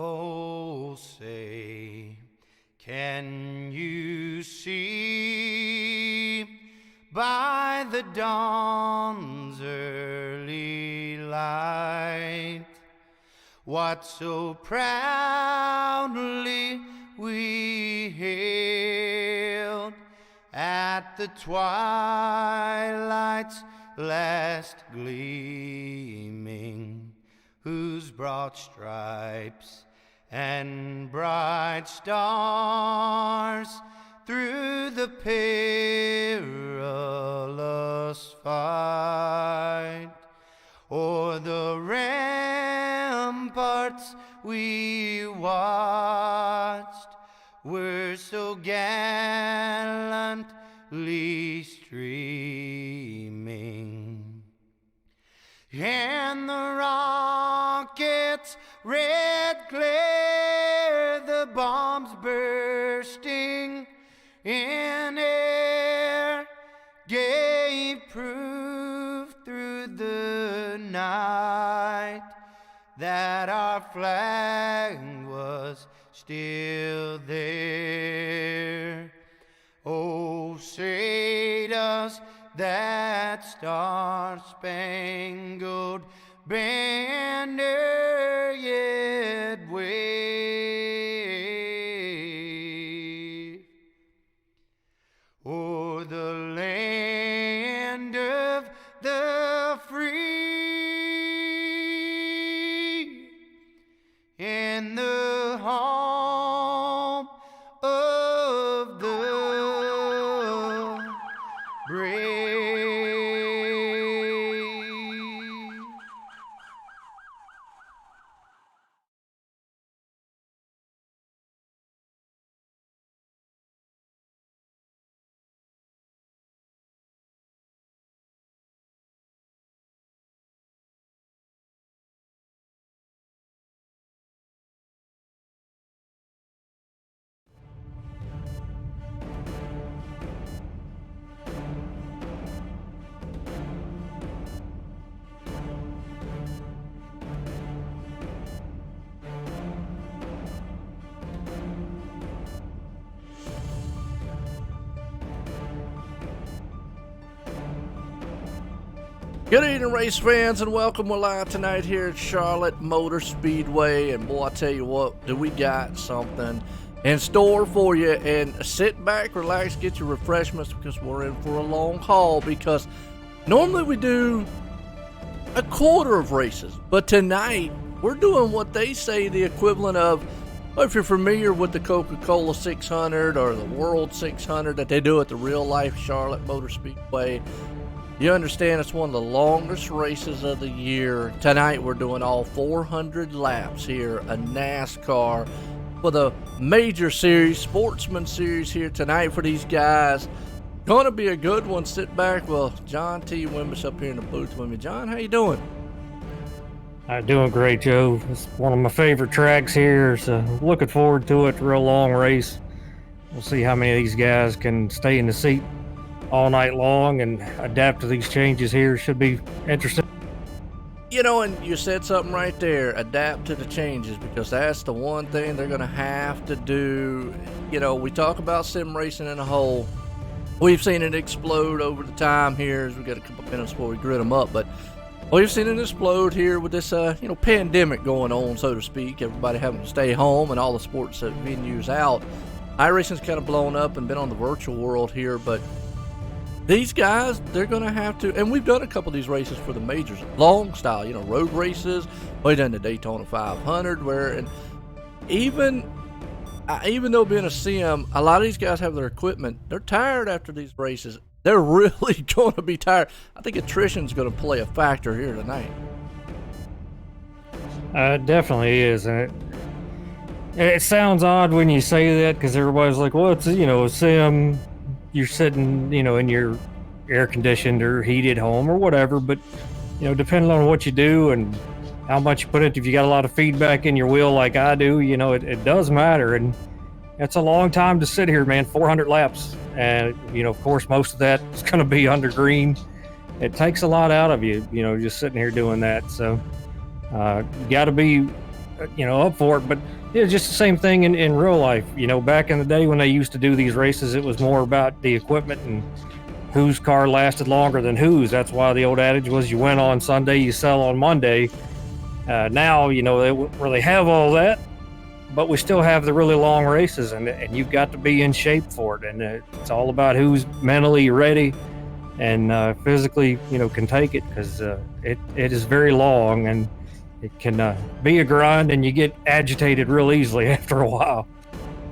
Oh, say, can you see by the dawn's early light what so proudly we hailed at the twilight's last gleaming, whose broad stripes and bright stars through the perilous fight o'er the ramparts we watched were so gallantly streaming, and the rockets' red glare, the bombs bursting in air, gave proof through the night that our flag was still there. Oh, say does that star-spangled banner yet wave o'er the land of the free and the home of the brave? Good evening, race fans, and welcome. We're live tonight here at Charlotte Motor Speedway, and boy, I tell you what, do we got something in store for you. And sit back, relax, get your refreshments, because we're in for a long haul. Because normally we do a quarter of races, but tonight we're doing what they say the equivalent of, well, if you're familiar with the Coca-Cola 600 or the World 600 that they do at the real life Charlotte Motor Speedway, you understand it's one of the longest races of the year. Tonight we're doing all 400 laps here, a NASCAR for the Major Series, Sportsman Series here tonight for these guys. Gonna be a good one. Sit back. Well, John T. Wimbish up here in the booth with me. John, how you doing? I'm doing great, Joe. It's one of my favorite tracks here, so looking forward to it. Real long race. We'll see how many of these guys can stay in the seat all night long and adapt to these changes here. Should be interesting. You know, and you said something right there, adapt to the changes, because that's the one thing they're going to have to do. You know, we talk about sim racing in a whole. We've seen it explode over the time here as we got a couple minutes before we grid them up, but we've seen it explode here with this, pandemic going on, so to speak. Everybody having to stay home and all the sports venues out. iRacing's kind of blown up and been on the virtual world here, but these guys, they're going to have to, and we've done a couple of these races for the majors, long style, road races. We've done the Daytona 500, where, and even though being a sim, a lot of these guys have their equipment. They're tired after these races. They're really going to be tired. I think attrition's going to play a factor here tonight. It definitely is, and it sounds odd when you say that, because everybody's like, well, it's a sim. You're sitting, in your air-conditioned or heated home or whatever, but, depending on what you do and how much you put it, if you got a lot of feedback in your wheel like I do, it does matter. And it's a long time to sit here, man, 400 laps. And, of course, most of that is going to be under green. It takes a lot out of you, just sitting here doing that. So you got to be up for it. But it's just the same thing in real life. Back in the day when they used to do these races, it was more about the equipment and whose car lasted longer than whose. That's why the old adage was you win on Sunday, you sell on Monday. Now, they don't really have all that, but we still have the really long races, and you've got to be in shape for it. And it's all about who's mentally ready and physically, can take it, because it is very long, and it can be a grind, and you get agitated real easily after a while.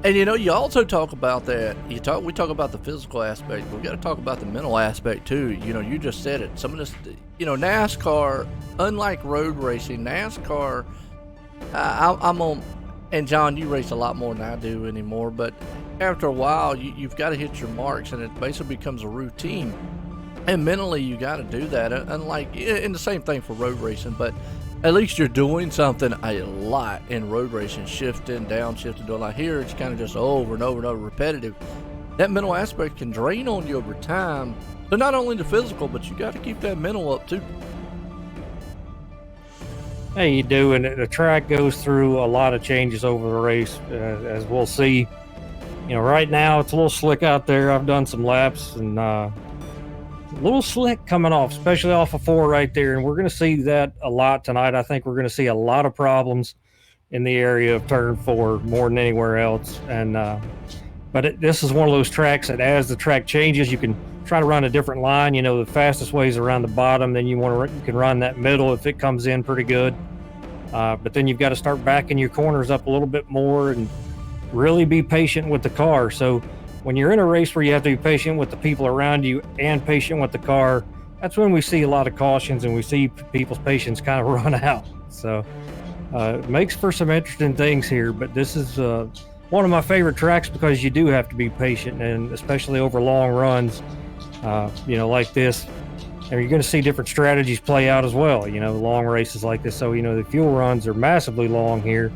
And you also talk about that. We talk about the physical aspect, but we got to talk about the mental aspect too. You just said it. Some of this, NASCAR, unlike road racing, NASCAR, I'm on. And John, you race a lot more than I do anymore. But after a while, you've got to hit your marks, and it basically becomes a routine. And mentally, you got to do that. Unlike, and the same thing for road racing, but at least you're doing something a lot in road racing, shifting, downshifting, doing like here. It's kind of just over and over and over, repetitive. That mental aspect can drain on you over time. So not only the physical, but you got to keep that mental up too. Hey, you do, and the track goes through a lot of changes over the race, as we'll see. Right now it's a little slick out there. I've done some laps, and a little slick coming off, especially off of 4 right there, and we're going to see that a lot tonight. I think we're going to see a lot of problems in the area of turn 4 more than anywhere else. And but this is one of those tracks that, as the track changes, you can try to run a different line. The fastest way is around the bottom. Then you can run that middle if it comes in pretty good. But then you've got to start backing your corners up a little bit more and really be patient with the car. So when you're in a race where you have to be patient with the people around you and patient with the car, that's when we see a lot of cautions and we see people's patience kind of run out. So it makes for some interesting things here. But this is one of my favorite tracks because you do have to be patient, and especially over long runs, like this. And you're going to see different strategies play out as well, long races like this. So, the fuel runs are massively long here.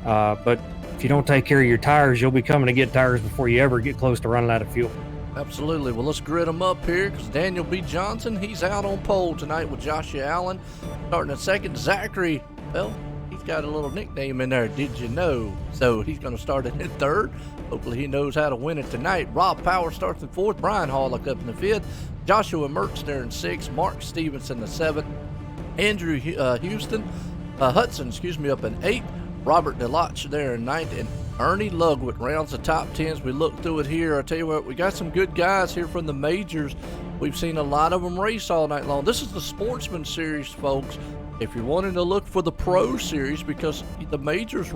But if you don't take care of your tires, you'll be coming to get tires before you ever get close to running out of fuel. Absolutely. Well, let's grid them up here, because Daniel B. Johnson, he's out on pole tonight with Joshua Allen. Starting in second, Zachary, well, he's got a little nickname in there, did you know? So he's going to start in third. Hopefully he knows how to win it tonight. Rob Power starts in fourth. Brian Hollick up in the fifth. Joshua Mertz there in sixth. Mark Stevenson the seventh. Andrew Hudson, up in eighth. Robert DeLoach there in ninth. And Ernie Lugwick rounds the top 10s. We look through it here. I tell you what, we got some good guys here from the majors. We've seen a lot of them race all night long. This is the Sportsman Series, folks. If you're wanting to look for the Pro Series, because the majors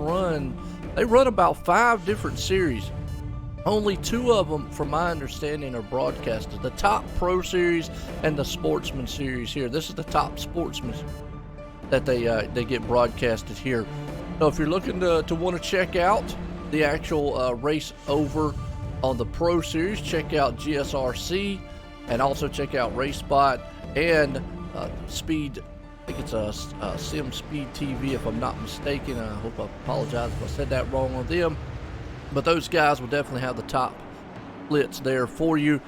they run about 5 different series. Only 2 of them, from my understanding, are broadcasted. The top Pro Series and the Sportsman Series here. This is the top Sportsman that they get broadcasted here. So if you're looking to want to check out the actual race over on the Pro Series, check out GSRC, and also check out RaceSpot and Speed. I think it's a Sim Speed TV, if I'm not mistaken. I hope I apologize if I said that wrong on them. But those guys will definitely have the top splits there for you.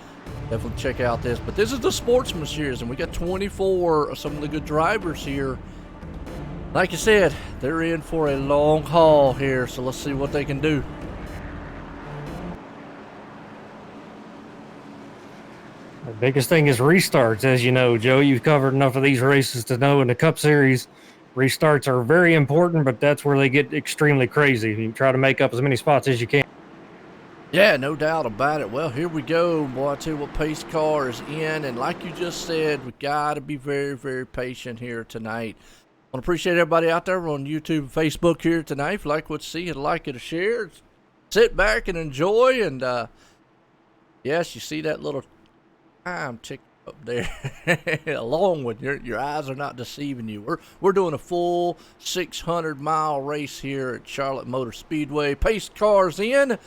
Definitely check out this. But this is the Sportsman Series, and we got 24 of some of the good drivers here. Like I said, they're in for a long haul here, so let's see what they can do. The biggest thing is restarts, as you know, Joe. You've covered enough of these races to know in the Cup Series, restarts are very important, but that's where they get extremely crazy. You try to make up as many spots as you can. Yeah, no doubt about it. Well, here we go. Boy, I tell you what, pace car is in, and like you just said, we got to be very, very patient here tonight. I want to appreciate everybody out there on YouTube and Facebook here tonight. If you like what you see, like it or share. Sit back and enjoy, and yes, you see that little time tick up there along with your eyes are not deceiving you. We're doing a full 600-mile race here at Charlotte Motor Speedway. Pace cars in.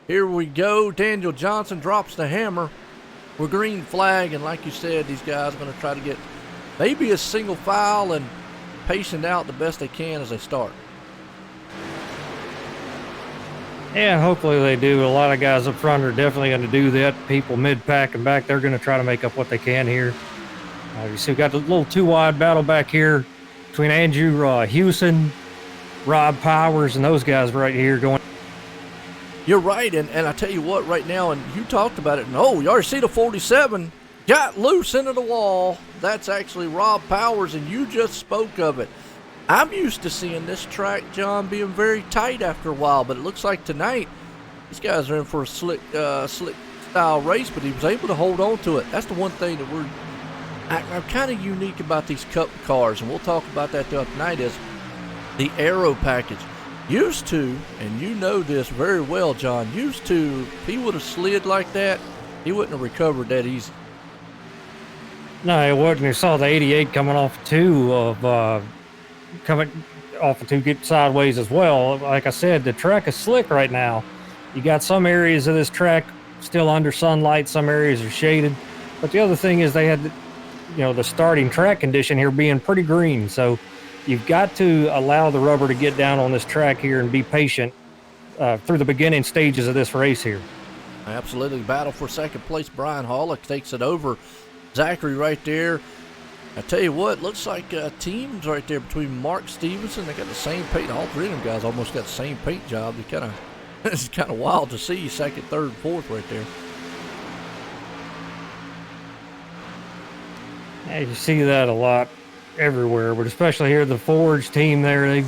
Here we go. Daniel Johnson drops the hammer. We're green flag, and like you said, these guys are going to try to get maybe a single file and patient out the best they can as they start. Yeah, hopefully they do. A lot of guys up front are definitely going to do that. People mid-pack and back, they're going to try to make up what they can here. You see, we've got a little too-wide battle back here between Andrew Hewson, Rob Powers and those guys right here going. You're right, and I tell you what, right now, and you talked about it, and oh, you already see the 47 got loose into the wall. That's actually Rob Powers, and you just spoke of it. I'm used to seeing this track, John, being very tight after a while, but it looks like tonight these guys are in for a slick style race, but he was able to hold on to it. That's the one thing that I'm kind of unique about these Cup cars, and we'll talk about that throughout the night, is the aero package. Used to, and you know this very well, John, used to, if he would have slid like that, he wouldn't have recovered that easy. No, it wasn't. You saw the 88 coming off two, get sideways as well. Like I said, the track is slick right now. You got some areas of this track still under sunlight, some areas are shaded. But the other thing is they had, the starting track condition here being pretty green. So you've got to allow the rubber to get down on this track here and be patient through the beginning stages of this race here. Absolutely. Battle for second place. Brian Hollick takes it over Zachary right there. I tell you what, looks like teams right there between Mark Stevenson. They got the same paint. All three of them guys almost got the same paint job. It's kind of wild to see second, third, fourth right there. Yeah, you see that a lot everywhere, but especially here, the Forge team there, they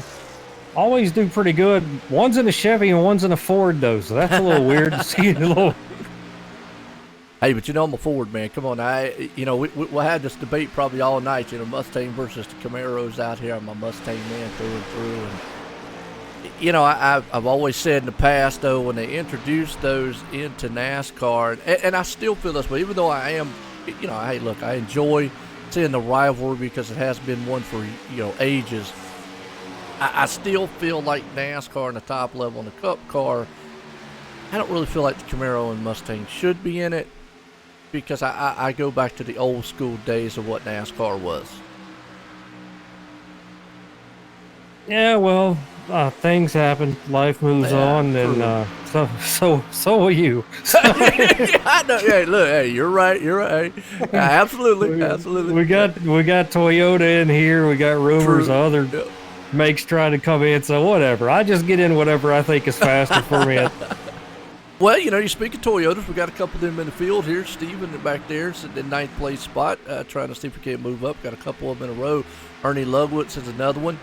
always do pretty good. One's in a Chevy and one's in a Ford, though, so that's a little weird to see. Hey, but I'm a Ford man. Come on, we'll have this debate probably all night. Mustang versus the Camaros out here. I'm a Mustang man through and through. And I've always said in the past, though, when they introduced those into NASCAR, and I still feel this way, even though I am, hey, look, I enjoy seeing the rivalry because it has been one for ages. I still feel like NASCAR in the top level in the Cup car. I don't really feel like the Camaro and Mustang should be in it, because I go back to the old school days of what NASCAR was. Yeah, well, things happen, life moves on, and so will you. I know. Hey, look, hey, you're right. Absolutely. We got Toyota in here. We got rumors of other makes trying to come in. So whatever. I just get in whatever I think is faster for me. Well, you speak of Toyotas, we got a couple of them in the field here. Steven back there sitting in ninth place spot, trying to see if we can't move up. Got a couple of them in a row. Ernie Lugwitz is another one.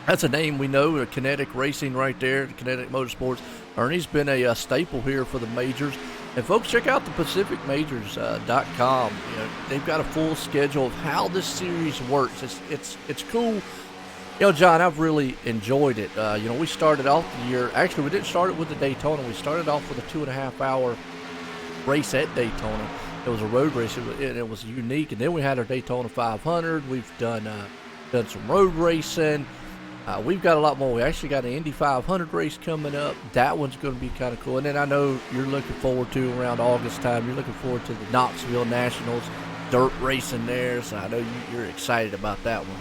That's a name we know, Kinetic Racing right there, Kinetic Motorsports. Ernie's been a staple here for the majors. And folks, check out the PacificMajors.com. They've got a full schedule of how this series works. It's cool. John, I've really enjoyed it. We started off the year. Actually, we didn't start it with the Daytona. We started off with a 2.5-hour race at Daytona. It was a road race, and it was unique. And then we had our Daytona 500. We've done some road racing. We've got a lot more. We actually got an Indy 500 race coming up. That one's going to be kind of cool. And then I know you're looking forward to, around August time, you're looking forward to the Knoxville Nationals, dirt racing there. So I know you're excited about that one.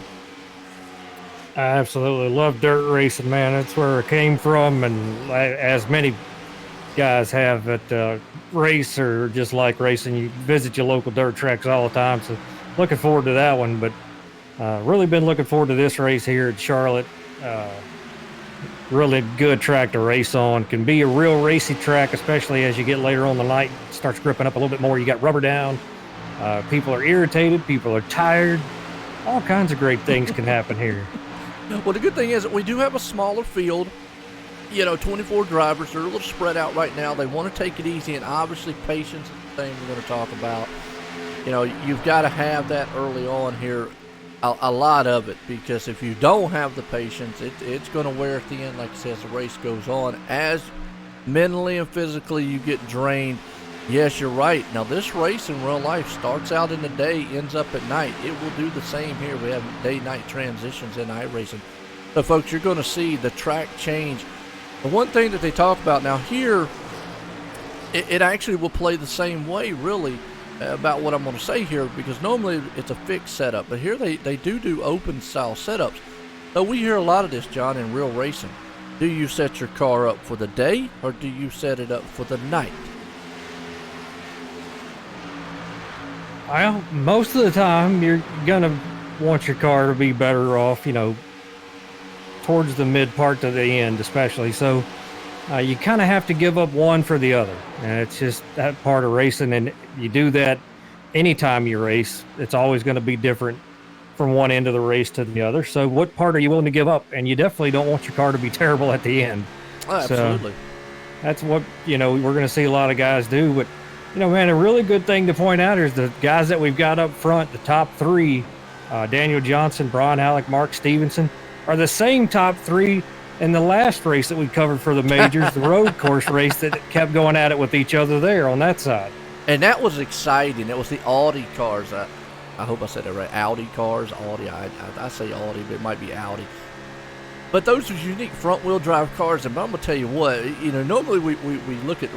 I absolutely love dirt racing, man. That's where it came from, and as many guys have at race or just like racing, you visit your local dirt tracks all the time. So looking forward to that one, but really been looking forward to this race here at Charlotte. Really good track to race on. Can be a real racy track, especially as you get later on the night. It starts gripping up a little bit more. You got rubber down. People are irritated. People are tired. All kinds of great things can happen here. Well, the good thing is that we do have a smaller field. 24 drivers. They're a little spread out right now. They want to take it easy, and obviously patience is the thing we're going to talk about. You've got to have that early on here, a lot of it, because if you don't have the patience, it's going to wear thin, like I said, as the race goes on. As mentally and physically you get drained, yes, you're right. Now, this race in real life starts out in the day, ends up at night. It will do the same here. We have day-night transitions in iRacing. So, folks, you're going to see the track change. The one thing that they talk about now here, it actually will play the same way, really, about what I'm going to say here, because normally it's a fixed setup. But here they do open-style setups. So we hear a lot of this, John, in real racing. Do you set your car up for the day, or do you set it up for the night? Well, most of the time, you're going to want your car to be better off, towards the mid part to the end, especially. So you kind of have to give up one for the other, and it's just that part of racing. And you do that anytime you race. It's always going to be different from one end of the race to the other. So what part are you willing to give up? And you definitely don't want your car to be terrible at the end. Oh, absolutely. So that's what, we're going to see a lot of guys do. But, man, a really good thing to point out is the guys that we've got up front, the top three, Daniel Johnson, Brian Halleck, Mark Stevenson, are the same top three in the last race that we covered for the majors, the road course race that kept going at it with each other there on that side. And that was exciting. It was the Audi cars. I hope I said that right. Audi cars. Audi. I say Audi, but it might be Audi. But those were unique front-wheel drive cars. And I'm going to tell you what, normally we look at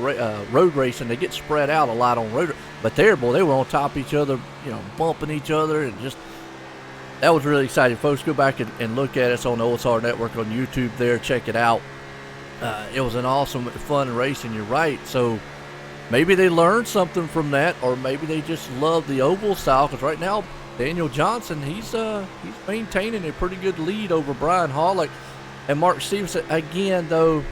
road racing. They get spread out a lot on road. But they were on top of each other, bumping each other. And just, that was really exciting. Folks, go back and look at us on the OSR Network on YouTube there. Check it out. It was an awesome, fun race, and you're right. So maybe they learned something from that, or maybe they just love the oval style. Because right now, Daniel Johnson, he's maintaining a pretty good lead over Brian Halleck and Mark Stevenson. Again, though,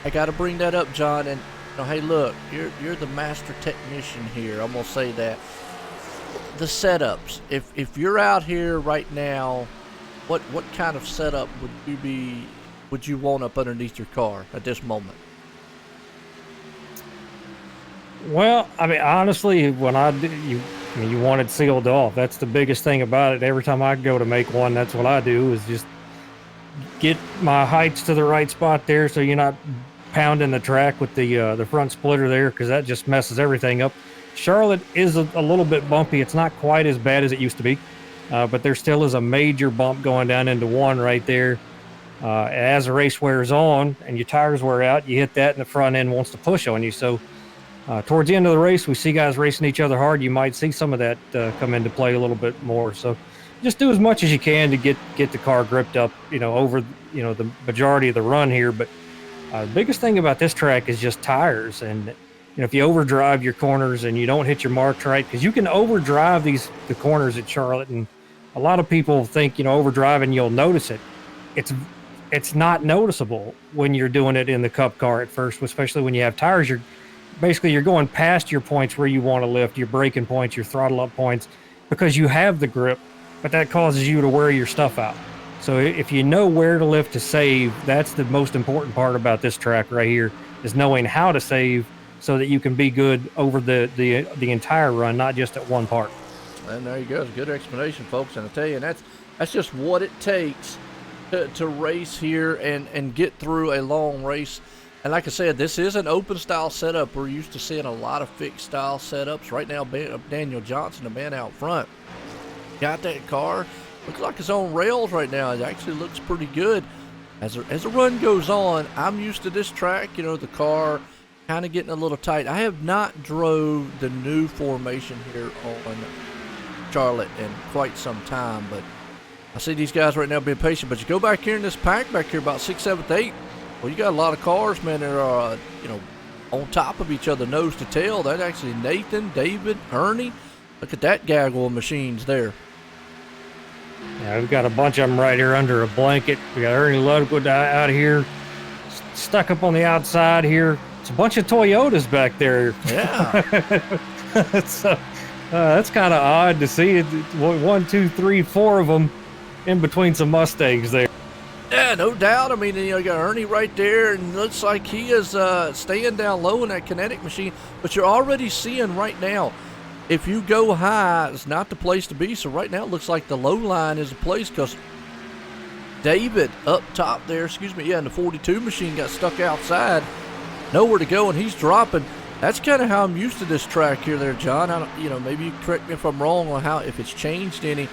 I got to bring that up, John. And hey, look, you're the master technician here. I'm gonna say that. The setups. If you're out here right now, what kind of setup would you want up underneath your car at this moment? Well, I mean, honestly, when you want it sealed off. That's the biggest thing about it. Every time I go to make one, that's what I do, is just get my heights to the right spot there, so you're not pounding the track with the front splitter there, because that just messes everything up. Charlotte is a little bit bumpy. It's not quite as bad as it used to be, but there still is a major bump going down into one right there. As the race wears on and your tires wear out, you hit that and the front end wants to push on you. So towards the end of the race, we see guys racing each other hard. You might see some of that come into play a little bit more. So just do as much as you can to get the car gripped up, over, the majority of the run here. But the biggest thing about this track is just tires. And, if you overdrive your corners and you don't hit your marks right, because you can overdrive the corners at Charlotte. And a lot of people think, overdriving, you'll notice it. It's not noticeable when you're doing it in the Cup car at first, especially when you have tires. You're going past your points where you want to lift, your braking points, your throttle up points, because you have the grip, but that causes you to wear your stuff out. So if you know where to lift to save, that's the most important part about this track right here, is knowing how to save so that you can be good over the entire run, not just at one part. And there you go. It's a good explanation, folks. And I tell you, that's just what it takes to race here and get through a long race. And like I said, this is an open style setup. We're used to seeing a lot of fixed style setups. Right now, Daniel Johnson, the man out front, got that car. Looks like it's on rails right now. It actually looks pretty good. As the run goes on, I'm used to this track. The car kind of getting a little tight. I have not drove the new formation here on Charlotte in quite some time, but I see these guys right now being patient. But you go back here in this pack back here, about 6th, 7th, 8th. Well, you got a lot of cars, man, that are, on top of each other, nose to tail. That's actually Nathan, David, Ernie. Look at that gaggle of machines there. Yeah, we've got a bunch of them right here under a blanket. We got Ernie Ludwig out here, stuck up on the outside here. It's a bunch of Toyotas back there. Yeah. So that's kind of odd to see. 1, 2, 3, 4 of them in between some Mustangs there. Yeah, no doubt. I mean, you got Ernie right there, and looks like he is staying down low in that kinetic machine. But you're already seeing right now, if you go high, it's not the place to be. So right now it looks like the low line is the place, because David up top there, in the 42 machine got stuck outside, nowhere to go, and he's dropping. That's kind of how I'm used to this track here there, John. I don't, maybe you correct me if I'm wrong on if it's changed any.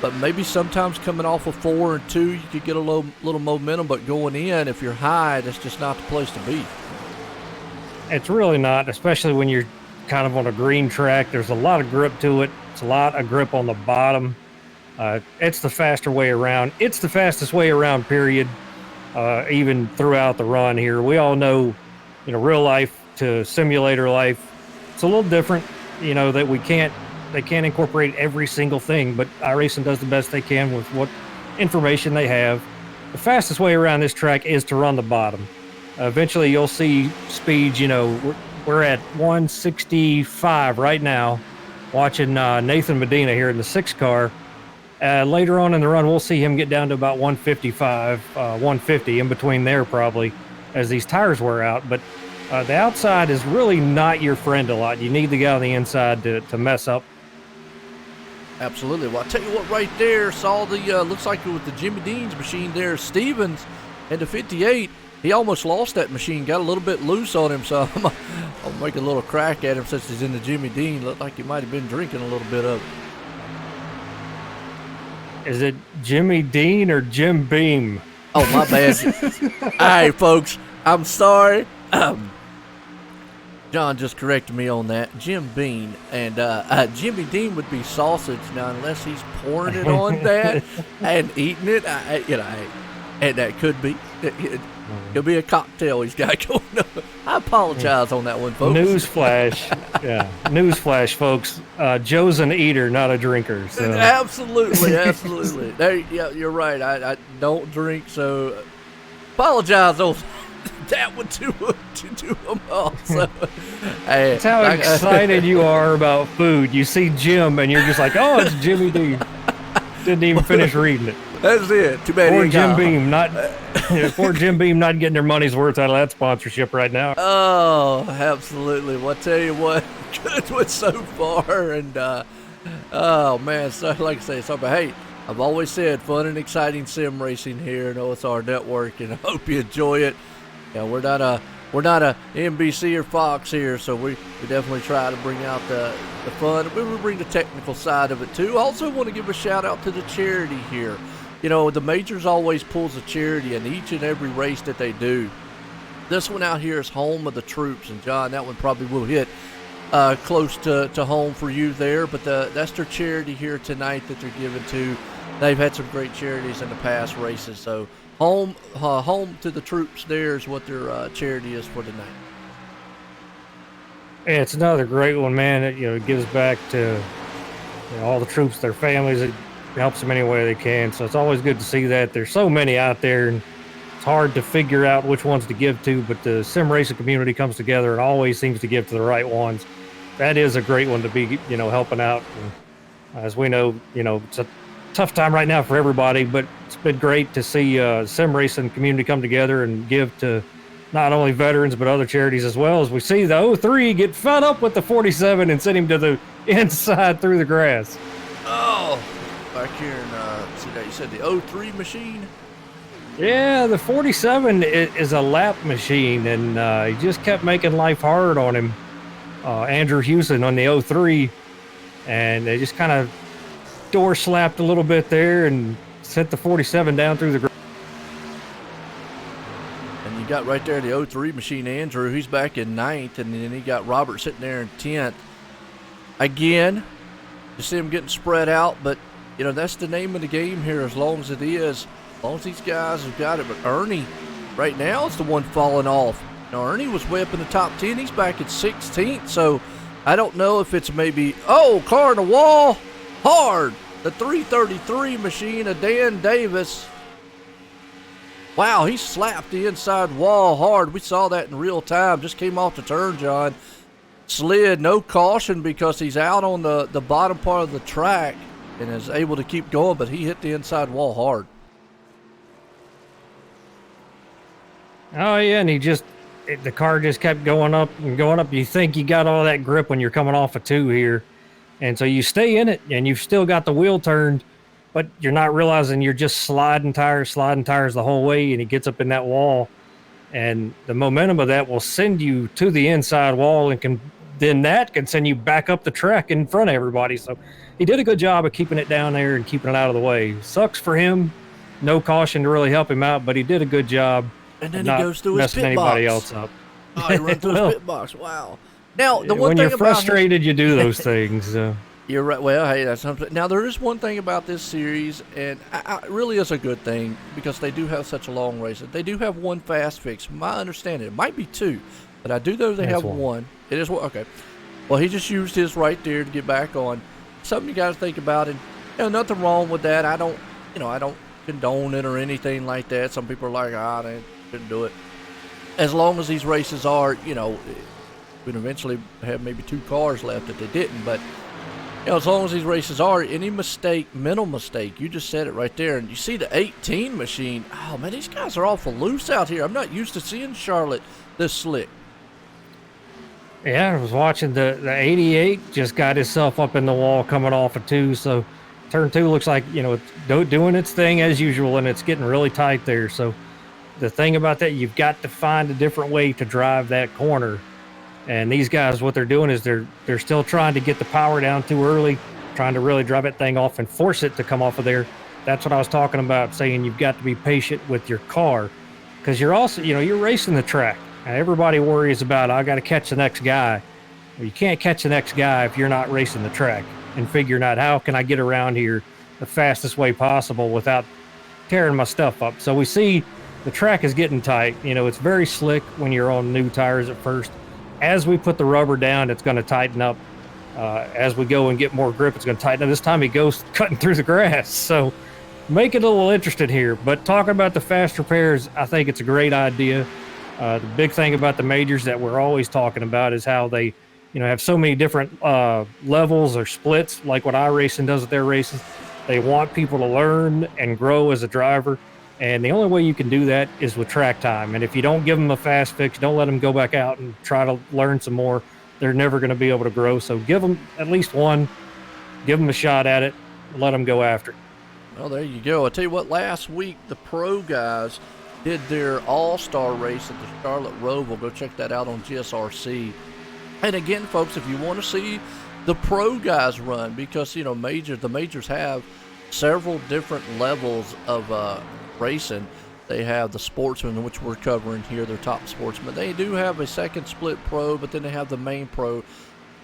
But maybe sometimes coming off of 4 and 2, you could get a little momentum. But going in, if you're high, that's just not the place to be. It's really not, especially when you're kind of on a green track. There's a lot of grip to it. It's a lot of grip on the bottom. It's the faster way around. It's the fastest way around, period, even throughout the run here. We all know, real life to simulator life, it's a little different, that they can't incorporate every single thing, but iRacing does the best they can with what information they have. the fastest way around this track is to run the bottom. Eventually, you'll see speeds. We're at 165 right now, watching Nathan Medina here in the 6 car. Later on in the run, we'll see him get down to about 155, 150, in between there probably, as these tires wear out. But the outside is really not your friend a lot. You need the guy on the inside to mess up. Absolutely. Well, I'll tell you what, right there, saw the, looks like it was the Jimmy Dean's machine there, Stevens, and the 58. He almost lost that machine, got a little bit loose on him, so I'll make a little crack at him since he's in the Jimmy Dean. Looked like he might have been drinking a little bit of it. Is it Jimmy Dean or Jim Beam? Oh, my bad. All right, folks, I'm sorry. John just corrected me on that. Jim Bean and Jimmy Dean would be sausage now, unless he's pouring it on that and eating it. And that could be. It'll be a cocktail he's got going on. I apologize on that one, folks. Newsflash. Yeah. Newsflash, folks. Joe's an eater, not a drinker. So. Absolutely. Yeah, you're right. I don't drink, so apologize on that one to him also. That's how excited you are about food. You see Jim, and you're just like, oh, it's Jimmy Dean. Didn't even finish reading it. That's it. Too bad. Poor Jim Beam not getting their money's worth out of that sponsorship right now. Oh, absolutely. Well, I'll tell you what, good one so far, and oh man, so like I say, but hey, I've always said fun and exciting sim racing here in OSR Network, and I hope you enjoy it. Yeah, we're not a NBC or Fox here, so we definitely try to bring out the fun. We bring the technical side of it too. Also want to give a shout out to the charity here. The Majors always pulls a charity in each and every race that they do. This one out here is home of the troops, and John, that one probably will hit close to home for you there, but that's their charity here tonight that they're giving to. They've had some great charities in the past races, so home to the troops there is what their charity is for tonight. Yeah, it's another great one, man. It gives back to all the troops, their families. It helps them any way they can. So it's always good to see that. There's so many out there, and it's hard to figure out which ones to give to, but the sim racing community comes together and always seems to give to the right ones. That is a great one to be, helping out. And as we know, it's a tough time right now for everybody, but it's been great to see sim racing community come together and give to not only veterans but other charities as well, as we see the 03 get fed up with the 47 and send him to the inside through the grass. Oh, back here and see that you said the 03 machine. Yeah, the 47 is a lap machine, and he just kept making life hard on him, Andrew Hewson on the 03, and they just kind of door slapped a little bit there and sent the 47 down through the grass. And you got right there the 03 machine, Andrew. He's back in 9th, and then he got Robert sitting there in 10th. Again, you see him getting spread out, but that's the name of the game here. As long as it is, as long as these guys have got it. But Ernie, right now, is the one falling off. Ernie was way up in the top 10. He's back at 16th, so I don't know if it's maybe car in the wall hard. The 333 machine of Dan Davis. Wow, he slapped the inside wall hard. We saw that in real time. Just came off the turn, John. Slid, no caution because he's out on the bottom part of the track and is able to keep going, but he hit the inside wall hard. Oh, yeah, and the car just kept going up and going up. You think you got all that grip when you're coming off of 2 here. And so you stay in it, and you've still got the wheel turned, but you're not realizing you're just sliding tires the whole way, and he gets up in that wall. And the momentum of that will send you to the inside wall, and that can send you back up the track in front of everybody. So he did a good job of keeping it down there and keeping it out of the way. Sucks for him. No caution to really help him out, but he did a good job. And then he goes through his pit anybody box. Else up. Oh, he runs through his pit box. Wow. Now, the one when thing you're frustrated, you do those things. You're right. Well, hey, that's something. Now, there is one thing about this series, and it really is a good thing because they do have such a long race. They do have one fast fix. My understanding, it might be 2, but I do know they have one. It is one. Okay. Well, he just used his right there to get back on. Something you got to think about, and nothing wrong with that. I don't condone it or anything like that. Some people are like, they shouldn't do it. As long as these races are, we'd eventually have maybe 2 cars left if they didn't. But, as long as these races are, any mistake, mental mistake, you just said it right there. And you see the 18 machine. Oh, man, these guys are awful loose out here. I'm not used to seeing Charlotte this slick. Yeah, I was watching the 88 just got itself up in the wall coming off of 2. So turn 2 looks like, it's doing its thing as usual, and it's getting really tight there. So the thing about that, you've got to find a different way to drive that corner. And these guys, what they're doing is they're still trying to get the power down too early, trying to really drive that thing off and force it to come off of there. That's what I was talking about, saying you've got to be patient with your car, because you're also, you're racing the track. And everybody worries about, I got to catch the next guy. Well, you can't catch the next guy if you're not racing the track and figuring out how can I get around here the fastest way possible without tearing my stuff up. So we see the track is getting tight. It's very slick when you're on new tires at first. As we put the rubber down, it's going to tighten up. As we go and get more grip, it's going to tighten up. This time he goes cutting through the grass. So make it a little interesting here. But talking about the fast repairs, I think it's a great idea. The big thing about the majors that we're always talking about is how they, have so many different levels or splits, like what iRacing does with their races. They want people to learn and grow as a driver. And the only way you can do that is with track time. And if you don't give them a fast fix, don't let them go back out and try to learn some more, they're never going to be able to grow. So give them at least one, give them a shot at it, let them go after it. Well, there you go. I'll tell you what, last week the pro guys did their all-star race at the Charlotte Roval. Go check that out on GSRC. And again, folks, if you want to see the pro guys run, because, the majors have several different levels of racing. They have the sportsmen, which we're covering here, their top sportsmen. They do have a second split pro, but then they have the main pro.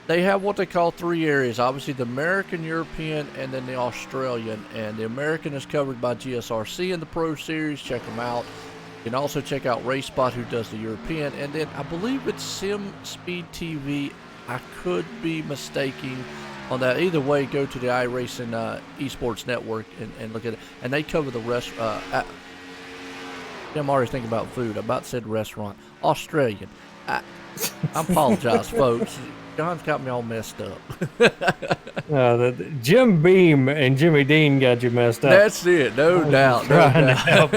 They have what they call 3 areas, obviously the American, European, and then the Australian. And the American is covered by GSRC in the Pro Series. Check them out. You can also check out RaceSpot, who does the European. And then I believe it's Sim Speed TV. I could be mistaking on that. Either way, go to the iRacing eSports network and look at it. And they cover the rest. I'm already thinking about food. I about said restaurant. Australian. I apologize, folks. John's got me all messed up. The Jim Beam and Jimmy Dean got you messed up. That's it. No doubt. No doubt.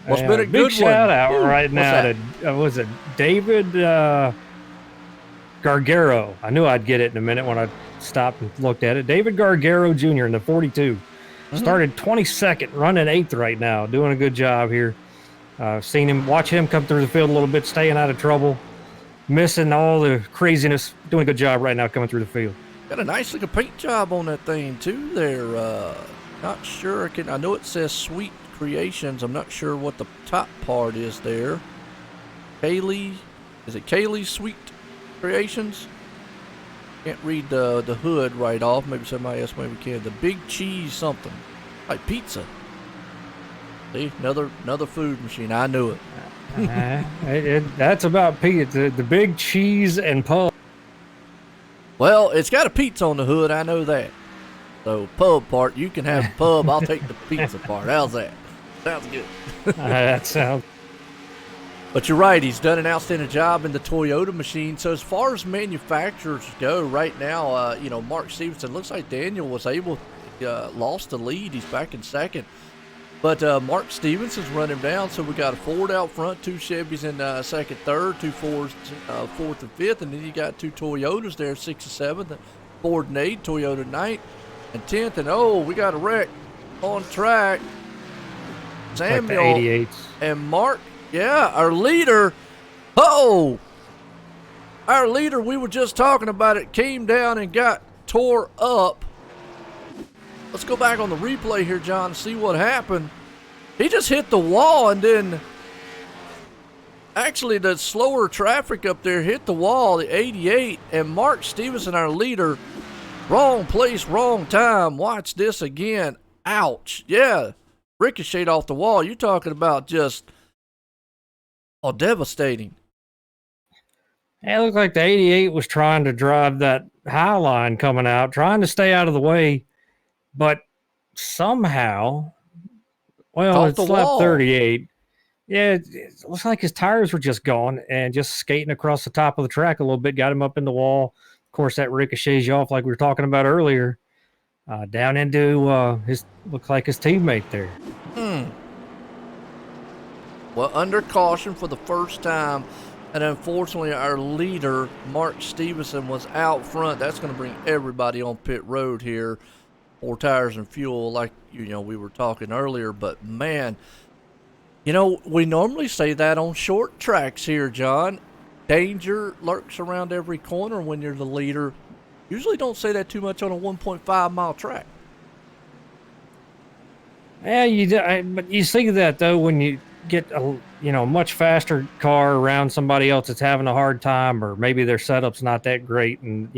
Well, it's been a good big shout out Ooh, right now to was it David Gargaro? I knew I'd get it in a minute when I stopped and looked at it. David Gargaro Jr. in the 42 started 22nd, running 8th right now, doing a good job here. Watch him come through the field a little bit, staying out of trouble, missing all the craziness, doing a good job right now coming through the field. Got a nice looking paint job on that thing too there. Not sure. I know it says Sweet Creations. I'm not sure what the top part is there. Kaylee, is it Kaylee Sweet Creations? Can't read the hood right off. Maybe somebody else maybe can. The Big Cheese something, like pizza. See, another food machine. I knew it. That's about pizza. The Big Cheese and Pub. Well, it's got a pizza on the hood. I know that. So pub part, you can have the pub. I'll take the pizza part. How's that? Sounds good. That sounds. But you're right. He's done an outstanding job in the Toyota machine. So as far as manufacturers go, right now, Mark Stevenson, looks like Daniel was able, lost the lead. He's back in second. But Mark Stevenson's running down. So we got a Ford out front, 2 Chevys in second, third, 2 Fords, 4th and 5th. And then you got 2 Toyotas there, 6th and 7th, Ford and 8th, Toyota 9th and 10th. And we got a wreck on track. Samuel like the 88s. And Mark, yeah, our leader. Our leader, we were just talking about it, came down and got tore up. Let's go back on the replay here, John, and see what happened. He just hit the wall, and then actually the slower traffic up there hit the wall, the 88, and Mark Stevenson, our leader, wrong place, wrong time. Watch this again. Ouch. Yeah, ricocheted off the wall. You're talking about just devastating. It looked like the 88 was trying to drive that high line coming out, trying to stay out of the way. But somehow, well, Caught the it's lap wall. 38. Yeah, it looks like his tires were just gone and just skating across the top of the track a little bit, got him up in the wall. Of course, that ricochets you off like we were talking about earlier, down into his, looks like his teammate there. Well, under caution for the first time. And unfortunately, our leader, Mark Stevenson, was out front. That's going to bring everybody on pit road here. 4 tires and fuel, like we were talking earlier. But man, we normally say that on short tracks here, John. Danger lurks around every corner when you're the leader. Usually don't say that too much on a 1.5 mile track. Yeah, but you see that though when you get a much faster car around somebody else that's having a hard time, or maybe their setup's not that great, and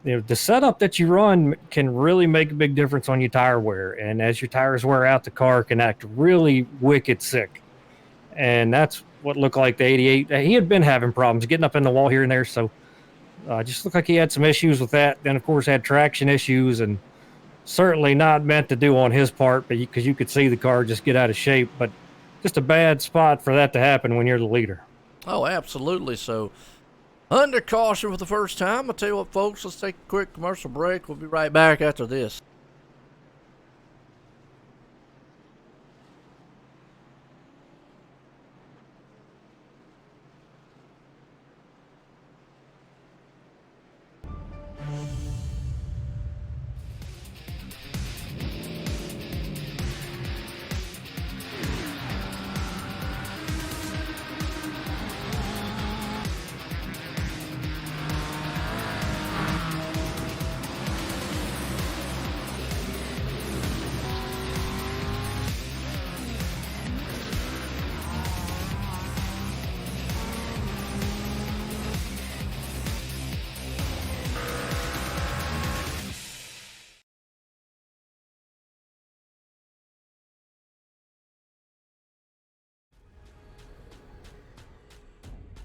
the setup that you run can really make a big difference on your tire wear. And as your tires wear out, the car can act really wicked sick. And that's what looked like the 88. He had been having problems getting up in the wall here and there, so just looked like he had some issues with that. Then of course had traction issues, and certainly not meant to do on his part, but because you could see the car just get out of shape. But just a bad spot for that to happen when you're the leader. Oh, absolutely. So, under caution for the first time. I'll tell you what, folks, let's take a quick commercial break. We'll be right back after this.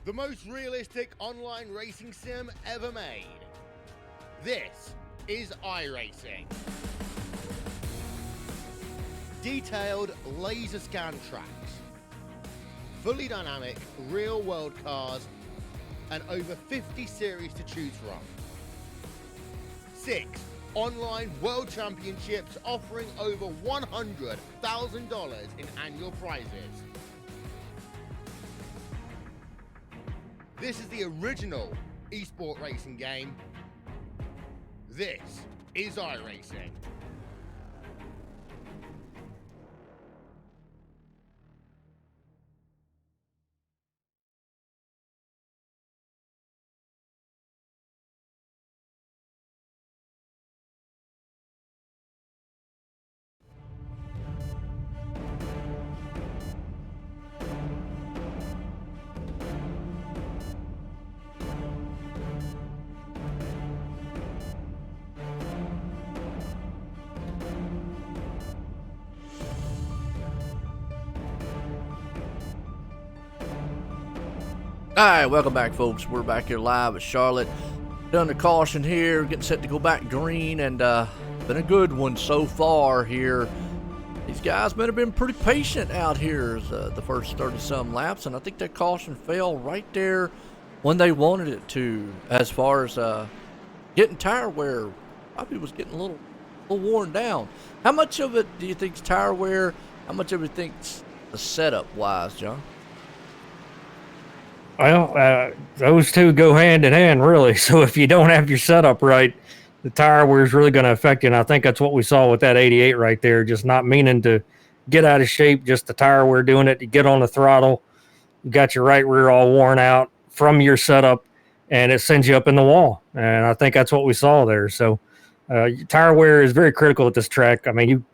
The most realistic online racing sim ever made. This is iRacing. Detailed laser scan tracks, fully dynamic real world cars, and over 50 series to choose from. 6 online world championships offering over $100,000 in annual prizes. This is the original eSport racing game. This is iRacing. All right, welcome back, folks. We're back here live at Charlotte. Done the caution here, getting set to go back green, and been a good one so far here. These guys might have been pretty patient out here the first 30-some laps, and I think that caution fell right there when they wanted it to, as far as getting tire wear. Probably was getting a little worn down. How much of it do you think is tire wear? How much of it think's the setup-wise, John? Well, those two go hand in hand, really. So if you don't have your setup right, the tire wear is really going to affect you. And I think that's what we saw with that 88 right there, just not meaning to get out of shape, just the tire wear doing it. You get on the throttle, you got your right rear all worn out from your setup, and it sends you up in the wall. And I think that's what we saw there. So tire wear is very critical at this track. I mean,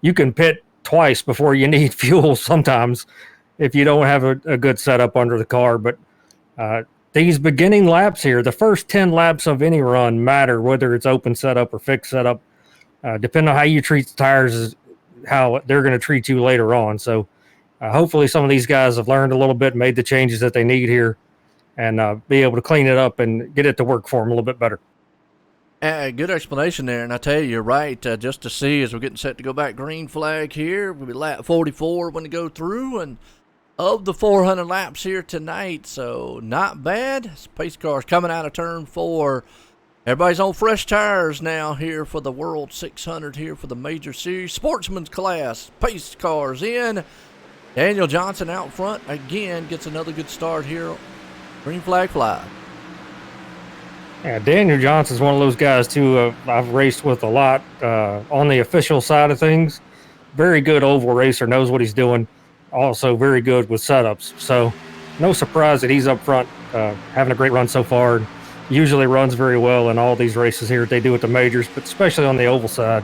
you can pit twice before you need fuel sometimes if you don't have a good setup under the car. But these beginning laps here, the first 10 laps of any run matter, whether it's open setup or fixed setup. Depending on how you treat the tires is how they're going to treat you later on. So hopefully some of these guys have learned a little bit, made the changes that they need here, and be able to clean it up and get it to work for them a little bit better. Good explanation there, and I tell you, you're right. Just to see as we're getting set to go back, green flag here. We'll be lap 44 when we go through, and of the 400 laps here tonight, so not bad. Pace cars coming out of turn 4. Everybody's on fresh tires now here for the World 600 here for the Major Series Sportsman's class. Pace cars in. Daniel Johnson out front again, gets another good start here. Green flag fly. Yeah, Daniel Johnson's one of those guys, too, I've raced with a lot on the official side of things. Very good oval racer, knows what he's doing. Also very good with setups. So no surprise that he's up front, having a great run so far. Usually runs very well in all these races here they do at the majors, but especially on the oval side.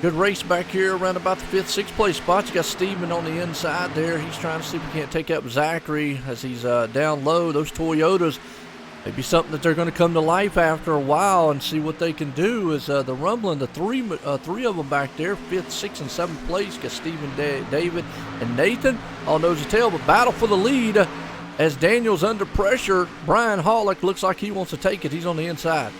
Good race back here around about the 5th, 6th place spot. You got Steven on the inside there. He's trying to see if he can't take up Zachary as he's down low. Those Toyotas, maybe something that they're going to come to life after a while and see what they can do. Is the rumbling, the three of them back there, 5th, 6th, and 7th place. Got Steven, David, and Nathan all nose to tail, but battle for the lead as Daniel's under pressure. Brian Hollick looks like he wants to take it. He's on the inside.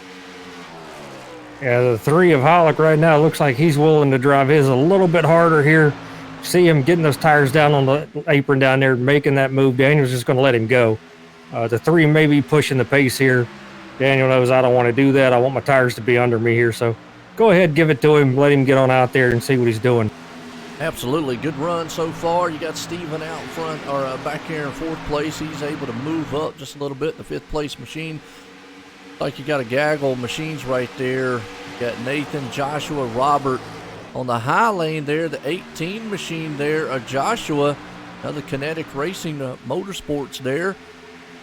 Yeah, the 3 of Hollick right now looks like he's willing to drive his a little bit harder here. See him getting those tires down on the apron down there, making that move. Daniel's just going to let him go. The 3 may be pushing the pace here. Daniel knows I don't want to do that. I want my tires to be under me here. So go ahead, give it to him. Let him get on out there and see what he's doing. Absolutely. Good run so far. You got Steven out front, or back here in 4th place. He's able to move up just a little bit in the 5th place machine. Like you got a gaggle of machines right there. You got Nathan, Joshua, Robert on the high lane there. The 18 machine there, Joshua. Another Kinetic Racing Motorsports there.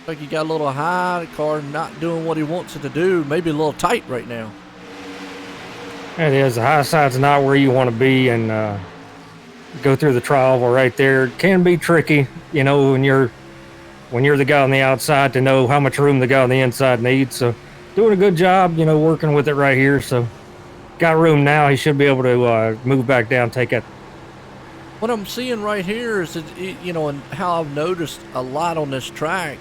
Like you got a little high, the car not doing what he wants it to do. Maybe a little tight right now. It is. The high side's not where you want to be, and go through the trial right there. It can be tricky, you know, when you're the guy on the outside, to know how much room the guy on the inside needs. So doing a good job, you know, working with it right here. So got room now. He should be able to move back down, take it. What I'm seeing right here is that, you know, and how I've noticed a lot on this track.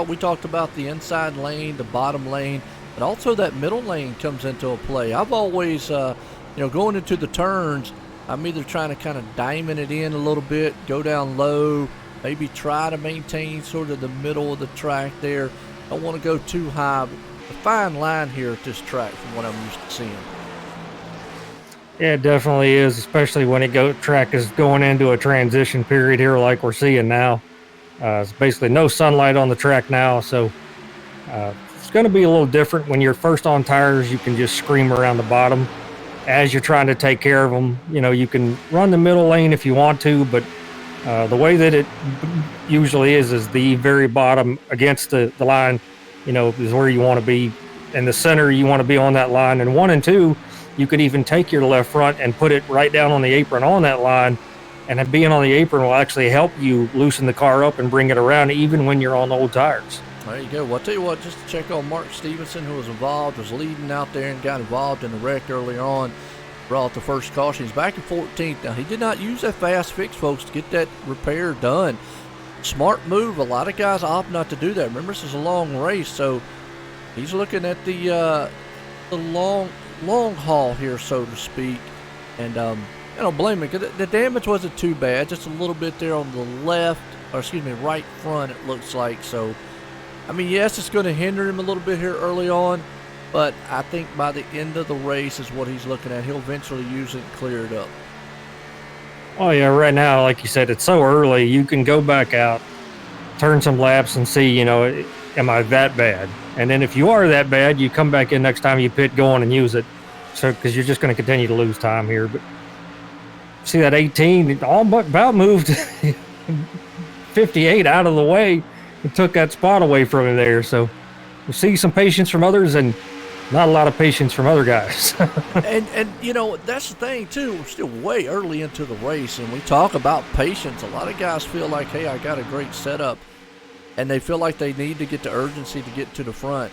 We talked about the inside lane, the bottom lane, but also that middle lane comes into a play. I've always, you know, going into the turns, I'm either trying to kind of diamond it in a little bit, go down low, maybe try to maintain sort of the middle of the track there. Don't want to go too high. But a fine line here at this track from what I'm used to seeing. Yeah, it definitely is, especially when track is going into a transition period here like we're seeing now. It's basically no sunlight on the track now, so it's going to be a little different. When you're first on tires, you can just scream around the bottom. As you're trying to take care of them, you know, you can run the middle lane if you want to, but the way that it usually is the very bottom against the line, you know, is where you want to be. In the center, you want to be on that line. And 1 and 2, you could even take your left front and put it right down on the apron on that line. And being on the apron will actually help you loosen the car up and bring it around, even when you're on old tires. There you go. Well, I'll tell you what, just to check on Mark Stevenson, who was involved, was leading out there and got involved in the wreck earlier on. Brought the first caution. He's back in 14th. Now, he did not use that fast fix, folks, to get that repair done. Smart move. A lot of guys opt not to do that. Remember, this is a long race, so he's looking at the long haul here, so to speak. And I don't blame him, because the damage wasn't too bad. Just a little bit there on the left, or excuse me, right front, it looks like. So, I mean, yes, it's going to hinder him a little bit here early on, but I think by the end of the race is what he's looking at. He'll eventually use it and clear it up. Oh, yeah, right now, like you said, it's so early. You can go back out, turn some laps, and see, you know, am I that bad? And then if you are that bad, you come back in next time you pit, go on and use it. So, because you're just going to continue to lose time here. But see that 18, it all but about moved 58 out of the way and took that spot away from him there. So we see some patience from others and not a lot of patience from other guys. and you know, that's the thing too. We're still way early into the race, and we talk about patience. A lot of guys feel like, hey, I got a great setup, and they feel like they need to get the urgency to get to the front.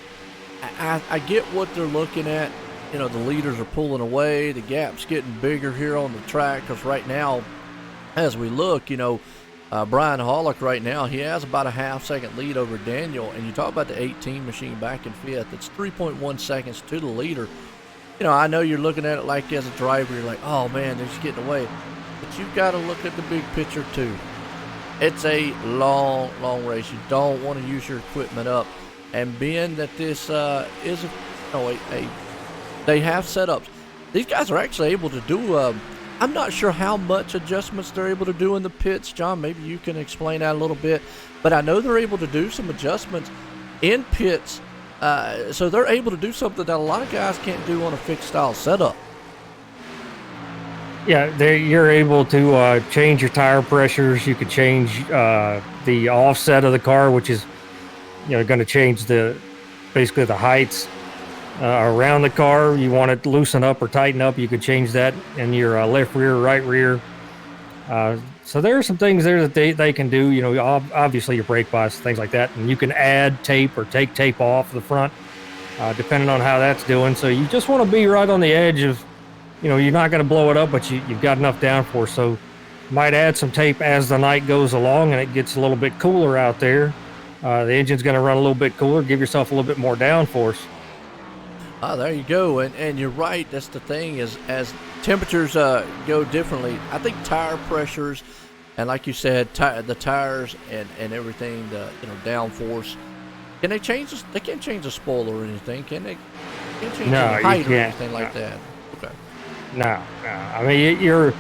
I get what they're looking at. You know, the leaders are pulling away. The gap's getting bigger here on the track, because right now, as we look, you know, Brian Hollick right now, he has about a half-second lead over Daniel, and you talk about the 18 machine back in fifth. It's 3.1 seconds to the leader. You know, I know you're looking at it like as a driver, you're like, oh man, they're just getting away. But you've got to look at the big picture too. It's a long, long race. You don't want to use your equipment up. And being that this is they have setups. These guys are actually able to do, I'm not sure how much adjustments they're able to do in the pits. John, maybe you can explain that a little bit. But I know they're able to do some adjustments in pits. So they're able to do something that a lot of guys can't do on a fixed style setup. Yeah, you're able to change your tire pressures. You could change the offset of the car, which is, you know, going to change basically the heights around the car. You want it to loosen up or tighten up, you could change that in your left rear, right rear. So there are some things there that they can do. You know, obviously your brake bias, things like that, and you can add tape or take tape off the front, depending on how that's doing. So you just want to be right on the edge of, you know, you're not going to blow it up, but you've got enough downforce. So you might add some tape as the night goes along and it gets a little bit cooler out there. The engine's going to run a little bit cooler, give yourself a little bit more downforce. There you go. And you're right. That's the thing is as temperatures go differently, I think tire pressures and like you said, the tires and everything, the downforce, can they change this? They can't change the spoiler or anything, can they? Can't change the height or anything like that. Okay. No. I mean, your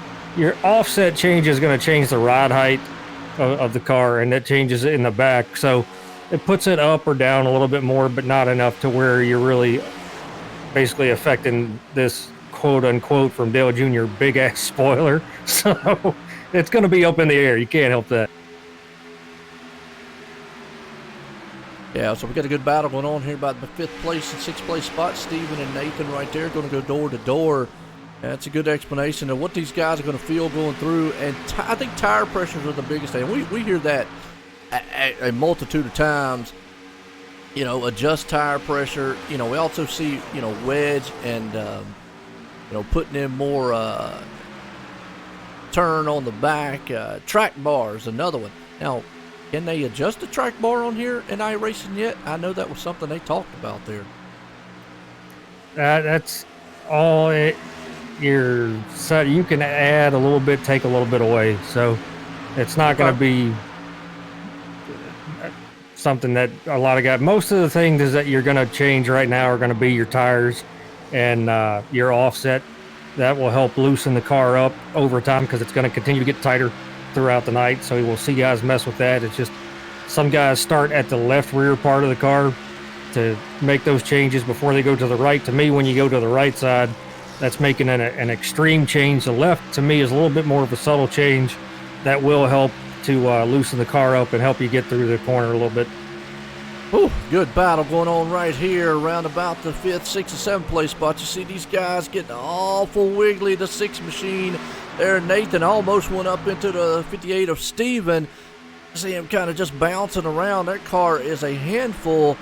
offset change is going to change the ride height of the car, and that changes it in the back. So it puts it up or down a little bit more, but not enough to where you're really basically affecting this quote unquote from Dale Jr. big ass spoiler. So it's going to be up in the air. You can't help that. Yeah, so we got a good battle going on here about the 5th place and 6th place spot. Steven and Nathan right there going to go door to door. That's a good explanation of what these guys are going to feel going through. And I think tire pressures are the biggest thing. We hear that a multitude of times, adjust tire pressure. We also see, wedge and, putting in more turn on the back. Track bar is another one. Now, can they adjust the track bar on here in iRacing yet? I know that was something they talked about there. That's all it. You can add a little bit, take a little bit away. So it's not going to be something that a lot of guys. Most of the things that you're going to change right now are going to be your tires and your offset. That will help loosen the car up over time because it's going to continue to get tighter throughout the night. So we'll see guys mess with that. It's just some guys start at the left rear part of the car to make those changes before they go to the right. To me, when you go to the right side, that's making an extreme change. The left, to me, is a little bit more of a subtle change that will help to loosen the car up and help you get through the corner a little bit. Ooh, good battle going on right here around about the 5th, 6th, and 7th place spot. You see these guys getting awful wiggly. The 6th machine there, Nathan almost went up into the 58 of Steven. See him kind of just bouncing around. That car is a handful.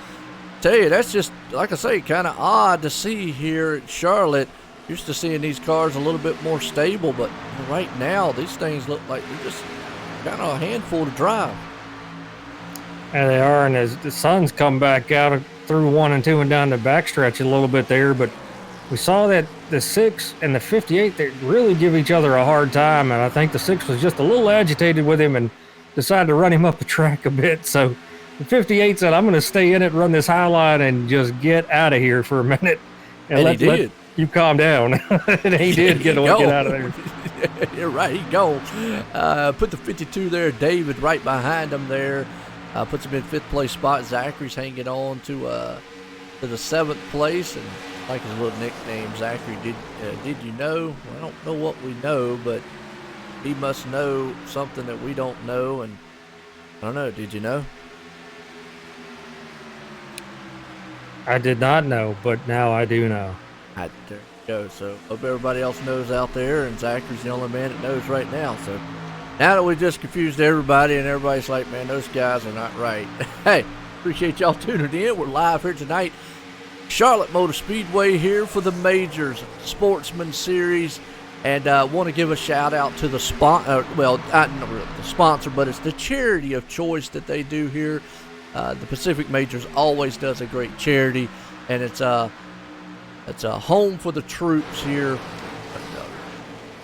Tell you, that's just, like I say, kind of odd to see here at Charlotte. Used to seeing these cars a little bit more stable, but right now these things look like they're just kind of a handful to drive. And they are, and as the sun's come back out through 1 and 2 and down the backstretch a little bit there, but we saw that the 6 and the 58, they really give each other a hard time, and I think the 6 was just a little agitated with him and decided to run him up the track a bit. So the 58 said, I'm going to stay in it, run this high line, and just get out of here for a minute. And he did. You calm down. And he did get out of there. You're right, he go. Put the 52 there, David, right behind him there. Puts him in 5th place spot. Zachary's hanging on to the 7th place, and like his little nickname, Zachary. Did you know? Well, I don't know what we know, but he must know something that we don't know. And I don't know. Did you know? I did not know, but now I do know. There you go. So hope everybody else knows out there, and Zachary's the only man that knows right now. So now that we just confused everybody, and everybody's like, man, those guys are not right. Hey, appreciate y'all tuning in. We're live here tonight, Charlotte Motor Speedway, here for the Majors Sportsman Series And want to give a shout out to the not really the sponsor, but it's the charity of choice that they do here. The Pacific Majors always does a great charity, and it's a home for the troops here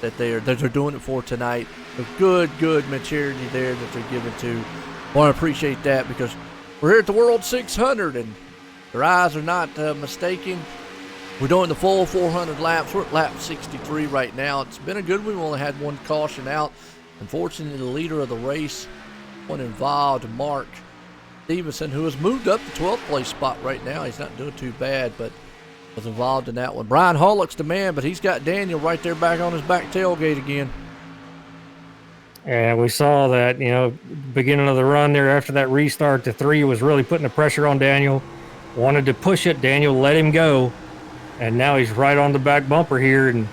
that they're doing it for tonight. A good charity there that they're giving to. Want to appreciate that because we're here at the World 600, and their eyes are not mistaken. We're doing the full 400 laps. We're at lap 63 right now. It's been a good one. We only had one caution out. Unfortunately, the leader of the race, one involved, Mark Stevenson, who has moved up to 12th place spot right now. He's not doing too bad, but was involved in that one. Brian Hollick's the man, but he's got Daniel right there back on his back tailgate again. And we saw that, beginning of the run there after that restart, the 3 was really putting the pressure on Daniel. Wanted to push it. Daniel let him go. And now he's right on the back bumper here and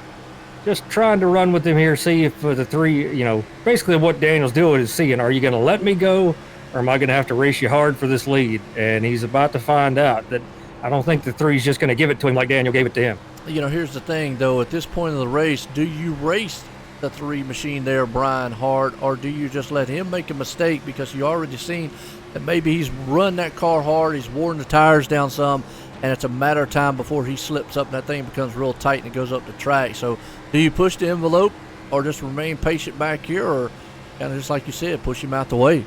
just trying to run with him here, see if the 3, basically what Daniel's doing is seeing, are you going to let me go or am I going to have to race you hard for this lead? And he's about to find out that I don't think the 3's just going to give it to him like Daniel gave it to him. Here's the thing, though. At this point of the race, do you race the 3 machine there, Brian, hard, or do you just let him make a mistake because you already seen that maybe he's run that car hard, he's worn the tires down some, and it's a matter of time before he slips up and that thing becomes real tight and it goes up the track. So do you push the envelope or just remain patient back here, or kind of just like you said, push him out the way?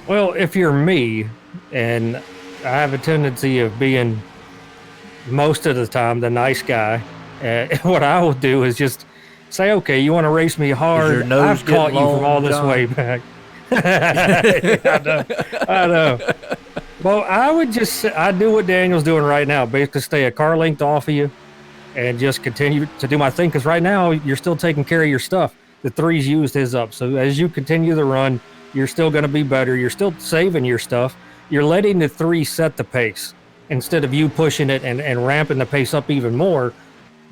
Well, if you're me, and I have a tendency of being most of the time the nice guy, what I will do is just say, okay, you want to race me hard? I've caught you from all this way back. I know. Well, I do what Daniel's doing right now, basically stay a car length off of you and just continue to do my thing, because right now you're still taking care of your stuff. The 3's used his up, so as you continue the run, you're still going to be better. You're still saving your stuff. You're letting the 3 set the pace instead of you pushing it and ramping the pace up even more.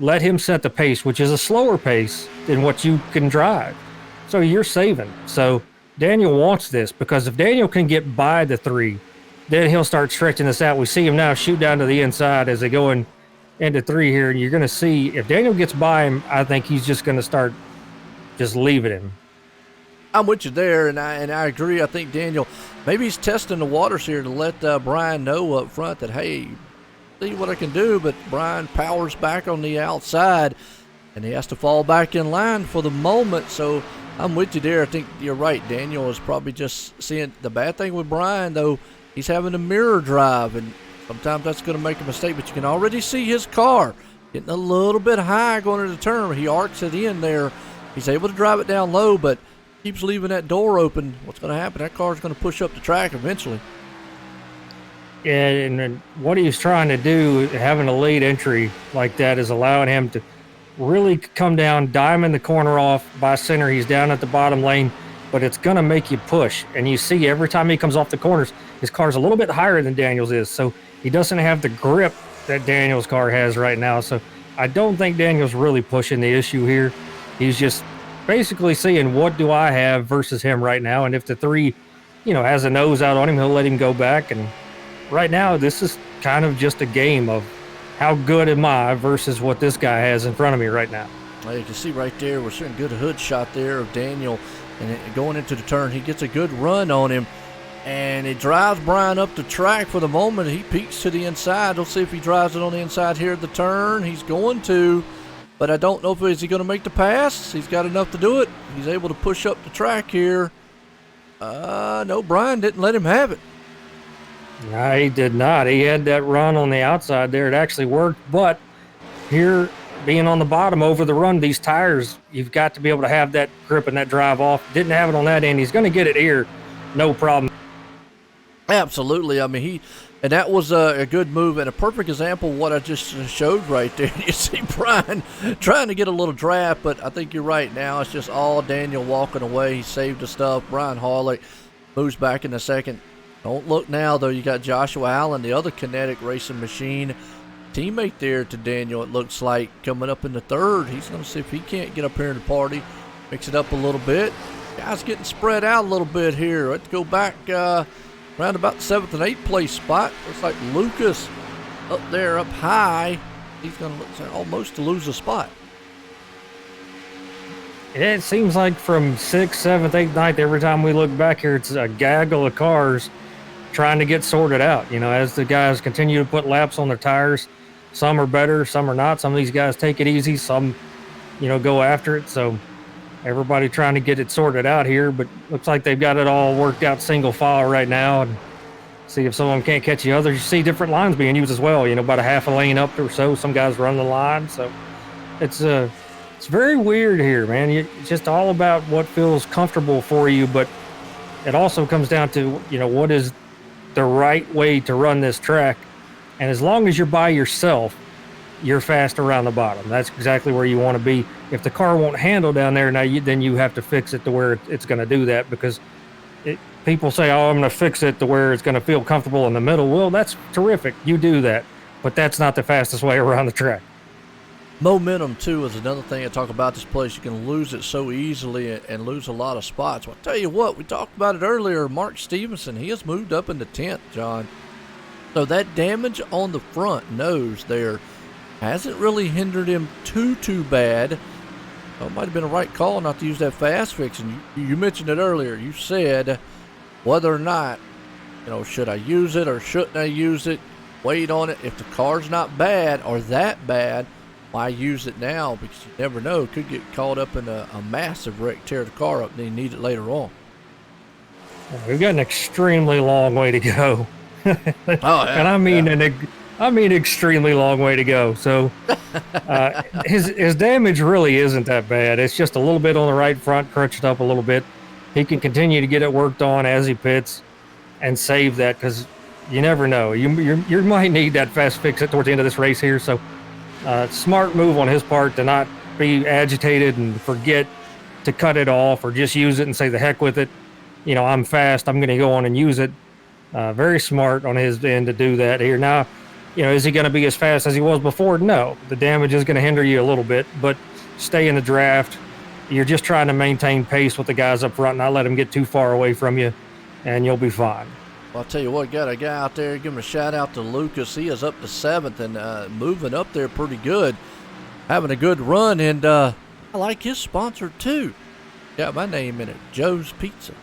Let him set the pace, which is a slower pace than what you can drive. So you're saving. So Daniel wants this, because if Daniel can get by the 3, then he'll start stretching this out. We see him now shoot down to the inside as they go into 3 here. And you're going to see if Daniel gets by him, I think he's just going to start just leaving him. I'm with you there, and I agree. I think Daniel, maybe he's testing the waters here to let Brian know up front that, hey, see what I can do. But Brian powers back on the outside, and he has to fall back in line for the moment. So I'm with you there. I think you're right. Daniel is probably just seeing the bad thing with Brian, though. He's having a mirror drive, and sometimes that's going to make a mistake, but you can already see his car getting a little bit high going into the turn. He arcs it in there. He's able to drive it down low, but keeps leaving that door open. What's going to happen? That car's going to push up the track eventually. Yeah, and what he's trying to do, having a late entry like that, is allowing him to really come down, diamond the corner off by center. He's down at the bottom lane, but it's going to make you push. And you see every time he comes off the corners, his car's a little bit higher than Daniel's is. So he doesn't have the grip that Daniel's car has right now. So I don't think Daniel's really pushing the issue here. He's just basically seeing what do I have versus him right now. And if the 3, has a nose out on him, he'll let him go back. And right now, this is kind of just a game of how good am I versus what this guy has in front of me right now. Well, you can see right there, we're seeing a good hood shot there of Daniel. And going into the turn, he gets a good run on him. And he drives Brian up the track for the moment. He peeks to the inside. We'll see if he drives it on the inside here at the turn. He's going to, but I don't know if he's going to make the pass. He's got enough to do it. He's able to push up the track here. No, Brian didn't let him have it. No, he did not. He had that run on the outside there. It actually worked, but here, being on the bottom over the run, these tires, you've got to be able to have that grip and that drive off. Didn't have it on that end. He's going to get it here, no problem. Absolutely. I mean, and that was a good move and a perfect example of what I just showed right there. You see Brian trying to get a little draft, but I think you're right now. It's just all Daniel walking away. He saved the stuff. Brian Harley moves back in the second. Don't look now, though. You got Joshua Allen, the other Kinetic Racing Machine teammate there to Daniel, it looks like, coming up in the third. He's going to see if he can't get up here in the party, mix it up a little bit. Guys getting spread out a little bit here. Let's go back around about the 7th and 8th place spot. Looks like Lucas up there, up high. He's going to look almost to lose a spot. It seems like from 6th, 7th, 8th, 9th, every time we look back here, it's a gaggle of cars trying to get sorted out. You know, as the guys continue to put laps on their tires, some are better, some are not. Some of these guys take it easy, some, go after it. So everybody trying to get it sorted out here, but looks like they've got it all worked out single file right now. And see if some of them can't catch the others. You see different lines being used as well, about a half a lane up or so. Some guys run the line. So it's very weird here, man. It's just all about what feels comfortable for you, but it also comes down to, what is the right way to run this track. And as long as you're by yourself, you're fast around the bottom. That's exactly where you want to be. If the car won't handle down there, then you have to fix it to where it's going to do that, because people say, oh, I'm going to fix it to where it's going to feel comfortable in the middle. Well, that's terrific. You do that. But that's not the fastest way around the track. Momentum, too, is another thing I talk about this place. You can lose it so easily and lose a lot of spots. Well, I'll tell you what, we talked about it earlier. Mark Stevenson, he has moved up into 10th, John. So that damage on the front nose there hasn't really hindered him too bad. So it might have been a right call not to use that fast fix. And you mentioned it earlier. You said whether or not, should I use it or shouldn't I use it? Wait on it. If the car's not bad or that bad, why use it now? Because you never know. Could get caught up in a massive wreck, tear the car up, and then you need it later on. We've got an extremely long way to go. Oh, yeah, and I mean extremely long way to go. So his damage really isn't that bad. It's just a little bit on the right front, crunched up a little bit. He can continue to get it worked on as he pits and save that, because you never know. You might need that fast fix it towards the end of this race here. So smart move on his part to not be agitated and forget to cut it off or just use it and say the heck with it. I'm fast. I'm going to go on and use it. Very smart on his end to do that here. Now, is he going to be as fast as he was before? No. The damage is going to hinder you a little bit, but stay in the draft. You're just trying to maintain pace with the guys up front, not let them get too far away from you, and you'll be fine. Well, I'll tell you what, got a guy out there, give him a shout out to Lucas. He is up to 7th and moving up there pretty good, having a good run, and I like his sponsor too. Got my name in it, Joe's Pizza.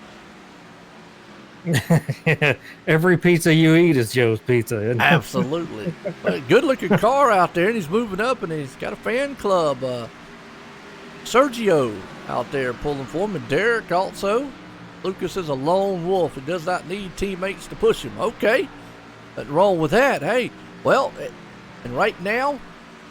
Every pizza you eat is Joe's Pizza. Absolutely. Good looking car out there, and he's moving up, and he's got a fan club. Sergio out there pulling for him, and Derek also. Lucas is a lone wolf. He does not need teammates to push him. Okay, nothing wrong with that. Hey, well, and right now,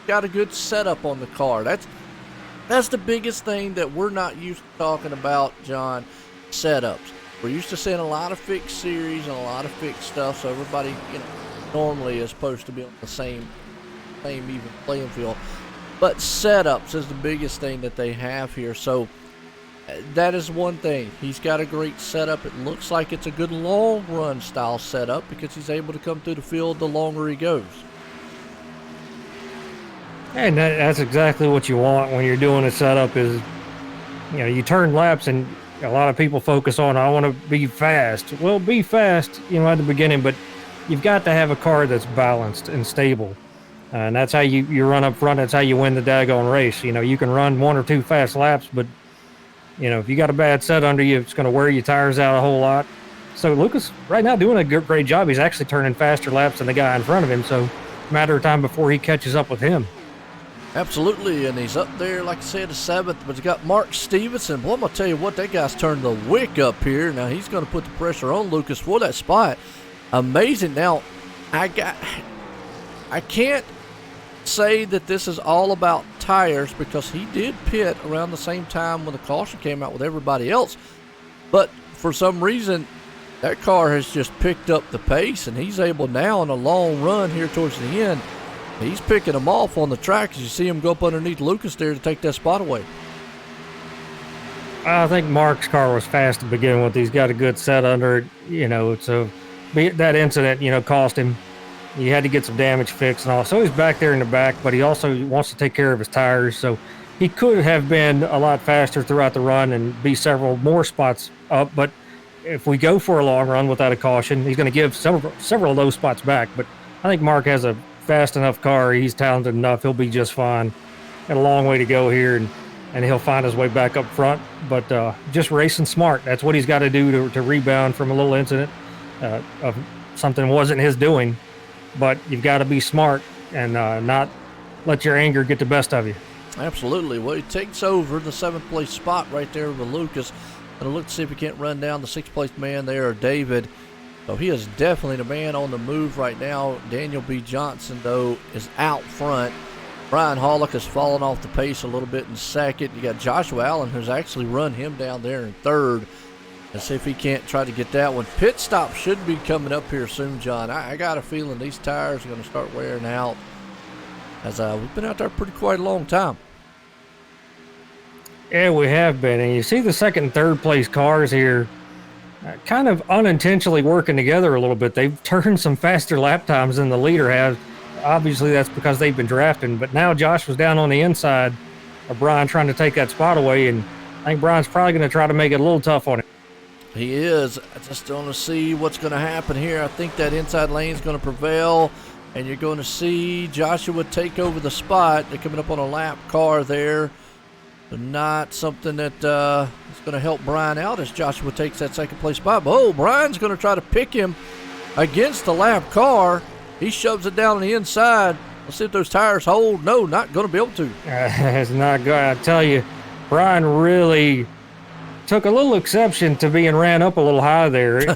got a good setup on the car. That's the biggest thing that we're not used to talking about, John. Setups. We're used to seeing a lot of fixed series and a lot of fixed stuff, so everybody, normally is supposed to be on the same even playing field. But setups is the biggest thing that they have here. So that is one thing. He's got a great setup. It looks like it's a good long run style setup because he's able to come through the field the longer he goes. And that's exactly what you want when you're doing a setup is, you turn laps and a lot of people focus on, I want to be fast. Well, be fast, at the beginning, but you've got to have a car that's balanced and stable. And that's how you run up front. That's how you win the daggone race. You can run 1 or 2 fast laps, but, if you got a bad set under you, it's going to wear your tires out a whole lot. So Lucas, right now, doing a great job. He's actually turning faster laps than the guy in front of him. So matter of time before he catches up with him. Absolutely, and he's up there, like I said, the 7th, but he's got Mark Stevenson. Boy, I'm going to tell you what, that guy's turned the wick up here. Now, he's going to put the pressure on Lucas for that spot. Amazing. Now, I can't say that this is all about tires because he did pit around the same time when the caution came out with everybody else. But for some reason, that car has just picked up the pace, and he's able now on a long run here towards the end. He's picking them off on the track as you see him go up underneath Lucas there to take that spot away. I think Mark's car was fast to begin with. He's got a good set under it. So that incident, cost him. He had to get some damage fixed and all. So he's back there in the back, but he also wants to take care of his tires. So he could have been a lot faster throughout the run and be several more spots up. But if we go for a long run without a caution, he's going to give several of those spots back. But I think Mark has a fast enough car. He's talented enough. He'll be just fine. Got a long way to go here. And and he'll find his way back up front. But just racing smart. That's what he's got to do to rebound from a little incident of something wasn't his doing. But you've got to be smart and not let your anger get the best of you. Absolutely. Well, he takes over the 7th place spot right there with Lucas. And look to see if he can't run down the 6th place man there, David. So he is definitely the man on the move right now. Daniel B. Johnson, though, is out front. Brian Hollick has fallen off the pace a little bit in 2nd. You got Joshua Allen, who's actually run him down there in 3rd. Let's see if he can't try to get that one. Pit stop should be coming up here soon, John. I got a feeling these tires are going to start wearing out, as we've been out there pretty quite a long time. Yeah, we have been. And you see the 2nd and 3rd place cars here kind of unintentionally working together a little bit. They've turned some faster lap times than the leader has. Obviously, that's because they've been drafting. But now Josh was down on the inside of Brian trying to take that spot away. And I think Brian's probably going to try to make it a little tough on him. He is. I just want to see what's going to happen here. I think that inside lane is going to prevail. And you're going to see Joshua take over the spot. They're coming up on a lap car there. But not something that is going to help Brian out as Joshua takes that 2nd place spot. But, oh, Brian's going to try to pick him against the lap car. He shoves it down on the inside. Let's see if those tires hold. No, not going to be able to. It's not good. I tell you, Brian really took a little exception to being ran up a little high there.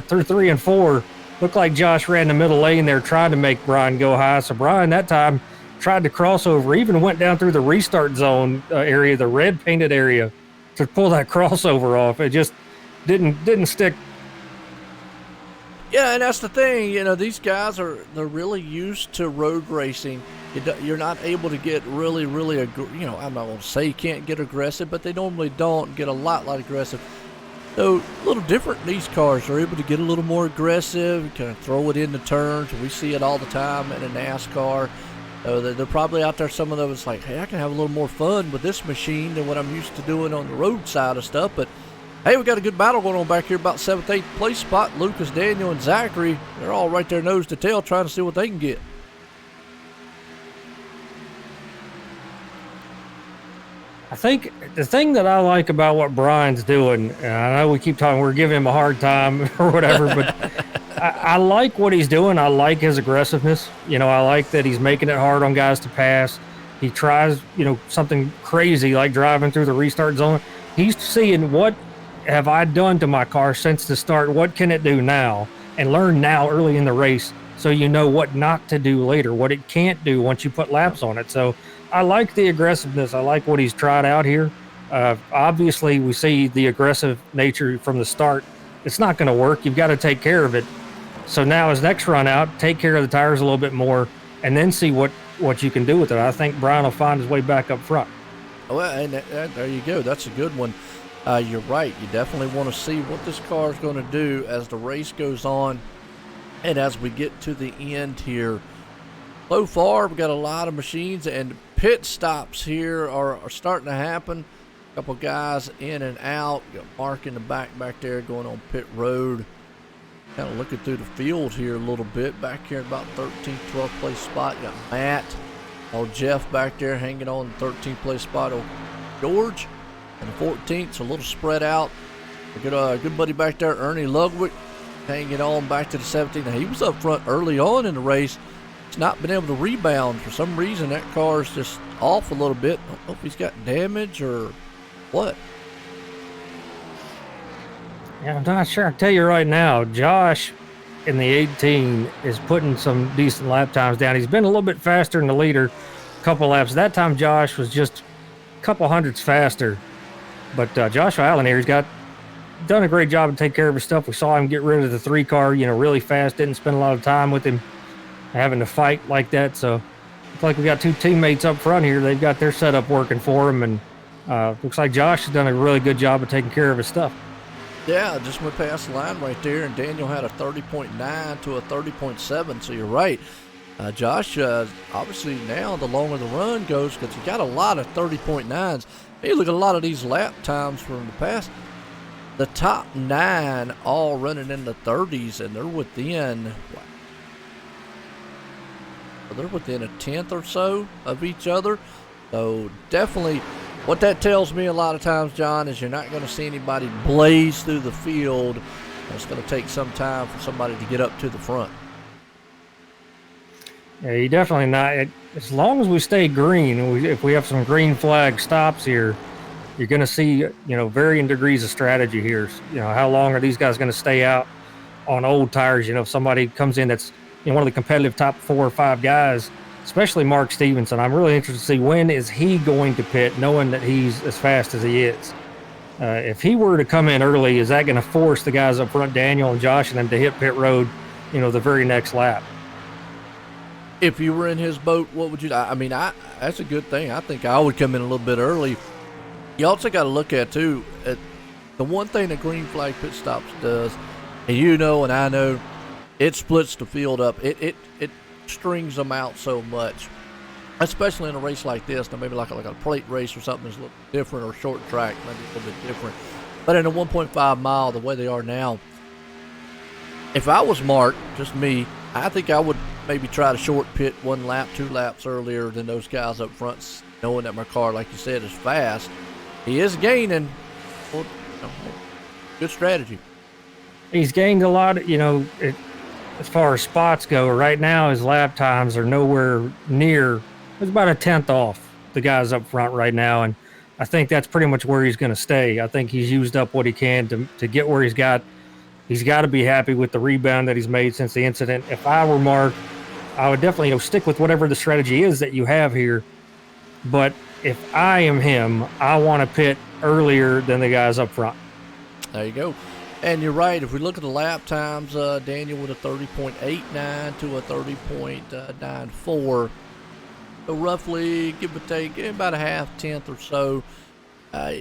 Through 3 and 4, looked like Josh ran the middle lane there trying to make Brian go high. So Brian that time tried to cross over, even went down through the restart zone area, the red painted area, to pull that crossover off. It just didn't stick. Yeah, and that's the thing. You know, these guys they're really used to road racing. You're not able to get really, I'm not going to say you can't get aggressive, but they normally don't get a lot aggressive. So a little different. These cars are able to get a little more aggressive, kind of throw it into turns. We see it all the time in a NASCAR. They're probably out there, some of them, it's like, hey, I can have a little more fun with this machine than what I'm used to doing on the road side of stuff. But, hey, we got a good battle going on back here, about 7th, 8th place spot. Lucas, Daniel, and Zachary, they're all right there nose to tail trying to see what they can get. I think the thing that I like about what Brian's doing, and I know we keep talking, we're giving him a hard time or whatever, but I like what he's doing. I like his aggressiveness. You know, I like that he's making it hard on guys to pass. He tries, something crazy like driving through the restart zone. He's seeing, what have I done to my car since the start? What can it do now? And learn now early in the race so you know what not to do later, what it can't do once you put laps on it. So I like the aggressiveness. I like what he's tried out here. Obviously, we see the aggressive nature from the start. It's not going to work. You've got to take care of it. So now his next run out, take care of the tires a little bit more, and then see what you can do with it. I think Brian will find his way back up front. Well, and there you go. That's a good one. You're right. You definitely want to see what this car is going to do as the race goes on and as we get to the end here. So far, we've got a lot of machines, and pit stops here are starting to happen. A couple guys in and out. Got Mark in the back there going on pit road. Kind of looking through the field here a little bit. Back here about 13th, 12th place spot. Got Matt. Oh, Jeff back there hanging on the 13th place spot. Oh, George in the 14th. So a little spread out. A good buddy back there, Ernie Ludwig, hanging on back to the 17th. Now, he was up front early on in the race. He's not been able to rebound. For some reason, that car's just off a little bit. I don't know if he's got damage or what. Yeah, I'm not sure. I'll tell you right now, Josh in the 18 is putting some decent lap times down. He's been a little bit faster than the leader a couple laps. That time Josh was just a couple hundredths faster. But Joshua Allen here, he's done a great job to take care of his stuff. We saw him get rid of the 3 car, really fast. Didn't spend a lot of time with him having to fight like that. So looks like we got 2 teammates up front here. They've got their setup working for him. And looks like Josh has done a really good job of taking care of his stuff. Yeah, just went past the line right there, and Daniel had a 30.9 to a 30.7, so you're right. Josh, obviously now the longer the run goes, because he got a lot of 30.9s. Hey, look at a lot of these lap times from the past. The top 9 all running in the 30s, and they're within a tenth or so of each other. So definitely What that tells me a lot of times, John, is you're not going to see anybody blaze through the field. It's going to take some time for somebody to get up to the front. Yeah, you definitely not. As long as we stay green, if we have some green flag stops here, you're going to see, varying degrees of strategy here. How long are these guys going to stay out on old tires? If somebody comes in that's, one of the competitive top 4 or 5 guys, especially Mark Stevenson, I'm really interested to see when is he going to pit, knowing that he's as fast as he is. If he were to come in early, is that going to force the guys up front, Daniel and Josh, and them to hit pit road, the very next lap? If you were in his boat, what would you? That's a good thing. I think I would come in a little bit early. You also got to look at too. The one thing that green flag pit stops does, and and I know, it splits the field up. It strings them out so much, especially in a race like this. Now maybe like a plate race or something is a little different, or short track maybe a little bit different. But in a 1.5 mile, the way they are now, if I was Mark, just me, I think I would maybe try to short pit 1 lap, 2 laps earlier than those guys up front, knowing that my car, like you said, is fast. He is gaining. Well, good strategy. He's gained a lot, as far as spots go. Right now, his lap times are nowhere near. It's about a 10th off the guys up front right now, and I think that's pretty much where he's going to stay. I think he's used up what he can to get where he's got. He's got to be happy with the rebound that he's made since the incident. If I were Mark, I would definitely stick with whatever the strategy is that you have here. But if I am him, I want to pit earlier than the guys up front. There you go. And you're right. If we look at the lap times, Daniel with a 30.89 to a 30.94. So roughly, give or take, about a half, 10th or so.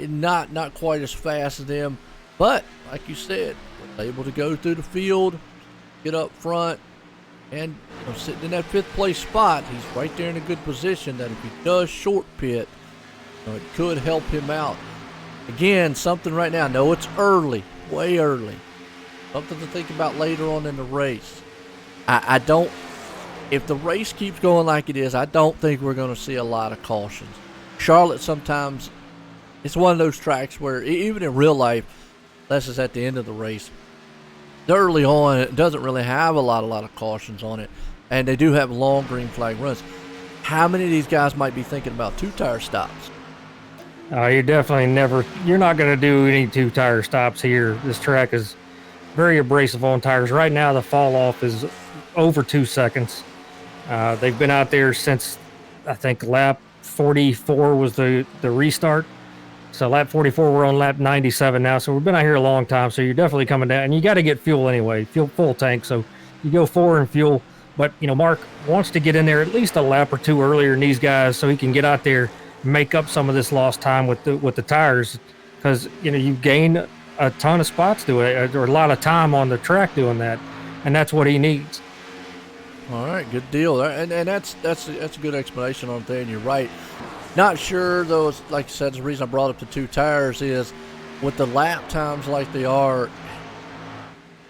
Not quite as fast as them. But, like you said, able to go through the field, get up front, and sitting in that 5th place spot, he's right there in a good position that if he does short pit, it could help him out. Again, something right now. No, it's early, way early. Something to think about later on in the race. I don't, if the race keeps going like it is, I don't think we're going to see a lot of cautions. Charlotte sometimes, it's one of those tracks where even in real life, unless it's at the end of the race, early on, it doesn't really have a lot of cautions on it, and they do have long green flag runs. How many of these guys might be thinking about 2-tire stops? You're not going to do any 2-tire stops here. This track is very abrasive on tires. Right now, the fall off is over 2 seconds. They've been out there since, I think, lap 44 was the restart. So lap 44, we're on lap 97 now. So we've been out here a long time. So you're definitely coming down, and you got to get fuel anyway, full tank. So you go forward and fuel. But Mark wants to get in there at least a lap or 2 earlier than these guys, so he can get out there and make up some of this lost time with the tires, because you gain a ton of spots doing it, or a lot of time on the track doing that, and that's what he needs. All right, good deal. And that's a good explanation on there, and you're right. Not sure, though, like I said, the reason I brought up the 2 tires is with the lap times like they are,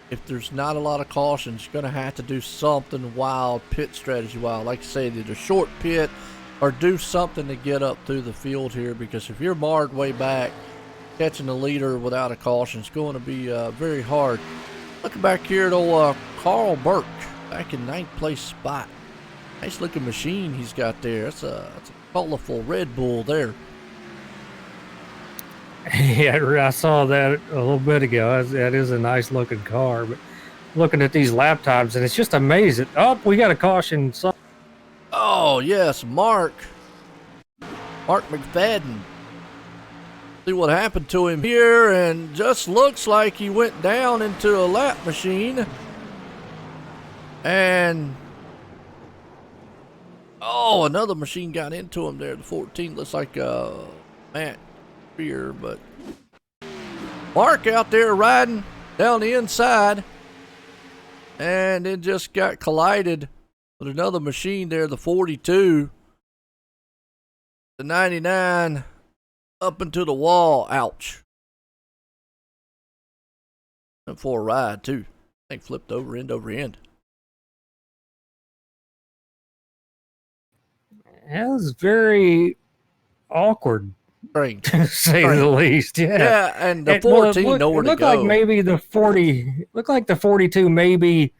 if there's not a lot of cautions, you're going to have to do something wild, pit strategy wild. Like I say, either short pit or do something to get up through the field here, because if you're marred way back, catching the leader without a caution is going to be very hard. Looking back here at old Carl Burke, back in 9th place spot. Nice looking machine he's got there. That's a colorful Red Bull there. Yeah, I saw that a little bit ago. That is a nice looking car. But looking at these lap times, and it's just amazing. Oh, we got a caution. Oh, yes, Mark McFadden. See what happened to him here, and just looks like he went down into a lap machine. And another machine got into him there. The 14 looks like Matt Spear, but Mark out there riding down the inside, and then just got collided with another machine there, the 42. The 99 up into the wall. Ouch. And for a ride, too. I think flipped over end over end. That was very awkward. Strange. to say the least. Yeah. Yeah, and the Well, 14 nowhere it to looked go. like maybe the 40, looked like the 42 maybe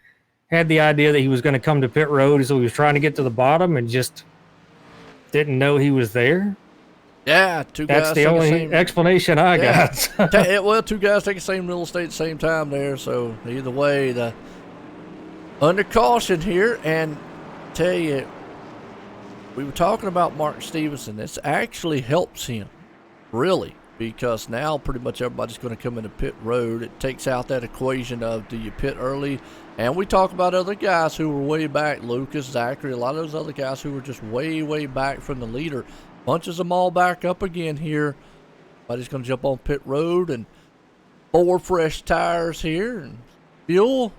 had the idea that he was going to come to pit road, so he was trying to get to the bottom and just didn't know he was there. Yeah, two That's guys the take the only same. explanation I Yeah. got. Well, two guys take the same real estate at the same time there. So either way, the under caution here, and tell you, we were talking about Mark Stevenson. This actually helps him, really, because now pretty much everybody's going to come into pit road. It takes out that equation of do you pit early, and we talk about other guys who were way back, Lucas, Zachary, a lot of those other guys who were just way back from the leader. Bunches them all back up again here. Everybody's going to jump on pit road, and 4 fresh tires here, and fuel.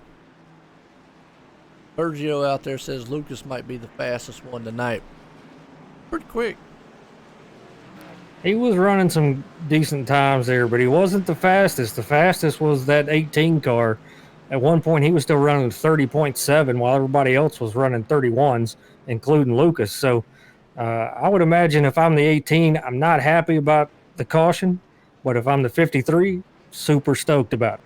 Sergio out there says Lucas might be the fastest one tonight. Pretty quick. He was running some decent times there, but he wasn't the fastest. The fastest was that 18 car. At one point, he was still running 30.7 while everybody else was running 31s, including Lucas. So I would imagine if I'm the 18, I'm not happy about the caution, but if I'm the 53, super stoked about it.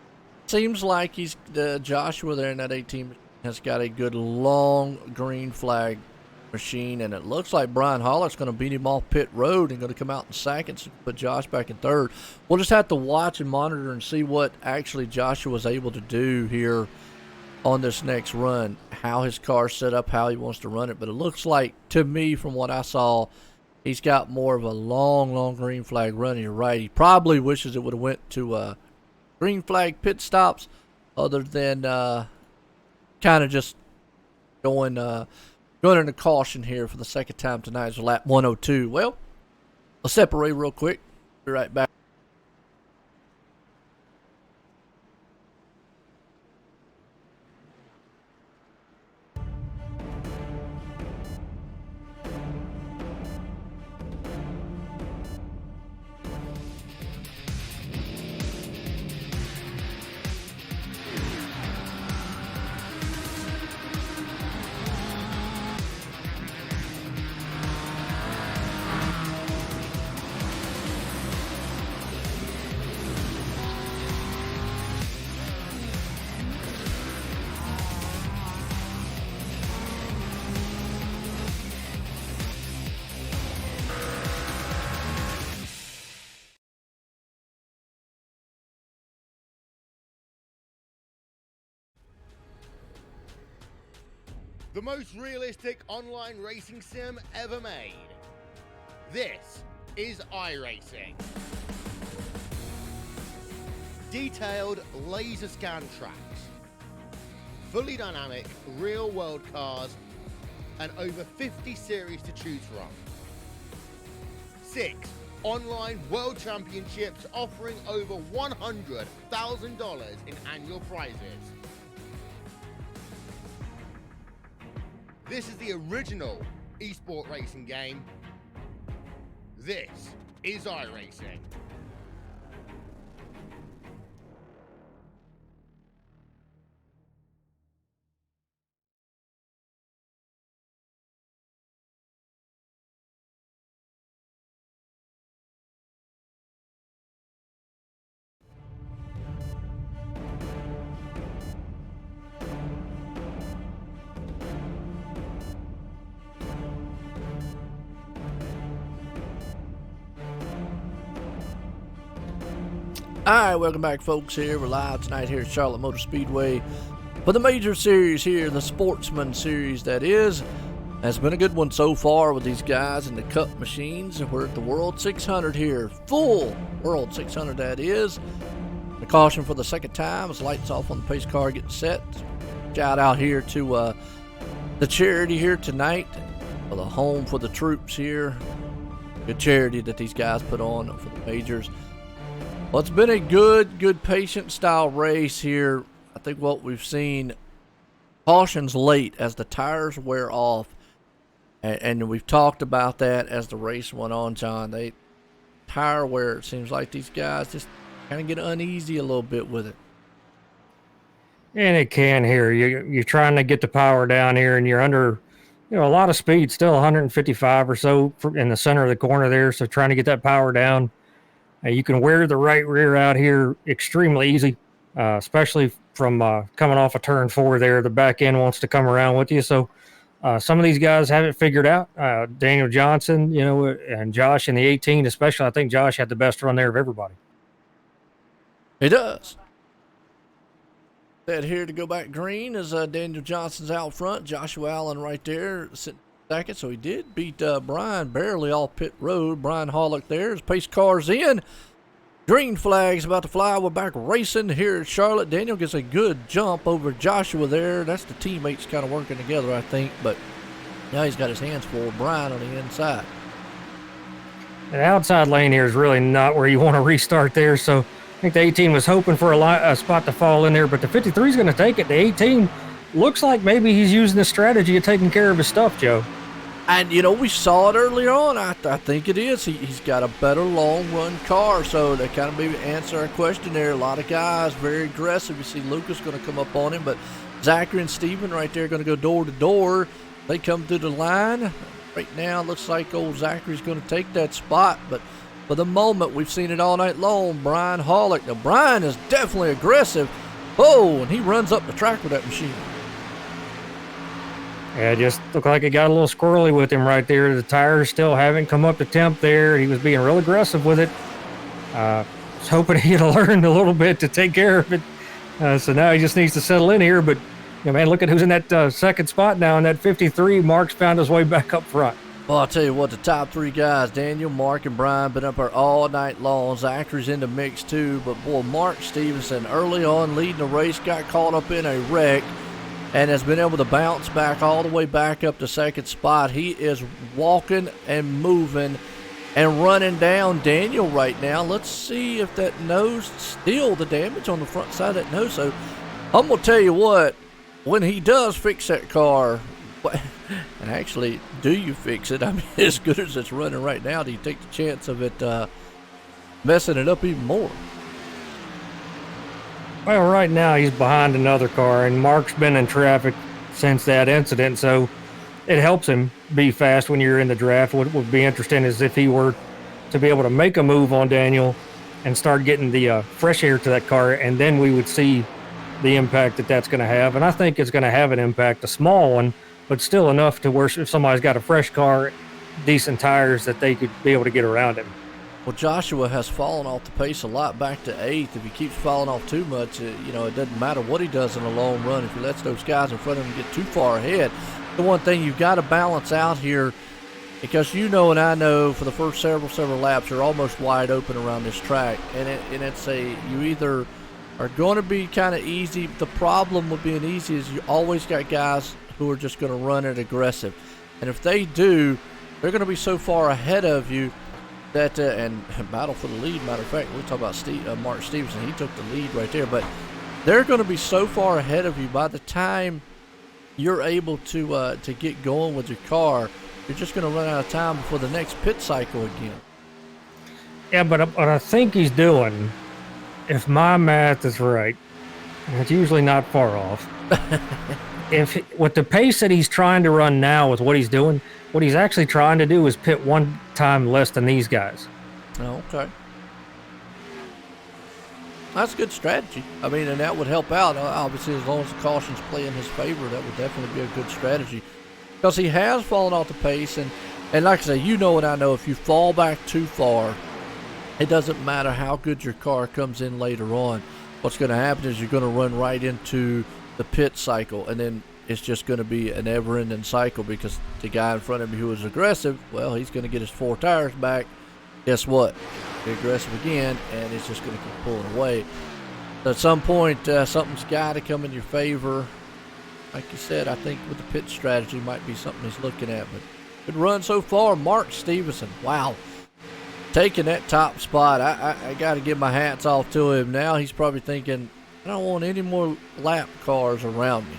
Seems like he's Joshua there in that 18 has got a good long green flag machine, and it looks like Brian Hollick's going to beat him off pit road and going to come out in second, so put Josh back in third. We'll just have to watch and monitor and see what actually Joshua was able to do here on this next run, how his car's set up, how he wants to run it. But it looks like, to me, from what I saw, he's got more of a long green flag run. You're right. He probably wishes it would have went to green flag pit stops, other than kind of just going into caution here for the second time tonight. It's lap 102. Well, I'll separate real quick. Be right back. The most realistic online racing sim ever made. This is iRacing. Detailed laser scan tracks, fully dynamic real world cars, and over 50 series to choose from. 6 online world championships offering over $100,000 in annual prizes. This is the original eSport racing game. This is iRacing. All right, welcome back, folks. Here we're live tonight here at Charlotte Motor Speedway for the Major Series here, the Sportsman Series that is. Has been a good one so far with these guys in the Cup machines. We're at the World 600 here, full World 600 that is. The caution for the second time as lights off on the pace car getting set. Shout out here to the charity here tonight for the Home for the Troops here. Good charity that these guys put on for the majors. Well, it's been a good patient style race here. I think what we've seen, cautions late as the tires wear off. And we've talked about that as the race went on, John. Tire wear, it seems like these guys just kind of get uneasy a little bit with it. And it can here. You're trying to get the power down here, and you're under a lot of speed, still 155 or so in the center of the corner there. So trying to get that power down. You can wear the right rear out here extremely easy, especially from coming off a turn 4 there. The back end wants to come around with you. So some of these guys have it figured out. Daniel Johnson, and Josh in the 18 especially. I think Josh had the best run there of everybody. He does. That here to go back green is Daniel Johnson's out front. Joshua Allen right there sitting second. So he did beat Brian barely off pit road. Brian Hollick there. His pace car's in. Green flag's about to fly. We're back racing here at Charlotte. Daniel gets a good jump over Joshua there. That's the teammates kind of working together, I think. But now he's got his hands full. Brian on the inside. The outside lane here is really not where you want to restart there. So I think the 18 was hoping for a spot to fall in there. But the 53 is going to take it. The 18 looks like maybe he's using the strategy of taking care of his stuff, Joe. And, we saw it earlier on. I think it is. He's got a better long-run car, so that kind of maybe answer our question there. A lot of guys very aggressive. You see Lucas going to come up on him, but Zachary and Steven right there going to go door to door. They come through the line. Right now, it looks like old Zachary's going to take that spot, but for the moment, we've seen it all night long. Brian Hollick. Now, Brian is definitely aggressive. Oh, and he runs up the track with that machine. Yeah, it just looked like it got a little squirrely with him right there. The tires still haven't come up to temp there. He was being real aggressive with it. Was hoping he'd learned a little bit to take care of it. So now he just needs to settle in here. But, man, look at who's in that second spot now in that 53. Mark's found his way back up front. Well, I'll tell you what, the top 3 guys, Daniel, Mark, and Brian, been up there all night long. Zachary's in the mix too. But, boy, Mark Stevenson early on leading the race, got caught up in a wreck, and has been able to bounce back all the way back up to second spot. He is walking and moving and running down Daniel right now. Let's see if that nose, still the damage on the front side of that nose. So I'm going to tell you what, when he does fix that car, and actually, do you fix it? I mean, as good as it's running right now, do you take the chance of it messing it up even more? Well, right now he's behind another car, and Mark's been in traffic since that incident, so it helps him be fast when you're in the draft. What would be interesting is if he were to be able to make a move on Daniel and start getting the fresh air to that car, and then we would see the impact that's going to have. And I think it's going to have an impact, a small one, but still enough to where if somebody's got a fresh car, decent tires, that they could be able to get around him. Well, Joshua has fallen off the pace a lot back to 8th. If he keeps falling off too much, it doesn't matter what he does in the long run. If he lets those guys in front of him get too far ahead, the one thing you've got to balance out here, because and I know for the first several laps, you're almost wide open around this track, and you either are going to be kind of easy. The problem with being easy is you always got guys who are just going to run it aggressive, and if they do, they're going to be so far ahead of you that and battle for the lead. Matter of fact, we talk about Mark Stevenson. He took the lead right there, but they're going to be so far ahead of you by the time you're able to get going with your car. You're just going to run out of time before the next pit cycle again. Yeah, but what I think he's doing, if my math is right, and it's usually not far off, with the pace that he's trying to run now with what he's doing, what he's actually trying to do is pit one time less than these guys. Oh, okay. That's a good strategy. I mean, and that would help out. Obviously, as long as the cautions play in his favor, that would definitely be a good strategy. Because he has fallen off the pace, and like I say, and I know, if you fall back too far, it doesn't matter how good your car comes in later on. What's going to happen is you're going to run right into the pit cycle, and then it's just going to be an ever-ending cycle, because the guy in front of you who was aggressive, well, he's going to get his 4 tires back. Guess what? Be aggressive again, and it's just going to keep pulling away. So at some point, something's got to come in your favor. Like you said, I think with the pit strategy might be something he's looking at. But good run so far. Mark Stevenson, wow. Taking that top spot. I got to give my hats off to him. Now he's probably thinking, I don't want any more lap cars around me.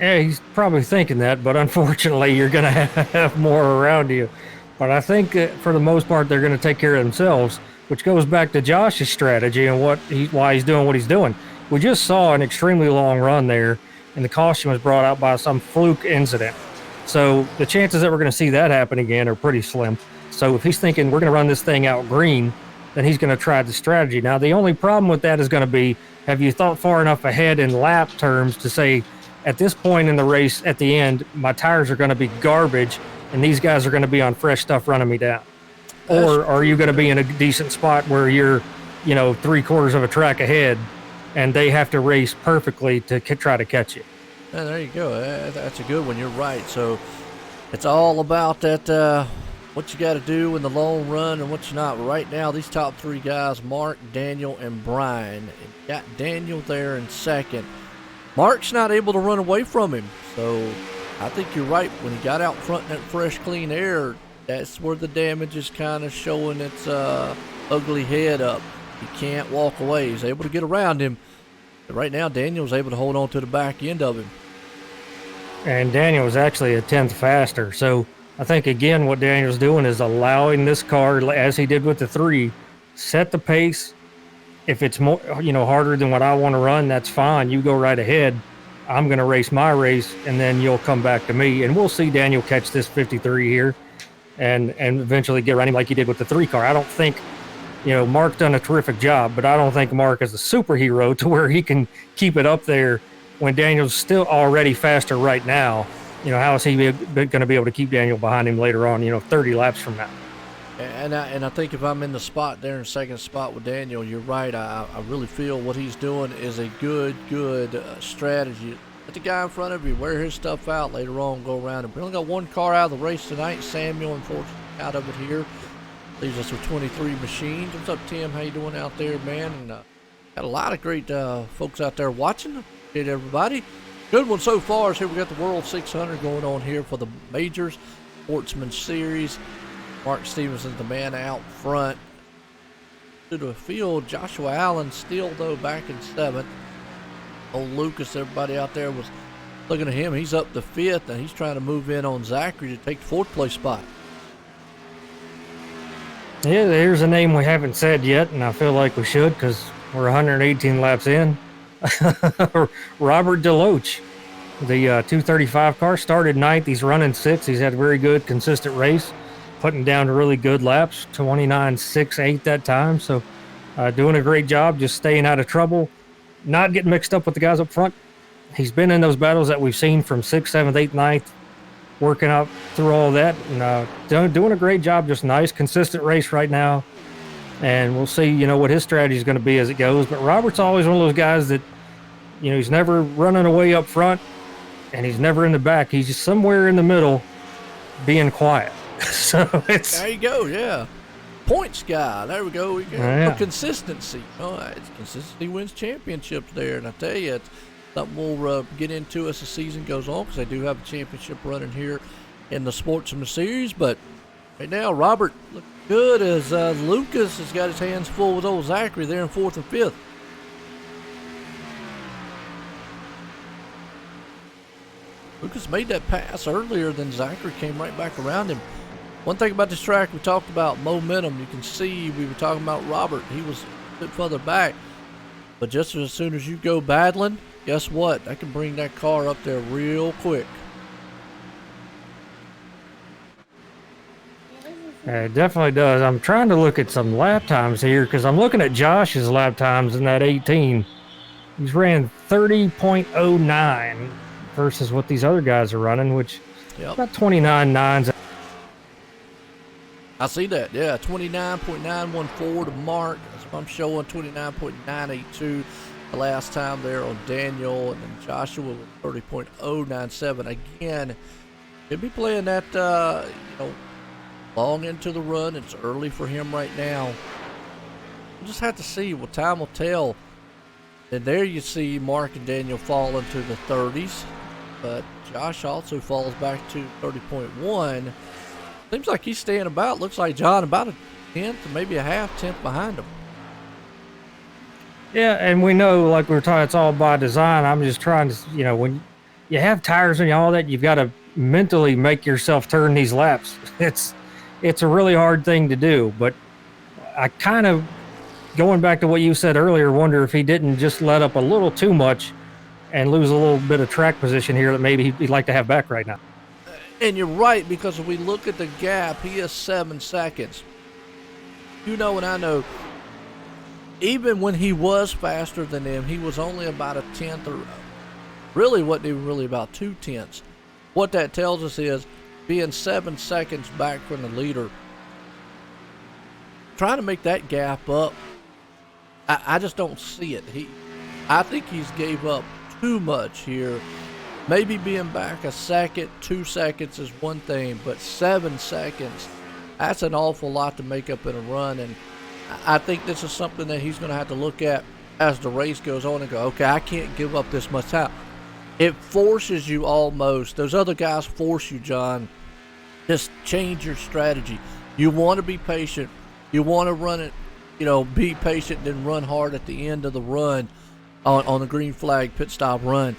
Yeah, he's probably thinking that, but unfortunately you're going to have more around you. But I think for the most part they're going to take care of themselves, which goes back to Josh's strategy and why he's doing what he's doing. We just saw an extremely long run there and the caution was brought out by some fluke incident. So the chances that we're going to see that happen again are pretty slim. So if he's thinking we're going to run this thing out green, then he's going to try the strategy. Now, the only problem with that is going to be, have you thought far enough ahead in lap terms to say, at this point in the race, at the end, my tires are going to be garbage, and these guys are going to be on fresh stuff running me down? Or are you going to be in a decent spot where you're, 3/4 of a track ahead, and they have to race perfectly to try to catch you? Yeah, there you go. That's a good one. You're right. So it's all about that, what you got to do in the long run and what you're not. Right now, these top three guys, Mark, Daniel, and Brian, got Daniel there in second. Mark's not able to run away from him. So I think you're right. When he got out front in that fresh, clean air, that's where the damage is kind of showing its ugly head up. He can't walk away. He's able to get around him. But right now, Daniel's able to hold on to the back end of him. And Daniel was actually a 10th faster. So I think, again, what Daniel's doing is allowing this car, as he did with the 3, set the pace. If it's more, harder than what I want to run, that's fine. You go right ahead. I'm going to race my race, and then you'll come back to me. And we'll see Daniel catch this 53 here and eventually get around him like he did with the 3 car. I don't think, Mark done a terrific job, but I don't think Mark is a superhero to where he can keep it up there when Daniel's still already faster right now. How is he going to be able to keep Daniel behind him later on, 30 laps from now? And I think if I'm in the spot there in second spot with Daniel, you're right. I really feel what he's doing is a good strategy. Let the guy in front of you wear his stuff out later on, go around. And we only got one car out of the race tonight. Samuel, unfortunately, out of it here. Leaves us with 23 machines. What's up, Tim? How you doing out there, man? And got a lot of great folks out there watching. Appreciate everybody. Good one so far. Here we got the World 600 going on here for the Majors Sportsman Series. Mark Stevenson's the man out front. To the field, Joshua Allen still, though, back in 7th. Old Lucas, everybody out there was looking at him. He's up to 5th, and he's trying to move in on Zachary to take the 4th place spot. Yeah, there's a name we haven't said yet, and I feel like we should because we're 118 laps in. Robert DeLoach, the 235 car, started 9th. He's running 6th. He's had a very good, consistent race, putting down really good laps, 29.68 that time. So doing a great job, just staying out of trouble, not getting mixed up with the guys up front. He's been in those battles that we've seen from 6th, 7th, 8th, 9th, working up through all that, and doing a great job. Just nice, consistent race right now. And we'll see, what his strategy is going to be as it goes. But Robert's always one of those guys that, he's never running away up front, and he's never in the back. He's just somewhere in the middle being quiet. So it's... There you go, yeah. Points guy. There we go. We got consistency. Consistency wins championships there. And I tell you, it's something we'll get into as the season goes on because they do have a championship running here in the Sportsman Series. But right now, Robert looks good as Lucas has got his hands full with old Zachary there in 4th and 5th. Lucas made that pass earlier, then Zachary came right back around him. One thing about this track, we talked about momentum. You can see we were talking about Robert. He was a bit further back. But just as soon as you go battling, guess what? That can bring that car up there real quick. It definitely does. I'm trying to look at some lap times here because I'm looking at Josh's lap times in that 18. He's ran 30.09 versus what these other guys are running, which about 29.9s. I see that, yeah. 29.914 to Mark. That's what I'm showing. 29.982 the last time there on Daniel. And then Joshua with 30.097. Again, he'll be playing that, long into the run. It's early for him right now. We'll just have to see. Well, time will tell. And there you see Mark and Daniel fall into the 30s. But Josh also falls back to 30.1. Seems like he's staying about. Looks like John about a 10th, maybe a half 10th behind him. Yeah, and we know, like we were talking, it's all by design. I'm just trying to, when you have tires and all that, you've got to mentally make yourself turn these laps. It's a really hard thing to do. But I kind of, going back to what you said earlier, wonder if he didn't just let up a little too much and lose a little bit of track position here that maybe he'd like to have back right now. And you're right, because if we look at the gap, he is 7 seconds. You know, and I know, even when he was faster than them, he was only about a tenth, or really wasn't even really about 2/10. What that tells us is, being 7 seconds back from the leader, trying to make that gap up, I just don't see it. I think he's gave up too much here. Maybe being back a second, 2 seconds is one thing, but 7 seconds, that's an awful lot to make up in a run. And I think this is something that he's going to have to look at as the race goes on and go, okay, I can't give up this much time. It forces you almost, those other guys force you, John, just change your strategy. You want to be patient. You want to run it, be patient, then run hard at the end of the run on the green flag pit stop run.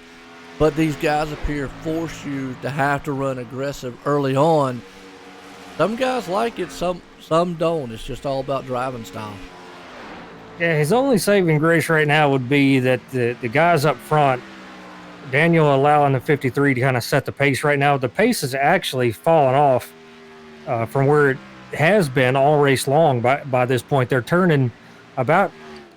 But these guys up here force you to have to run aggressive early on. Some guys like it, some don't. It's just all about driving style. Yeah, his only saving grace right now would be that the guys up front, Daniel allowing the 53 to kind of set the pace right now. The pace has actually fallen off from where it has been all race long. By this point, they're turning about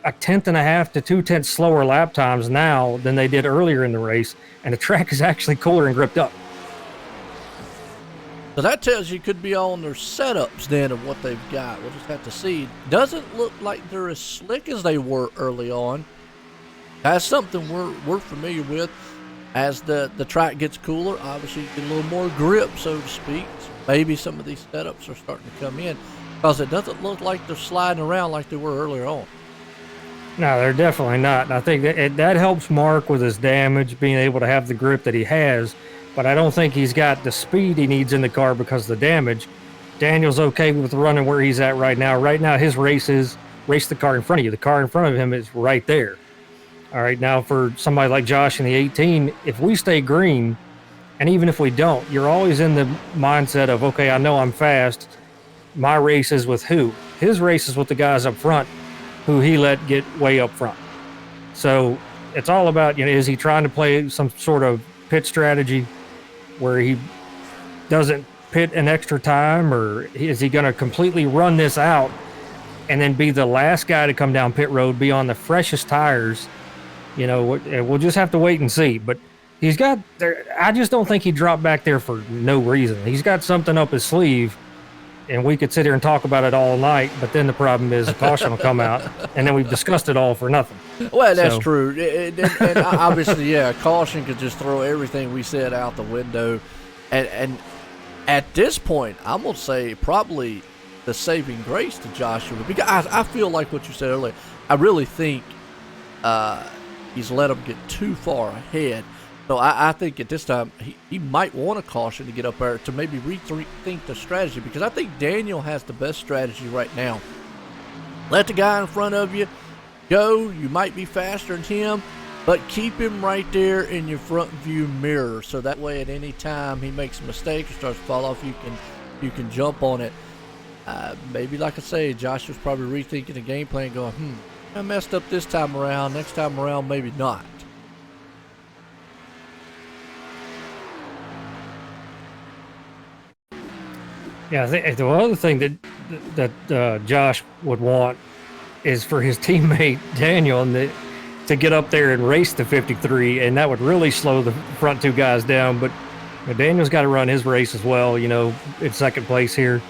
1/10.5 to 2/10 slower lap times now than they did earlier in the race, and the track is actually cooler and gripped up. So that tells you could be on their setups then of what they've got. We'll just have to see. Doesn't look like they're as slick as they were early on. That's something we're familiar with. As the track gets cooler, obviously you get a little more grip, so to speak. So maybe some of these setups are starting to come in, because it doesn't look like they're sliding around like they were earlier on. No, they're definitely not. And I think that helps Mark with his damage, being able to have the grip that he has. But I don't think he's got the speed he needs in the car because of the damage. Daniel's okay with running where he's at right now. Right now, his race is race the car in front of you. The car in front of him is right there. All right, now for somebody like Josh in the 18, if we stay green, and even if we don't, you're always in the mindset of, okay, I know I'm fast. My race is with who? His race is with the guys up front who he let get way up front. So it's all about, is he trying to play some sort of pit strategy where he doesn't pit an extra time, or is he going to completely run this out and then be the last guy to come down pit road, be on the freshest tires? We'll just have to wait and see. But he's got there. I just don't think he dropped back there for no reason. He's got something up his sleeve, and we could sit here and talk about it all night. But then the problem is the caution will come out, and then we've discussed it all for nothing. Well, that's true. And obviously, yeah, caution could just throw everything we said out the window. And at this point, I'm going to say probably the saving grace to Joshua, because I feel like what you said earlier. I really think he's let him get too far ahead. So I think at this time he might want a caution to get up there to maybe rethink the strategy, because I think Daniel has the best strategy right now. Let the guy in front of you go. You might be faster than him, but keep him right there in your front view mirror, so that way at any time he makes a mistake or starts to fall off, you can jump on it. Maybe, like I say, Josh was probably rethinking the game plan, going, I messed up this time around. Next time around, maybe not. Yeah, I think the other thing that Josh would want is for his teammate Daniel to get up there and race the 53, and that would really slow the front two guys down. But Daniel's got to run his race as well, in second place here.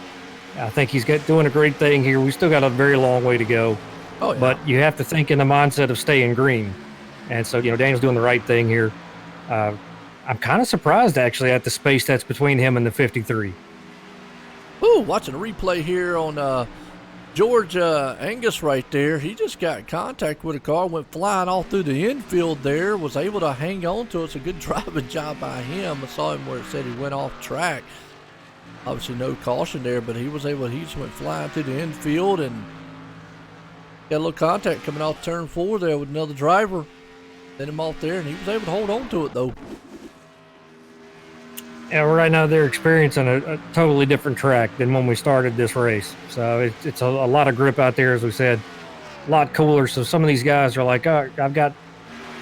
I think he's doing a great thing here. We still got a very long way to go. Oh, yeah. But you have to think in the mindset of staying green. And so, Daniel's doing the right thing here. I'm kind of surprised, actually, at the space that's between him and the 53. Ooh, watching a replay here on George Angus right there. He just got contact with a car, went flying all through the infield there, was able to hang on to it. It's a good driving job by him. I saw him where it said he went off track. Obviously no caution there, but he just went flying through the infield and got a little contact coming off turn 4 there with another driver. Sent him off there, and he was able to hold on to it, though. Yeah, right now they're experiencing a totally different track than when we started this race. So it's a lot of grip out there, as we said, a lot cooler. So some of these guys are like, oh, I've got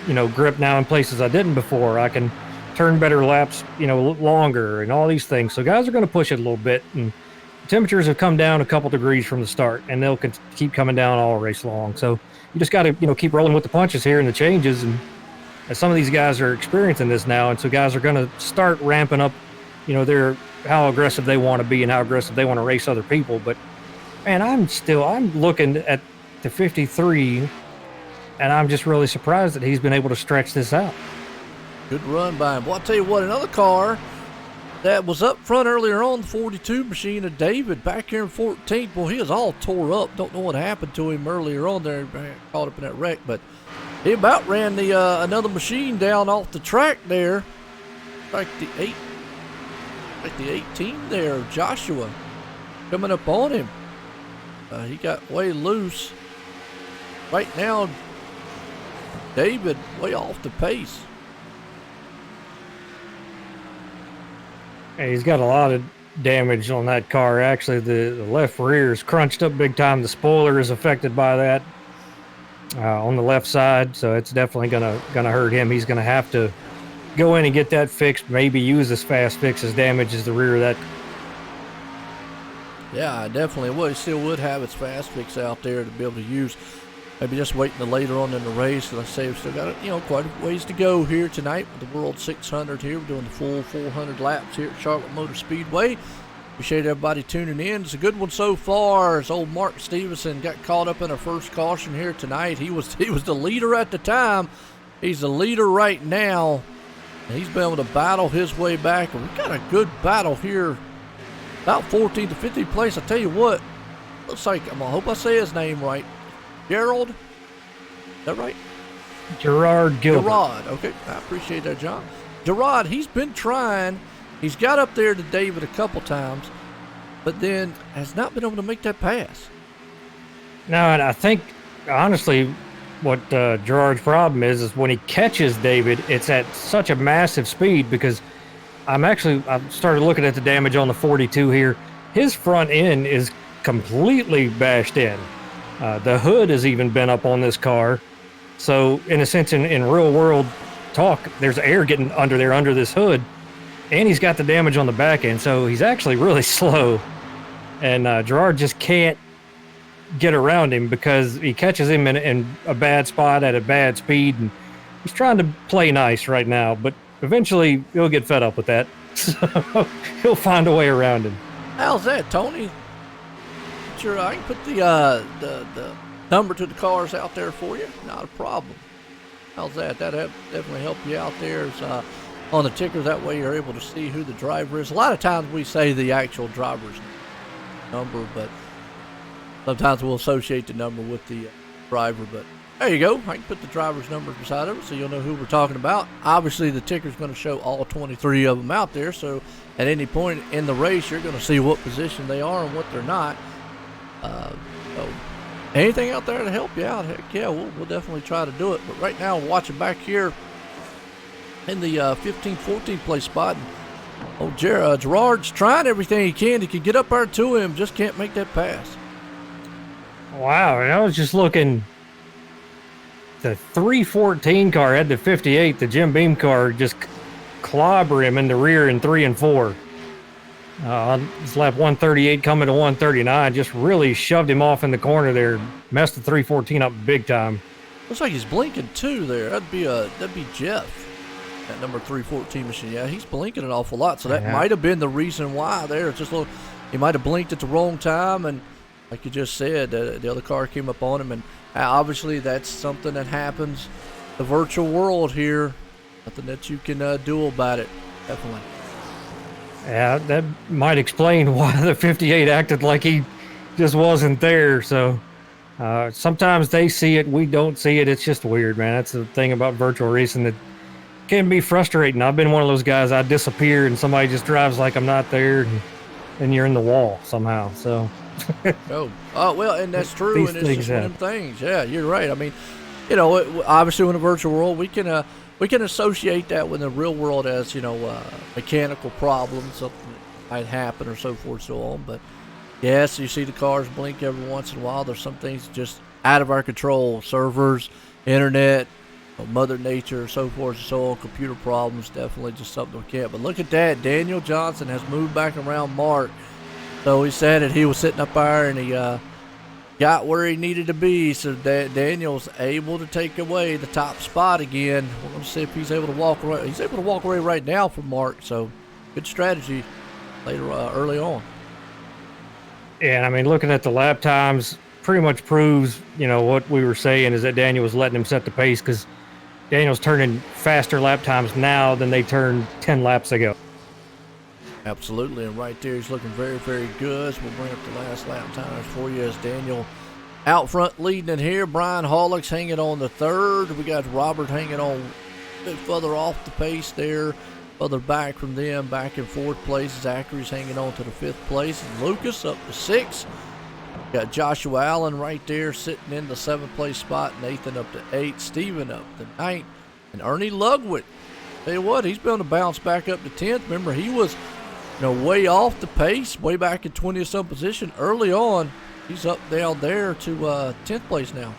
grip now in places I didn't before. I can turn better laps, longer and all these things. So guys are going to push it a little bit, and temperatures have come down a couple degrees from the start, and they'll keep coming down all race long. So you just got to, keep rolling with the punches here and the changes. And some of these guys are experiencing this now, and so guys are going to start ramping up, how aggressive they want to be and how aggressive they want to race other people. But man, I'm looking at the 53, and I'm just really surprised that he's been able to stretch this out. Good run by him. Well, I'll tell you what, another car that was up front earlier on, the 42 machine of David back here in 14th. Boy, he is all tore up. Don't know what happened to him earlier on there. Caught up in that wreck, but he about ran the another machine down off the track there. Like the 18 there, Joshua, coming up on him. He got way loose. Right now, David way off the pace. Hey, he's got a lot of damage on that car. Actually, the left rear is crunched up big time. The spoiler is affected by that on the left side, so it's definitely gonna hurt him. He's gonna have to go in and get that fixed. Maybe use this fast fix as damages the rear of that. Yeah, I definitely would. He still would have its fast fix out there to be able to use. Maybe just waiting till later on in the race. Like I say, we've still got quite a ways to go here tonight with the World 600 here. We're doing the full 400 laps here at Charlotte Motor Speedway. Appreciate everybody tuning in. It's a good one so far. As old Mark Stevenson got caught up in a first caution here tonight. He was the leader at the time. He's the leader right now. And he's been able to battle his way back. And we've got a good battle here. About 14th to 15th place. I tell you what, looks like, I hope I say his name right. Gerald, is that right? Gerard Gilbert. Gerard, okay. I appreciate that, John. Gerard, he's been trying. He's got up there to David a couple times, but then has not been able to make that pass. No, and I think, honestly, what Gerard's problem is when he catches David, it's at such a massive speed, because I've started looking at the damage on the 42 here. His front end is completely bashed in. The hood has even been up on this car. So in a sense, in real world talk, there's air getting under this hood, and he's got the damage on the back end. So he's actually really slow, and Gerard just can't get around him because he catches him in a bad spot at a bad speed, and he's trying to play nice right now, but eventually he'll get fed up with that. So he'll find a way around him. How's that, Tony? Sure, I can put the number to the cars out there for you. Not a problem. How's that? That'll definitely help you out there. On the ticker, that way you're able to see who the driver is. A lot of times we say the actual driver's number, but sometimes we'll associate the number with the driver. But there you go. I can put the driver's number beside it so you'll know who we're talking about. Obviously, the ticker's going to show all 23 of them out there, so at any point in the race, you're going to see what position they are and what they're not. So anything out there to help you out, heck yeah, we'll definitely try to do it. But right now, watching back here in the 15th, 14th place spot, Gerard's trying everything he can. He can get up there to him, just can't make that pass. Wow, I was just looking. The 314 car had the 58. The Jim Beam car just clobber him in the rear in 3 and 4. This lap 138 coming to 139 just really shoved him off in the corner there. Messed the 314 up big time. Looks like he's blinking too there. That'd be Jeff, that number 314 machine. Yeah, he's blinking an awful lot. So that might have been the reason why there. It's just he might have blinked at the wrong time, and like you just said, the other car came up on him, and obviously that's something that happens. The virtual world here, nothing that you can do about it. Definitely. Yeah, that might explain why the 58 acted like he just wasn't there. So sometimes they see it, we don't see it. It's just weird, man. That's the thing about virtual racing that can be frustrating. I've been one of those guys. I disappear and somebody just drives like I'm not there, and you're in the wall somehow. So. Oh, well, and that's true, and it's just one of them things. Yeah, you're right. I mean, obviously in the virtual world, we can associate that with the real world as, mechanical problems, something that might happen or so forth, so on. But yes, you see the cars blink every once in a while. There's some things just out of our control. Servers, internet, Mother Nature, so forth and so on, computer problems, definitely just something we can't. But look at that. Daniel Johnson has moved back around Mark. So he said that he was sitting up there and he got where he needed to be. So Daniel's able to take away the top spot again. We're going to see if he's able to walk away. He's able to walk away right now from Mark. So good strategy later early on. Yeah, and I mean, looking at the lap times pretty much proves, what we were saying is that Daniel was letting him set the pace, because Daniel's turning faster lap times now than they turned 10 laps ago. Absolutely, and right there he's looking very, very good. So we'll bring up the last lap times for you as Daniel out front leading it here. Brian Hollick's hanging on the third. We got Robert hanging on a bit further off the pace there, further back from them, back in fourth place. Zachary's hanging on to the fifth place, and Lucas up to sixth. Got Joshua Allen right there sitting in the seventh place spot. Nathan up to eighth. Steven up to ninth. And Ernie Lugwood, tell you what, he's been able to bounce back up to 10th. Remember, he was way off the pace, way back in 20th some position early on. He's up down there to 10th place now.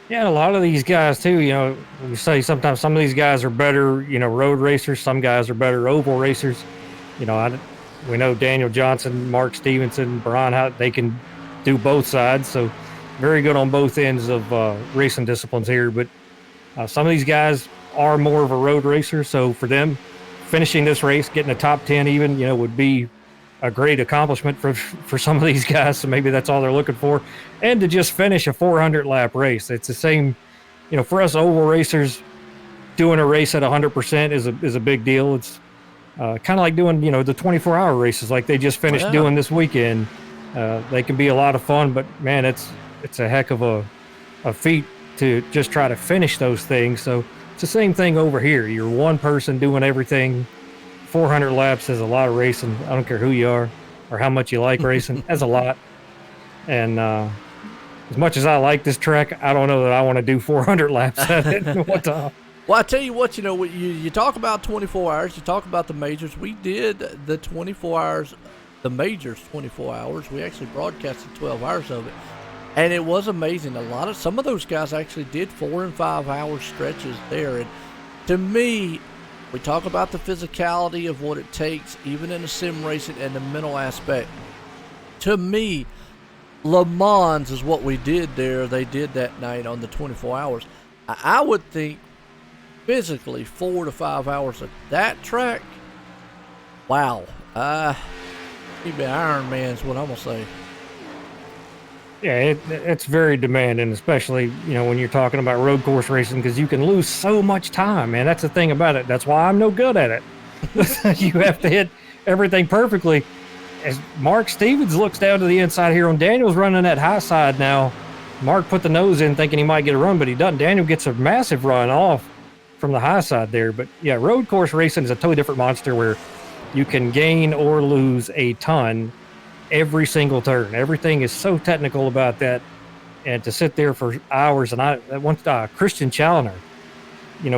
Yeah, and a lot of these guys too, we say sometimes some of these guys are better, road racers. Some guys are better oval racers. We know Daniel Johnson, Mark Stevenson, Brian, how they can do both sides. So very good on both ends of racing disciplines here. But some of these guys are more of a road racer. So for them, finishing this race, getting a top 10 even, would be a great accomplishment for some of these guys. So maybe that's all they're looking for. And to just finish a 400 lap race. It's the same, for us oval racers, doing a race at 100% is a big deal. It's kind of like doing, the 24-hour races like they just finished doing this weekend. They can be a lot of fun, but man, it's a heck of a feat to just try to finish those things. So it's the same thing over here. You're one person doing everything. 400 laps is a lot of racing. I don't care who you are or how much you like racing. That's a lot. And as much as I like this track, I don't know that I want to do 400 laps at it. What the? Well, I tell you what, you talk about 24 hours, you talk about the majors. We did the 24 hours, the majors 24 hours. We actually broadcasted 12 hours of it. And it was amazing. Some of those guys actually did 4 and 5 hour stretches there. And to me, we talk about the physicality of what it takes, even in the sim racing and the mental aspect. To me, Le Mans is what we did there. They did that night on the 24 hours. I would think physically 4 to 5 hours of that track. Wow. Maybe Iron Man's what I'm going to say. Yeah, it's very demanding, especially, when you're talking about road course racing, because you can lose so much time, man. That's the thing about it. That's why I'm no good at it. You have to hit everything perfectly. As Mark Stevens looks down to the inside here, on Daniel's running that high side now. Mark put the nose in thinking he might get a run, but he doesn't. Daniel gets a massive run off from the high side there. But yeah, road course racing is a totally different monster where you can gain or lose a ton every single turn. Everything is so technical about that, and to sit there for hours. And once Christian Challoner,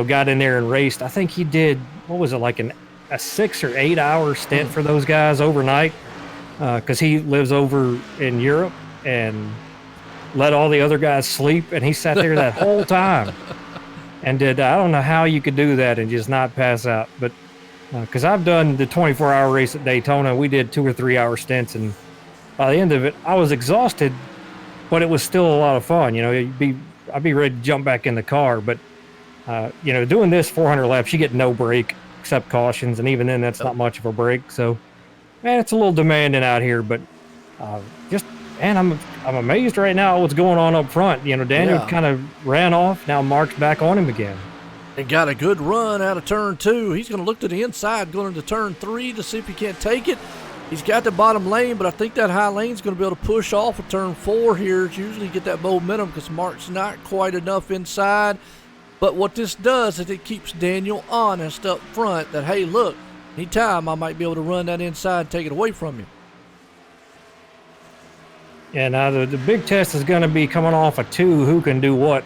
got in there and raced. I think he did, what was it, like a 6 or 8 hour stint for those guys overnight, because he lives over in Europe and let all the other guys sleep, and he sat there that whole time and I don't know how you could do that and just not pass out. But because I've done the 24-hour race at Daytona, we did 2 or 3 hour stints, and by the end of it, I was exhausted, but it was still a lot of fun. I'd be ready to jump back in the car. But doing this 400 laps, you get no break except cautions, and even then, that's not much of a break. So, man, it's a little demanding out here. But I'm amazed right now at what's going on up front. Daniel kind of ran off. Now Mark's back on him again. And got a good run out of turn 2. He's going to look to the inside, going into turn 3 to see if he can't take it. He's got the bottom lane, but I think that high lane's going to be able to push off of turn 4 here. It's usually get that momentum because Mark's not quite enough inside. But what this does is it keeps Daniel honest up front that, hey, look, anytime I might be able to run that inside and take it away from you. Yeah, now the big test is going to be coming off a 2, who can do what.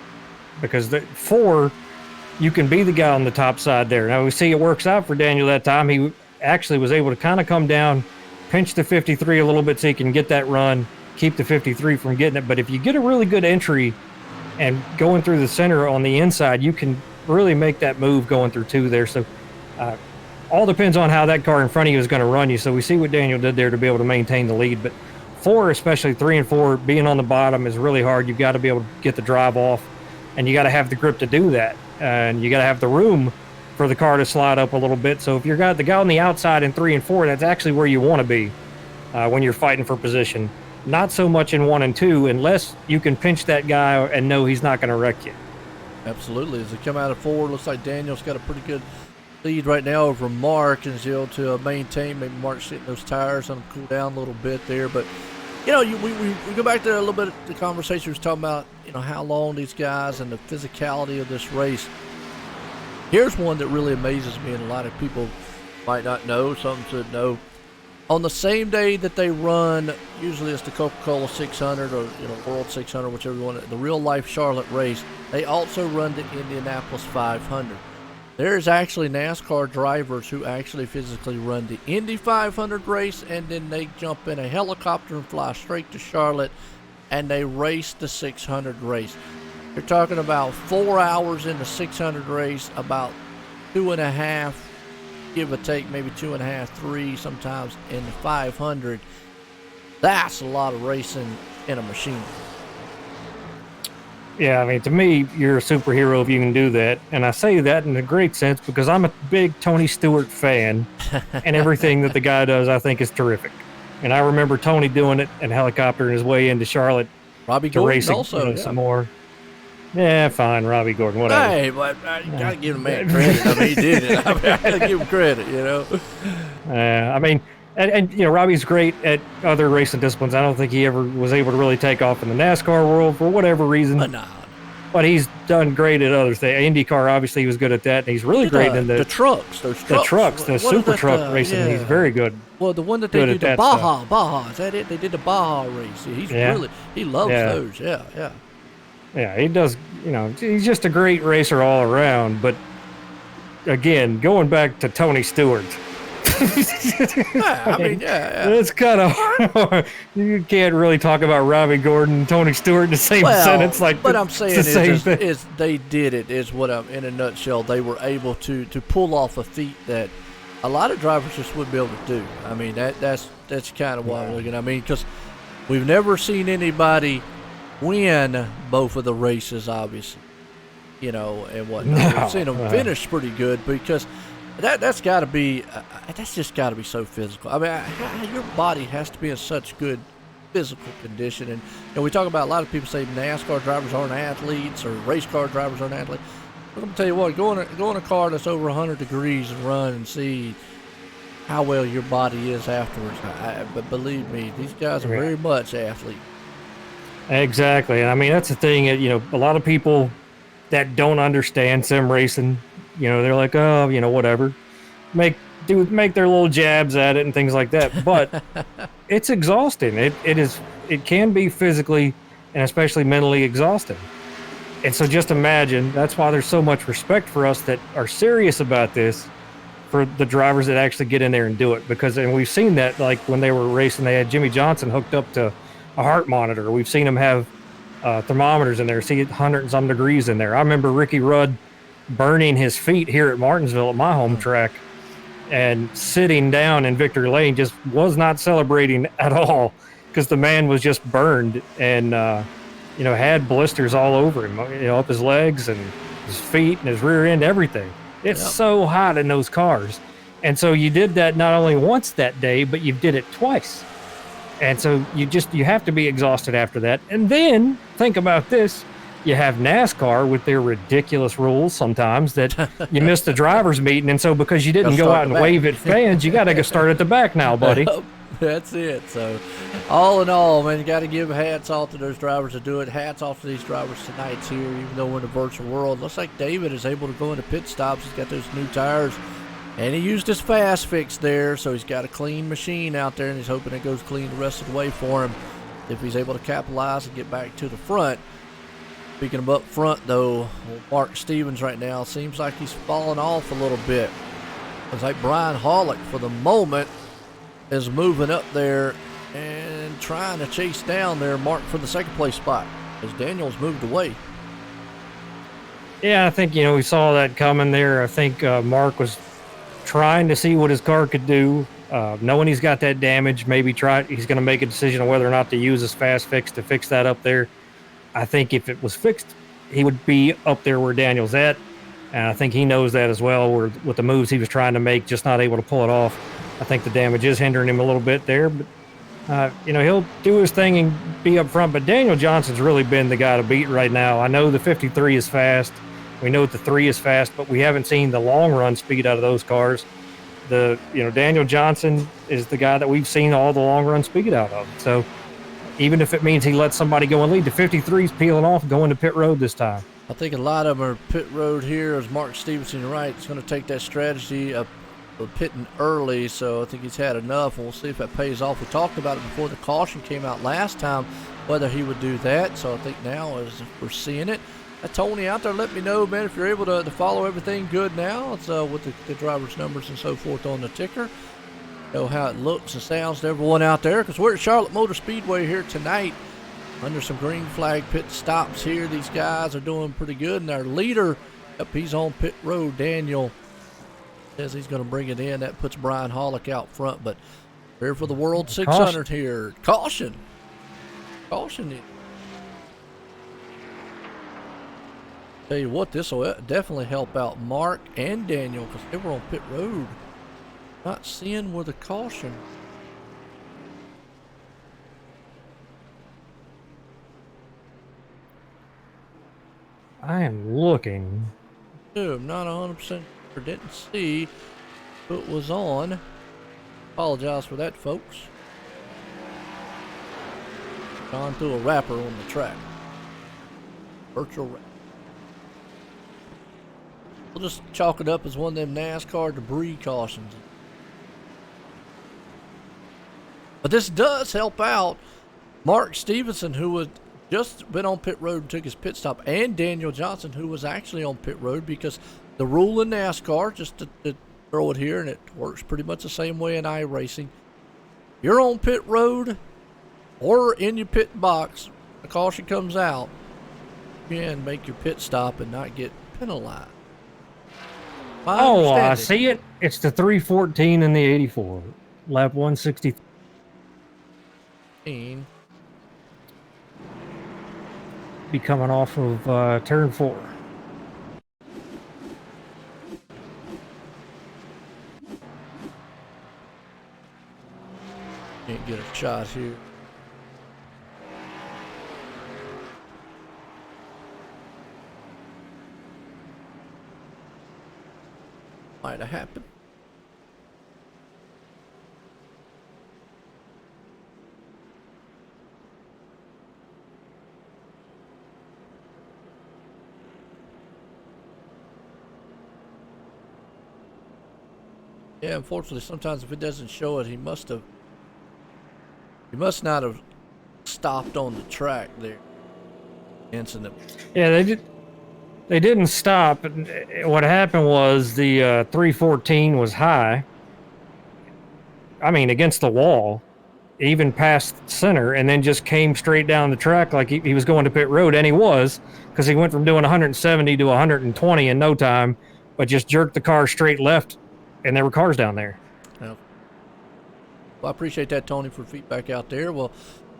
Because the 4, you can be the guy on the top side there. Now we see it works out for Daniel that time. He actually was able to kind of come down, pinch the 53 a little bit so he can get that run, keep the 53 from getting it. But if you get a really good entry and going through the center on the inside, you can really make that move going through 2 there. So all depends on how that car in front of you is going to run you. So we see what Daniel did there to be able to maintain the lead. But 4, especially 3 and 4, being on the bottom is really hard. You've got to be able to get the drive off, and you got to have the grip to do that. And you got to have the room for the car to slide up a little bit. So if you're the guy on the outside in 3 and 4, that's actually where you want to be when you're fighting for position. Not so much in 1 and 2, unless you can pinch that guy and know he's not going to wreck you. Absolutely. As they come out of 4, looks like Daniel's got a pretty good lead right now over Mark, and is able to maintain. Maybe Mark's sitting those tires and cool down a little bit there. But, you know, we go back to a little bit of the conversation we was talking about, you know, how long these guys and the physicality of this race. Here's one that really amazes me, and a lot of people might not know, some should know. On the same day that they run, usually it's the Coca-Cola 600 or, you know, World 600, whichever you want, the real-life Charlotte race, they also run the Indianapolis 500. There's actually NASCAR drivers who actually physically run the Indy 500 race, and then they jump in a helicopter and fly straight to Charlotte, and they race the 600 race. You're talking about 4 hours in the 600 race, about 2.5, give or take, maybe 2.5, 3 sometimes in the 500. That's a lot of racing in a machine. Yeah, I mean, to me, you're a superhero if you can do that. And I say that in a great sense because I'm a big Tony Stewart fan, and everything that the guy does I think is terrific. And I remember Tony doing it and helicoptering his way into Charlotte Robbie to Gordon race also, some more. Yeah, fine, Robbie Gordon, whatever. Hey, but you gotta give the man credit. I mean, he did it. I gotta give him credit, you know. I mean, and you know, Robbie's great at other racing disciplines. I don't think he ever was able to really take off in the NASCAR world for whatever reason. No. But he's done great at other things. IndyCar, obviously, he was good at that. And he's really great in the trucks. Those trucks. The super truck racing. Yeah. He's very good. Well, the one that they did, the Baja, is that it? They did the Baja race. He loves those. Yeah. Yeah, he does, you know, he's just a great racer all around. But again, going back to Tony Stewart. It's kind of you can't really talk about Robbie Gordon and Tony Stewart in the same sentence. Like, but I'm saying is they did it. Is what I'm in a nutshell. They were able to pull off a feat that a lot of drivers just wouldn't be able to do. I mean, that's kind of what I'm looking at. I mean, because we've never seen anybody win both of the races, obviously, you know, and whatnot. We've seen them finish pretty good because. That's got to be. That's just got to be so physical. I mean, your body has to be in such good physical condition. And we talk about a lot of people say NASCAR drivers aren't athletes or race car drivers aren't athletes. But I'm gonna tell you what, go in a car that's over 100 degrees and run and see how well your body is afterwards. But believe me, these guys are very much athletes. Exactly. And I mean, that's the thing. You know, a lot of people that don't understand sim racing. You know, they're like, oh, you know, whatever. Make their little jabs at it and things like that. But it's exhausting. It can be physically and especially mentally exhausting. And so just imagine, that's why there's so much respect for us that are serious about this, for the drivers that actually get in there and do it. And we've seen that, like when they were racing, they had Jimmy Johnson hooked up to a heart monitor. We've seen them have thermometers in there, see 100 and some degrees in there. I remember Ricky Rudd burning his feet here at Martinsville at my home track and sitting down in Victory Lane, just was not celebrating at all because the man was just burned and, you know, had blisters all over him, you know, up his legs and his feet and his rear end, everything. It's so hot in those cars. And so you did that not only once that day, but you did it twice. And so you have to be exhausted after that. And then think about this. You have NASCAR with their ridiculous rules sometimes that you missed the driver's meeting. And so because you didn't go out and wave at fans, you got to go start at the back now, buddy. That's it. So all in all, man, you got to give hats off to those drivers that do it. Hats off to these drivers tonight here, even though we're in the virtual world. Looks like David is able to go into pit stops. He's got those new tires. And he used his fast fix there, so he's got a clean machine out there, and he's hoping it goes clean the rest of the way for him if he's able to capitalize and get back to the front. Speaking of up front, though, Mark Stevens right now seems like he's falling off a little bit. It's like Brian Hollick, for the moment, is moving up there and trying to chase down there Mark for the second place spot as Daniels moved away. Yeah, I think, we saw that coming there. I think Mark was trying to see what his car could do, knowing he's got that damage. Maybe he's going to make a decision on whether or not to use his fast fix to fix that up there. I think if it was fixed, he would be up there where Daniel's at. And I think he knows that as well, where with the moves he was trying to make, just not able to pull it off. I think the damage is hindering him a little bit there, but he'll do his thing and be up front. But Daniel Johnson's really been the guy to beat right now. I know the 53 is fast. We know the 3 is fast, but we haven't seen the long run speed out of those cars. Daniel Johnson is the guy that we've seen all the long run speed out of. So even if it means he lets somebody go and lead, the 53's peeling off, going to pit road this time. I think a lot of them are pit road here, as Mark Stevenson, you're right. It's going to take that strategy of pitting early, so I think he's had enough, and we'll see if that pays off. We talked about it before the caution came out last time, whether he would do that, so I think now as we're seeing it. Tony out there, let me know, man, if you're able to follow everything good now. It's with the driver's numbers and so forth on the ticker. Know how it looks and sounds to everyone out there, because we're at Charlotte Motor Speedway here tonight under some green flag pit stops here. These guys are doing pretty good, and our leader, he's on pit road. Daniel says he's going to bring it in. That puts Brian Hollick out front, but here for the World 600 here. Caution. Tell you what, this will definitely help out Mark and Daniel, because they were on pit road. Not seeing with a caution. I am looking. I'm not 100% sure. Didn't see who it was on. Apologize for that, folks. Gone through a wrapper on the track. Virtual wrapper. We'll just chalk it up as one of them NASCAR debris cautions. But this does help out Mark Stevenson, who had just been on pit road and took his pit stop, and Daniel Johnson, who was actually on pit road, because the rule in NASCAR, just to throw it here, and it works pretty much the same way in iRacing, you're on pit road or in your pit box, the caution comes out, you can make your pit stop and not get penalized. I see it. It's the 314 and the 84. Lap 160. Be coming off of turn 4. Can't get a shot here. Might have happened. Yeah, unfortunately, sometimes if it doesn't show it, he must not have stopped on the track there. Incident. Yeah, they didn't stop. What happened was the 314 was high. I mean, against the wall, even past center, and then just came straight down the track like he was going to pit road, and he was, because he went from doing 170 to 120 in no time, but just jerked the car straight left, and there were cars down there. Yeah. Well, I appreciate that, Tony, for feedback out there. Well,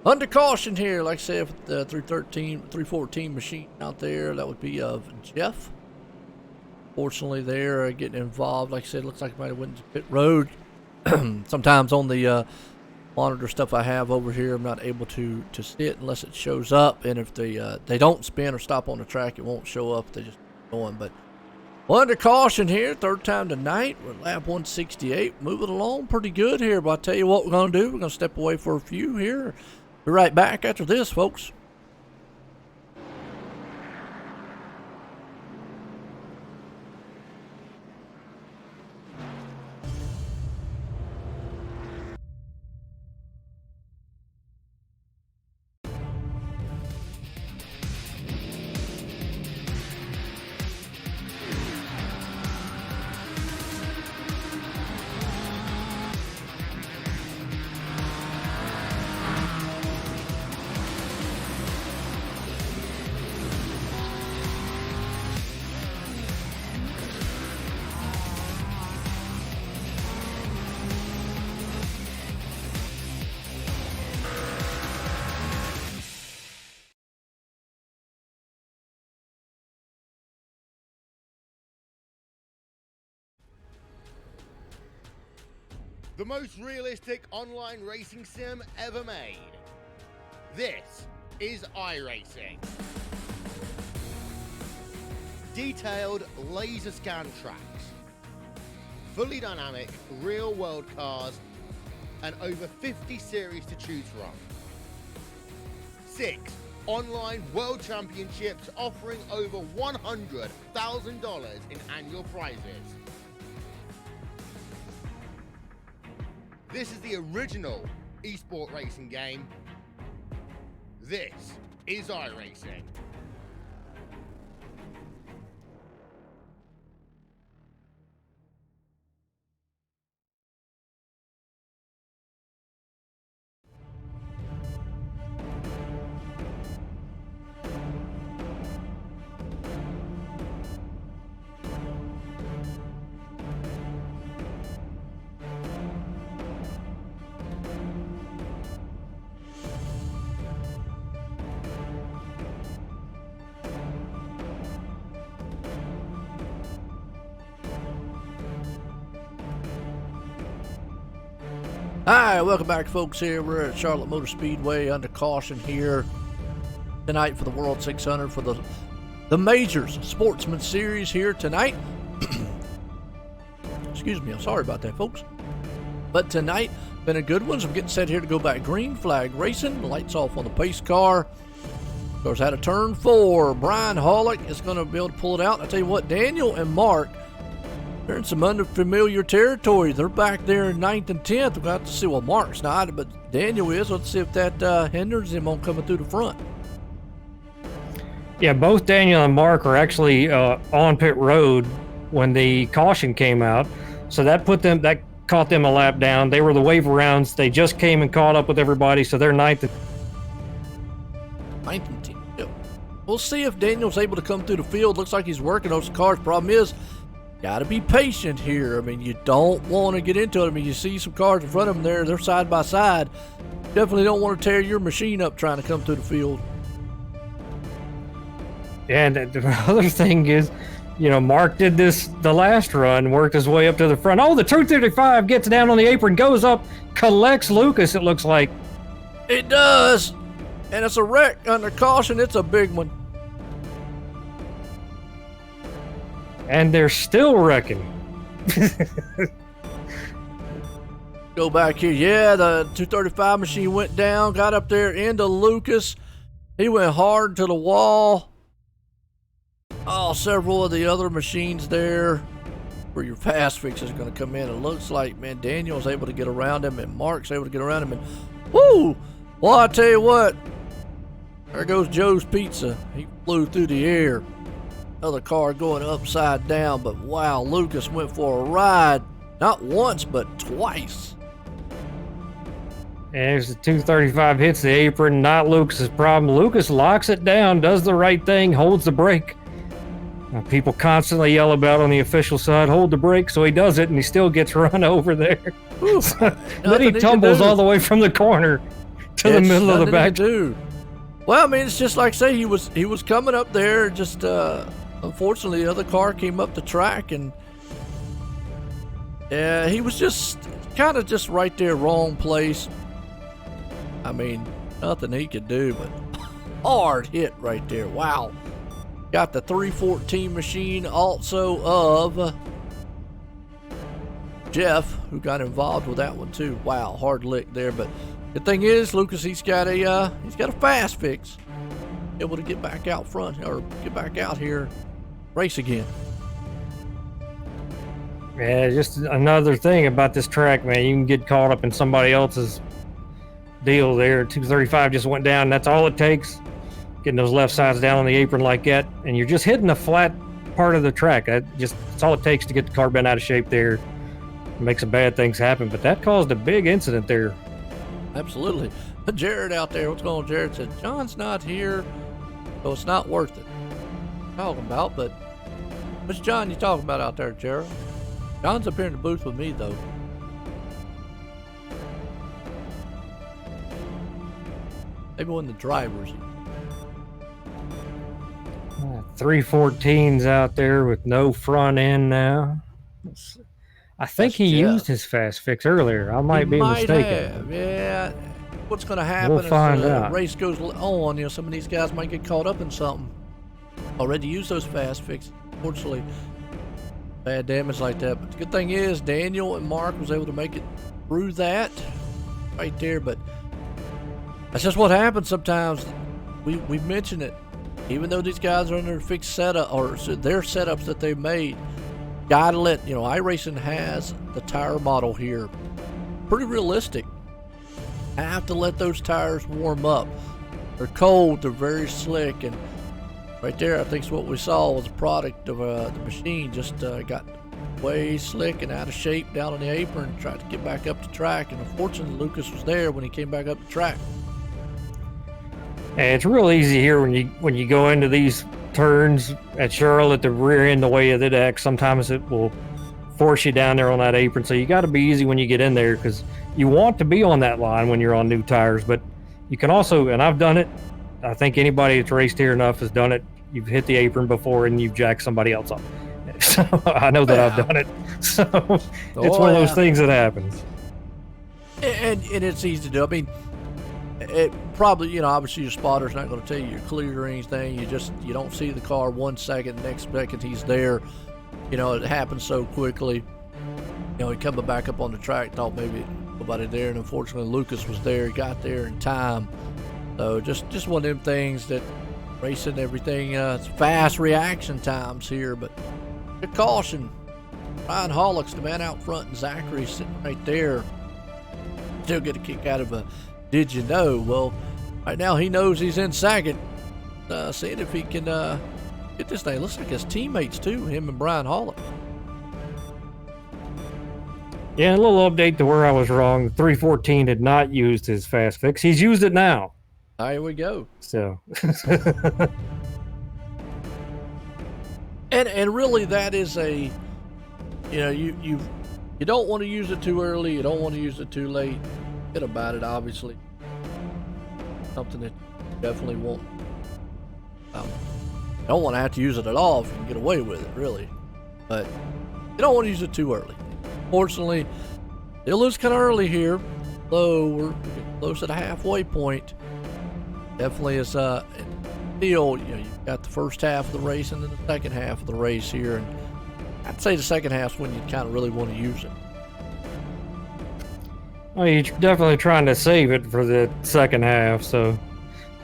under caution here, like I said, with the 314 machine out there, that would be of Jeff. Fortunately, they're getting involved. Like I said, looks like he might have went to pit road. Sometimes on the monitor stuff I have over here, I'm not able to see it unless it shows up. And if they don't spin or stop on the track, it won't show up. They just going. But well, under caution here, third time tonight. We're at lap 168, moving along pretty good here. But I'll tell you what we're going to do. We're going to step away for a few here. Be right back after this, folks. The most realistic online racing sim ever made. This is iRacing. Detailed laser scan tracks, fully dynamic real world cars, and over 50 series to choose from. 6 online world championships offering over $100,000 in annual prizes. This is the original eSport racing game. This is iRacing. Hi, welcome back, folks. Here we're at Charlotte Motor Speedway under caution here tonight for the World 600 for the Majors Sportsman Series here tonight. Excuse me, I'm sorry about that, folks. But tonight, been a good one. So I'm getting set here to go back green flag racing. The lights off on the pace car. Of course, out of turn 4, Brian Hollick is going to be able to pull it out. I tell you what, Daniel and Mark, they're in some unfamiliar territory. They're back there in 9th and 10th. We'll have to see. Well, Mark's not, but Daniel is. Let's see if that hinders him on coming through the front. Yeah, both Daniel and Mark are actually on pit road when the caution came out. So that caught them a lap down. They were the wave rounds. They just came and caught up with everybody. So they're 9th and 10th. Yep. We'll see if Daniel's able to come through the field. Looks like he's working those cars. Problem is, got to be patient here. I mean, you don't want to get into it. I mean, you see some cars in front of them there. They're side by side. Definitely don't want to tear your machine up trying to come through the field. And the other thing is, Mark did this the last run, worked his way up to the front. Oh, the 235 gets down on the apron, goes up, collects Lucas, it looks like. It does. And it's a wreck under caution. It's a big one. And they're still wrecking. Go back here. Yeah, the 235 machine went down, got up there into Lucas. He went hard to the wall. Oh, several of the other machines there where your fast fix is going to come in. It looks like, man, Daniel's able to get around him and Mark's able to get around him. And whoo! Well, I tell you what, there goes Joe's Pizza. He flew through the air. Other car going upside down, but wow, Lucas went for a ride. Not once, but twice. As the 235 hits the apron, not Lucas's problem. Lucas locks it down, does the right thing, holds the brake. Now, people constantly yell about on the official side, hold the brake, so he does it, and he still gets run over there. Then he tumbles all the way from the corner to the middle of the back. Well, I mean, it's just like say he was coming up there, just unfortunately the other car came up the track, and yeah, he was just kind of just right there, wrong place. I mean, nothing he could do, but hard hit right there. Wow. Got the 314 machine also of Jeff, who got involved with that one too. Wow, hard lick there. But the thing is, Lucas, he's got a fast fix, able to get back out front or get back out here, race again. Yeah, just another thing about this track, man. You can get caught up in somebody else's deal there. 235 just went down. That's all it takes. Getting those left sides down on the apron like that, and you're just hitting the flat part of the track. That's all it takes to get the car bent out of shape there. It makes some bad things happen, but that caused a big incident there. Absolutely. Jared out there, what's going on? Jared said, John's not here, so it's not worth it. Talking about, but which John you talking about out there, Jared? John's up here in the booth with me, though. Maybe one of the drivers. 314's out there with no front end now. I think That's he Jeff. used his fast fix earlier. I He might be might mistaken. have, yeah. What's going to happen We'll as find the out. race goes on? You know, some of these guys might get caught up in something. Already used those fast fixes. Unfortunately, bad damage like that. But the good thing is Daniel and Mark was able to make it through that right there. But that's just what happens sometimes. We mentioned it. Even though these guys are under a fixed setup or their setups that they've made, gotta let, you know, iRacing has the tire model here. Pretty realistic. Have to let those tires warm up. They're cold, they're very slick, and right there I think what we saw was a product of the machine just got way slick and out of shape down on the apron, tried to get back up the track, and unfortunately Lucas was there when he came back up the track. And it's real easy here when you go into these turns at Charlotte, the rear end, the way of the deck. Sometimes it will force you down there on that apron. So you got to be easy when you get in there because you want to be on that line when you're on new tires. But you can also, and I've done it. I think anybody that's raced here enough has done it. You've hit the apron before and you've jacked somebody else up. So I know that I've done it. So it's one of those things that happens. And it's easy to do. I mean, it probably, you know, obviously your spotter's not going to tell you you're clear or anything. You don't see the car 1 second, the next second he's there. You know, it happens so quickly. You know, he coming back up on the track, thought maybe nobody there, and unfortunately Lucas was there. He got there in time. So just one of them things that racing everything, it's fast reaction times here, but good caution. Ryan Hollick's the man out front, and Zachary sitting right there. Still get a kick out of a did you know? Well, right now he knows he's in second. Seeing if he can get this thing. Looks like his teammates too, him and Brian Hollick. Yeah, a little update to where I was wrong. 314 had not used his fast fix. He's used it now. There we go. So and really that is a, you know, you don't want to use it too early, you don't want to use it too late. Get about it, obviously. Something that you definitely won't. You don't want to have to use it at all if you can get away with it, really. But you don't want to use it too early. Fortunately, they'll lose kind of early here. Though we're getting close to the halfway point. Definitely is still, you know, you've got the first half of the race and then the second half of the race here. And I'd say the second half's when you kind of really want to use it. well, you're definitely trying to save it for the second half, so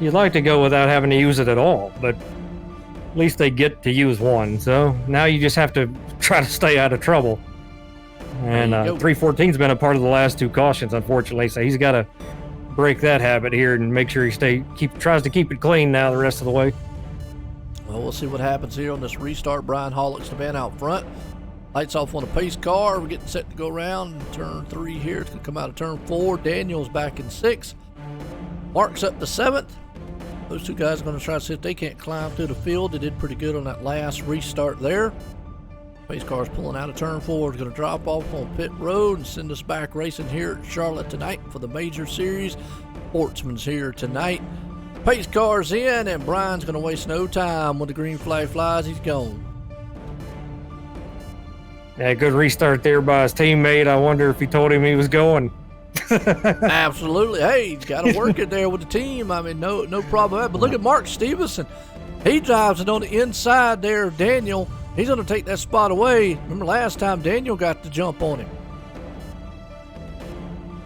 you'd like to go without having to use it at all, but at least they get to use one. So now you just have to try to stay out of trouble. And 314's been a part of the last two cautions, unfortunately, so he's got to break that habit here and make sure he tries to keep it clean now the rest of the way. Well, we'll see what happens here on this restart. Brian Hollick's the man out front. Lights off on a pace car. We're getting set to go around turn 3 here. It's going to come out of turn 4. Daniel's back in 6th. Mark's up to 7th. Those two guys are going to try to see if they can't climb through the field. They did pretty good on that last restart there. Pace car's pulling out of turn 4. It's going to drop off on pit road and send us back racing here at Charlotte tonight for the Major Series. Sportsman's here tonight. Pace car's in, and Brian's going to waste no time. When the green flag flies, he's gone. Yeah, good restart there by his teammate. I wonder if he told him he was going. Absolutely. Hey, he's got to work it there with the team. I mean, no problem. But look at Mark Stevenson. He drives it on the inside there of Daniel. He's going to take that spot away. Remember last time Daniel got the jump on him.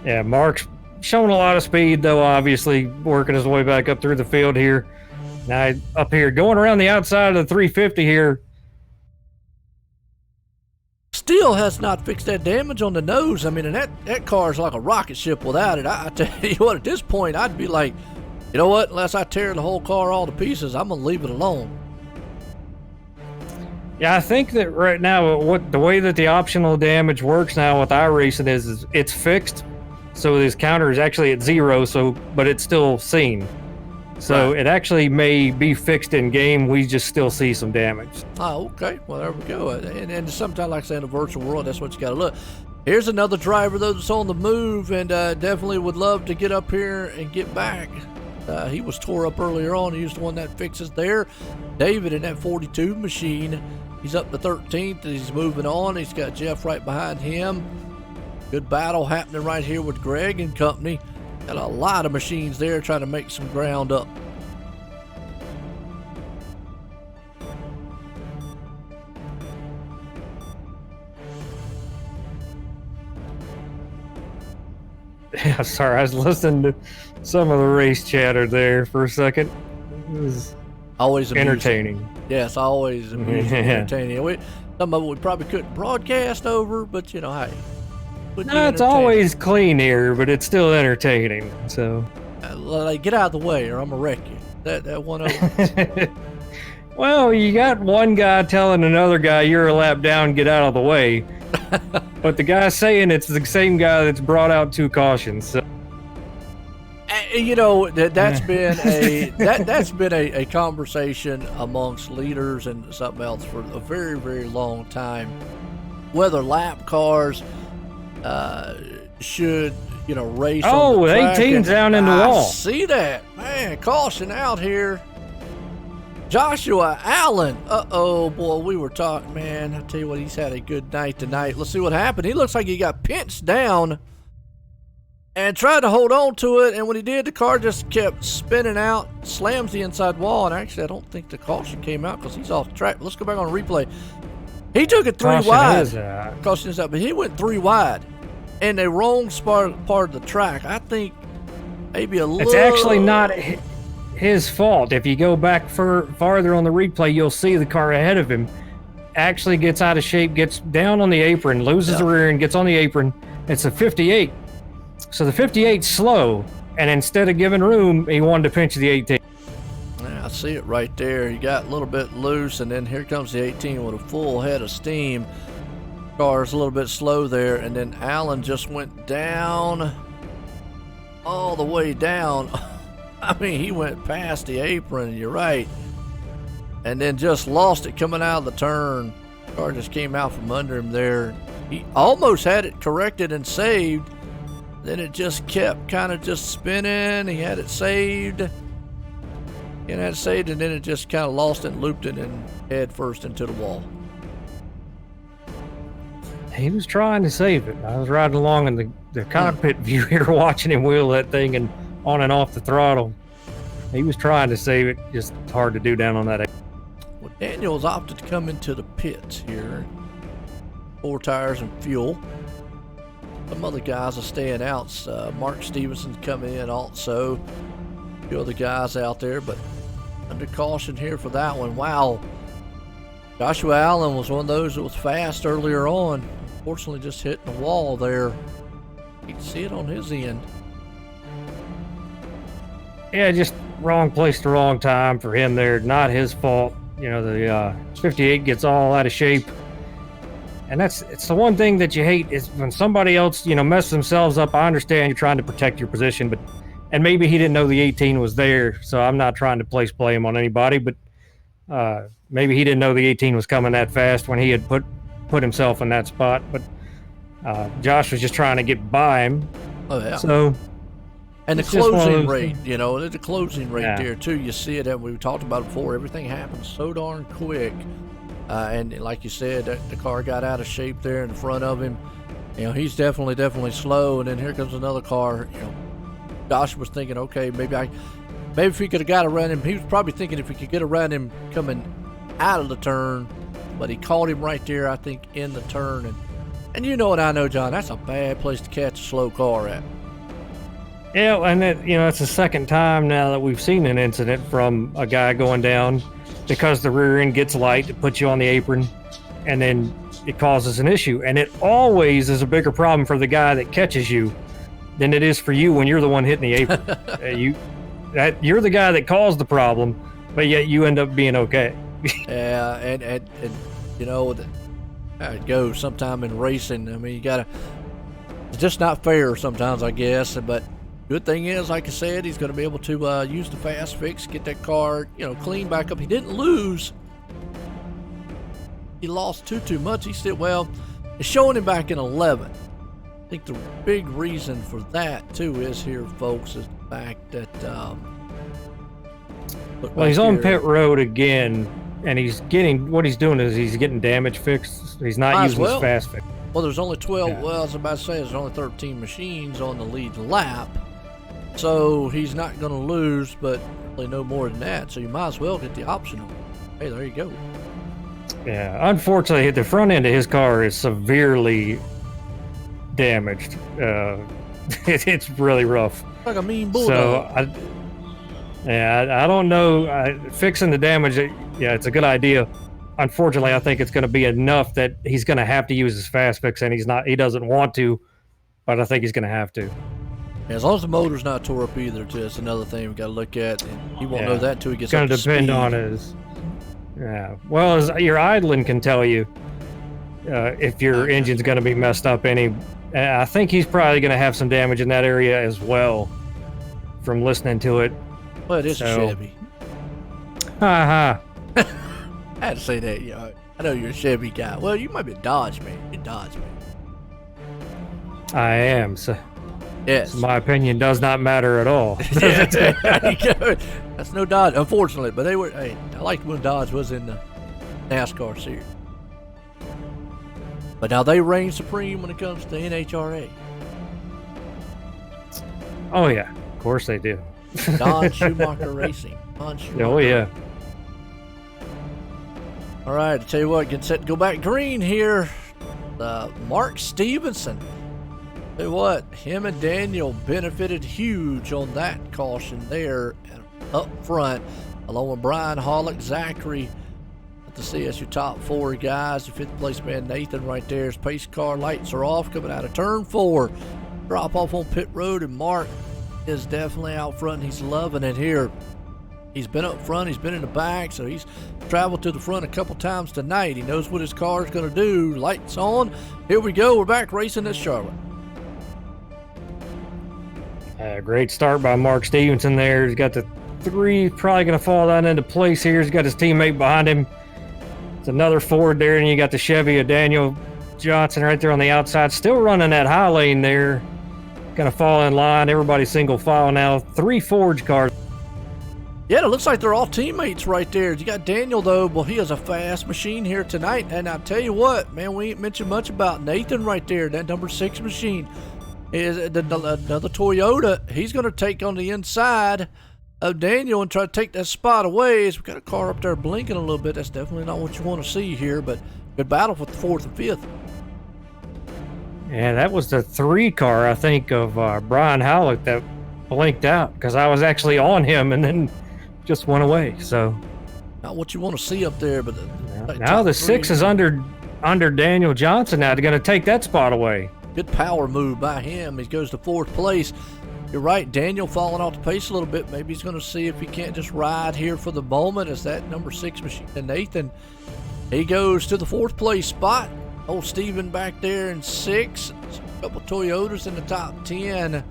Yeah, Mark's showing a lot of speed, though, obviously working his way back up through the field here. Now up here, going around the outside of the 350 here. Still has not fixed that damage on the nose. I mean, and that car is like a rocket ship without it. I tell you what, at this point, I'd be like, you know what? Unless I tear the whole car all to pieces, I'm going to leave it alone. Yeah, I think that right now, the way that the optional damage works now with iRacing is it's fixed. So this counter is actually at 0, but it's still seen. So Right. It actually may be fixed in game. We just still see some damage. Oh, okay. Well, there we go. And sometimes, like I say, in the virtual world, that's what you got to look. Here's another driver, though, that's on the move and definitely would love to get up here and get back. He was tore up earlier on. He was the one that fixes there. David in that 42 machine. He's up to 13th, and he's moving on. He's got Jeff right behind him. Good battle happening right here with Greg and company. Got a lot of machines there trying to make some ground up. Yeah, sorry, I was listening to some of the race chatter there for a second. It was always amusing. Entertaining. Yes, always amusing, Yeah. entertaining. Some of it we probably couldn't broadcast over, but you know, hey. No, it's always clean here, but it's still entertaining. So, like, get out of the way, or I'm gonna wreck you. That one over. well, you got one guy telling another guy you're a lap down, get out of the way, but the guy saying it's the same guy that's brought out 2 cautions. So. You know, that's been a conversation amongst leaders and something else for a very, very long time. Whether lap cars should, you know, race on the track. 18's down in the wall. I see that. Man, caution out here. Joshua Allen. Uh-oh, boy, we were talking, man. I tell you what, he's had a good night tonight. Let's see what happened. He looks like he got pinched down and tried to hold on to it, and when he did, the car just kept spinning out, slams the inside wall, and actually I don't think the caution came out because he's off the track. Let's go back on replay. He took it 3 wide. Caution is out, but he went 3 wide in the wrong part of the track. I think maybe a little... It's actually not his fault. If you go back farther on the replay, you'll see the car ahead of him actually gets out of shape, gets down on the apron, loses the rear end, gets on the apron. It's a 58. So the 58's slow, and instead of giving room, he wanted to pinch the 18. Yeah, I see it right there. He got a little bit loose, and then here comes the 18 with a full head of steam. Car's a little bit slow there, and then Allen just went down, all the way down. I mean, he went past the apron, you're right, and then just lost it coming out of the turn. Car just came out from under him there. He almost had it corrected and saved. Then it just kept kind of just spinning. He had it saved. And then it just kind of lost it and looped it and head first into the wall. He was trying to save it. I was riding along in the cockpit view here watching him wheel that thing and on and off the throttle. He was trying to save it. Just hard to do down on that. Well, Daniel's opted to come into the pits here. 4 tires and fuel. Some other guys are staying out. Mark Stevenson's coming in also. A few other guys out there, but under caution here for that one. Wow. Joshua Allen was one of those that was fast earlier on. Unfortunately, just hitting the wall there. You can see it on his end. Yeah, just wrong place to wrong time for him there. Not his fault. You know, the 58 gets all out of shape. And it's the one thing that you hate is when somebody else, you know, messes themselves up. I understand you're trying to protect your position, and maybe he didn't know the 18 was there, so I'm not trying to place blame on anybody, but maybe he didn't know the 18 was coming that fast when he had put himself in that spot. But Josh was just trying to get by him. Oh, yeah. So, and the closing rate, you know, there's a closing rate there, too. You see it, and we talked about it before. Everything happens so darn quick. And like you said, the car got out of shape there in front of him. You know, he's definitely slow. And then here comes another car. You know, Josh was thinking, okay, maybe if he could have got around him. He was probably thinking if he could get around him coming out of the turn, but he caught him right there, I think, in the turn. And you know what I know, John, that's a bad place to catch a slow car at. Yeah, and it's the second time now that we've seen an incident from a guy going down because the rear end gets light, it puts you on the apron, and then it causes an issue. And it always is a bigger problem for the guy that catches you than it is for you when you're the one hitting the apron. You're the guy that caused the problem, but yet you end up being okay. Yeah, and you know, how it goes sometime in racing. I mean, it's just not fair sometimes, I guess, but good thing is, like I said, he's going to be able to use the fast fix, get that car, you know, clean back up. He didn't lose. He lost too much. He said, well, it's showing him back in 11. I think the big reason for that, too, is here, folks, is the fact that... well, he's on pit road again, and he's getting what he's doing is he's getting damage fixed. He's not Might as using his well. fast fix. Well, there's only 12. Yeah. Well, I was about to say there's only 13 machines on the lead lap, so he's not going to lose, but really no more than that. So you might as well get the optional. Hey, there you go. Yeah, unfortunately, the front end of his car is severely damaged. It's really rough. Like a mean bulldog. So, I don't know. Fixing the damage, yeah, it's a good idea. Unfortunately, I think it's going to be enough that he's going to have to use his fast fix, and he doesn't want to, but I think he's going to have to. As long as the motor's not tore up either, too, that's another thing we got to look at. And he won't know that until he gets up to speed. It's going to depend on his. Yeah. Well, as your idling can tell you, if your engine's going to be messed up any. I think he's probably going to have some damage in that area as well, from listening to it. Well, it is a Chevy. Ha ha. I had to say that. Yeah, I know you're a Chevy guy. Well, you might be a Dodge man. You're a Dodge man. I am. So, yes. So my opinion does not matter at all. That's no Dodge, unfortunately. But they were. Hey, I liked when Dodge was in the NASCAR series. But now they reign supreme when it comes to NHRA. Oh yeah, of course they do. Don Schumacher Racing. Don Schumacher. Oh yeah. All right, I tell you what, get set to go back green here. Mark Stevenson. Tell you what, him and Daniel benefited huge on that caution there up front, along with Brian Hollick, Zachary. To see us your top four guys. The fifth place man Nathan right there. His pace car lights are off coming out of turn 4. Drop off on pit road, and Mark is definitely out front. He's loving it here. He's been up front, he's been in the back, so he's traveled to the front a couple times tonight. He knows what his car is going to do. Lights on. Here we go. We're back racing at Charlotte. Great start by Mark Stevenson there. He's got the 3, probably going to fall down into place here. He's got his teammate behind him. It's another Ford there, and you got the Chevy of Daniel Johnson right there on the outside, still running that high lane there. Going to fall in line. Everybody's single file now. 3 Forge cars. Yeah, it looks like they're all teammates right there. You got Daniel, though. Well, he has a fast machine here tonight. And I'll tell you what, man, we ain't mentioned much about Nathan right there. That number 6 machine is another Toyota. He's going to take on the inside of Daniel and try to take that spot away. As we got a car up there blinking a little bit. That's definitely not what you want to see here, but good battle with the 4th and 5th. Yeah, that was the 3 car, I think, of Brian Howlick that blinked out, because I was actually on him and then just went away. So not what you want to see up there, but now the 6 is under Daniel Johnson now. They're going to take that spot away. Good power move by him. He goes to 4th place. You're right, Daniel falling off the pace a little bit. Maybe he's going to see if he can't just ride here for the moment as that number 6 machine. And Nathan, he goes to the 4th place spot. Old Steven back there in 6. A couple Toyotas in the top 10.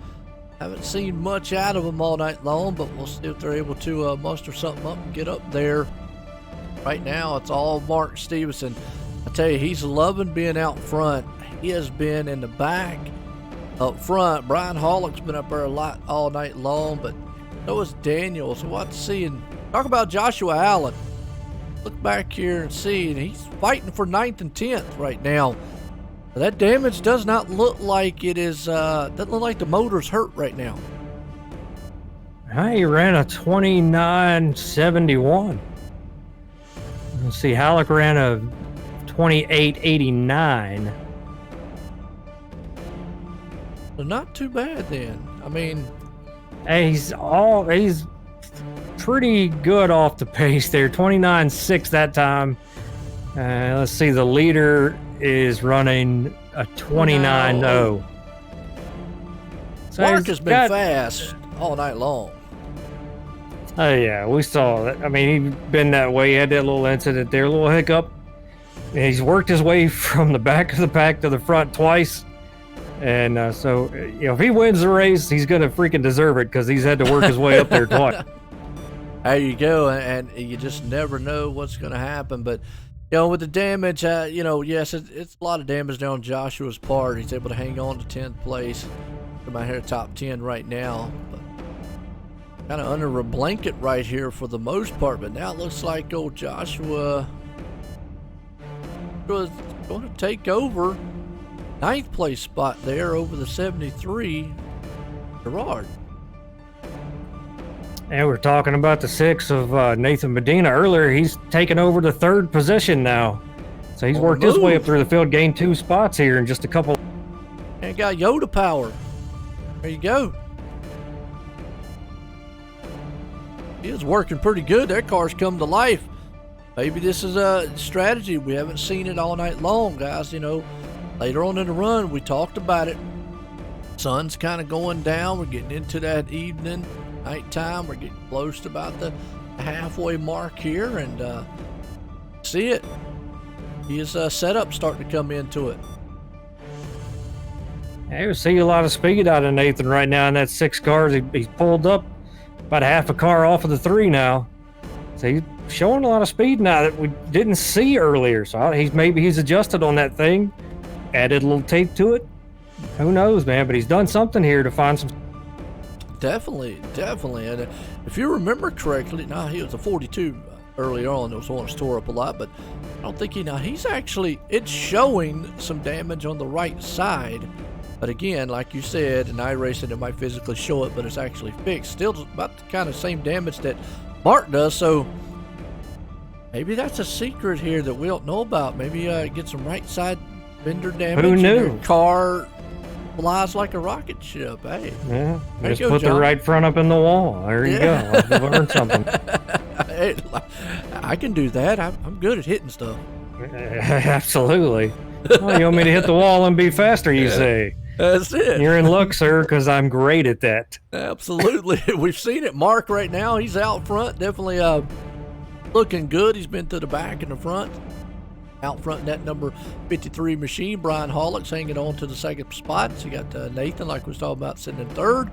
Haven't seen much out of them all night long, but we'll see if they're able to muster something up and get up there. Right now, it's all Mark Stevenson. I tell you, he's loving being out front. He has been in the back. Up front, Brian Hollick's been up there a lot all night long, but so is Daniel. So what to see? And talk about Joshua Allen. Look back here and see, and he's fighting for 9th and 10th right now. That damage does not look like it is. Doesn't look like the motor's hurt right now. He ran a 29.71. Let's see, Halleck ran a 28.89. So not too bad then. I mean, he's pretty good off the pace there. 29.6 that time. Let's see, the leader is running a 29.0. So Mark has been fast all night long. Oh yeah, we saw that. I mean, he's been that way. He had that little incident there, a little hiccup. And he's worked his way from the back of the pack to the front twice. And so, if he wins the race, he's going to freaking deserve it, because he's had to work his way up there twice. There you go, and you just never know what's going to happen. But, with the damage, yes, it's a lot of damage there on Joshua's part. He's able to hang on to 10th place. I'm out here top 10 right now. But kind of under a blanket right here for the most part, but now it looks like old Joshua was going to take over 9th place spot there over the 73 Gerard. And we're talking about the 6 of Nathan Medina earlier. He's taken over the 3rd position now. So he's worked his way up through the field, gained 2 spots here in just a couple. And got Yoda power. There you go. He is working pretty good. That car's come to life. Maybe this is a strategy. We haven't seen it all night long, guys. You know, later on in the run, we talked about it. Sun's kind of going down. We're getting into that evening, nighttime. We're getting close to about the halfway mark here, and see it. His setup starting to come into it. Hey, we see a lot of speed out of Nathan right now in that 6 cars. He's pulled up about a half a car off of the 3 now. So he's showing a lot of speed now that we didn't see earlier. So he's adjusted on that thing, added a little tape to it. Who knows, man? But he's done something here to find some. Definitely. And if you remember correctly, he was a 42 earlier on. There was one that tore up a lot, but I don't think he's actually, it's showing some damage on the right side. But again, like you said, in iRacing, it might physically show it, but it's actually fixed. Still about the kind of same damage that Mark does, so maybe that's a secret here that we don't know about. Maybe get some right side fender damage. Who knew? Your car flies like a rocket ship. Hey, yeah, just go, put John. The right front up in the wall. There you go. I've learned something. Hey, I can do that. I'm good at hitting stuff. Absolutely. Well, you want me to hit the wall and be faster, you say? That's it. You're in luck, sir, because I'm great at that. Absolutely. We've seen it. Mark right now, he's out front. Definitely looking good. He's been to the back and the front. Out front in that number 53 machine. Brian Hollick's hanging on to the 2nd spot. So you got Nathan, like we was talking about, sitting in 3rd.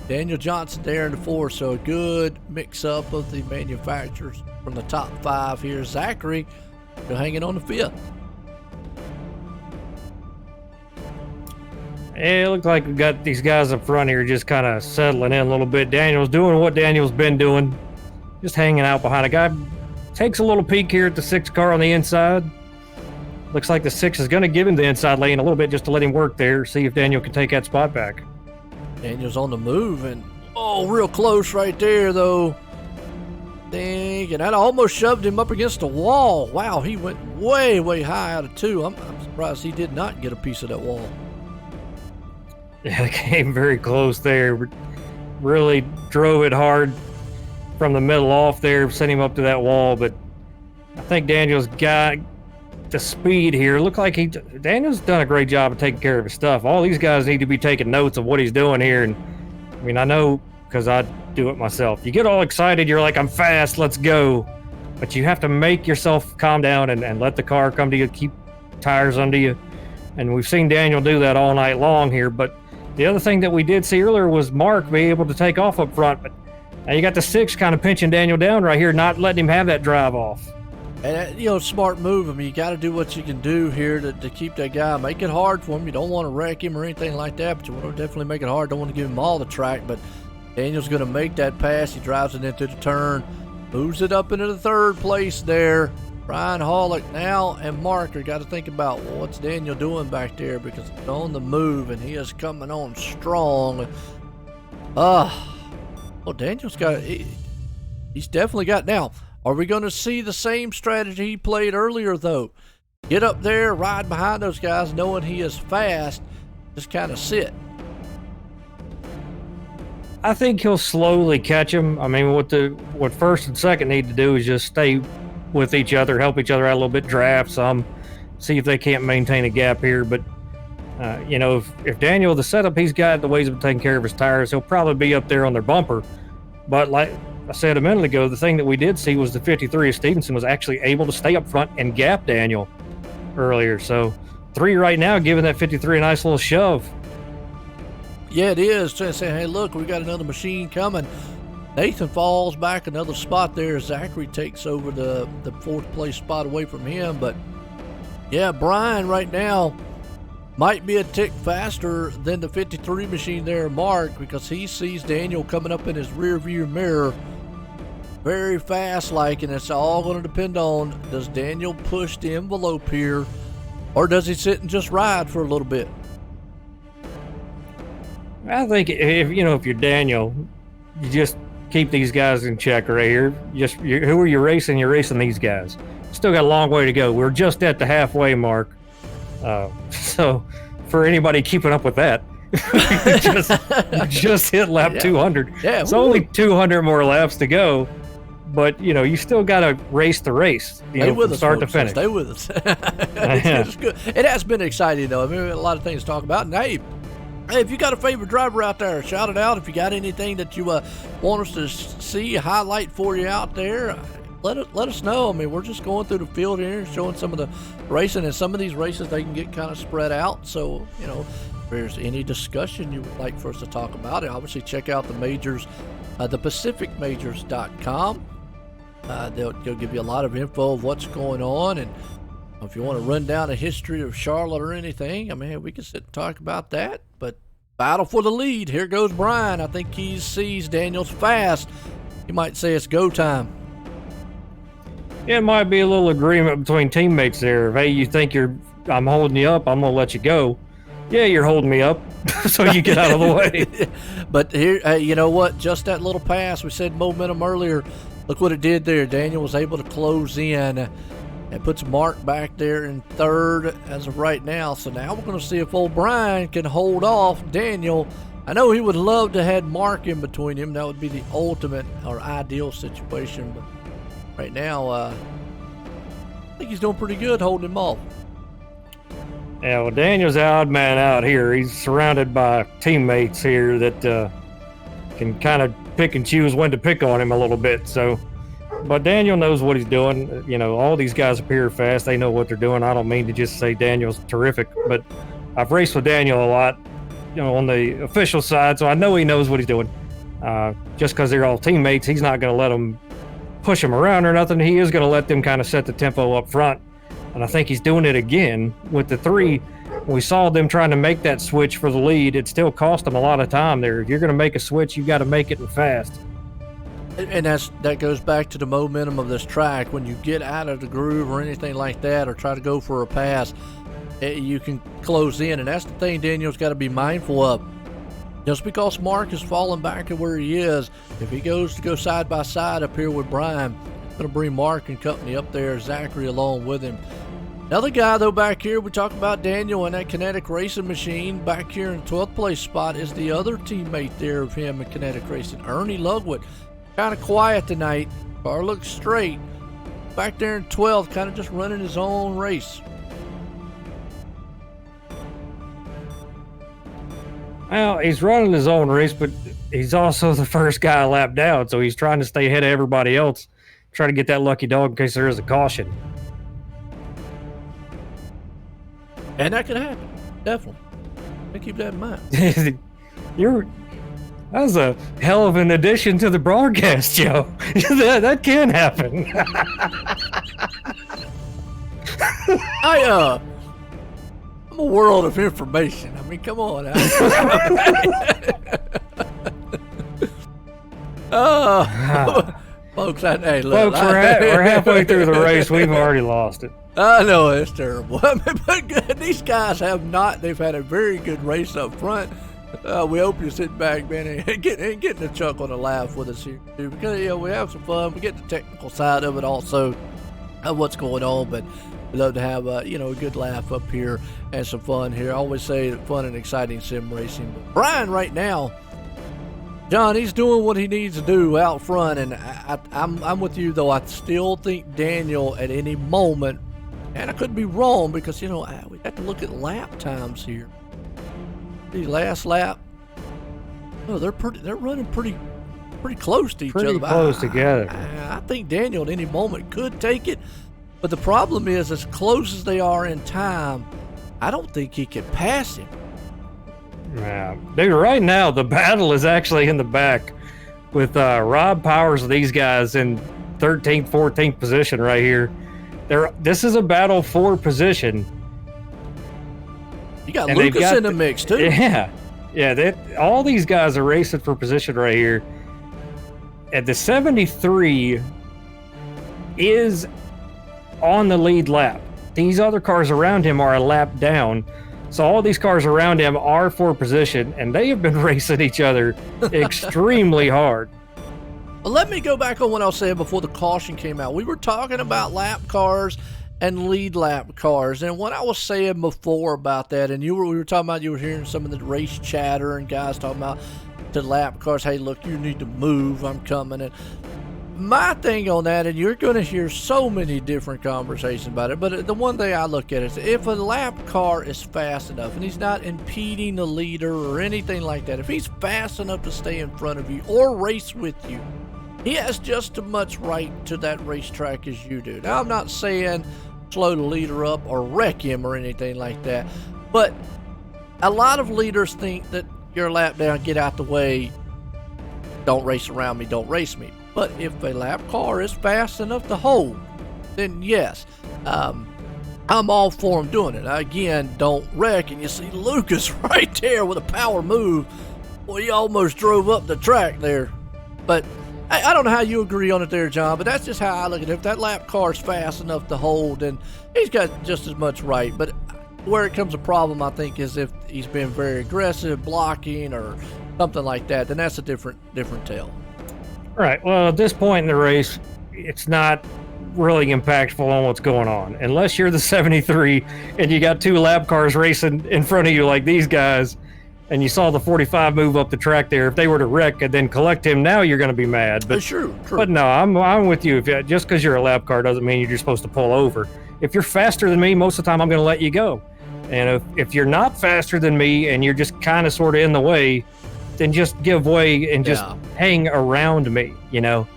Daniel Johnson there in the 4th. So a good mix-up of the manufacturers from the top 5 here. Zachary still hanging on the 5th. Yeah, it looks like we got these guys up front here just kind of settling in a little bit. Daniel's doing what Daniel's been doing, just hanging out behind a guy. Takes a little peek here at the 6 car on the inside. Looks like the 6 is going to give him the inside lane a little bit just to let him work there, see if Daniel can take that spot back. Daniel's on the move, and real close right there, though. Dang, and that almost shoved him up against the wall. Wow, he went way, way high out of 2. I'm surprised he did not get a piece of that wall. Yeah, it came very close there. Really drove it hard from the middle off there, sent him up to that wall. But I think Daniel's got the speed here. Look like Daniel's done a great job of taking care of his stuff. All these guys need to be taking notes of what he's doing here. And I mean, I know because I do it myself. You get all excited. You're like, I'm fast. Let's go. But you have to make yourself calm down and let the car come to you, keep tires under you. And we've seen Daniel do that all night long here. But the other thing that we did see earlier was Mark be able to take off up front, but now you got the 6 kind of pinching Daniel down right here, not letting him have that drive off. And, smart move. I mean, you got to do what you can do here to keep that guy. Make it hard for him. You don't want to wreck him or anything like that, but you want to definitely make it hard. Don't want to give him all the track, but Daniel's going to make that pass. He drives it into the turn, moves it up into the 3rd place there. Brian Hollick now and Mark are got to think about what's Daniel doing back there, because he's on the move and he is coming on strong. Well, Daniel's got he's definitely got. Now, are we going to see the same strategy he played earlier, though? Get up there, ride behind those guys, knowing he is fast, just kind of sit. I think he'll slowly catch him. I mean, what 1st and 2nd need to do is just stay with each other, help each other out a little bit, draft some, see if they can't maintain a gap here. But if Daniel, the setup he's got, the way he's been taking care of his tires, he'll probably be up there on their bumper. But like I said a minute ago, the thing that we did see was the 53 of Stevenson was actually able to stay up front and gap Daniel earlier. So 3 right now, giving that 53 a nice little shove. Yeah, it is. Trying to say, hey, look, we got another machine coming. Nathan falls back another spot there. Zachary takes over the 4th place spot away from him. But, yeah, Brian right now, might be a tick faster than the 53 machine there, Mark, because he sees Daniel coming up in his rear view mirror very fast like, and it's all going to depend on, does Daniel push the envelope here, or does he sit and just ride for a little bit? I think if you're Daniel, you just keep these guys in check right here. Who are you racing? You're racing these guys. Still got a long way to go. We're just at the halfway mark. So for anybody keeping up with that, just hit lap 200. Yeah, it's only 200 more laps to go, but you still got to race the race. From start to finish. Stay with us. It's good. It has been exciting though. I mean, a lot of things to talk about. And hey, if you got a favorite driver out there, shout it out. If you got anything that you want us to see, highlight for you out there, let us know. I mean, we're just going through the field here and showing some of the racing, and some of these races, they can get kind of spread out. So, if there's any discussion you would like for us to talk about, obviously check out the Majors, the PacificMajors.com. They'll give you a lot of info of what's going on, and if you want to run down a history of Charlotte or anything, I mean, we can sit and talk about that. But battle for the lead. Here goes Brian. I think he sees Daniel's fast. He might say it's go time. It might be a little agreement between teammates there. If, hey, you think I'm holding you up, I'm going to let you go. Yeah, you're holding me up, so you get out of the way. But here, you know what? Just that little pass, we said momentum earlier. Look what it did there. Daniel was able to close in and puts Mark back there in third as of right now. So now we're going to see if old Brian can hold off Daniel. I know he would love to have Mark in between him. That would be the ultimate or ideal situation. But right now, I think he's doing pretty good holding him off. Yeah, well, Daniel's the odd man out here. He's surrounded by teammates here that can kind of pick and choose when to pick on him a little bit. So, but Daniel knows what he's doing. All these guys appear fast. They know what they're doing. I don't mean to just say Daniel's terrific, but I've raced with Daniel a lot, on the official side, so I know he knows what he's doing. Just because they're all teammates, he's not going to let them push him around or nothing. He is going to let them kind of set the tempo up front. And I think he's doing it again with the 3. We saw them trying to make that switch for the lead. It still cost them a lot of time there. If you're going to make a switch, you got to make it fast. And that goes back to the momentum of this track. When you get out of the groove or anything like that, or try to go for a pass, you can close in. And that's the thing Daniel's got to be mindful of. Just because Mark is falling back to where he is, if he goes to go side by side up here with Brian, it's going to bring Mark and company up there, Zachary along with him. Another guy, though, back here, we talk about Daniel and that Kinetic Racing machine. Back here in the 12th place spot is the other teammate there of him in Kinetic Racing, Ernie Lugwood. Kind of quiet tonight. Car looks straight. Back there in 12th, kind of just running his own race. Well, he's running his own race, but he's also the first guy lapped down, so he's trying to stay ahead of everybody else, try to get that lucky dog in case there is a caution. And that could happen, definitely. I keep that in mind. That was a hell of an addition to the broadcast, Joe. that can happen. I'm a world of information. I mean, come on. Folks, hey, look. Folks, we're halfway through the race. We've already lost it. I know, it's terrible. I mean, but good. These guys have not. They've had a very good race up front. We hope you sit back, man, and getting a chuckle and a laugh with us here, too, because we have some fun. We get the technical side of it also, of what's going on, but we love to have a good laugh up here and some fun here. I always say fun and exciting sim racing. But Brian, right now, John, he's doing what he needs to do out front, and I'm with you though. I still think Daniel at any moment, and I could be wrong because we have to look at lap times here. The last lap, they're running pretty close to each other. Pretty close together. I think Daniel at any moment could take it, but the problem is, as close as they are in time, I don't think he can pass him. Yeah, dude. Right now, the battle is actually in the back with Rob Powers and these guys in 13th, 14th position right here. This is a battle for position. You got And they've Lucas got in the mix too. Yeah. All these guys are racing for position right here. At the 73 is on the lead lap. These other cars around him are a lap down. So all these cars around him are for position, and they have been racing each other extremely hard. Well, let me go back on what I was saying before the caution came out. We were talking about lap cars and lead lap cars, and what I was saying before about that, and we were talking about, you were hearing some of the race chatter and guys talking about the lap cars. Hey, look, you need to move. I'm coming. And my thing on that, and you're going to hear so many different conversations about it, but the one thing I look at is if a lap car is fast enough and he's not impeding the leader or anything like that, if he's fast enough to stay in front of you or race with you, he has just as much right to that racetrack as you do. Now, I'm not saying slow the leader up or wreck him or anything like that, but a lot of leaders think that you're a lap down, get out the way, don't race around me, don't race me. But if a lap car is fast enough to hold, then yes, I'm all for him doing it. Again, don't wreck. And you see Lucas right there with a power move. Well, he almost drove up the track there. But I don't know how you agree on it there, John, but that's just how I look at it. If that lap car is fast enough to hold, then he's got just as much right. But where it comes a problem, I think, is if he's been very aggressive, blocking or something like that, then that's a different tale. Right. Well, at this point in the race, it's not really impactful on what's going on. Unless you're the 73 and you got two lap cars racing in front of you like these guys, and you saw the 45 move up the track there. If they were to wreck and then collect him, now you're going to be mad. But true. But no, I'm with you. Just because you're a lap car doesn't mean you're just supposed to pull over. If you're faster than me, most of the time I'm going to let you go. And if you're not faster than me and you're just kind of sort of in the way, then just give way and just hang around me, you know.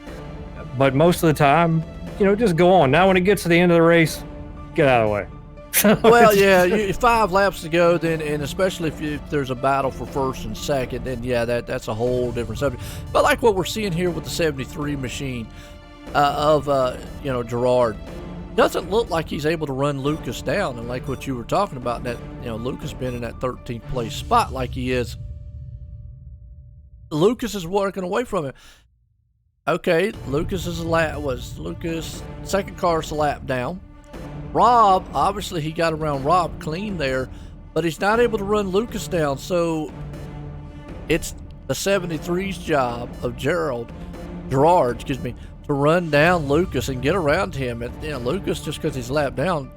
But most of the time, you know, just go on. Now when it gets to the end of the race, get out of the way. Well, yeah, 5 laps to go, then, and especially if there's a battle for first and second, then yeah, that's a whole different subject. But like what we're seeing here with the 73 machine of Gerard, doesn't look like he's able to run Lucas down. And like what you were talking about, that Lucas been in that 13th place spot like he is. Lucas is working away from him. Okay, Lucas second car's a lap down. Rob, obviously he got around Rob clean there, but he's not able to run Lucas down. So it's the 73's job of Gerard, to run down Lucas and get around him. And Lucas, just because he's lapped down,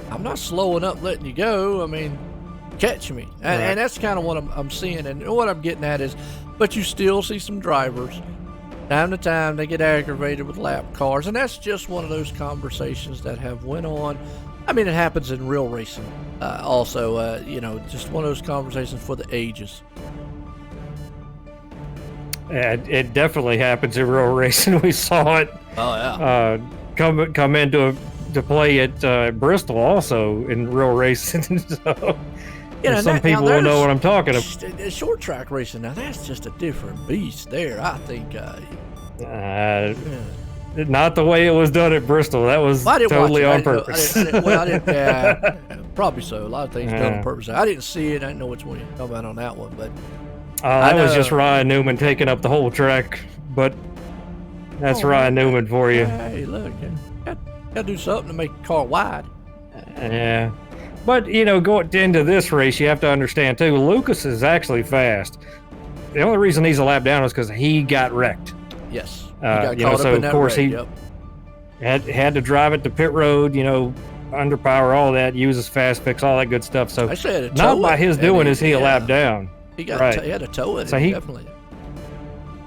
I'm not slowing up, letting you go. I mean, catch me. And that's kind of what I'm seeing. And what I'm getting at is, but you still see some drivers, time to time, they get aggravated with lap cars. And that's just one of those conversations that have went on. I mean, it happens in real racing also, just one of those conversations for the ages. It definitely happens in real racing. We saw it come into play at Bristol also in real racing. So some people will know what I'm talking about. Short track racing, now that's just a different beast there, I think. Not the way it was done at Bristol. That was totally on purpose. Probably so. A lot of things done on purpose. I didn't see it. I didn't know which one you're talking about on that one, but that was just Ryan Newman taking up the whole track. But that's Ryan Newman for you. Hey, look, got to do something to make the car wide. Yeah. But, going into this race, you have to understand, too, Lucas is actually fast. The only reason he's a lap down is because he got wrecked. Yes. He got caught up in that wreck. He had to drive it to pit road, under power, all that, use his fast fix, all that good stuff. So not by his doing is he a lap down. He had to tow it, definitely.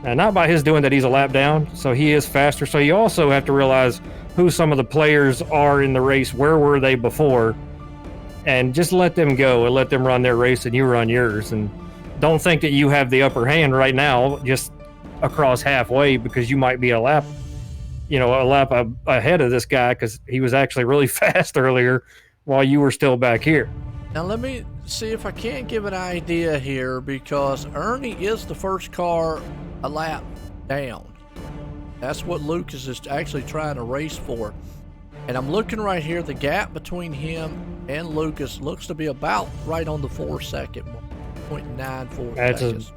And not by his doing that he's a lap down, so he is faster. So you also have to realize who some of the players are in the race, where were they before, and just let them go and let them run their race and you run yours. And don't think that you have the upper hand right now just across halfway, because you might be a lap ahead of this guy because he was actually really fast earlier while you were still back here. Now let me see if I can't give an idea here, because Ernie is the first car a lap down. That's what Lucas is actually trying to race for. And I'm looking right here, the gap between him and Lucas looks to be about right on the 4 second mark, 0.94 seconds.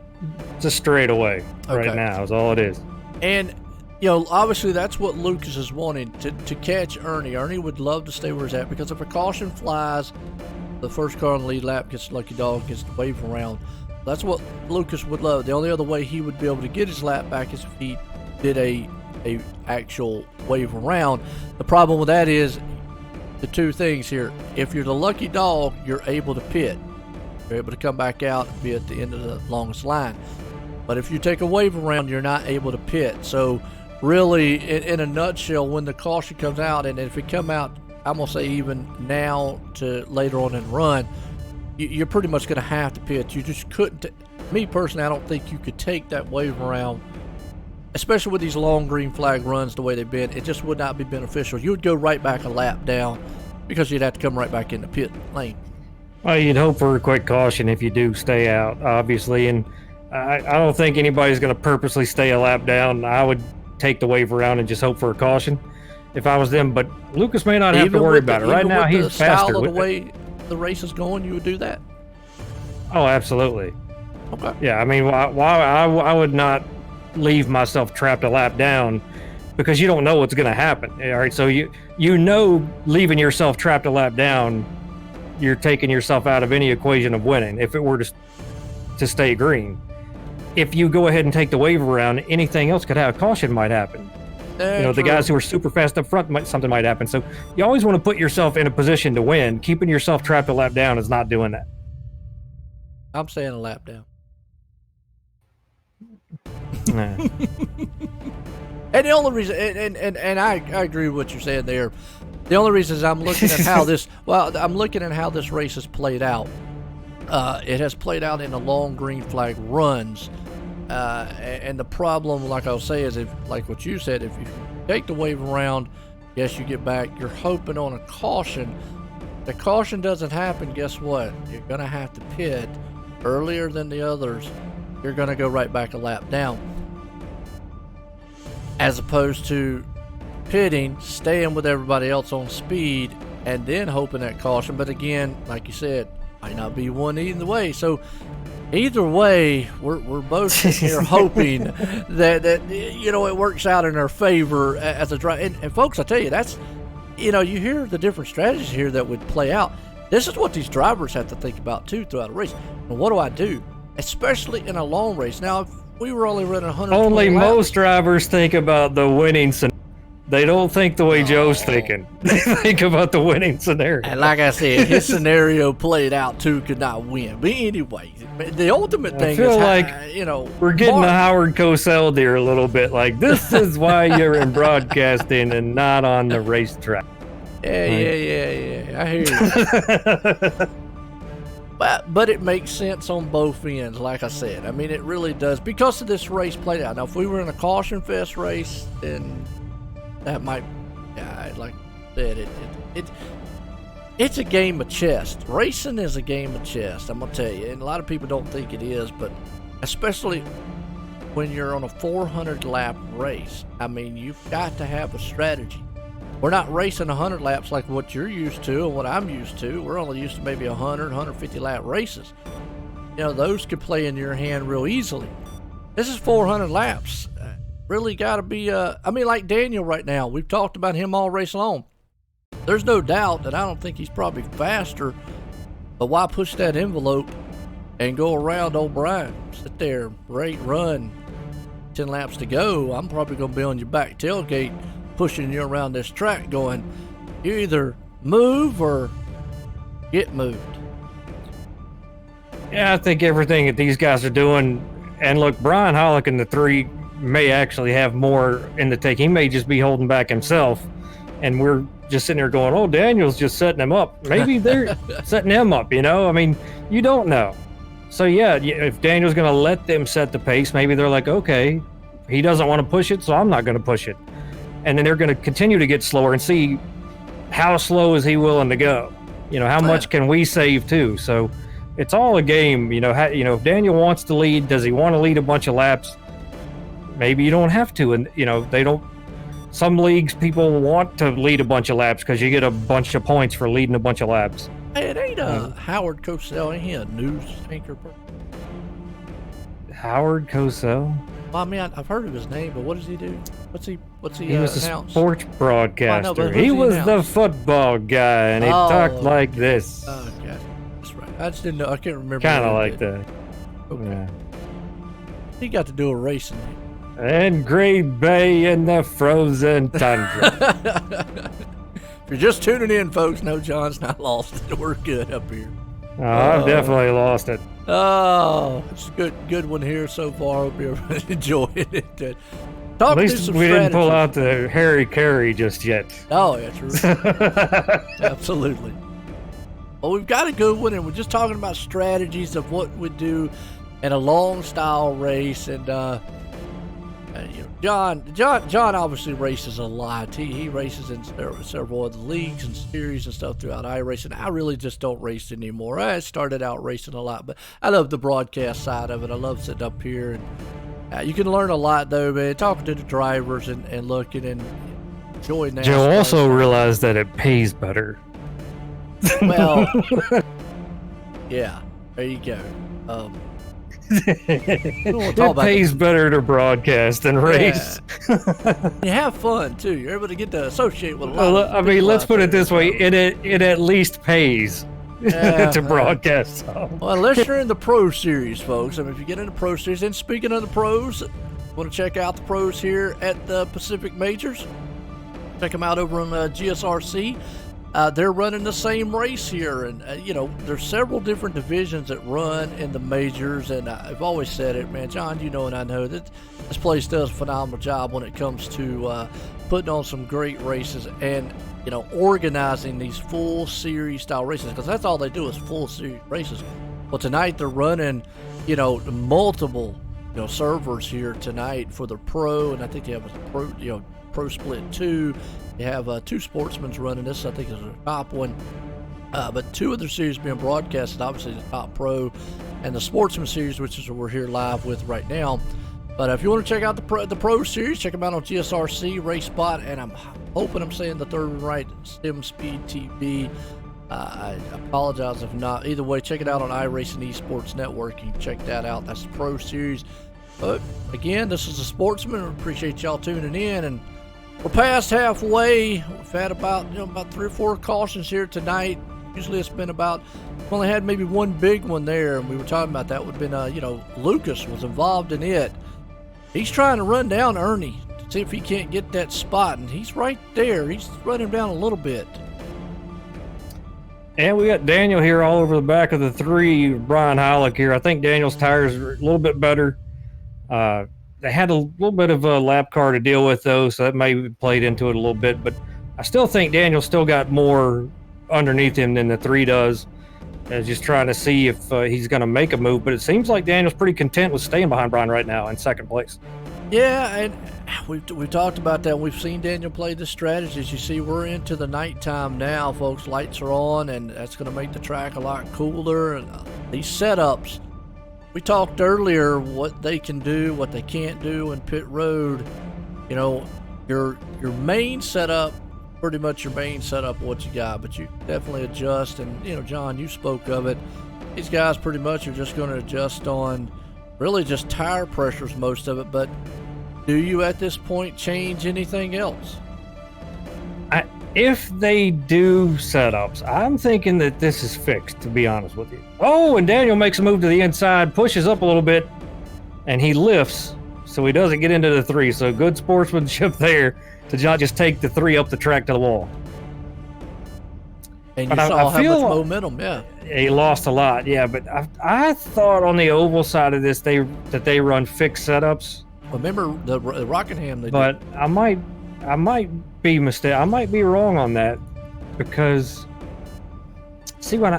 It's a straightaway right now is all it is. And, you know, obviously that's what Lucas is wanting, to catch Ernie. Ernie would love to stay where he's at, because if a caution flies, the first car on the lead lap gets lucky dog, gets the wave around. That's what Lucas would love. The only other way he would be able to get his lap back is if he did a actual wave around. The problem with that is the two things here. If you're the lucky dog, you're able to pit. You're able to come back out and be at the end of the longest line. But if you take a wave around, you're not able to pit. So really, in a nutshell, when the caution comes out, and if it come out, I'm going to say even now to later on in the run, you're pretty much going to have to pit. You just couldn't. Me personally, I don't think you could take that wave around, especially with these long green flag runs the way they've been. It just would not be beneficial. You would go right back a lap down, because you'd have to come right back in the pit lane. Well, you'd hope for a quick caution if you do stay out, obviously. And I don't think anybody's going to purposely stay a lap down. I would take the wave around and just hope for a caution if I was them. But Lucas may not have to worry about it. Right now, he's faster. With the way the race is going, you would do that? Oh, absolutely. Okay. Yeah, I mean, I would not leave myself trapped a lap down, because you don't know what's going to happen. All right, so you know, leaving yourself trapped a lap down, you're taking yourself out of any equation of winning if it were to stay green. If you go ahead and take the wave around, anything else could happen. Caution might happen. The guys who are super fast up front, something might happen. So you always want to put yourself in a position to win. Keeping yourself trapped a lap down is not doing that. I'm saying a lap down. Nah. And the only reason, and I agree with what you're saying there. The only reason is I'm looking at how this race has played out. It has played out in the long green flag runs. And the problem, like I was saying, is like what you said, if you take the wave around, yes, you get back. You're hoping on a caution. The caution doesn't happen, guess what? You're going to have to pit earlier than the others. You're going to go right back a lap down. As opposed to pitting, staying with everybody else on speed, and then hoping that caution. But again, like you said, might not be one either way. So either way, we're both here hoping that it works out in our favor as a driver. And folks, I tell you, that's, you hear the different strategies here that would play out. This is what these drivers have to think about too throughout a race. And what do I do, especially in a long race? Now, if we were only running 120 laps, most drivers think about the winning scenario. They don't think the way Joe's thinking. They think about the winning scenario. And like I said, his scenario played out too, could not win. But anyway, the ultimate thing is, like we're getting the Howard Cosell there a little bit. Like, this is why you're in broadcasting and not on the racetrack. Yeah. I hear you. But it makes sense on both ends, like I said. I mean, it really does, because of this race played out. Now, if we were in a caution fest race, then that might, like I said, it's a game of chess. Racing is a game of chess, I'm going to tell you. And a lot of people don't think it is, but especially when you're on a 400-lap race, I mean, you've got to have a strategy. We're not racing 100 laps like what you're used to and what I'm used to. We're only used to maybe 100, 150-lap races. Those could play in your hand real easily. This is 400 laps. Really got to be, like Daniel right now. We've talked about him all race long. There's no doubt that I don't think he's probably faster, but why push that envelope and go around old Brian? Sit there, run, 10 laps to go. I'm probably going to be on your back tailgate pushing you around this track going, you either move or get moved. Yeah, I think everything that these guys are doing, and look, Brian Hollick and the three may actually have more in the take. He may just be holding back himself, and we're just sitting there going, oh, Daniel's just setting him up. Maybe they're setting him up, I mean, you don't know. So yeah, if Daniel's going to let them set the pace, maybe they're like, okay, he doesn't want to push it, so I'm not going to push it. And then they're going to continue to get slower and see how slow is he willing to go. How much can we save too? So it's all a game. If Daniel wants to lead, does he want to lead a bunch of laps? Maybe you don't have to, and they don't some leagues people want to lead a bunch of laps because you get a bunch of points for leading a bunch of laps. Hey, it ain't Howard Cosell, ain't he a news anchor person? Howard Cosell? Well, I mean, I've heard of his name, but what does he do? What's he He was announce? a sports broadcaster. Well, he was the football guy, and he talked like this. Oh, God. That's right. I just didn't know. I can't remember. Kind of like that. Okay. Yeah. He got to do a racing. And Great Bay in the frozen tundra. If you're just tuning in, folks, no, John's not lost it. We're good up here. Oh, I've definitely lost it. Oh, it's a good one here so far. Hope you're enjoying it. At least we didn't pull out the Harry Carey just yet. Oh, yeah, true. Absolutely. Well, we've got a good one, and we're just talking about strategies of what we do in a long style race. And you know, John obviously races a lot. He races in several other leagues and series and stuff throughout iRacing. I really just don't race anymore. I started out racing a lot, but I love the broadcast side of it. I love sitting up here, and you can learn a lot though, man. Talking to the drivers and looking and enjoying that. Joe also realized that it pays better. Well, yeah, there you go. It pays better to broadcast than race. You have fun too. You're able to get to associate with a lot. I mean, let's put it this way: it at least pays to broadcast. Well, unless you're in the Pro Series, folks. I mean, if you get in the Pro Series, and speaking of the pros, want to check out the pros here at the Pacific Majors? Check them out over on GSRC. They're running the same race here, and you know, there's several different divisions that run in the majors, and I've always said it, man. John, you know, and I know that this place does a phenomenal job when it comes to putting on some great races and, you know, organizing these full series style races, because that's all they do is full series races. Well, tonight they're running, you know, multiple, you know, servers here tonight for the pro, and I think they have a pro, you know, pro split 2. You have 2 sportsmen running this. I think is the top one. But 2 of the series being broadcasted, obviously the top pro and the sportsman series, which is what we're here live with right now. But if you want to check out the pro series, check them out on GSRC, Race Spot, and I'm hoping I'm saying the third one right, Sim Speed TV. I apologize if not. Either way, check it out on iRacing eSports Network. You can check that out. That's the pro series. But again, this is a sportsman. I appreciate y'all tuning in, and we're past halfway. We've had about 3 or 4 cautions here tonight. Usually it's been about, we've only had maybe one big one there, and we were talking about that would have been, you know, Lucas was involved in it. He's trying to run down Ernie to see if he can't get that spot, and he's right there. He's running down a little bit. And we got Daniel here all over the back of the 3. Brian Hollick here. I think Daniel's tires are a little bit better. They had a little bit of a lap car to deal with, though, so that may have played into it a little bit. But I still think Daniel still got more underneath him than the 3 does. And just trying to see if he's going to make a move. But it seems like Daniel's pretty content with staying behind Brian right now in second place. Yeah, and we've talked about that. We've seen Daniel play this strategy. As you see, we're into the nighttime now, folks. Lights are on, and that's going to make the track a lot cooler. And these setups, we talked earlier what they can do, what they can't do in pit road. You know, your main setup, pretty much your main setup, what you got, but you definitely adjust. And, you know, John, you spoke of it. These guys pretty much are just going to adjust on really just tire pressures, most of it. But do you at this point change anything else? If they do setups, I'm thinking that this is fixed, to be honest with you. Oh, and Daniel makes a move to the inside, pushes up a little bit, and he lifts, so he doesn't get into the 3. So good sportsmanship there to not just take the 3 up the track to the wall. And you saw how much momentum, yeah. He lost a lot, yeah. But I thought on the oval side of this that they run fixed setups. Remember the Rockingham they but did. I might be mistaken. I might be wrong on that, because see, when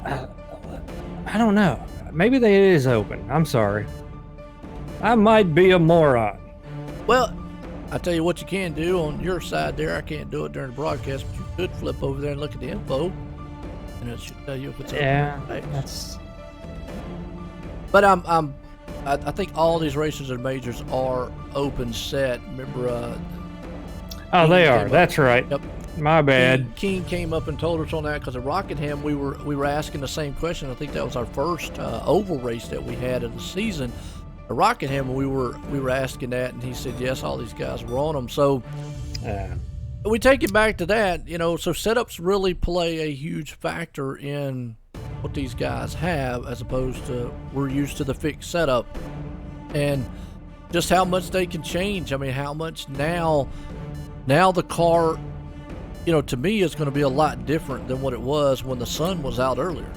I don't know. Maybe it is open. I'm sorry. I might be a moron. Well, I tell you what you can do on your side there. I can't do it during the broadcast, but you could flip over there and look at the info, and it should tell you if it's open. Yeah, right? that's. But I think all these races and majors are open set. Remember, Oh, King they came are. up. That's right. Yep. My bad. King came up and told us on that because at Rockingham we were asking the same question. I think that was our first oval race that we had of the season. At Rockingham, we were asking that, and he said yes, all these guys were on them. So we take it back to that, So setups really play a huge factor in what these guys have, as opposed to we're used to the fixed setup, and just how much they can change. I mean, how much now the car, to me, is going to be a lot different than what it was when the sun was out earlier.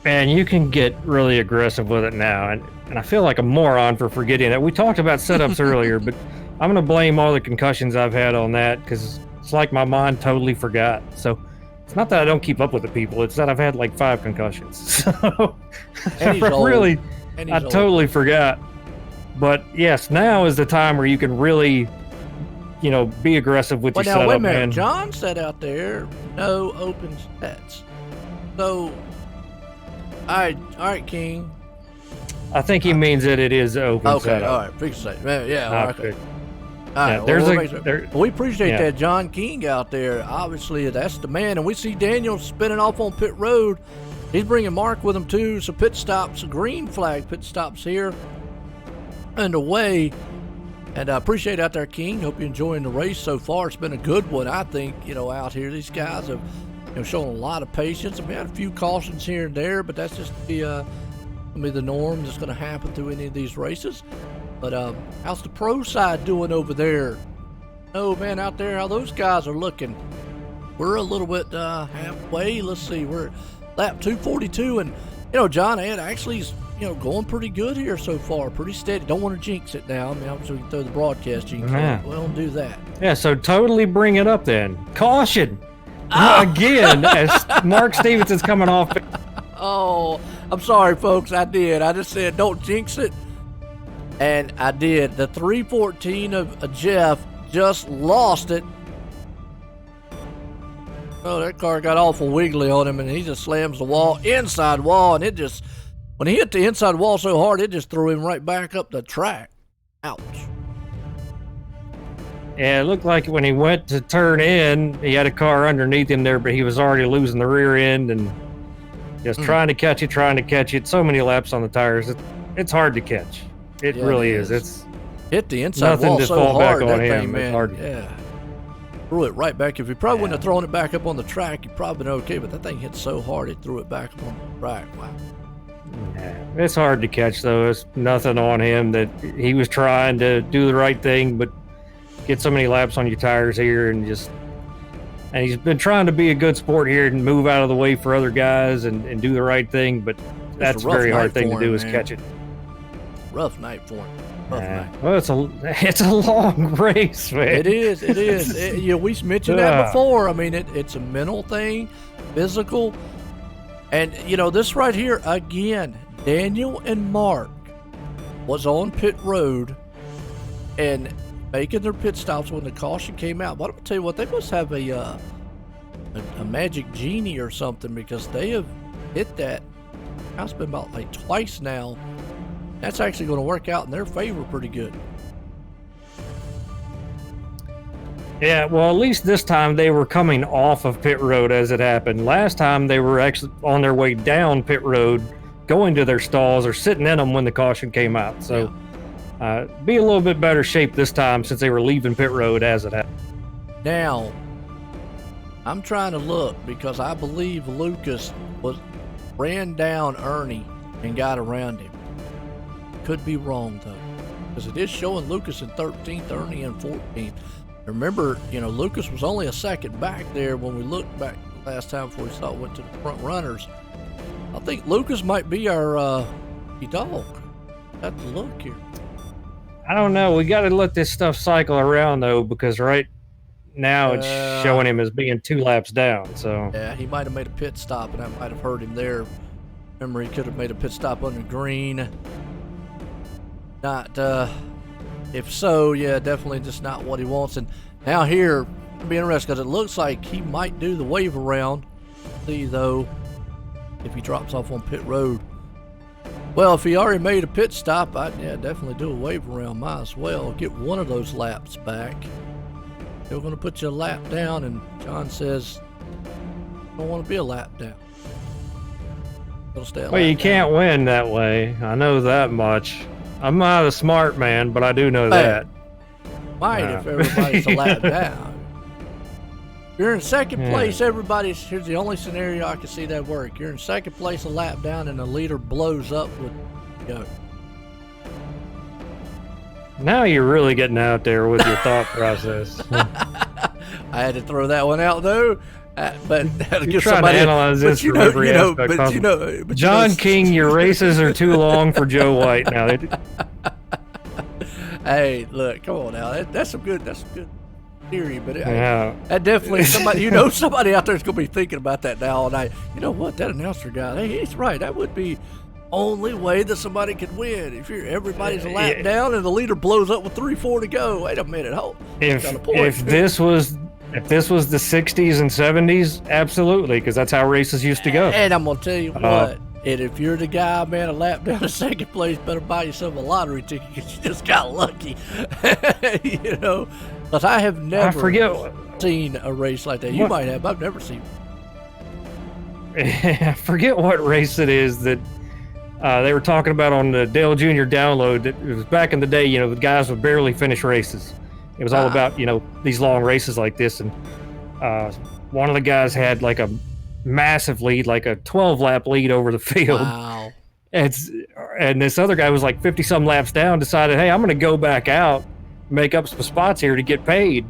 Man, you can get really aggressive with it now, and I feel like a moron for forgetting that. We talked about setups earlier, but I'm going to blame all the concussions I've had on that, because it's like my mind totally forgot. So it's not that I don't keep up with the people, it's that I've had like 5 concussions. So I totally forgot. But yes, now is the time where you can really, be aggressive with your setup. Now, wait a minute. Man. John said out there, no open sets. So, all right, King. I think he means that it is open setup. Okay, all right. Fix it. Yeah, okay. Good. All right, Yeah, we appreciate that, John King out there. Obviously, that's the man. And we see Daniel spinning off on pit road. He's bringing Mark with him, too. So pit stops, green flag pit stops here and away. And I appreciate out there, King. Hope you're enjoying the race so far. It's been a good one, I think, out here. These guys have shown a lot of patience. We had a few cautions here and there, but that's just the norm that's going to happen through any of these races. But how's the pro side doing over there? Oh, man, out there, how those guys are looking. We're a little bit halfway. Let's see, we're lap 242, and John Ed actually is going pretty good here so far, pretty steady. Don't want to jinx it now. I mean, obviously we can throw the broadcast jinx on. We don't do that. Yeah, so totally bring it up then. Caution again as Mark Stevenson's coming off. Oh, I'm sorry, folks. I did. I just said don't jinx it, and I did. The 314 of Jeff just lost it. Oh, that car got awful wiggly on him, and he just slams the wall, inside wall, and it just, when he hit the inside wall so hard, it just threw him right back up the track. Ouch. Yeah, it looked like when he went to turn in, he had a car underneath him there, but he was already losing the rear end and just trying to catch it. So many laps on the tires. It's hard to catch. It really is. It's hit the inside wall so fall hard. Back on that him. thing, man. It's hard. Yeah. Threw it right back. If he probably wouldn't have thrown it back up on the track, he'd probably been okay, but that thing hit so hard it threw it back up on the track. Wow. Yeah, it's hard to catch, though. It's nothing on him that he was trying to do the right thing, but get so many laps on your tires here and he's been trying to be a good sport here and move out of the way for other guys and do the right thing, but that's a very hard thing to do is catch it. Rough night for him. Well, it's a long race, man. It is. We mentioned that before. I mean, it's a mental thing, physical, and this right here again. Daniel and Mark was on pit road and making their pit stops when the caution came out. But I'm gonna tell you what, they must have a magic genie or something, because they have hit that. It's been about like twice now. That's actually going to work out in their favor pretty good. Yeah, well, at least this time they were coming off of pit road as it happened. Last time they were actually on their way down pit road, going to their stalls or sitting in them when the caution came out. So be a little bit better shape this time since they were leaving pit road as it happened. Now, I'm trying to look because I believe Lucas ran down Ernie and got around him. Could be wrong though, because it is showing Lucas in 13th, Ernie in 14th. Remember, Lucas was only a second back there when we looked back last time before we saw it went to the front runners. I think Lucas might be our dog. Have to look here. I don't know. We got to let this stuff cycle around though, because right now it's showing him as being 2 laps down. So yeah, he might have made a pit stop, and that might have hurt him there. Remember, he could have made a pit stop under green. Not, if so, yeah, definitely just not what he wants. And now here, it'll be interesting because it looks like he might do the wave around. See, though, if he drops off on pit road. Well, if he already made a pit stop, I'd definitely do a wave around. Might as well get one of those laps back. They're going to put you a lap down, and John says, I don't want to be a lap down. Well, you can't win that way. I know that much. I'm not a smart man, but I do know that. Might if everybody's a lap down. You're in second place, here's the only scenario I can see that work. You're in second place, a lap down, and the leader blows up with go. Now you're really getting out there with your thought process. I had to throw that one out though. But you're trying to analyze this from every aspect possible. John King, your races are too long for Joe White now. Hey, look, come on now. That's some good theory, but that definitely somebody out there is going to be thinking about that now all night. You know what? That announcer guy, hey, he's right. That would be only way that somebody could win. If everybody's a lap down and the leader blows up with 3-4 to go. Wait a minute, hold. If this was the 60s and 70s, absolutely, because that's how races used to go. And I'm gonna tell you what. And if you're the guy, man, a lap down to second place, better buy yourself a lottery ticket because you just got lucky. You know, because I have never seen a race like that. You might have, but I've never seen. I forget what race it is that they were talking about on the Dale Jr. download. That it was back in the day. You know, the guys would barely finish races. It was all about these long races like this, and one of the guys had like a massive lead, like a 12-lap lead over the field. Wow. And this other guy was like 50-some laps down, decided, hey, I'm going to go back out, make up some spots here to get paid.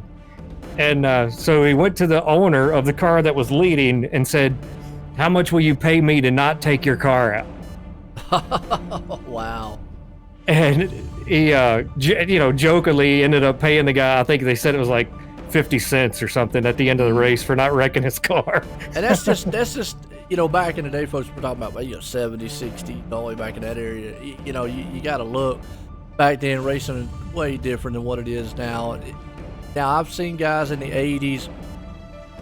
And so he went to the owner of the car that was leading and said, how much will you pay me to not take your car out? Wow. And he, jokingly ended up paying the guy, I think they said it was like 50 cents or something at the end of the race for not wrecking his car. And that's just back in the day, folks were talking about 70, 60, all the way back in that area. You got to look. Back then, racing was way different than what it is now. Now, I've seen guys in the 80s,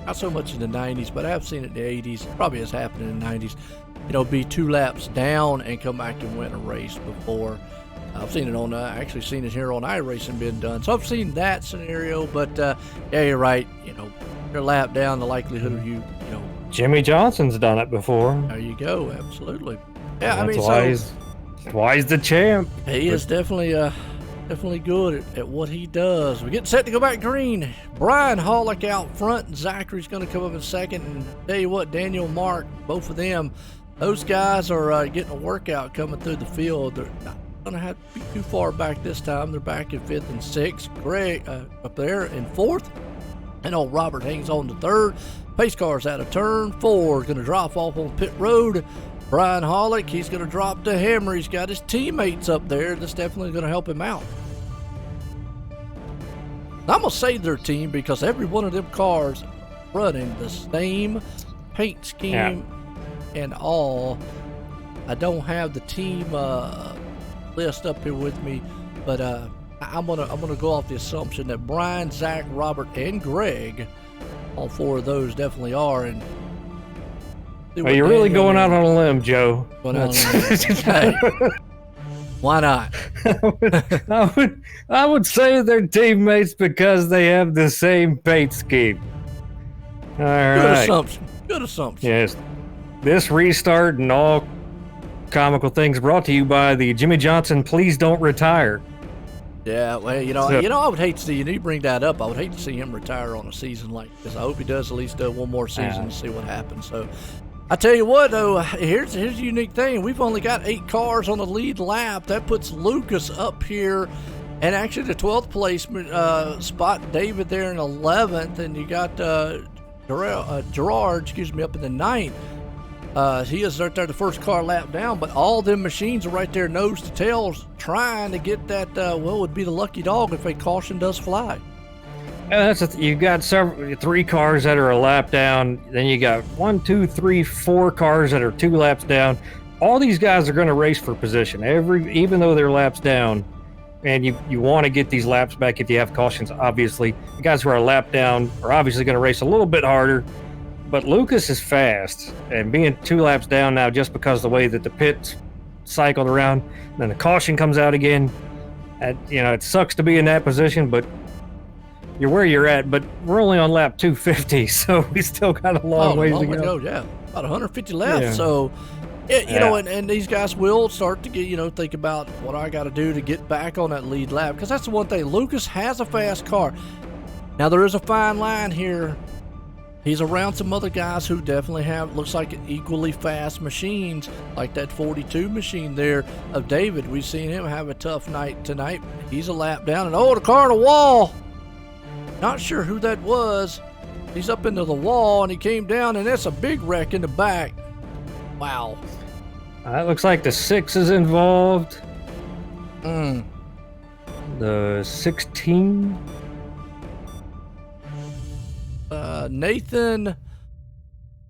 not so much in the 90s, but I've seen it in the 80s, probably has happened in the 90s, be 2 laps down and come back and win a race before. I've seen it actually seen it here on iRacing being done. So I've seen that scenario, but yeah, you're right. You're a lap down, the likelihood of you. Jimmy Johnson's done it before. There you go, absolutely. Yeah, that's why he's the champ. He is definitely good at what he does. We're getting set to go back green. Brian Hollick out front, and Zachary's going to come up in second. And tell you what, Daniel, Mark, both of them, those guys are getting a workout coming through the field. They're not going to have to be too far back this time. They're back in 5th and 6th. Greg up there in 4th. And old Robert hangs on to 3rd. Pace car's out of turn 4. Going to drop off on pit road. Brian Hollick, he's going to drop the hammer. He's got his teammates up there. That's definitely going to help him out. I'm going to say their team because every one of them cars running the same paint scheme and all. I don't have the team list up here with me, but I'm gonna go off the assumption that Brian, Zach, Robert, and Greg, all 4 of those definitely are. And you're really going out on a limb, Joe. Hey, why not? I would say they're teammates because they have the same paint scheme. All right. Good assumption. Yes. This restart and all comical things brought to you by the Jimmy Johnson Please Don't Retire. Yeah, well, I would hate to see you bring that up. I would hate to see him retire on a season like this. I hope he does at least one more season and see what happens. So, I tell you what, though, here's the unique thing. We've only got 8 cars on the lead lap. That puts Lucas up here, and actually the 12th place spot David there in 11th, and you got Gerard, up in the 9th. He is right there, the first car lap down, but all them machines are right there, nose to tails, trying to get that, would be the lucky dog if a caution does fly. Yeah, you got 3 cars that are a lap down, then you got 1, 2, 3, 4 cars that are 2 laps down. All these guys are going to race for position, even though they're laps down, and you want to get these laps back if you have cautions, obviously. The guys who are a lap down are obviously going to race a little bit harder. But Lucas is fast, and being 2 laps down now just because of the way that the pits cycled around, then the caution comes out again. It sucks to be in that position, but you're where you're at, but we're only on lap 250, so we still got a long ways to go. Yeah, about 150 left. Yeah. So, you know, and these guys will start to get, think about what I got to do to get back on that lead lap, because that's the one thing. Lucas has a fast car. Now, there is a fine line here. He's around some other guys who definitely have, looks like equally fast machines, like that 42 machine there of David. We've seen him have a tough night tonight. He's a lap down, and the car on the wall. Not sure who that was. He's up into the wall, and he came down, and that's a big wreck in the back. Wow. It looks like the 6 is involved. The 16. Nathan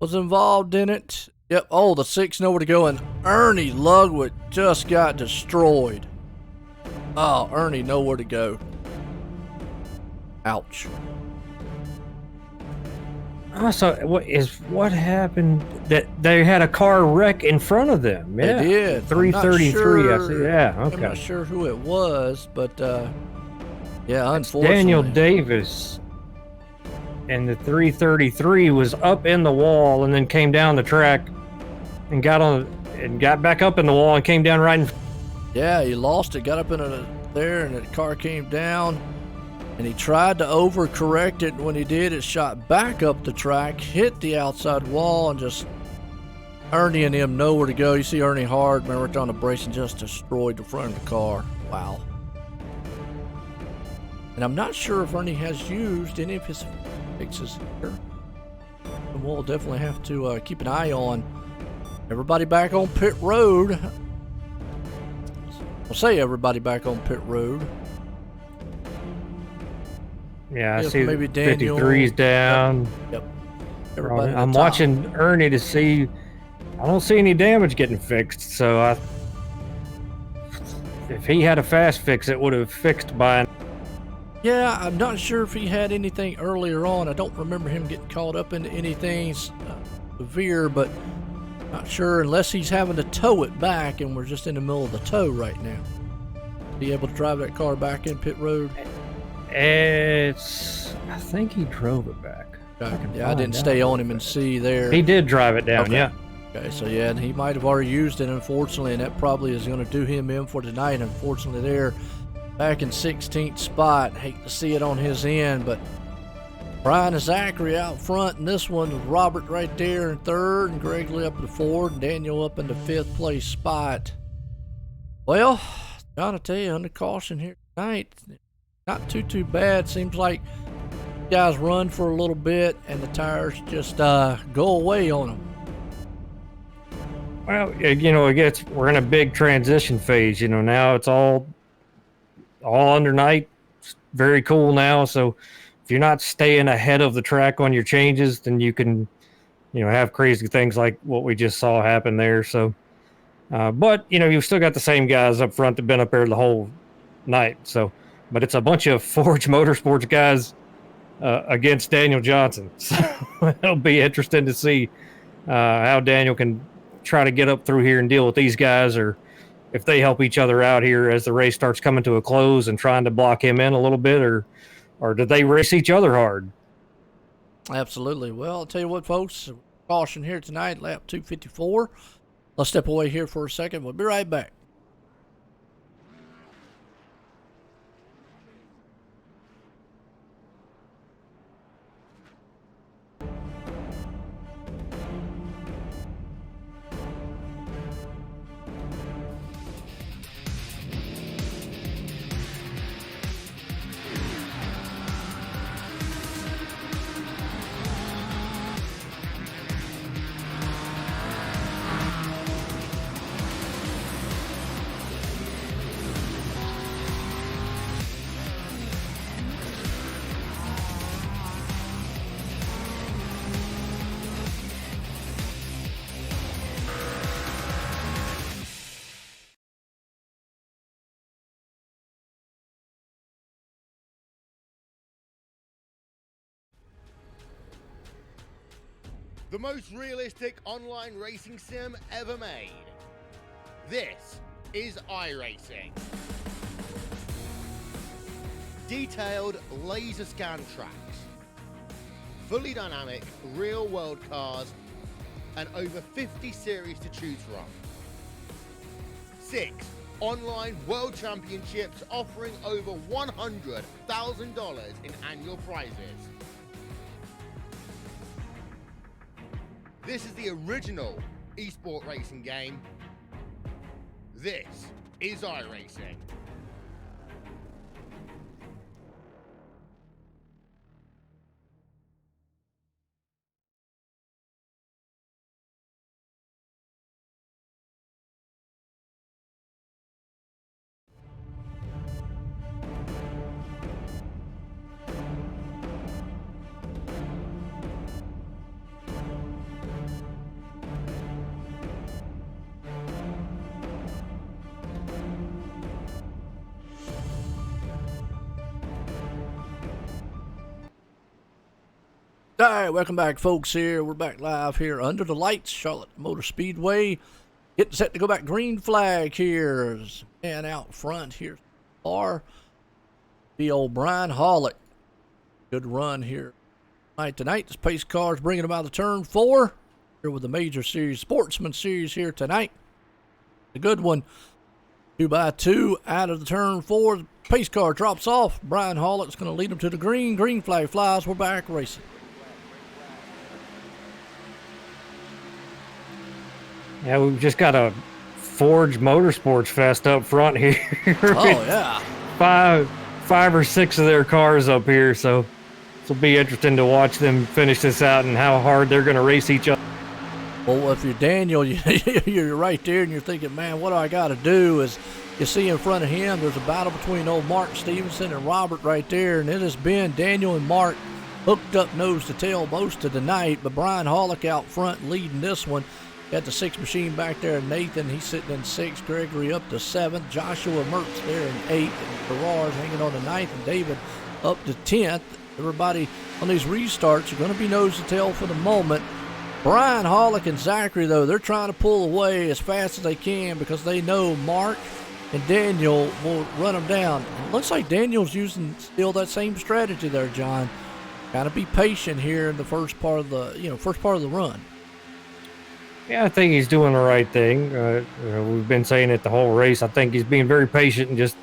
was involved in it. Yep. Oh, the 6 nowhere to go, and Ernie Lugwood just got destroyed. Oh, Ernie nowhere to go. Ouch. Also, what happened? That they had a car wreck in front of them. Yeah, they did. 333. Sure, I see. Yeah, okay. I'm not sure who it was, but yeah, unfortunately, Daniel Davis. And the 333 was up in the wall and then came down the track and got back up in the wall and came down right in. Yeah, he lost it. Got up in there, and the car came down. And he tried to overcorrect it. When he did, it shot back up the track, hit the outside wall, and just Ernie and him nowhere to go. You see Ernie hard, remember, on the brakes and just destroyed the front of the car. Wow. And I'm not sure if Ernie has used any of his fixes here. And we'll definitely have to keep an eye on everybody back on pit road. I'll say everybody back on pit road. Yeah, I see maybe Daniel. 53's down. Yep. Everybody I'm watching Ernie to see. I don't see any damage getting fixed. So if he had a fast fix, it would have fixed by. Yeah, I'm not sure if he had anything earlier on. I don't remember him getting caught up into anything severe, but not sure unless he's having to tow it back, and we're just in the middle of the tow right now. Be able to drive that car back in pit road. I think he drove it back. Yeah, I didn't stay on him and see there. He did drive it down, okay. Yeah. Okay, so yeah, and he might have already used it, unfortunately, and that probably is going to do him in for tonight. Unfortunately, there, back in 16th spot. Hate to see it on his end, but Brian and Zachary out front in this one, with Robert right there in third, and Gregley up in fourth, and Daniel up in the 5th place spot. Well, gotta tell you, under caution here tonight. Not too bad. Seems like guys run for a little bit and the tires just go away on them. Well, I guess we're in a big transition phase. Now it's all under night. It's very cool now. So if you're not staying ahead of the track on your changes, then you can, have crazy things like what we just saw happen there. So, but you've still got the same guys up front that've been up there the whole night. So. But it's a bunch of Forge Motorsports guys against Daniel Johnson. So it'll be interesting to see how Daniel can try to get up through here and deal with these guys, or if they help each other out here as the race starts coming to a close and trying to block him in a little bit, or do they race each other hard? Absolutely. Well, I'll tell you what, folks, caution here tonight, lap 254. Let's step away here for a second. We'll be right back. The most realistic online racing sim ever made. This is iRacing. detailed laser scan tracks, fully dynamic real-world cars, and over 50 series to choose from. 6 online world championships offering over $100,000 in annual prizes. This is the original eSport racing game. This is iRacing. All right, welcome back, folks. We're back live here under the lights, Charlotte Motor Speedway. Getting set to go back. Green flag here. Man out front here. The old Brian Hollick. Good run here. Tonight, this pace car is bringing about the turn 4 here with the Majors Series Sportsman Series here tonight. A good one. 2x2 out of the turn 4. The pace car drops off. Brian Hollick's going to lead him to the green. Green flag flies. We're back racing. Yeah, we've just got a Forge Motorsports Fest up front here. Oh, yeah. Five or six of their cars up here, so it'll be interesting to watch them finish this out and how hard they're going to race each other. Well, if you're Daniel, you're right there and you're thinking, man, what do I got to do? Is you see in front of him, there's a battle between old Mark Stevenson and Robert right there, and it has been Daniel and Mark hooked up nose to tail most of the night, but Brian Hollick out front leading this one. Got the 6 machine back there. Nathan, he's sitting in 6th. Gregory up to 7th. Joshua Mertz there in 8th. And Garage hanging on to 9th. And David up to 10th. Everybody on these restarts are going to be nose to tail for the moment. Brian Hollick and Zachary, though, they're trying to pull away as fast as they can because they know Mark and Daniel will run them down. It looks like Daniel's using still that same strategy there, John. Got to be patient here in the first part of the run. Yeah, I think he's doing the right thing. We've been saying it the whole race. I think he's being very patient and just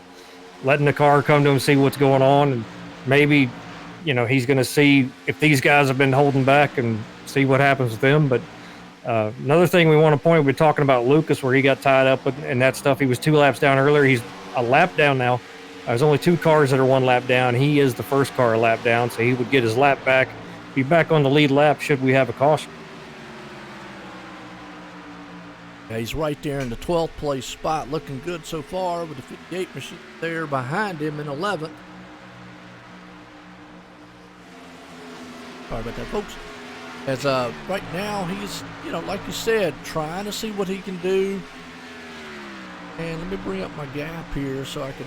letting the car come to him, see what's going on. And maybe, he's going to see if these guys have been holding back and see what happens with them. But another thing we want to point, we're talking about Lucas where he got tied up and that stuff. He was 2 laps down earlier. He's a lap down now. There's only 2 cars that are 1 lap down. He is the first car a lap down, so he would get his lap back, be back on the lead lap should we have a caution. Yeah, he's right there in the 12th place spot, looking good so far with the 58 machine there behind him in 11th. Sorry about that, folks. As right now he's, like you said, trying to see what he can do. And let me bring up my gap here so I can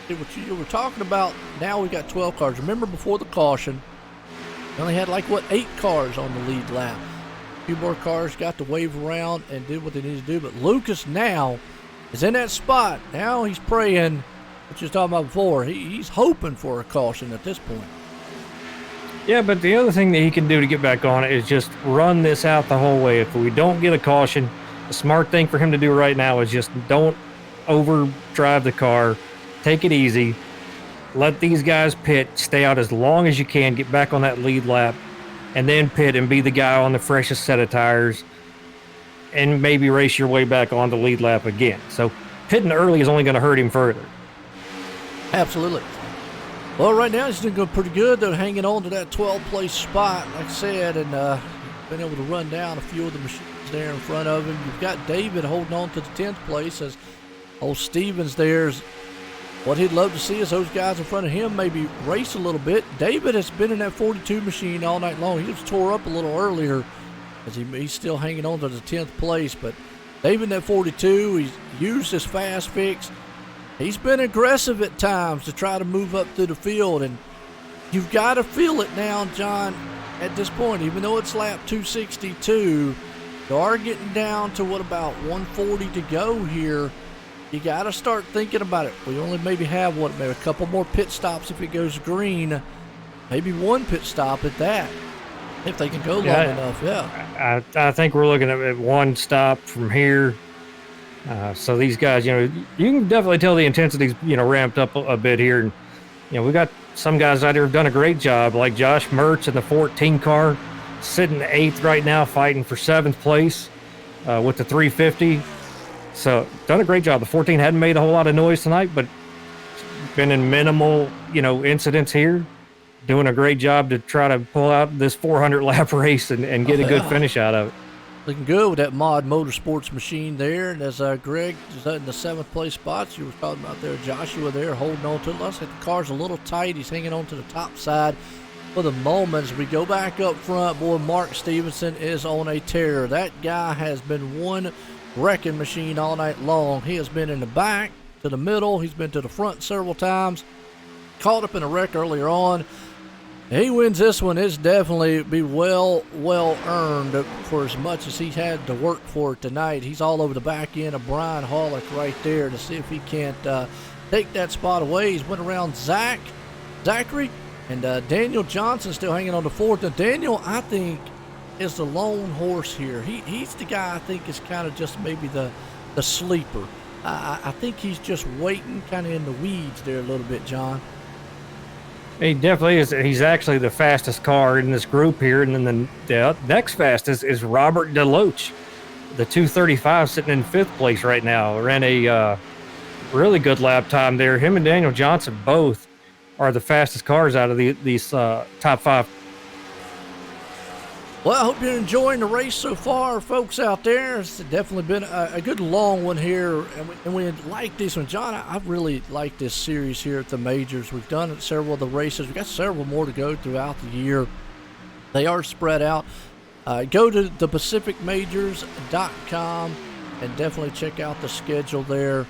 see what you were talking about. Now we got 12 cars. Remember before the caution, we only had 8 cars on the lead lap. A few more cars got to wave around and did what they needed to do. But Lucas now is in that spot. Now he's praying, what you was talking about before. He's hoping for a caution at this point. Yeah, but the other thing that he can do to get back on it is just run this out the whole way. If we don't get a caution, the smart thing for him to do right now is just don't overdrive the car. Take it easy. Let these guys pit. Stay out as long as you can. Get back on that lead lap. And then pit and be the guy on the freshest set of tires and maybe race your way back on the lead lap again. So pitting early is only going to hurt him further. Absolutely. Well, right now he's doing pretty good. They're hanging on to that 12th place spot, like I said, and been able to run down a few of the machines there in front of him. You've got David holding on to the 10th place as old Stevens there's. What he'd love to see is those guys in front of him maybe race a little bit. David has been in that 42 machine all night long. He was tore up a little earlier as he's still hanging on to the 10th place. But David in that 42, he's used his fast fix. He's been aggressive at times to try to move up through the field. And you've got to feel it now, John, at this point. Even though it's lap 262, you are getting down to, about 140 to go here. you got to start thinking about it. We only maybe have, maybe a couple more pit stops if it goes green. Maybe one pit stop at that, if they can go long enough, yeah. I think we're looking at one stop from here. So these guys, you can definitely tell the intensity's, ramped up a bit here. And, we got some guys out here who've done a great job, like Josh Mertz in the 14 car, sitting 8th right now, fighting for 7th place with the 350. So done a great job. The 14 hadn't made a whole lot of noise tonight, but been in minimal, incidents here. Doing a great job to try to pull out this 400 lap race and get a good finish out of it. Looking good with that Mod Motorsports machine there. And as Greg is in the 7th place spots, you were talking about there, Joshua there holding on to it. Looks like the car's a little tight. He's hanging on to the top side for the moment. As we go back up front, boy, Mark Stevenson is on a tear. That guy has been one wrecking machine all night long. He has been in the back, to the middle. He's been to the front several times. Caught up in a wreck earlier on. He wins this one. It's definitely be well earned for as much as he had to work for tonight. He's all over the back end of Brian Hollick right there to see if he can't take that spot away. He's went around Zachary, and Daniel Johnson still hanging on the 4th. And Daniel, I think, is the lone horse here. He's the guy I think is kind of just maybe the sleeper. I think he's just waiting kind of in the weeds there a little bit, John. He definitely is. He's actually the fastest car in this group here. And then the next fastest is Robert DeLoach, the 235, sitting in 5th place right now. Ran a really good lap time there. Him and Daniel Johnson both are the fastest cars out of these top 5. Well, I hope you're enjoying the race so far, folks out there. It's definitely been a good long one here, and we like this one. John, I really like this series here at the Majors. We've done several of the races. We've got several more to go throughout the year. They are spread out. Go to thepacificmajors.com and definitely check out the schedule there.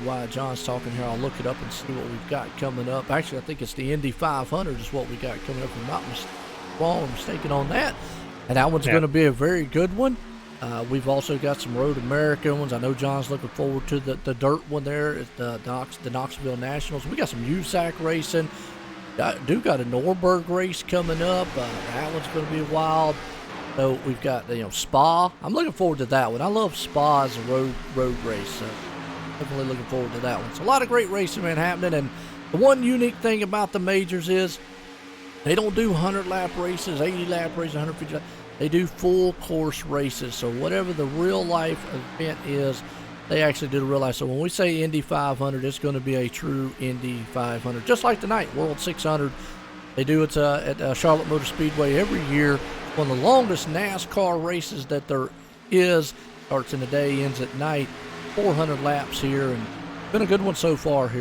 While John's talking here, I'll look it up and see what we've got coming up. Actually, I think it's the Indy 500 is what we got coming up. If I'm not mistaken on that, and that one's going to be a very good one. We've also got some Road America ones. I know John's looking forward to the dirt one there at the Knoxville Nationals. We got some USAC racing. Got a Norberg race coming up. That one's going to be wild. So we've got Spa. I'm looking forward to that one. I love Spa as a road race. So definitely looking forward to that one. So a lot of great racing happening, and the one unique thing about the Majors is they don't do 100-lap races, 80-lap races, 150 lap. They do full course races. So whatever the real life event is, they actually do the real life. So when we say Indy 500, it's going to be a true Indy 500. Just like tonight, World 600. They do it at Charlotte Motor Speedway every year. One of the longest NASCAR races that there is. Starts in the day, ends at night. 400 laps here, and been a good one so far.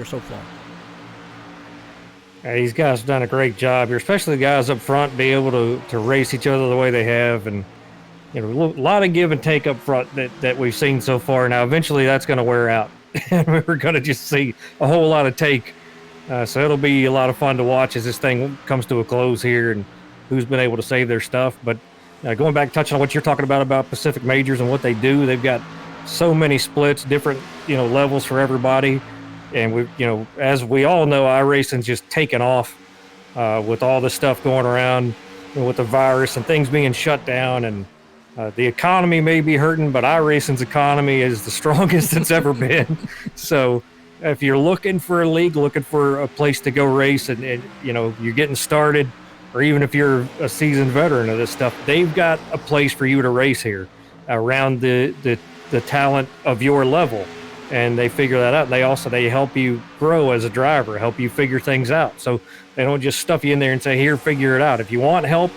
These guys have done a great job here, especially the guys up front, be able to race each other the way they have. And, a lot of give and take up front that we've seen so far. Now, eventually that's going to wear out. We're going to just see a whole lot of take. So it'll be a lot of fun to watch as this thing comes to a close here and who's been able to save their stuff. But going back, touching on what you're talking about Pacific Majors and what they do, they've got so many splits, different, levels for everybody. And we, as we all know, iRacing's just taken off with all this stuff going around with the virus and things being shut down. And the economy may be hurting, but iRacing's economy is the strongest it's ever been. So if you're looking for a league, looking for a place to go race, and you're getting started, or even if you're a seasoned veteran of this stuff, they've got a place for you to race here around the talent of your level. And they figure that out. They help you grow as a driver, help you figure things out. So they don't just stuff you in there and say, here, figure it out. If you want help,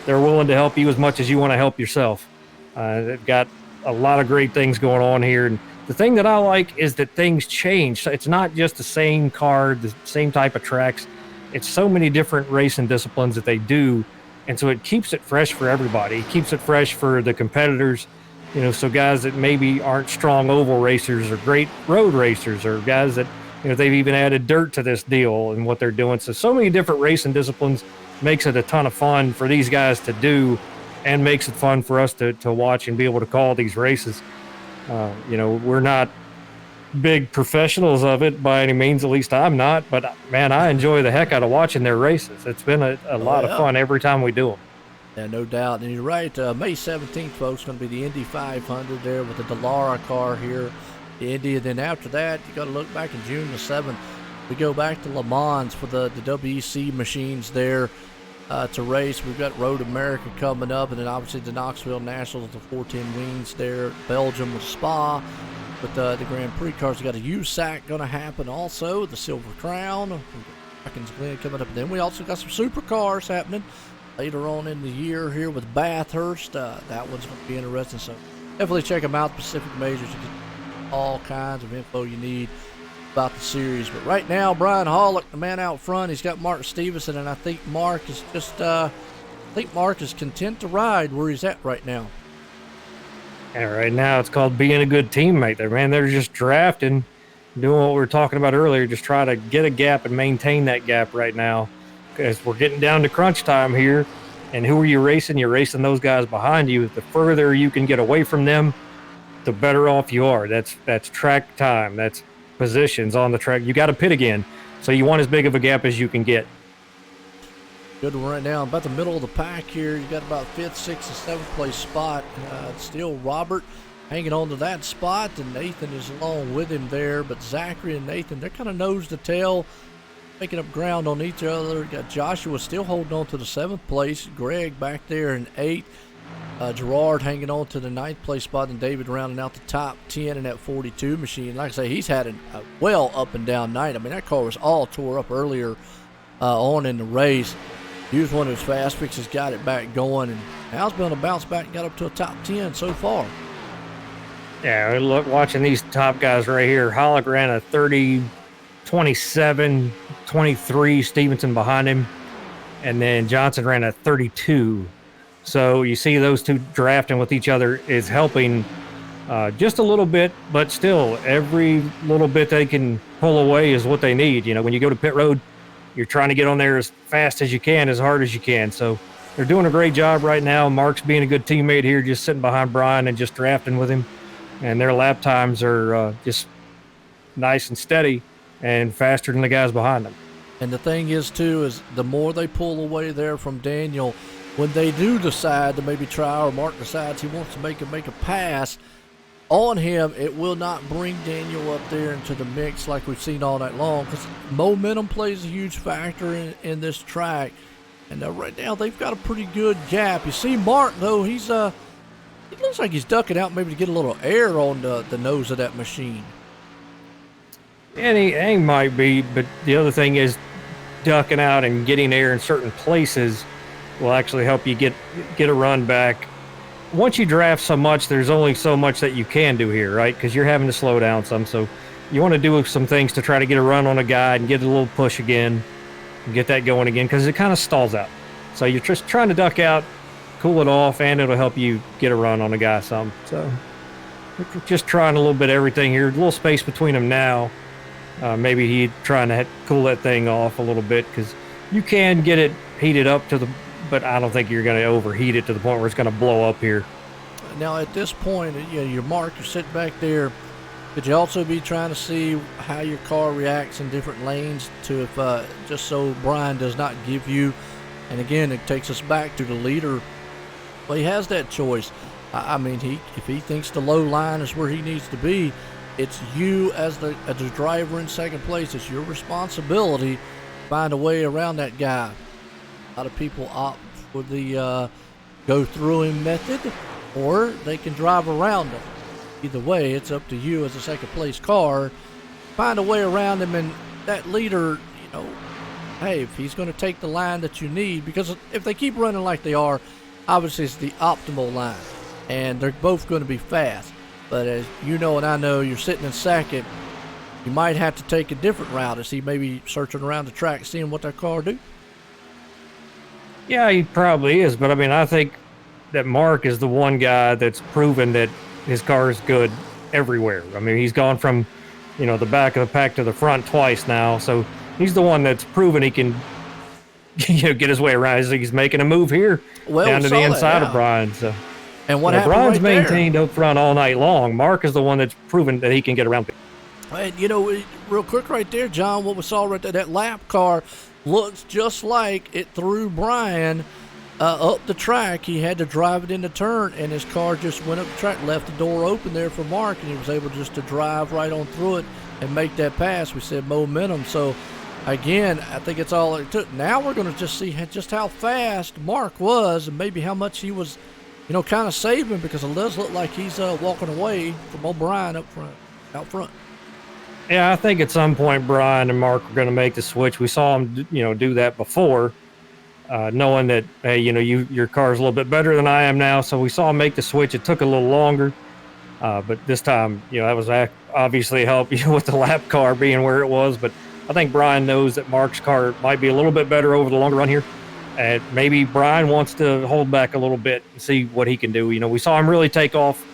they're willing to help you as much as you want to help yourself. They've got a lot of great things going on here. And the thing that I like is that things change. So it's not just the same car, the same type of tracks. It's so many different racing disciplines that they do. And so it keeps it fresh for everybody. It keeps it fresh for the competitors. So guys that maybe aren't strong oval racers or great road racers, or guys that, they've even added dirt to this deal and what they're doing. So many different racing disciplines makes it a ton of fun for these guys to do, and makes it fun for us to watch and be able to call these races. We're not big professionals of it by any means. At least I'm not. But man, I enjoy the heck out of watching their races. It's been a lot of fun every time we do them. Yeah, no doubt. And you're right. May 17th, folks, going to be the Indy 500 there with the Dallara car here, the Indy. And then after that, you got to look back in June the 7th. We go back to Le Mans for the WEC machines there to race. We've got Road America coming up, and then obviously the Knoxville Nationals, the 410 Wings there. Belgium with Spa. With the Grand Prix cars, we got a USAC going to happen also, the Silver Crown, Watkins Glen coming up. And then we also got some supercars happening later on in the year here with Bathurst. That one's going to be interesting, so definitely check them out, Pacific Majors. You get all kinds of info you need about the series. But right now, Brian Hollick, the man out front, he's got Mark Stevenson, and I think Mark is content to ride where he's at right now. And right now, it's called being a good teammate. They're just drafting, doing what we were talking about earlier, just try to get a gap and maintain that gap right now. Because we're getting down to crunch time here. And who are you racing? You're racing those guys behind you. The further you can get away from them, the better off you are. That's track time. That's positions on the track. You got to pit again. So you want as big of a gap as you can get. Good one right now. About the middle of the pack here. You got about 5th, 6th, and 7th place spot. Still Robert hanging on to that spot, and Nathan is along with him there. But Zachary and Nathan, they're kind of nose to tail, making up ground on each other. Got Joshua still holding on to the 7th place. Greg back there in 8th. Gerard hanging on to the 9th place spot, and David rounding out the top 10 in that 42 machine. Like I say, he's had a well up and down night. I mean, that car was all tore up earlier on in the race. He was one of his fast fixes, got it back going, and now's been able to bounce back and got up to a top 10 so far. Yeah, look, watching these top guys right here. Hollick ran a 30, 27, 23, Stevenson behind him, and then Johnson ran a 32. So you see those two drafting with each other is helping just a little bit, but still, every little bit they can pull away is what they need. You know, when you go to pit road, you're trying to get on there as fast as you can, as hard as you can. So they're doing a great job right now. Mark's being a good teammate here, just sitting behind Brian and just drafting with him. And their lap times are just nice and steady and faster than the guys behind them. And the thing is, too, is the more they pull away there from Daniel, when they do decide to maybe try, or Mark decides he wants to make a pass on him, it will not bring Daniel up there into the mix like we've seen all night long, because momentum plays a huge factor in this track. And right now they've got a pretty good gap. You see Mark, though, he looks like he's ducking out maybe to get a little air on the nose of that machine. And he might be, but the other thing is ducking out and getting air in certain places will actually help you get a run back. Once you draft so much, there's only so much that you can do here, right? Because you're having to slow down some. So you want to do some things to try to get a run on a guy and get a little push again and get that going again, because it kind of stalls out. So you're just trying to duck out, cool it off, and it'll help you get a run on a guy some. So we're just trying a little bit of everything here. A little space between them now. Maybe he's trying to cool that thing off a little bit, because you can get it heated up but I don't think you're going to overheat it to the point where it's going to blow up here. Now, at this point, your Mark, you're sitting back there. Could you also be trying to see how your car reacts in different lanes to just so Brian does not give you, and again, it takes us back to the leader. Well, he has that choice. I mean, if he thinks the low line is where he needs to be, it's you as the driver in second place. It's your responsibility to find a way around that guy. A lot of people opt for the go through him method, or they can drive around him. Either way, it's up to you as a second place car. Find a way around him, and that leader, hey, if he's going to take the line that you need, because if they keep running like they are, obviously it's the optimal line, and they're both going to be fast. But as you know and I know, you're sitting in second, you might have to take a different route as he may be searching around the track, seeing what that car do. Yeah, he probably is, but I mean, I think that Mark is the one guy that's proven that his car is good everywhere. I mean, he's gone from, the back of the pack to the front twice now, so he's the one that's proven he can, get his way around. He's making a move here down to the inside of Brian. So, and what happened Brian's right maintained up front all night long. Mark is the one that's proven that he can get around. And, real quick right there, John, what we saw right there, that lap car looks just like it threw Brian up the track. He had to drive it in the turn, and his car just went up the track, left the door open there for Mark, and he was able just to drive right on through it and make that pass. We said momentum. So, again, I think it's all it took. Now we're going to just see just how fast Mark was and maybe how much he was, kind of saving, because it does look like he's walking away from O'Brien out front. Yeah, I think at some point Brian and Mark are going to make the switch. We saw him, do that before, knowing that, hey, your car's a little bit better than I am now. So we saw him make the switch. It took a little longer, but this time, that was obviously help with the lap car being where it was. But I think Brian knows that Mark's car might be a little bit better over the longer run here. And maybe Brian wants to hold back a little bit and see what he can do. We saw him really take off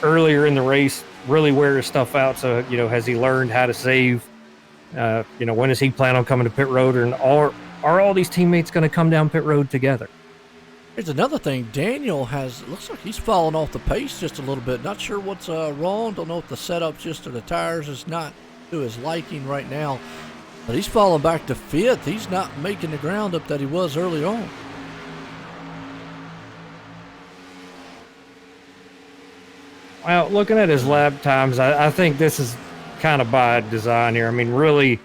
earlier in the race, really wear his stuff out. So, has he learned how to save? When does he plan on coming to pit road? And are all these teammates going to come down pit road together? Here's another thing. Daniel looks like he's falling off the pace just a little bit. Not sure what's wrong. Don't know if the setup's just or the tires is not to his liking right now. But he's falling back to fifth. He's not making the ground up that he was early on. Well, looking at his lap times, I think this is kind of by design here. I mean, really,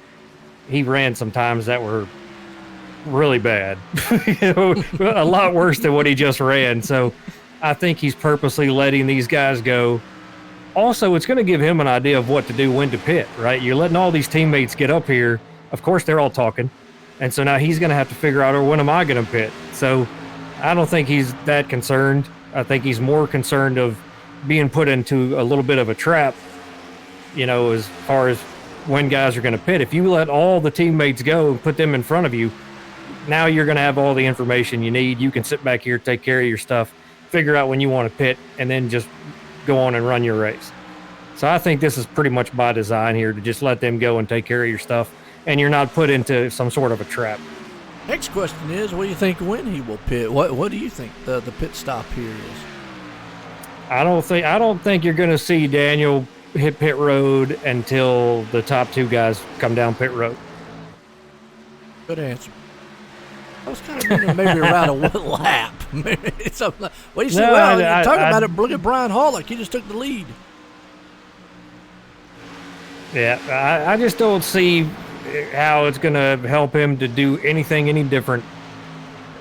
he ran some times that were really bad, a lot worse than what he just ran. So I think he's purposely letting these guys go. Also, it's going to give him an idea of what to do, when to pit, right? You're letting all these teammates get up here. Of course, they're all talking. And so now he's going to have to figure out, when am I going to pit? So I don't think he's that concerned. I think he's more concerned of being put into a little bit of a trap, as far as when guys are going to pit. If you let all the teammates go and put them in front of you, now you're going to have all the information you need. You can sit back here, take care of your stuff, figure out when you want to pit, and then just go on and run your race. So I think this is pretty much by design here, to just let them go and take care of your stuff, and you're not put into some sort of a trap. Next question is, what do you think when he will pit? What do you think the pit stop here is? I don't think you're going to see Daniel hit pit road until the top two guys come down pit road. Good answer. I was kind of meaning maybe around a one lap. Maybe it's a, what do you say? No, Well, you're talking about it. Look at Brian Hollick. He just took the lead. Yeah, I just don't see how it's going to help him to do anything any different.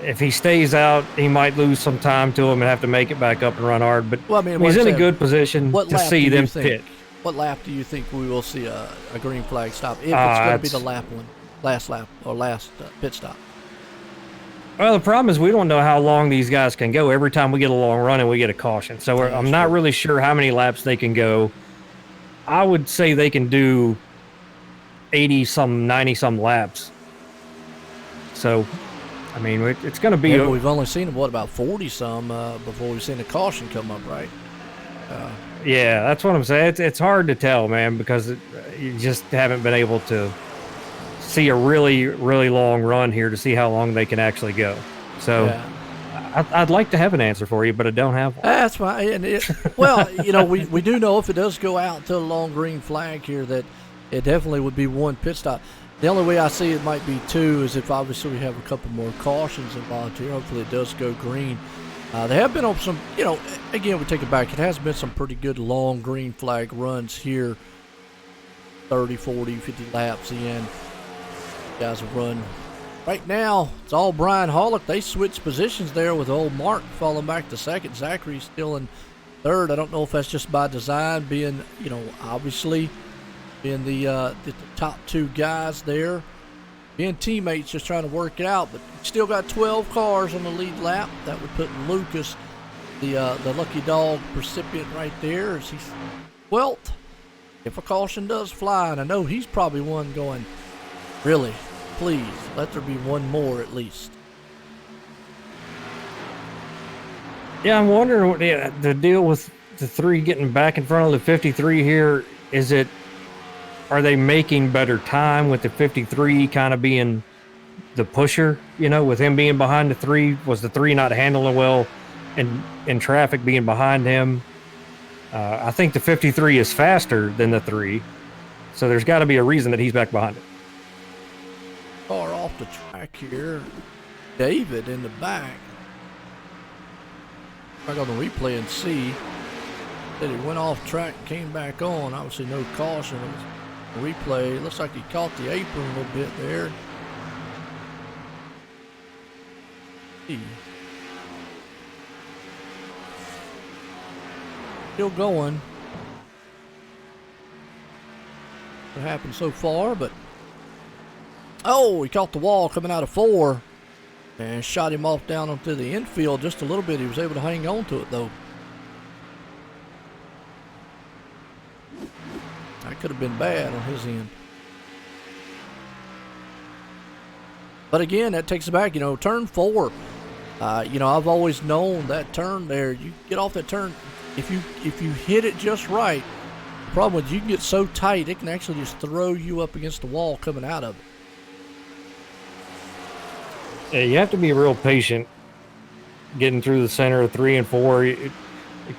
If he stays out, he might lose some time to him and have to make it back up and run hard. But he's in a good position to see them pit. What lap do you think we will see a green flag stop? If it's going to be the last lap or last pit stop. Well, the problem is we don't know how long these guys can go. Every time we get a long run and we get a caution. So I'm not really sure how many laps they can go. I would say they can do 80-some, 90-some laps. So, I mean, it's going to be... Yeah, we've only seen, about 40-some before we've seen the caution come up, right? Yeah, that's what I'm saying. It's hard to tell, man, because you just haven't been able to see a really, really long run here to see how long they can actually go. So... Yeah. I'd like to have an answer for you, but I don't have one. That's fine. And we do know if it does go out to a long green flag here that it definitely would be one pit stop. The only way I see it might be two is if obviously we have a couple more cautions involved here. Hopefully it does go green. They have been on some, again, we take it back. It has been some pretty good long green flag runs here. 30, 40, 50 laps in. Guys have run. Right now, it's all Brian Hollick. They switched positions there with old Mark falling back to second. Zachary's still in third. I don't know if that's just by design, being, obviously being the top two guys there. Being teammates, just trying to work it out. But still got 12 cars on the lead lap. That would put Lucas, the lucky dog recipient right there, as he's 12th. If a caution does fly, and I know he's probably one going, really? Please, let there be one more at least. Yeah, I'm wondering what the deal with the three getting back in front of the 53 here. Are they making better time with the 53 kind of being the pusher, with him being behind the three? Was the three not handling well and in traffic being behind him? I think the 53 is faster than the three. So there's got to be a reason that he's back behind it. Car off the track here. David in the back. I got the replay and see that he went off track and came back on. Obviously no caution. It was a replay. Looks like he caught the apron a little bit there. Still going. What happened so far, but oh, he caught the wall coming out of 4 and shot him off down onto the infield just a little bit. He was able to hang on to it though. That could have been bad on his end. But again, that takes it back, turn 4. I've always known that turn there. You get off that turn, if you hit it just right, the problem is you can get so tight it can actually just throw you up against the wall coming out of it. Yeah, you have to be real patient getting through the center of 3 and 4.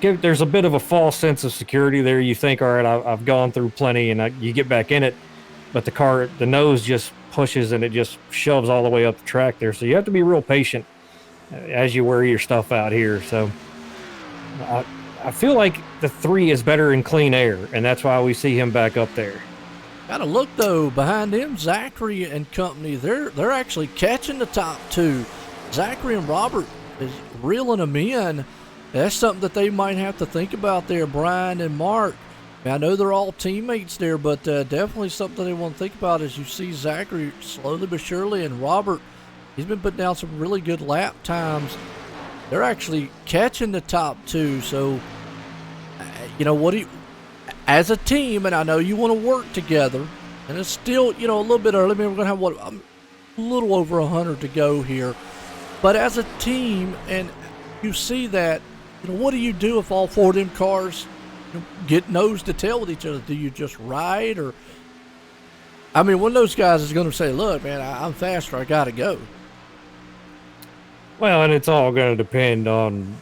There's a bit of a false sense of security there. You think, all right, I've gone through plenty, and you get back in it, but the nose just pushes and it just shoves all the way up the track there. So you have to be real patient as you wear your stuff out here. So I feel like the 3 is better in clean air, and that's why we see him back up there. Gotta look though, behind him, Zachary and company, they're actually catching the top 2. Zachary and Robert is reeling them in. That's something that they might have to think about there, Brian and Mark. I know they're all teammates there, but definitely something they want to think about as you see Zachary slowly but surely, and Robert, he's been putting down some really good lap times. They're actually catching the top 2, so as a team, and I know you want to work together, and it's still, a little bit early. I mean, we're going to have, a little over 100 to go here. But as a team, and you see that, what do you do if all 4 of them cars get nose to tail with each other? Do you just ride? Or, I mean, one of those guys is going to say, look, man, I'm faster. I got to go. Well, and it's all going to depend on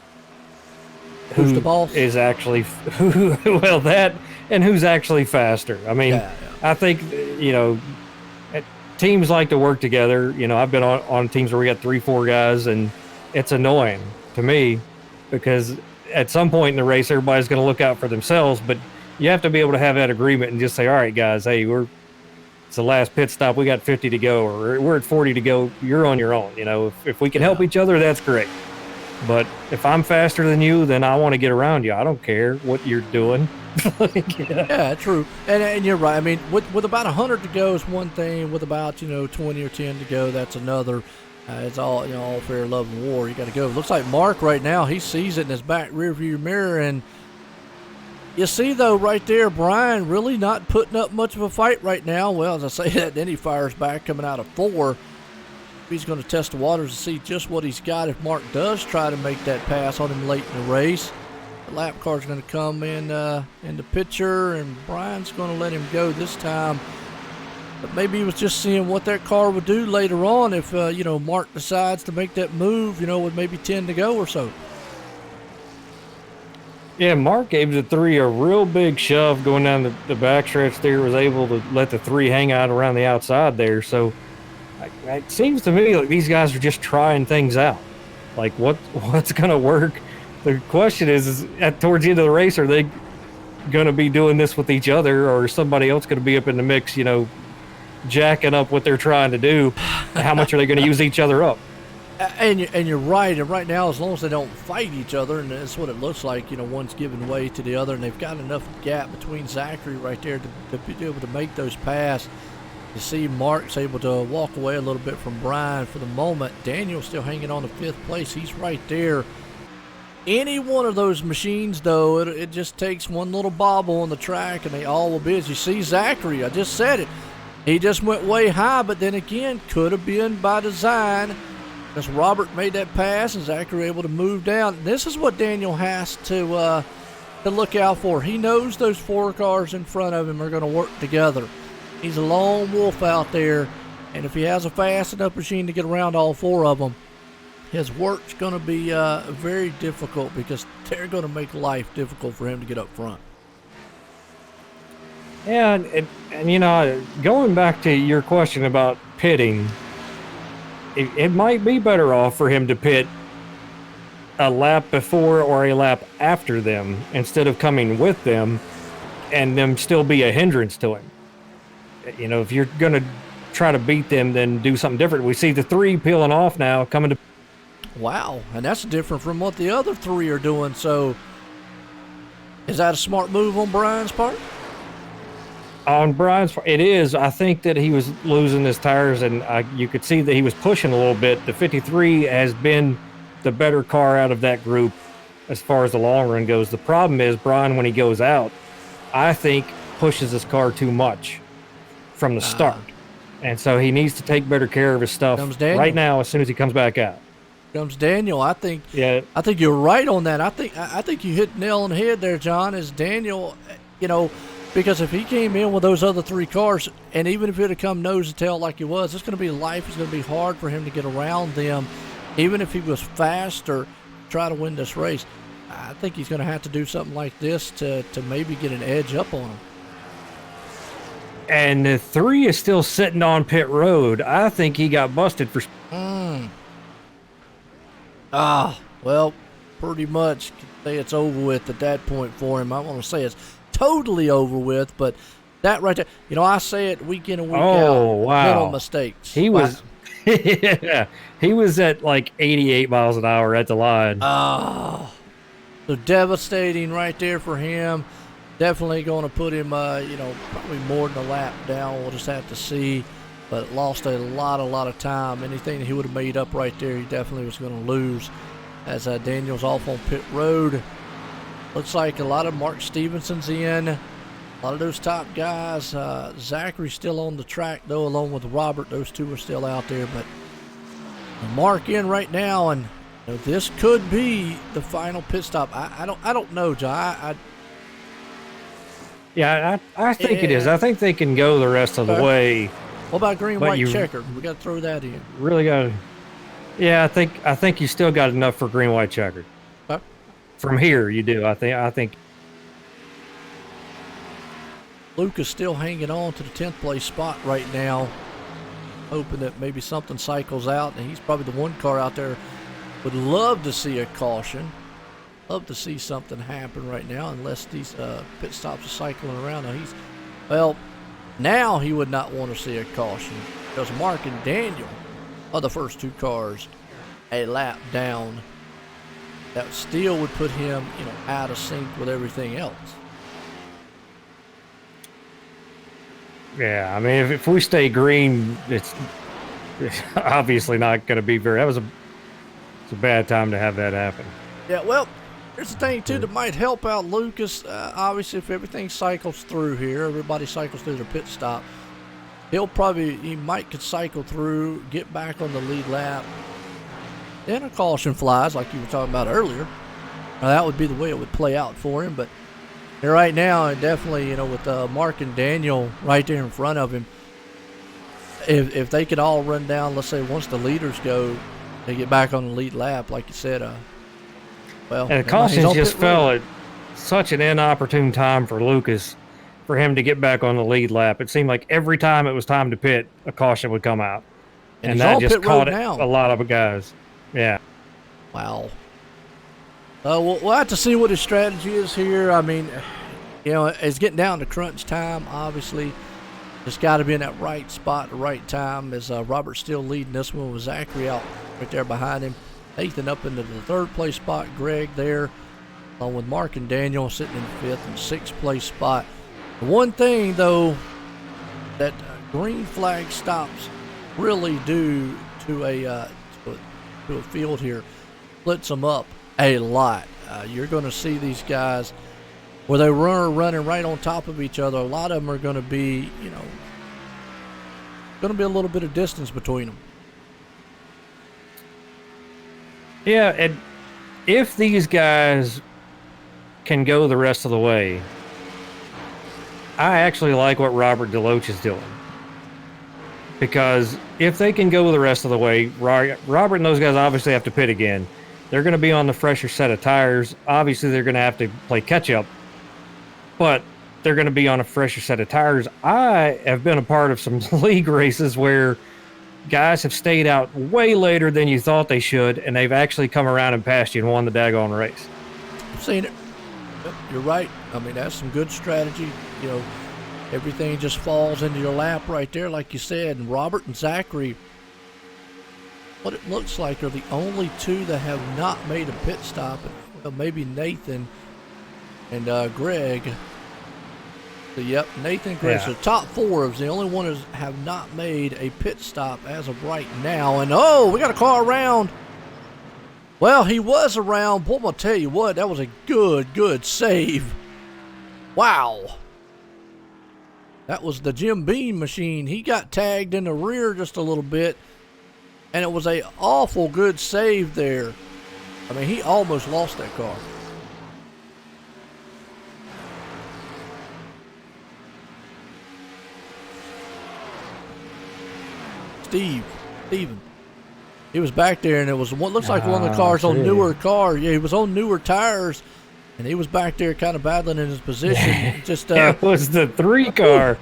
who's the boss is actually that, and who's actually faster. I mean, I think teams like to work together. I've been on teams where we got 3-4 guys, and it's annoying to me because at some point in the race everybody's going to look out for themselves, but you have to be able to have that agreement and just say, all right guys, hey, it's the last pit stop, we got 50 to go, or we're at 40 to go, you're on your own. If we can help each other, that's great. But if I'm faster than you, then I want to get around you. I don't care what you're doing. Yeah, true. And you're right. I mean, with about 100 to go is one thing. With about 20 or 10 to go, that's another. It's all all fair, love, and war. You got to go. Looks like Mark right now, he sees it in his back rearview mirror, and you see though right there, Brian really not putting up much of a fight right now. Well, as I say that, then he fires back coming out of 4. He's going to test the waters to see just what he's got if Mark does try to make that pass on him late in the race. The lap car's going to come in the picture, and Brian's going to let him go this time. But maybe he was just seeing what that car would do later on if, Mark decides to make that move, with maybe 10 to go or so. Yeah, Mark gave the 3 a real big shove going down the backstretch there, was able to let the 3 hang out around the outside there. So it seems to me like these guys are just trying things out. Like what's going to work? The question is towards the end of the race, are they going to be doing this with each other, or is somebody else going to be up in the mix, jacking up what they're trying to do? How much are they going to use each other up? And you're right. And right now, as long as they don't fight each other, and that's what it looks like, one's giving way to the other, and they've got enough gap between Zachary right there to be able to make those pass. You see Mark's able to walk away a little bit from Brian for the moment. Daniel's still hanging on to 5th place. He's right there. Any one of those machines, though, it just takes one little bobble on the track, and they all will be. As you see Zachary, I just said it. He just went way high, but then again, could have been by design. As Robert made that pass, and Zachary able to move down. This is what Daniel has to look out for. He knows those 4 cars in front of him are going to work together. He's a lone wolf out there, and if he has a fast enough machine to get around all 4 of them, his work's going to be very difficult because they're going to make life difficult for him to get up front. Yeah, and you know, going back to your question about pitting, it might be better off for him to pit a lap before or a lap after them instead of coming with them and them still be a hindrance to him. You know, if you're going to try to beat them, then do something different. We see the 3 peeling off now, coming to. Wow, and that's different from what the other 3 are doing. So, is that a smart move on Brian's part? On Brian's part, it is. I think that he was losing his tires, and you could see that he was pushing a little bit. The 53 has been the better car out of that group as far as the long run goes. The problem is Brian, when he goes out, I think pushes his car too much from the start. And so he needs to take better care of his stuff right now as soon as he comes back out. Comes Daniel. I think you're right on that. I think you hit the nail on the head there, John, is Daniel, you know, because if he came in with those other 3 cars, and even if it had come nose to tail like he was, it's going to be life. It's going to be hard for him to get around them. Even if he was fast or try to win this race, I think he's going to have to do something like this to maybe get an edge up on him. And the 3 is still sitting on pit road. I think he got busted for. Well, pretty much can say it's over with at that point for him. I want to say it's totally over with, but that right there, you know, I say it week in and week out. Wow. Little mistakes. He was, yeah, he was at like 88 miles an hour at the line. So devastating right there for him. Definitely going to put him, you know, probably more than a lap down. We'll just have to see. But lost a lot of time. Anything he would have made up right there, he definitely was going to lose. As Daniel's off on pit road. Looks like a lot of Mark Stevenson's in. A lot of those top guys. Zachary's still on the track, though, along with Robert. Those 2 are still out there. But Mark in right now, and you know, this could be the final pit stop. I don't know, John. Yeah, I think it is. I think they can go the rest of the way. What about green, white, checkered? We got to throw that in. Really got to. Yeah, I think you still got enough for green, white, checkered. Okay. From here, you do. I think. Luke is still hanging on to the 10th place spot right now, hoping that maybe something cycles out. And he's probably the one car out there would love to see a caution. Love to see something happen right now, unless these pit stops are cycling around. Now he would not want to see a caution because Mark and Daniel are the first 2 cars a lap down. That still would put him, you know, out of sync with everything else. Yeah, I mean, if we stay green, it's obviously not going to be very. It's a bad time to have that happen. Yeah, well. Here's the thing, too, that might help out Lucas. Obviously, if everything cycles through here, everybody cycles through their pit stop, he might could cycle through, get back on the lead lap. Then a caution flies, like you were talking about earlier. Now, that would be the way it would play out for him. But right now, and definitely, you know, with Mark and Daniel right there in front of him, if they could all run down, let's say once the leaders go, they get back on the lead lap, like you said, well, and the cautions just fell at such an inopportune time for Lucas for him to get back on the lead lap. It seemed like every time it was time to pit, a caution would come out. And that just caught a lot of guys. Yeah. Wow. We'll have to see what his strategy is here. I mean, you know, it's getting down to crunch time, obviously. Just got to be in that right spot at the right time. As Robert's still leading this one with Zachary out right there behind him. Nathan up into the 3rd place spot. Greg there, along with Mark and Daniel sitting in the 5th and 6th place spot. The one thing, though, that green flag stops really do to a field here, splits them up a lot. You're going to see these guys where they running right on top of each other. A lot of them are going to be, you know, going to be a little bit of distance between them. Yeah, and if these guys can go the rest of the way, I actually like what Robert DeLoach is doing. Because if they can go the rest of the way, Robert and those guys obviously have to pit again. They're going to be on the fresher set of tires. Obviously, they're going to have to play catch-up. But they're going to be on a fresher set of tires. I have been a part of some league races where guys have stayed out way later than you thought they should, and they've actually come around and passed you and won the daggone race. I've seen it. Yep, you're right. I mean, that's some good strategy. You know, everything just falls into your lap right there, like you said. And Robert and Zachary, what it looks like, are the only two that have not made a pit stop. Well, maybe Nathan and Greg. So, yep, Nathan and Greg. Yeah. So top four is the only one who have not made a pit stop as of right now. And, oh, we got a car around. Well, he was around. Boy, I'll tell you what, that was a good save. Wow. That was the Jim Beam machine. He got tagged in the rear just a little bit, and it was a awful good save there. I mean, he almost lost that car. Steven. He was back there, and it was what looks like one of the cars on newer car. Yeah, he was on newer tires, and he was back there kind of battling in his position. Just it was the 3 car.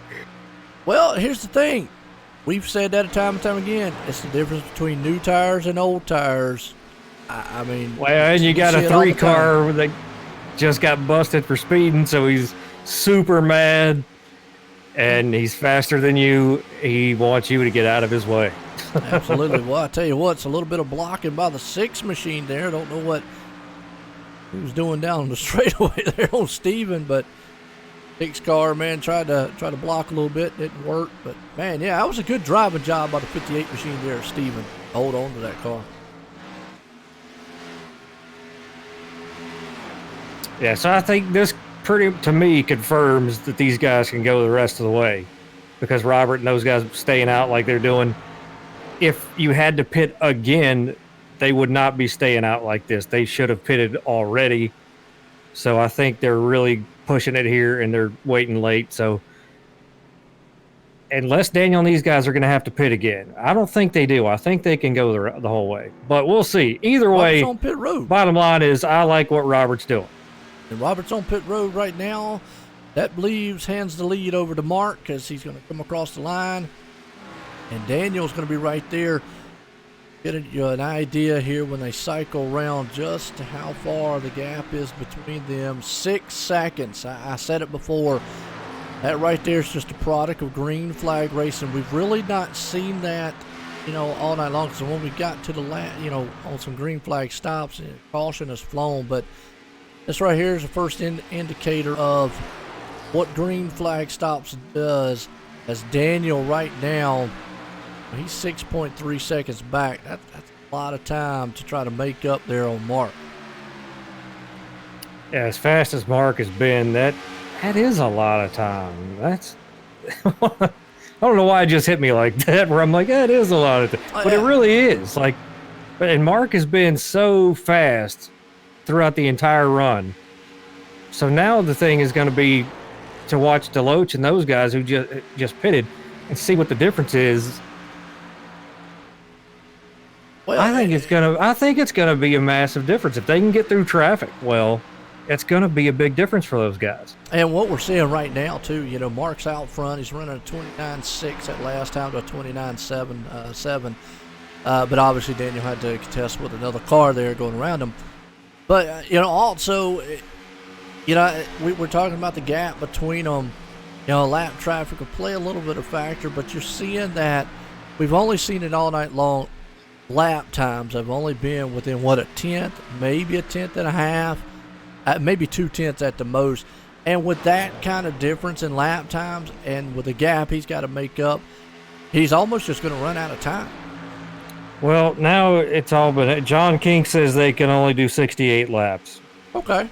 Well, here's the thing. We've said that time and time again. It's the difference between new tires and old tires. I mean, well, and you got a 3 car that just got busted for speeding, so he's super mad, and he's faster than you. He wants you to get out of his way. Absolutely. Well, I tell you what, it's a little bit of blocking by the 6 machine there. I don't know what he was doing down the straightaway there on Steven, but 6 car, man, tried to block a little bit. Didn't work. But, man, yeah, that was a good driving job by the 58 machine there, Steven. Hold on to that car. Yeah, so I think this pretty, to me, confirms that these guys can go the rest of the way, because Robert and those guys staying out like they're doing. If you had to pit again, they would not be staying out like this. They should have pitted already. So I think they're really pushing it here, and they're waiting late. So unless Daniel and these guys are going to have to pit again, I don't think they do. I think they can go the whole way. But we'll see. Either way, on pit road. Bottom line is I like what Robert's doing. And Robert's on pit road right now. That hands the lead over to Mark because he's going to come across the line. And Daniel's going to be right there. Getting you an idea here when they cycle around just how far the gap is between them. 6 seconds. I said it before. That right there is just a product of green flag racing. We've really not seen that, all night long. So when we got to the on some green flag stops, caution has flown. But this right here is the first indicator of what green flag stops does. As Daniel right now, he's 6.3 seconds back. That's a lot of time to try to make up there on Mark. Yeah, as fast as Mark has been, that is a lot of time. That's I don't know why it just hit me like that, where I'm like, it is a lot of time. But it really is. And Mark has been so fast throughout the entire run. So now the thing is going to be to watch Deloach and those guys who just pitted and see what the difference is. Well, I think it's gonna be a massive difference if they can get through traffic. Well, it's gonna be a big difference for those guys. And what we're seeing right now too, Mark's out front. He's running a 29.6 at last time to a 29.7. But obviously Daniel had to contest with another car there going around him. But also, we're talking about the gap between them. Lap traffic will play a little bit of factor, but you're seeing that we've only seen it all night long. Lap times have only been within a tenth, maybe a tenth and a half, maybe 2/10 at the most. And with that kind of difference in lap times and with the gap he's got to make up, he's almost just going to run out of time. Well, now it's all but John King says they can only do 68 laps. Okay.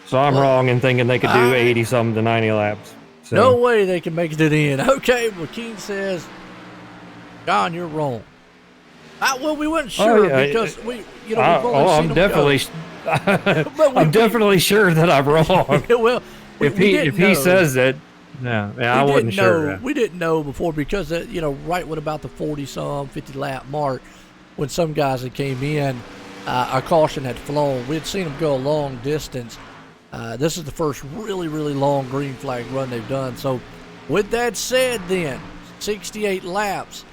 So I'm wrong in thinking they could do 80-something to 90 laps. So. No way they can make it to the end. Okay, well, King says, John, you're wrong. Well, we weren't sure because we've only seen I'm definitely, I'm definitely sure that I'm wrong. Well, if he says that, I wasn't sure. We didn't know before because right when about the 40-some 50 lap mark, when some guys that came in, our caution had flown. We had seen them go a long distance, This is the first really, really long green flag run they've done. So with that said, then 68 laps,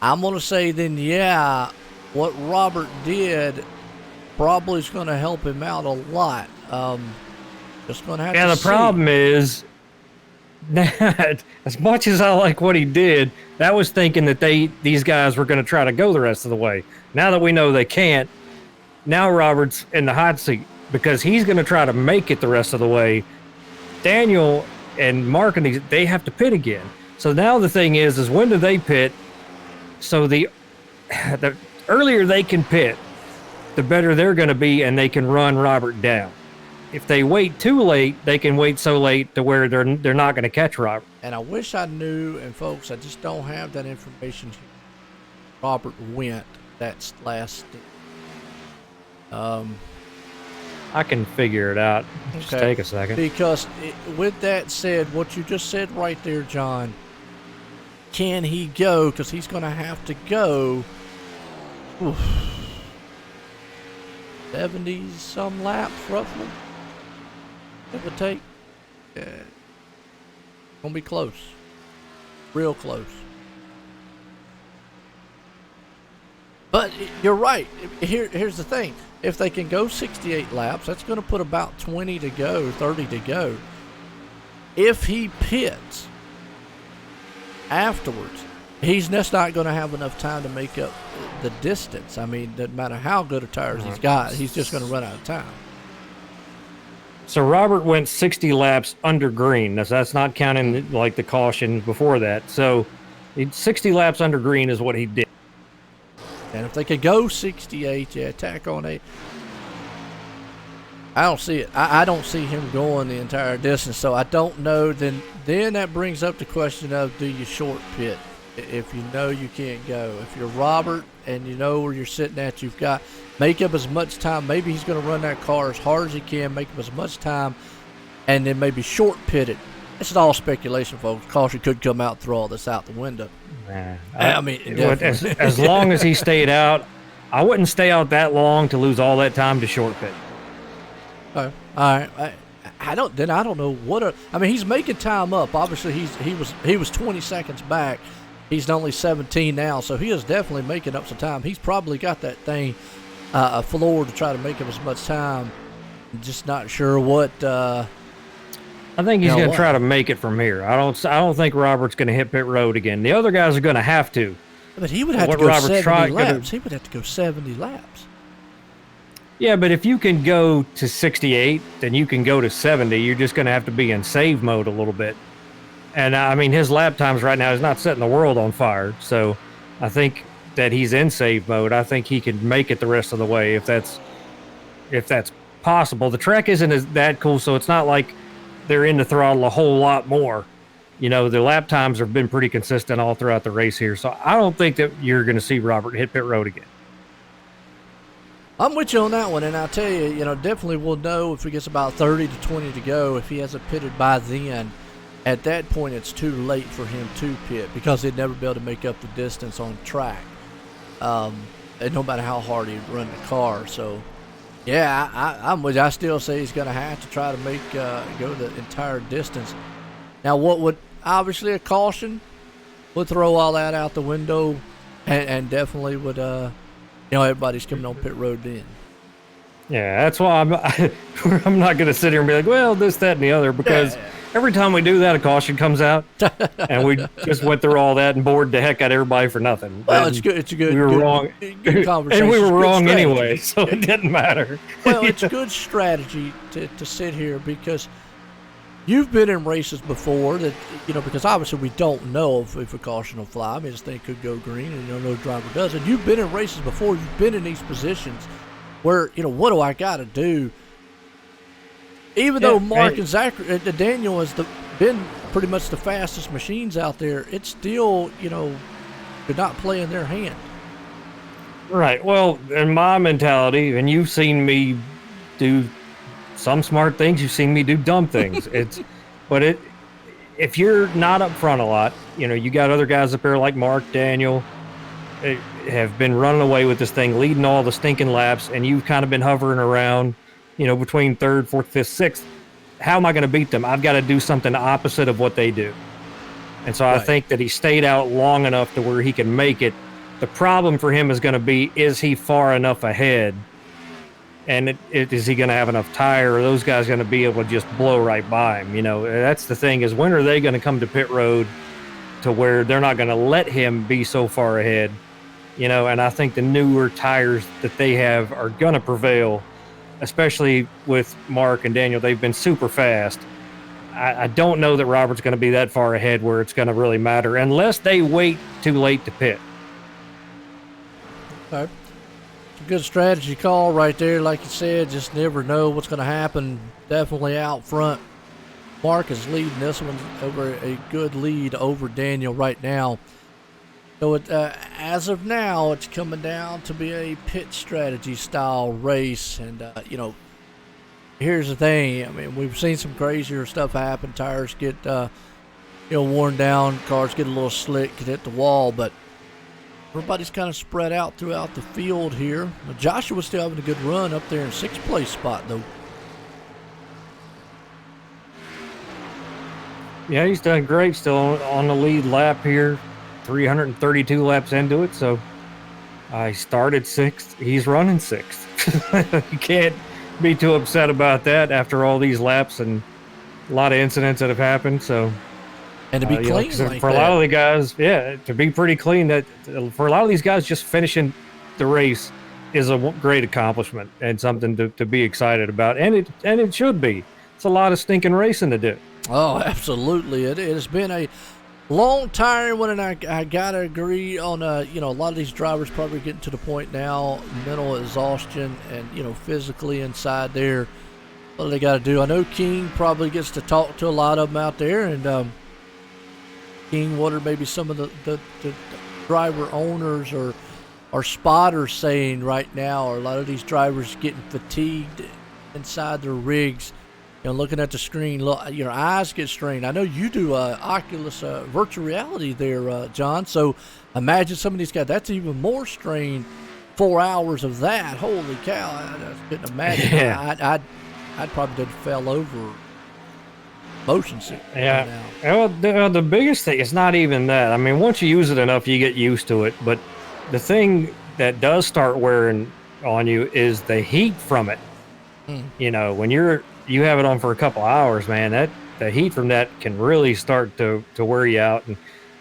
I'm going to say then, yeah, what Robert did probably is going to help him out a lot. Just going to have to see. Yeah, the problem is that as much as I like what he did, that was thinking that these guys were going to try to go the rest of the way. Now that we know they can't, now Robert's in the hot seat because he's going to try to make it the rest of the way. Daniel and Mark and they have to pit again. So now the thing is when do they pit? So the earlier they can pit, the better they're going to be, and they can run Robert down. If they wait too late, they can wait so late to where they're not going to catch Robert. And I wish I knew, and folks, I just don't have that information. Robert went that last. I can figure it out. Just Okay. take a second. Because with that said, what you just said right there, John, can he go? Because he's going to have to go 70-some laps, roughly. It would take. Going to be close. Real close. But you're right. Here's the thing. If they can go 68 laps, that's going to put about 20 to go, 30 to go. If he pits afterwards, he's just not going to have enough time to make up the distance. I mean, doesn't matter how good of tires he's got, he's just going to run out of time. So Robert went 60 laps under green. That's not counting like the caution before that. So 60 laps under green is what he did. And if they could go 68, yeah, tack on 8. I don't see it. I don't see him going the entire distance, so I don't know. Then that brings up the question of, do you short pit if you know you can't go? If you're Robert and you know where you're sitting at, you've got make up as much time. Maybe he's going to run that car as hard as he can, make up as much time, and then maybe short pit it. This is all speculation, folks. Caution could come out and throw all this out the window. I mean, as long as he stayed out, I wouldn't stay out that long to lose all that time to short pit. All right. I don't know what. I mean, he's making time up. Obviously, he was 20 seconds back. He's only 17 now, so he is definitely making up some time. He's probably got that thing floor to try to make up as much time. Just not sure what. I think he's going to try to make it from here. I don't think Robert's going to hit pit road again. The other guys are going to have to. But he would have to go 70 laps. He would have to go 70 laps. Yeah, but if you can go to 68, then you can go to 70. You're just going to have to be in save mode a little bit. And, I mean, his lap times right now is not setting the world on fire. So I think that he's in save mode. I think he can make it the rest of the way if that's possible. The track isn't that cool, so it's not like they're in the throttle a whole lot more. You know, the lap times have been pretty consistent all throughout the race here. So I don't think that you're going to see Robert hit pit road again. I'm with you on that one, and I'll tell you, definitely we'll know if he gets about 30 to 20 to go. If he hasn't pitted by then, at that point it's too late for him to pit because he'd never be able to make up the distance on track, and no matter how hard he'd run the car. So, yeah, I'm with you. I still say he's going to have to try to make go the entire distance. Now, what would obviously a caution would throw all that out the window, and definitely would. Everybody's coming on pit road then. Yeah, that's why I'm not going to sit here and be like, well, this, that, and the other, because every time we do that, a caution comes out, and we just went through all that and bored the heck out of everybody for nothing. Well, and it's good. It's a good. We were good, wrong, good conversation. and we were good wrong strategy. anyway, so it didn't matter. Well, it's good strategy to sit here because you've been in races before that, because obviously we don't know if a caution will fly. I mean, this thing could go green and no driver does. And you've been in races before. You've been in these positions where, what do I got to do? Even though Mark and Zachary, Daniel has been pretty much the fastest machines out there, it's still, they're not playing their hand. Right. Well, in my mentality, and you've seen me do some smart things, you've seen me do dumb things. If you're not up front a lot, you got other guys up there like Mark, Daniel, have been running away with this thing, leading all the stinking laps, and you've kind of been hovering around. between third, fourth, fifth, sixth, how am I going to beat them? I've got to do something opposite of what they do. And so I think that he stayed out long enough to where he can make it. The problem for him is going to be, is he far enough ahead? And is he going to have enough tire? Or are those guys going to be able to just blow right by him? That's the thing, is when are they going to come to pit road to where they're not going to let him be so far ahead? And I think the newer tires that they have are going to prevail, especially with Mark and Daniel. They've been super fast. I don't know that Robert's going to be that far ahead where it's going to really matter unless they wait too late to pit. Okay. It's a good strategy call right there. Like you said, just never know what's going to happen. Definitely out front. Mark is leading this one over a good lead over Daniel right now. So as of now, it's coming down to be a pit strategy style race. And, here's the thing. I mean, we've seen some crazier stuff happen. Tires get, worn down. Cars get a little slick, can hit the wall. But everybody's kind of spread out throughout the field here. Now, Joshua's still having a good run up there in 6th place spot, though. Yeah, he's done great. Still on the lead lap here. 332 laps into it. So I started 6th. He's running 6th. You can't be too upset about that after all these laps and a lot of incidents that have happened. So, and to be clean for a lot of the guys, to be pretty clean, that for a lot of these guys, just finishing the race is a great accomplishment and something to be excited about. And it should be. It's a lot of stinking racing to do. Oh, absolutely. It has been a long, tiring one, and I gotta agree on, a lot of these drivers probably getting to the point now, mental exhaustion and, physically inside there, what do they got to do? I know King probably gets to talk to a lot of them out there, and King, what are maybe some of the driver owners or spotters saying right now? Are a lot of these drivers getting fatigued inside their rigs? Looking at the screen, look, your eyes get strained. I know you do Oculus virtual reality there, John. So imagine some of these guys. That's even more strain. 4 hours of that. Holy cow! I couldn't imagine. Yeah. I'd probably have fell over. Motion sick. Yeah. Well, the biggest thing is not even that. I mean, once you use it enough, you get used to it. But the thing that does start wearing on you is the heat from it. When you have it on for a couple hours, man, that the heat from that can really start to wear you out. And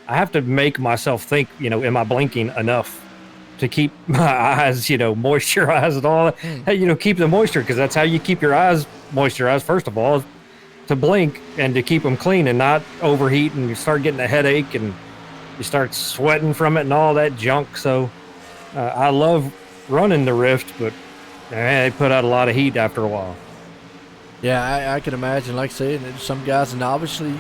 I have to make myself think, am I blinking enough to keep my eyes, moisturized and all that? Keep the moisture, because that's how you keep your eyes moisturized, first of all, to blink and to keep them clean and not overheat, and you start getting a headache and you start sweating from it and all that junk. So I love running the Rift, but they put out a lot of heat after a while. Yeah, I can imagine. Like I said, some guys, and obviously,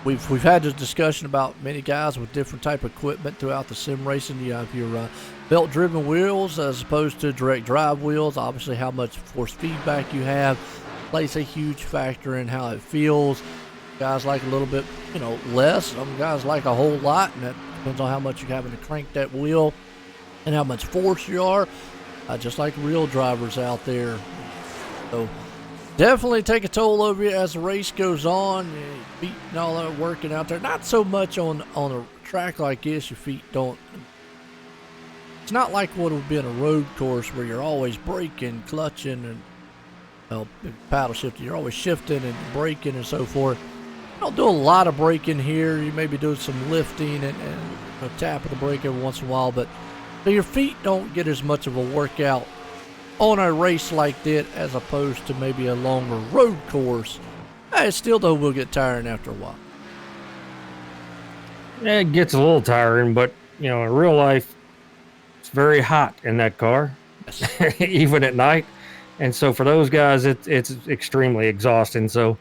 we've had this discussion about many guys with different type of equipment throughout the sim racing. You have your belt-driven wheels as opposed to direct drive wheels. Obviously, how much force feedback you have plays a huge factor in how it feels. Guys like a little bit, less. Some guys like a whole lot, and that depends on how much you're having to crank that wheel and how much force you are. Just like real drivers out there. So definitely take a toll over you as the race goes on. Feet and all that working out there. Not so much on a track like this. Your feet don't. It's not like what would be in a road course where you're always braking, clutching, and paddle shifting. You're always shifting and braking and so forth. You don't do a lot of braking here. You may be doing some lifting and tapping the brake every once in a while, but so your feet don't get as much of a workout on a race like that as opposed to maybe a longer road course. It still, though, will get tiring after a while. Yeah, it gets a little tiring, but, in real life, it's very hot in that car, yes. Even at night. And so for those guys, it's extremely exhausting. So,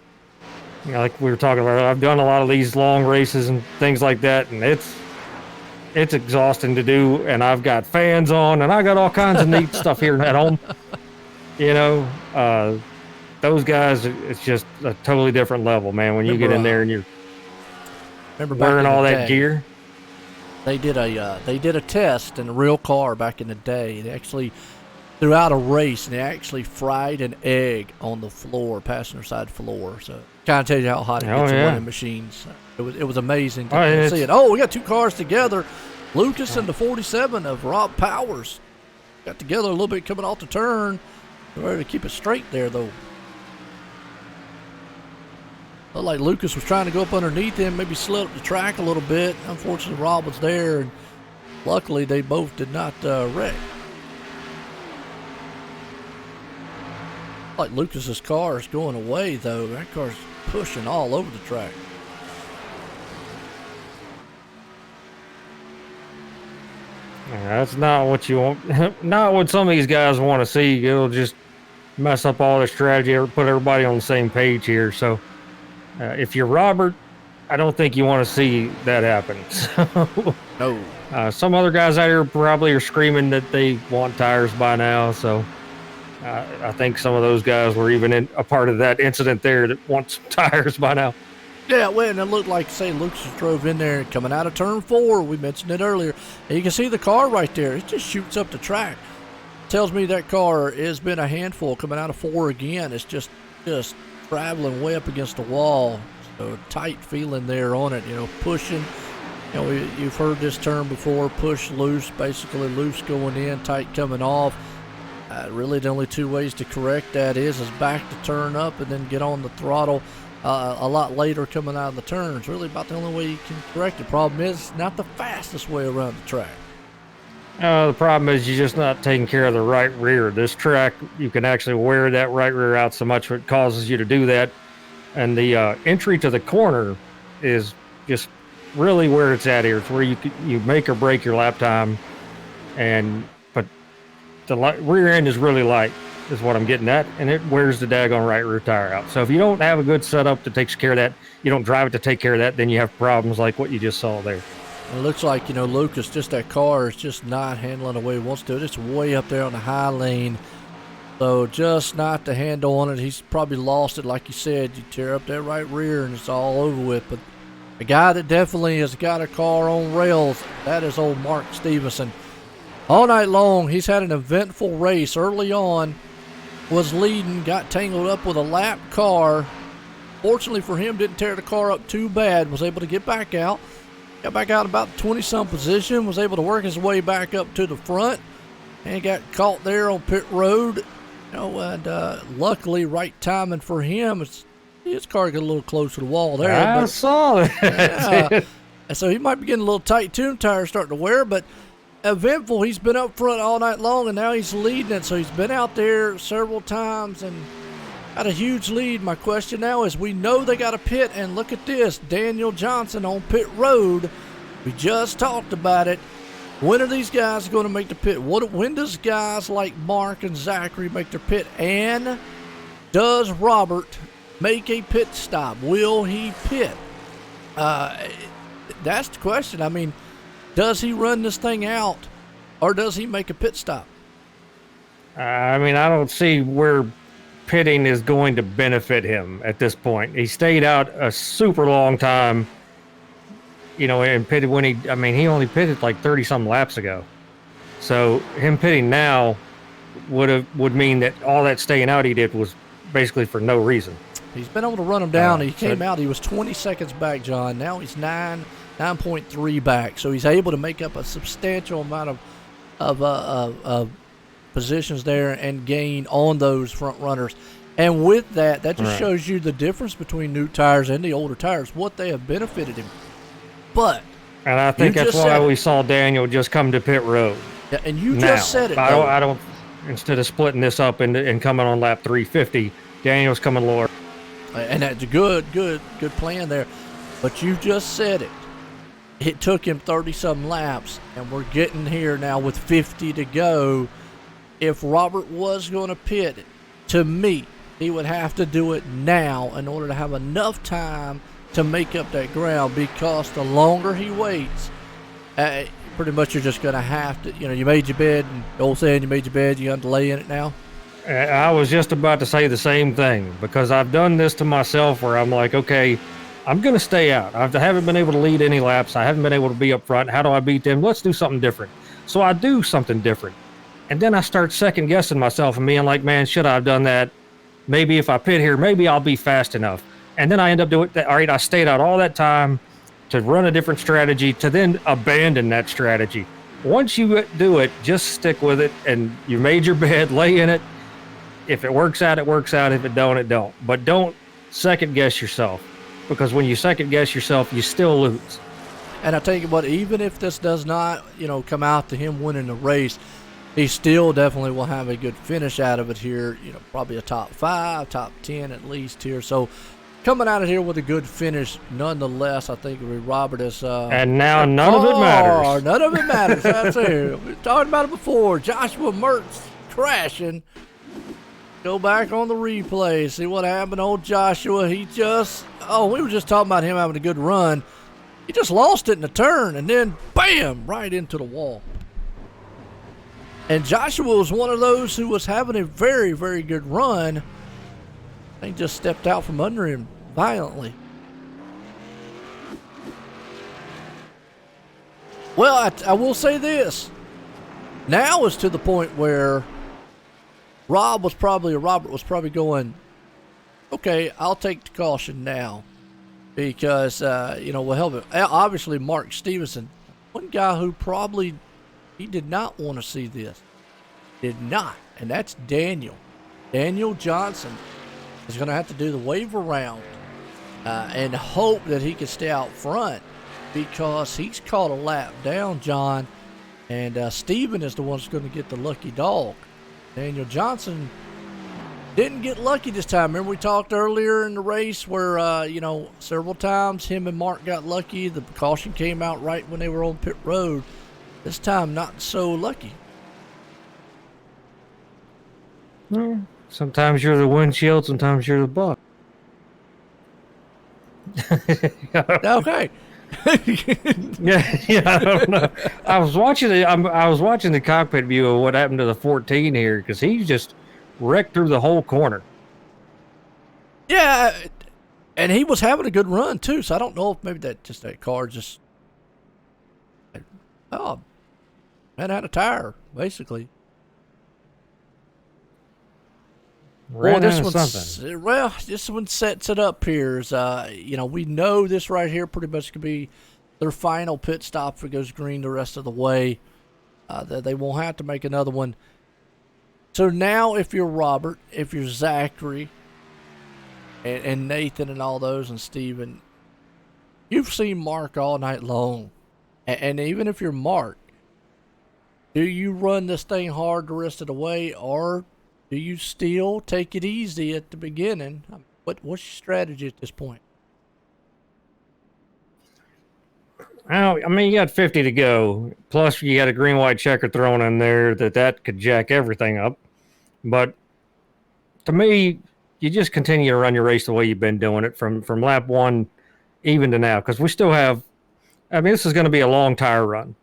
like we were talking about, I've done a lot of these long races and things like that, and it's exhausting to do, and I've got fans on, and I got all kinds of neat stuff here at home. Those guys, it's just a totally different level, man. When you get in there and you're wearing all that gear. They did a test in a real car back in the day. They actually throughout a race, and they actually fried an egg on the floor, passenger side floor. So kind of tells you how hot it gets in one of the machines. It was amazing to see it. Oh, we got two cars together. Lucas and the 47 of Rob Powers got together a little bit coming off the turn. They're ready to keep it straight there, though. Looked like Lucas was trying to go up underneath him, maybe slid up the track a little bit. Unfortunately, Rob was there, and luckily they both did not wreck. Like Lucas's car is going away, though. That car's pushing all over the track. That's not what you want. Not what some of these guys want to see. It'll just mess up all their strategy, or put everybody on the same page here. So, if you're Robert, I don't think you want to see that happen. So, no. Some other guys out here probably are screaming that they want tires by now. So, I think some of those guys were even a part of that incident there that wants tires by now. Yeah, well, and it looked like, say, Lucas drove in there coming out of turn 4. We mentioned it earlier. And you can see the car right there. It just shoots up the track. Tells me that car has been a handful coming out of 4 again. It's just traveling way up against the wall. So tight feeling there on it, pushing. You've heard this term before, push loose, basically loose going in, tight coming off. Really the only two ways to correct that is back to turn up and then get on the throttle a lot later coming out of the turns. Really about the only way you can correct it. Problem is, not the fastest way around the track. The problem is you're just not taking care of the right rear. This track, you can actually wear that right rear out so much it causes you to do that. And the entry to the corner is just really where it's at here. It's where you make or break your lap time. But the rear end is really light, is what I'm getting at, and it wears the daggone right rear tire out. So if you don't have a good setup that takes care of that, you don't drive it to take care of that, then you have problems like what you just saw there. It looks like, Lucas, just that car is just not handling the way he wants to. It's way up there on the high lane. So just not the handle on it. He's probably lost it, like you said. You tear up that right rear and it's all over with. But a guy that definitely has got a car on rails, that is old Mark Stevenson. All night long, he's had an eventful race. Early on, was leading, got tangled up with a lap car. Fortunately for him, didn't tear the car up too bad. Was able to get back out. Got back out about 20-some position. Was able to work his way back up to the front. And got caught there on pit road. And luckily, right timing for him. His car got a little close to the wall there. I saw that. Yeah. And so he might be getting a little tight tune tires starting to wear, but eventful. He's been up front all night long, and now he's leading it. So he's been out there several times and got a huge lead. My question now is, we know they got a pit, and look at this. Daniel Johnson on pit road. We just talked about it. When are these guys going to make the pit? When does guys like Mark and Zachary make their pit? And does Robert make a pit stop? Will he pit? That's the question. I mean, does he run this thing out, or does he make a pit stop? I don't see where pitting is going to benefit him at this point. He stayed out a super long time, and pitted when he only pitted like 30-some laps ago. So him pitting now would mean that all that staying out he did was basically for no reason. He's been able to run him down. He came out, he was 20 seconds back, John. Now he's 9.3 back. So he's able to make up a substantial amount of positions there and gain on those front runners. And with that just shows you the difference between new tires and the older tires, what they have benefited him. But and I think that's why we saw Daniel just come to pit road. Yeah, and you just said it. I don't. Instead of splitting this up and coming on lap 350, Daniel's coming lower. And that's a good plan there. But you just said it. It took him 30-some laps, and we're getting here now with 50 to go. If Robert was going to pit, to me, he would have to do it now in order to have enough time to make up that ground, because the longer he waits, pretty much you're just going to have to, you made your bed, and the old saying, you made your bed, you got to lay in it now. I was just about to say the same thing, because I've done this to myself where I'm like, okay, I'm going to stay out. I haven't been able to lead any laps. I haven't been able to be up front. How do I beat them? Let's do something different. So I do something different. And then I start second guessing myself and being like, man, should I have done that? Maybe if I pit here, maybe I'll be fast enough. And then I end up doing that. All right, I stayed out all that time to run a different strategy, to then abandon that strategy. Once you do it, just stick with it, and you made your bed, lay in it. If it works out, it works out. If it don't, it don't. But don't second guess yourself, because when you second guess yourself, you still lose. And I tell you what, even if this does not, come out to him winning the race, he still definitely will have a good finish out of it here. Probably a top 5, top 10 at least here. So coming out of here with a good finish, nonetheless, I think Robert is. And now none of it matters. None of it matters. That's it. We talked about it before. Joshua Mertz crashing. Go back on the replay. See what happened, old Joshua. We were just talking about him having a good run. He just lost it in the turn, and then bam, right into the wall. And Joshua was one of those who was having a very, very good run. They just stepped out from under him violently. Well, I will say this. Now is to the point where Robert was probably going, okay, I'll take the caution now. Because, we'll help him. Obviously, Mark Stevenson, one guy who probably, he did not want to see this. Did not. And that's Daniel. Daniel Johnson is going to have to do the wave around and hope that he can stay out front, because he's caught a lap down, John, and Steven is the one that's going to get the lucky dog. Daniel Johnson didn't get lucky this time. Remember we talked earlier in the race where, several times him and Mark got lucky. The caution came out right when they were on pit road. This time, not so lucky. Sometimes you're the windshield, sometimes you're the buck. Okay. yeah, I don't know. I was watching the cockpit view of what happened to the 14 here, because he just wrecked through the whole corner. Yeah, and he was having a good run too. So I don't know if maybe that car just ran out of tire, basically. This one sets it up here. We know this right here pretty much could be their final pit stop if it goes green the rest of the way. That they won't have to make another one. So now, if you're Robert, if you're Zachary, and Nathan and all those, and Steven, you've seen Mark all night long. And even if you're Mark, do you run this thing hard the rest of the way, or do you still take it easy at the beginning? What's your strategy at this point? Well, I mean, you got 50 to go. Plus, you got a green-white checker thrown in there that could jack everything up. But to me, you just continue to run your race the way you've been doing it from lap 1 even to now. Because we still have, this is going to be a long tire run.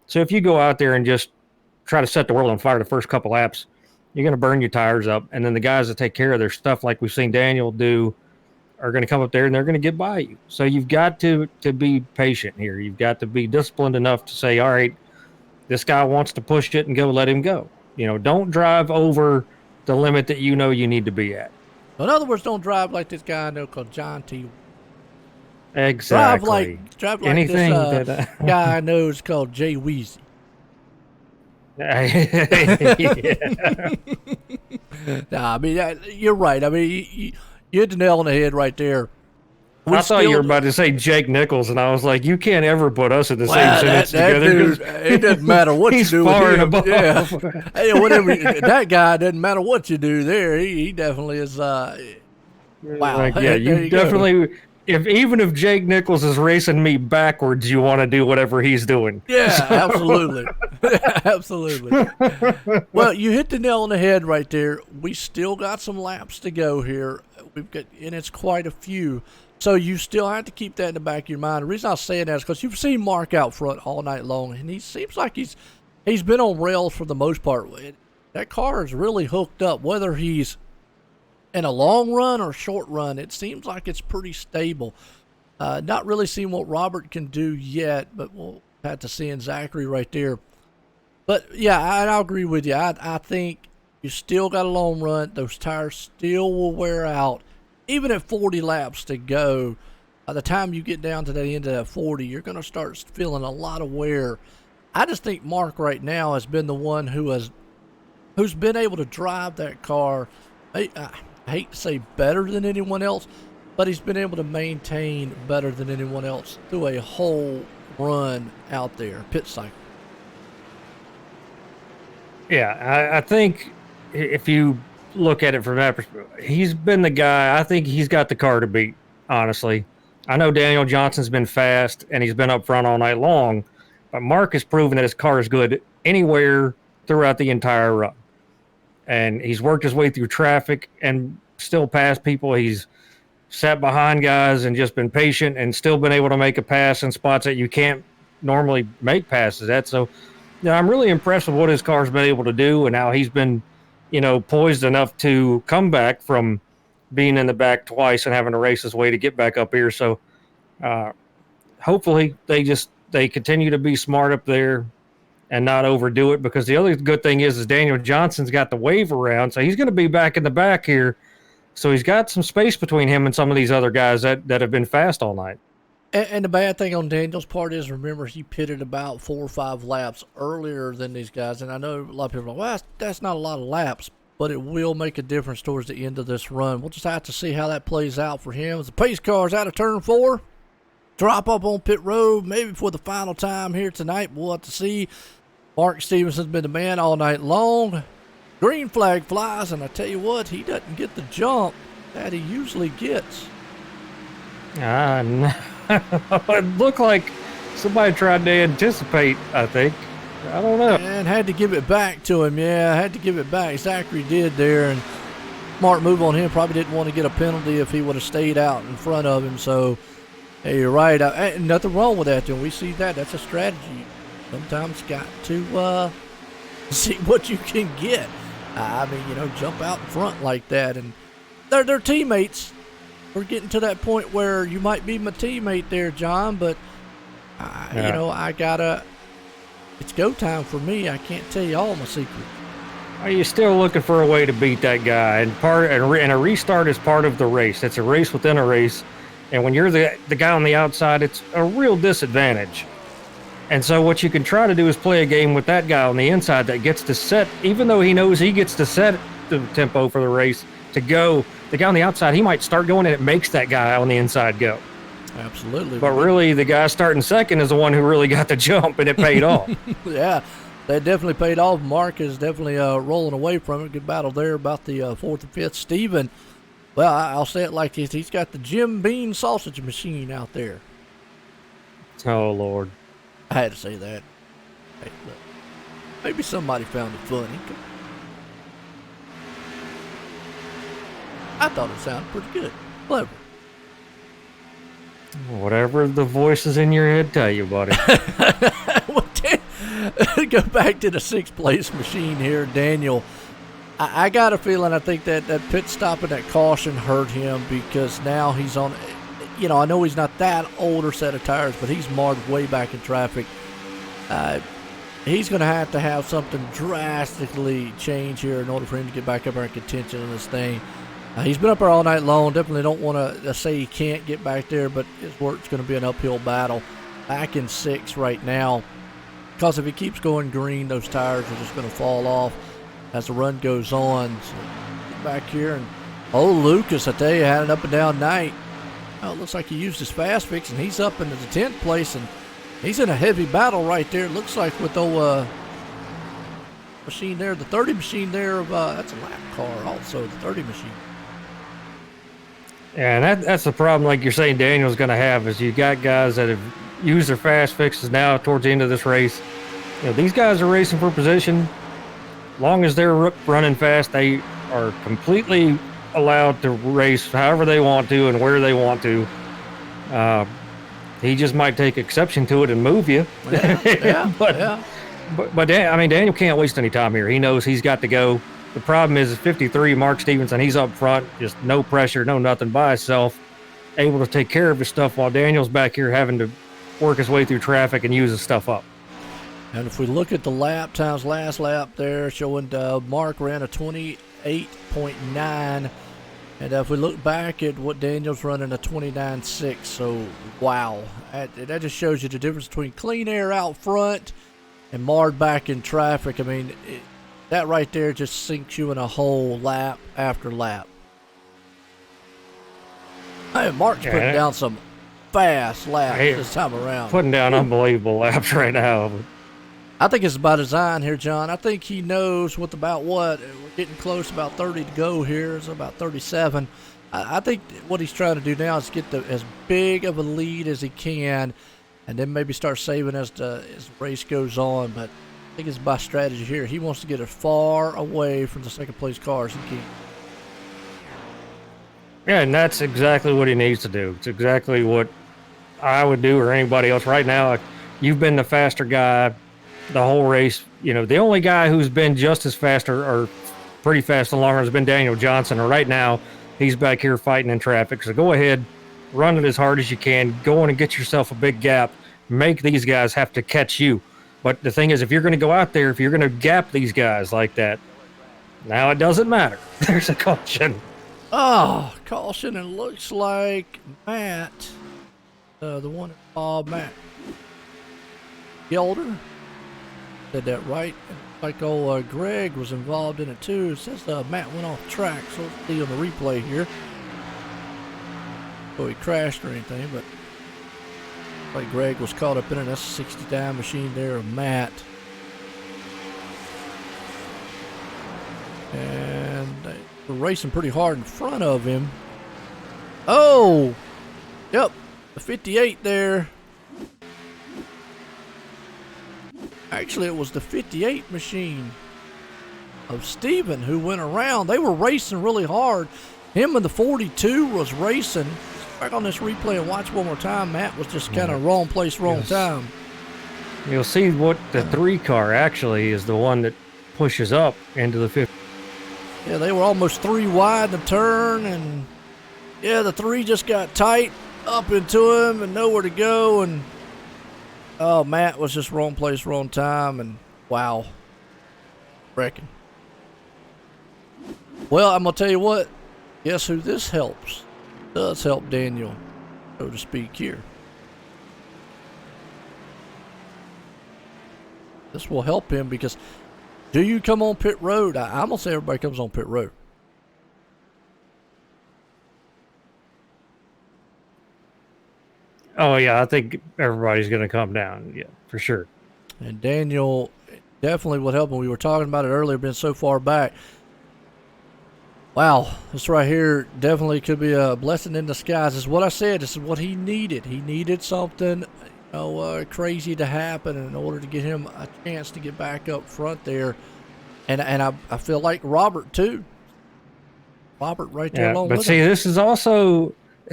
So if you go out there and just try to set the world on fire the first couple laps, you're going to burn your tires up. And then the guys that take care of their stuff, like we've seen Daniel do, are going to come up there and they're going to get by you. So you've got to be patient here. You've got to be disciplined enough to say, all right, this guy wants to push it and go, let him go. Don't drive over the limit that you know you need to be at. In other words, don't drive like this guy I know called John T. Exactly. Drive like anything this guy I know is called Jay Weezy. Yeah. You're right. You hit the nail on the head right there. I thought you were about to say Jake Nichols, and I was like, you can't ever put us in the same sentence together. Dude, it doesn't matter what you do with him. Above. Yeah. Hey, whatever. That guy doesn't matter what you do there. He definitely is. Wow. Yeah, you definitely. Go. Even if Jake Nichols is racing me backwards, you want to do whatever he's doing. Yeah, absolutely. Absolutely. Well, you hit the nail on the head right there. We still got some laps to go here. And it's quite a few. So you still have to keep that in the back of your mind. The reason I was saying that is because you've seen Mark out front all night long, and he seems like he's been on rails for the most part. That car is really hooked up, whether he's in a long run or short run. It seems like it's pretty stable. Not really seeing what Robert can do yet, but we'll have to see in Zachary right there. But yeah, I'll agree with you. I think you still got a long run. Those tires still will wear out, even at 40 laps to go. By the time you get down to the end of that 40, you're going to start feeling a lot of wear. I just think Mark right now has been the one who's been able to drive that car. I hate to say better than anyone else, but he's been able to maintain better than anyone else through a whole run out there, pit cycle. Yeah, I think if you look at it from that perspective, he's been the guy. I think he's got the car to beat, honestly. I know Daniel Johnson's been fast, and he's been up front all night long, but Mark has proven that his car is good anywhere throughout the entire run. And he's worked his way through traffic and still passed people. He's sat behind guys and just been patient and still been able to make a pass in spots that you can't normally make passes at. So, I'm really impressed with what his car's been able to do and how he's been, poised enough to come back from being in the back twice and having to race his way to get back up here. So, hopefully they continue to be smart up there and not overdo it, because the other good thing is Daniel Johnson's got the wave around, so he's going to be back in the back here. So he's got some space between him and some of these other guys that have been fast all night. And the bad thing on Daniel's part is, remember, he pitted about 4 or 5 laps earlier than these guys. And I know a lot of people are like, well, that's not a lot of laps, but it will make a difference towards the end of this run. We'll just have to see how that plays out for him. As the pace car's out of turn 4, drop up on pit road, maybe for the final time here tonight. We'll have to see. Mark Stevenson's been the man all night long. Green flag flies, and I tell you what, he doesn't get the jump that he usually gets. It looked like somebody tried to anticipate, I think. I don't know. And had to give it back to him. Yeah, had to give it back. Zachary did there, and smart move on him. Probably didn't want to get a penalty if he would have stayed out in front of him. So, hey, you're right. Nothing wrong with that, then. We see that. That's a strategy. Sometimes got to see what you can get. Jump out in front like that. And they're teammates. We're getting to that point where you might be my teammate there, John, but, it's go time for me. I can't tell you all my secrets. Are you still looking for a way to beat that guy? And a restart is part of the race. It's a race within a race. And when you're the guy on the outside, it's a real disadvantage. And so what you can try to do is play a game with that guy on the inside that gets to set, even though he knows he gets to set the tempo for the race to go. The guy on the outside, he might start going, and it makes that guy on the inside go. Absolutely. But really, the guy starting second is the one who really got the jump, and it paid off. Yeah, that definitely paid off. Mark is definitely rolling away from it. Good battle there about the 4th and 5th. Steven, well, I'll say it like this. He's got the Jim Beam sausage machine out there. Oh, Lord. I had to say that. Hey, look, maybe somebody found it funny. I thought it sounded pretty good. Clever. Whatever the voices in your head tell you, buddy. Go back to the 6th place machine here, Daniel. I got a feeling, I think that pit stop and that caution hurt him, because now he's on, I know he's not that older set of tires, but he's marred way back in traffic. He's going to have something drastically change here in order for him to get back up there in contention on this thing. He's been up there all night long. Definitely don't want to say he can't get back there, but his work's going to be an uphill battle. Back in 6th right now, because if he keeps going green, those tires are just going to fall off as the run goes on. So get back here, and Lucas, I tell you, had an up and down night. Well, it looks like he used his fast fix, and he's up into the 10th place, and he's in a heavy battle right there. It looks like with the machine there, the 30 machine there, that's a lap car also, the 30 machine. Yeah, and that's the problem, like you're saying Daniel's going to have, is you got guys that have used their fast fixes now towards the end of this race. These guys are racing for position. Long as they're running fast, they are completely allowed to race however they want to and where they want to. He just might take exception to it and move you. Yeah, But Daniel can't waste any time here. He knows he's got to go. The problem is 53, Mark Stevenson, he's up front, just no pressure, no nothing, by himself, able to take care of his stuff while Daniel's back here having to work his way through traffic and use his stuff up. And if we look at the lap times, last lap there, showing Mark ran a 28.9. And if we look back at what Daniel's running, a 29.6. So, wow. That just shows you the difference between clean air out front and marred back in traffic. I mean, that right there just sinks you in a hole lap after lap. Hey, Mark's putting down some fast laps this time around. Putting down unbelievable laps right now. I think it's by design here, John. I think he knows what. We're getting close, about 30 to go here. It's about 37. I think what he's trying to do now is get as big of a lead as he can, and then maybe start saving as the race goes on. But I think it's by strategy here. He wants to get as far away from the second place car as he can. Yeah, and that's exactly what he needs to do. It's exactly what I would do or anybody else right now. You've been the faster guy the whole race. You know, the only guy who's been just as fast or pretty fast and longer has been Daniel Johnson. And right now, he's back here fighting in traffic. So go ahead, run it as hard as you can. Go on and get yourself a big gap. Make these guys have to catch you. But the thing is, if you're going to go out there, if you're going to gap these guys like that, now it doesn't matter. There's a caution. Oh, caution, and looks like Matt, the one Matt Gelder, did that right. Like old Greg was involved in it too. It says Matt went off track, so let's see on the replay here. So he crashed or anything, but like Greg was caught up in it. That's a 60-time machine there of Matt. And we're racing pretty hard in front of him. Oh, yep, the 58 there. Actually, it was the 58 machine of Steven who went around. They were racing really hard. Him and the 42 was racing. Back on this replay and watch one more time. Matt was just kind of wrong place, wrong time. You'll see what the 3 car actually is the one that pushes up into the 50. Yeah, they were almost 3 wide in the turn, and yeah, the 3 just got tight up into him and nowhere to go, and oh, Matt was just wrong place, wrong time, and wow, wrecking. Well, I'm gonna tell you what. Guess who this helps? Does help Daniel, so to speak, here. This will help him because do you come on pit road? I'm going to say everybody comes on pit road. Oh, yeah, I think everybody's going to come down, yeah, for sure. And Daniel definitely would help him. We were talking about it earlier, been so far back. Wow, this right here definitely could be a blessing in disguise. This is what I said. This is what he needed. He needed something crazy to happen in order to get him a chance to get back up front there. And I feel like Robert, too. Robert right there along with him. But see, this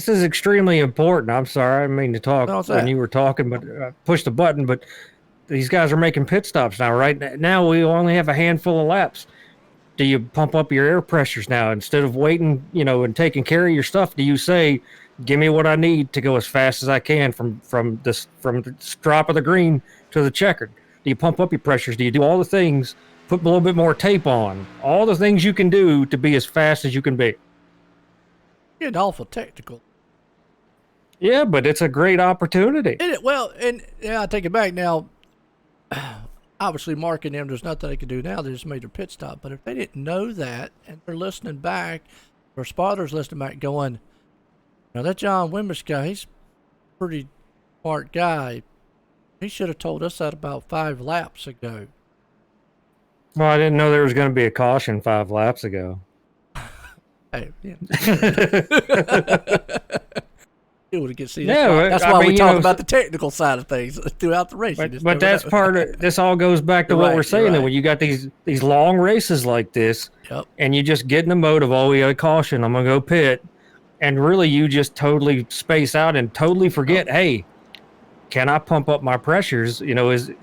is extremely important. I'm sorry, I didn't mean to talk when you were talking, but push the button. But these guys are making pit stops now, right? Now we only have a handful of laps. Do you pump up your air pressures now instead of waiting, and taking care of your stuff? Do you say, "Give me what I need to go as fast as I can from the drop of the green to the checkered"? Do you pump up your pressures? Do you do all the things? Put a little bit more tape on. All the things you can do to be as fast as you can be. Getting awful technical. Yeah, but it's a great opportunity. I take it back now. Obviously, Mark and them, there's nothing they can do now. They just made their pit stop. But if they didn't know that, and they're listening back, or spotters listening back going, that John Wimbish guy, he's a pretty smart guy. He should have told us that about 5 laps ago. Well, I didn't know there was going to be a caution 5 laps ago. Hey, yeah. That's why we talk about the technical side of things throughout the race. But that's part of this. All goes back to what we're saying. That when you got these long races like this, and you just get in the mode of, oh, we got a caution, I'm gonna go pit, and really you just totally space out and totally forget. Hey, can I pump up my pressures? To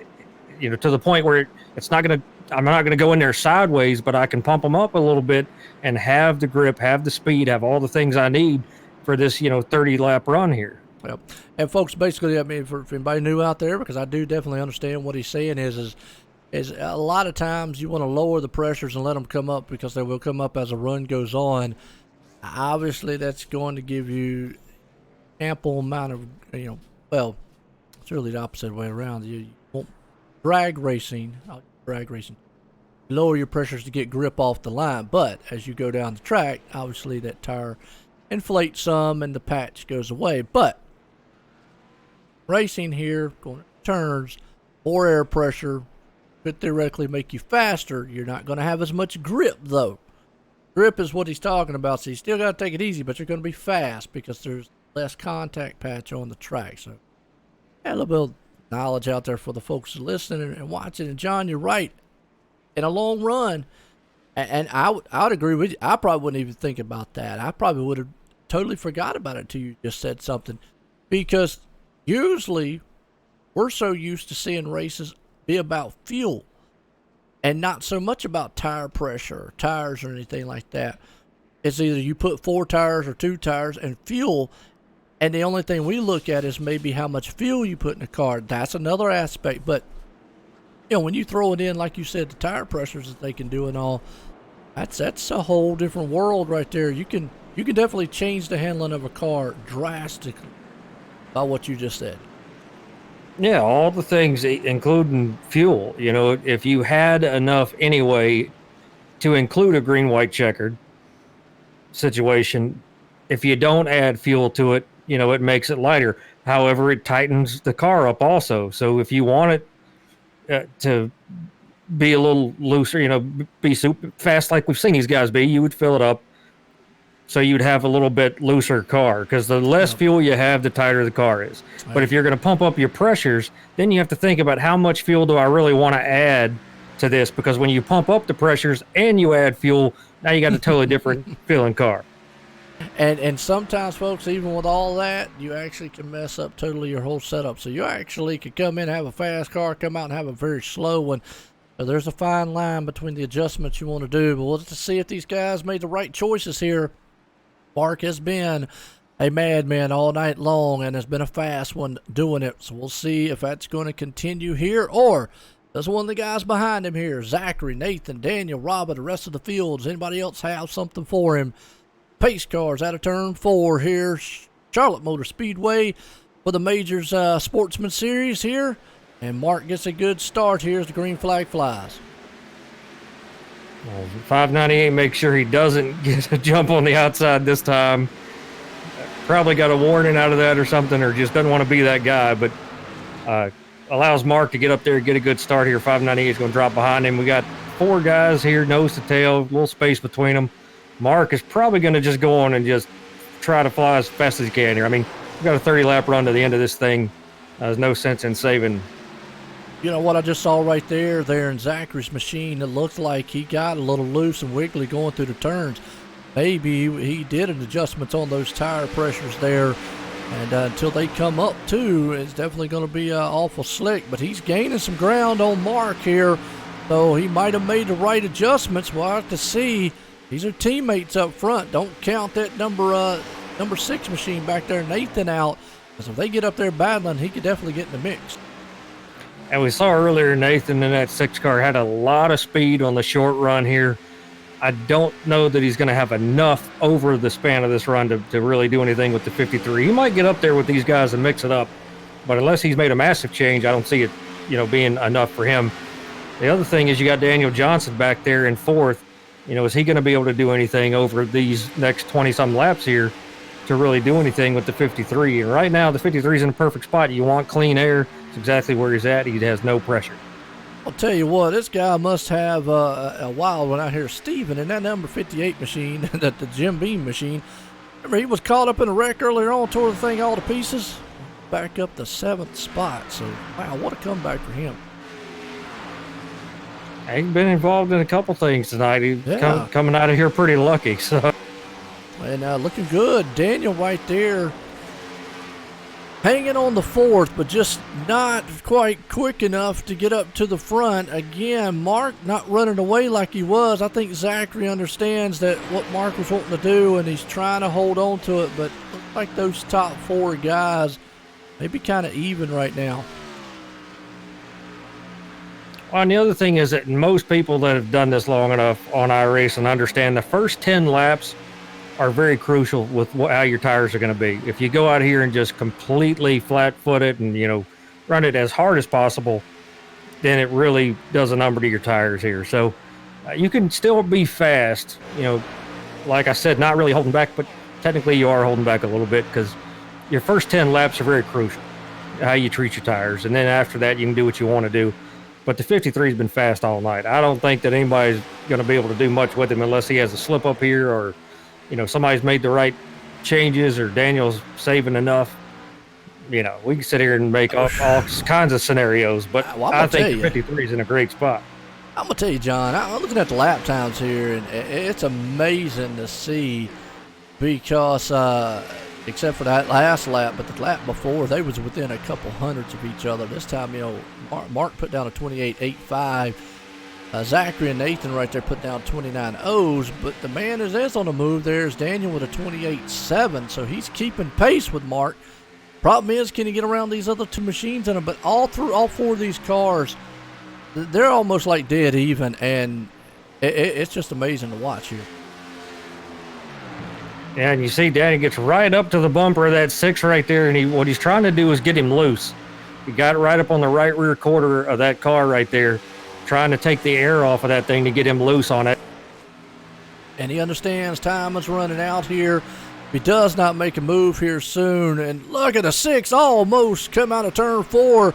the point where it's not gonna. I'm not gonna go in there sideways, but I can pump them up a little bit and have the grip, have the speed, have all the things I need for this 30 lap run here. Well, and folks, basically, I mean, for anybody new out there, because I do definitely understand what he's saying is a lot of times you want to lower the pressures and let them come up because they will come up as a run goes on. Obviously, that's going to give you ample amount of, well, it's really the opposite way around. You want drag racing, lower your pressures to get grip off the line, but as you go down the track, obviously that tire inflates some and the patch goes away. But racing here, going to turns, more air pressure could theoretically make you faster. You're not going to have as much grip, though. Grip is what he's talking about, so you still got to take it easy, but you're going to be fast because there's less contact patch on the track. So, yeah, a little bit of knowledge out there for the folks listening and watching. And John, you're right. In a long run, and I would agree with you. I probably wouldn't even think about that. I probably would have totally forgot about it until you just said something, because usually we're so used to seeing races be about fuel and not so much about tire pressure or tires or anything like that. It's either you put 4 tires or 2 tires and fuel, and the only thing we look at is maybe how much fuel you put in the car. That's another aspect. But when you throw it in, like you said, the tire pressures that they can do and all, that's a whole different world right there. You can definitely change the handling of a car drastically by what you just said. Yeah, all the things, including fuel. If you had enough anyway to include a green-white checkered situation, if you don't add fuel to it, it makes it lighter. However, it tightens the car up also. So if you want it to be a little looser, be super fast like we've seen these guys be, you would fill it up so you'd have a little bit looser car, because the less fuel you have, the tighter the car is. But if you're going to pump up your pressures, then you have to think about how much fuel do I really want to add to this, because when you pump up the pressures and you add fuel, now you got a totally different feeling car. And sometimes, folks, even with all that, you actually can mess up totally your whole setup. So you actually could come in, have a fast car, come out and have a very slow one. So there's a fine line between the adjustments you want to do. But we'll just see if these guys made the right choices here. Mark has been a madman all night long and has been a fast one doing it. So we'll see if that's going to continue here, or does one of the guys behind him here, Zachary, Nathan, Daniel, Robert, the rest of the field, does anybody else have something for him? Pace cars out of turn 4 here. Charlotte Motor Speedway for the Majors Sportsman Series here. And Mark gets a good start here as the green flag flies. Well, 598, make sure he doesn't get a jump on the outside this time. Probably got a warning out of that or something, or just doesn't want to be that guy. But allows Mark to get up there and get a good start here. 598 is going to drop behind him. We got 4 guys here, nose to tail, a little space between them. Mark is probably going to just go on and just try to fly as fast as he can here. I mean, we've got a 30-lap run to the end of this thing. There's no sense in saving. You know what I just saw right there in Zachary's machine? It looked like he got a little loose and wiggly going through the turns. Maybe he did an adjustment on those tire pressures there. And until they come up, too, it's definitely going to be awful slick. But he's gaining some ground on Mark here. So he might have made the right adjustments. We'll have to see. These are teammates up front. Don't count that number 6 machine back there, Nathan, out. Because if they get up there battling, he could definitely get in the mix. And we saw earlier Nathan in that 6 car had a lot of speed on the short run here. I don't know that he's going to have enough over the span of this run to really do anything with the 53. He might get up there with these guys and mix it up, but unless he's made a massive change, I don't see it, being enough for him. The other thing is you got Daniel Johnson back there in 4th. Is he going to be able to do anything over these next 20-some laps here to really do anything with the 53? And right now, the 53 is in a perfect spot. You want clean air. It's exactly where he's at. He has no pressure. I'll tell you what, this guy must have a wild one out here. Steven in that number 58 machine, the Jim Beam machine. Remember, he was caught up in a wreck earlier on, tore the thing all to pieces. Back up to 7th spot. So, wow, what a comeback for him. He's been involved in a couple things tonight. He's coming out of here pretty lucky. So, and looking good. Daniel right there, hanging on the 4th, but just not quite quick enough to get up to the front. Again, Mark not running away like he was. I think Zachary understands that what Mark was wanting to do, and he's trying to hold on to it. But like those top 4 guys may be kind of even right now. Well, and the other thing is that most people that have done this long enough on iRacing understand the first 10 laps are very crucial with how your tires are going to be. If you go out here and just completely flat-footed and, you know, run it as hard as possible, then it really does a number to your tires here. So you can still be fast, you know, like I said, not really holding back, but technically you are holding back a little bit because your first 10 laps are very crucial, how you treat your tires. And then after that, you can do what you want to do. But the 53 has been fast all night. I don't think that anybody's going to be able to do much with him unless he has a slip up here or, you know, somebody's made the right changes or Daniel's saving enough. You know, we can sit here and make all kinds of scenarios, but I think the 53 is in a great spot. I'm going to tell you, John, I'm looking at the lap times here, and it's amazing to see because, except for that last lap, but the lap before, they was within a couple hundreds of each other. This time, you know, Mark put down a 28.85. Zachary and Nathan right there put down 29.0s, but the man is on the move there is Daniel with a 28.7, so he's keeping pace with Mark. Problem is, can he get around these other 2 machines in him? But all 4 of these cars, they're almost like dead even, and it's just amazing to watch here. Yeah, and you see Danny gets right up to the bumper of that 6 right there, and what he's trying to do is get him loose. He got it right up on the right rear quarter of that car right there, trying to take the air off of that thing to get him loose on it. And he understands time is running out here. He does not make a move here soon. And look at the 6 almost come out of turn 4.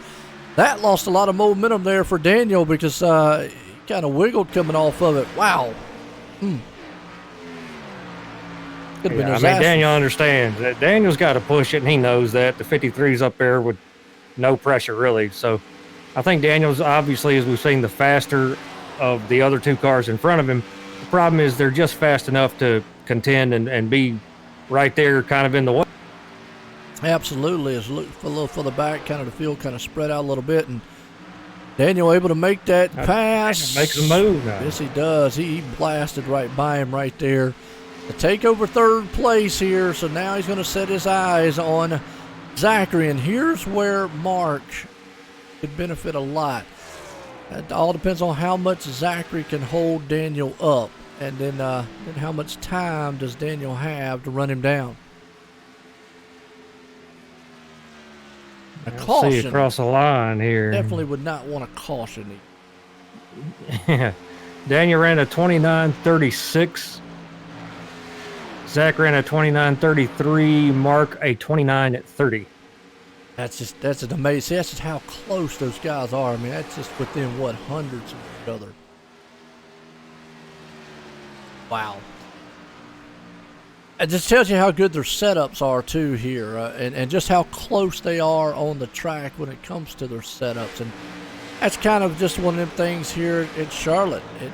That lost a lot of momentum there for Daniel because he kind of wiggled coming off of it. Wow. Could have been disastrous. I mean, Daniel understands that. Daniel's got to push it, and he knows that. The 53's up there with no pressure, really. So I think Daniel's obviously, as we've seen, the faster of the other 2 cars in front of him. The problem is they're just fast enough to contend and be right there kind of in the way. Absolutely. It's a little further back, kind of the field kind of spread out a little bit, and Daniel able to make that pass. Makes a move now. Yes, he does. He blasted right by him right there to take over 3rd place here. So now he's going to set his eyes on Zachary, and here's where Mark could benefit a lot. It all depends on how much Zachary can hold Daniel up. And then how much time does Daniel have to run him down? A caution. See across the line here. Definitely would not want to caution him. Yeah. Daniel ran a 29.36. Zach ran a 29.33. Mark a 29.30. That's an amazing. See, that's just how close those guys are. I mean, that's just within hundreds of each other. Wow. It just tells you how good their setups are, too, here, and just how close they are on the track when it comes to their setups. And that's kind of just one of them things here at Charlotte. It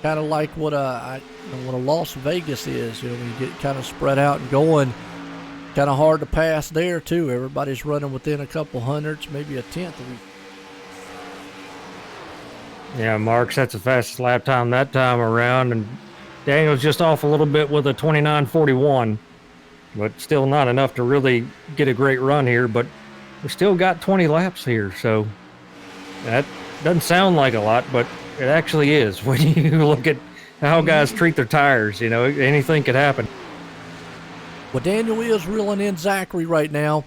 kind of like what a Las Vegas is. You know, when you get kind of spread out and going, kind of hard to pass there, too. Everybody's running within a couple hundreds, maybe a tenth of each. Yeah, Mark sets the fastest lap time that time around, and Daniel's just off a little bit with a 29.41, but still not enough to really get a great run here. But we still got 20 laps here, so that doesn't sound like a lot, but it actually is. When you look at how guys treat their tires, you know, anything could happen. Well, Daniel is reeling in Zachary right now.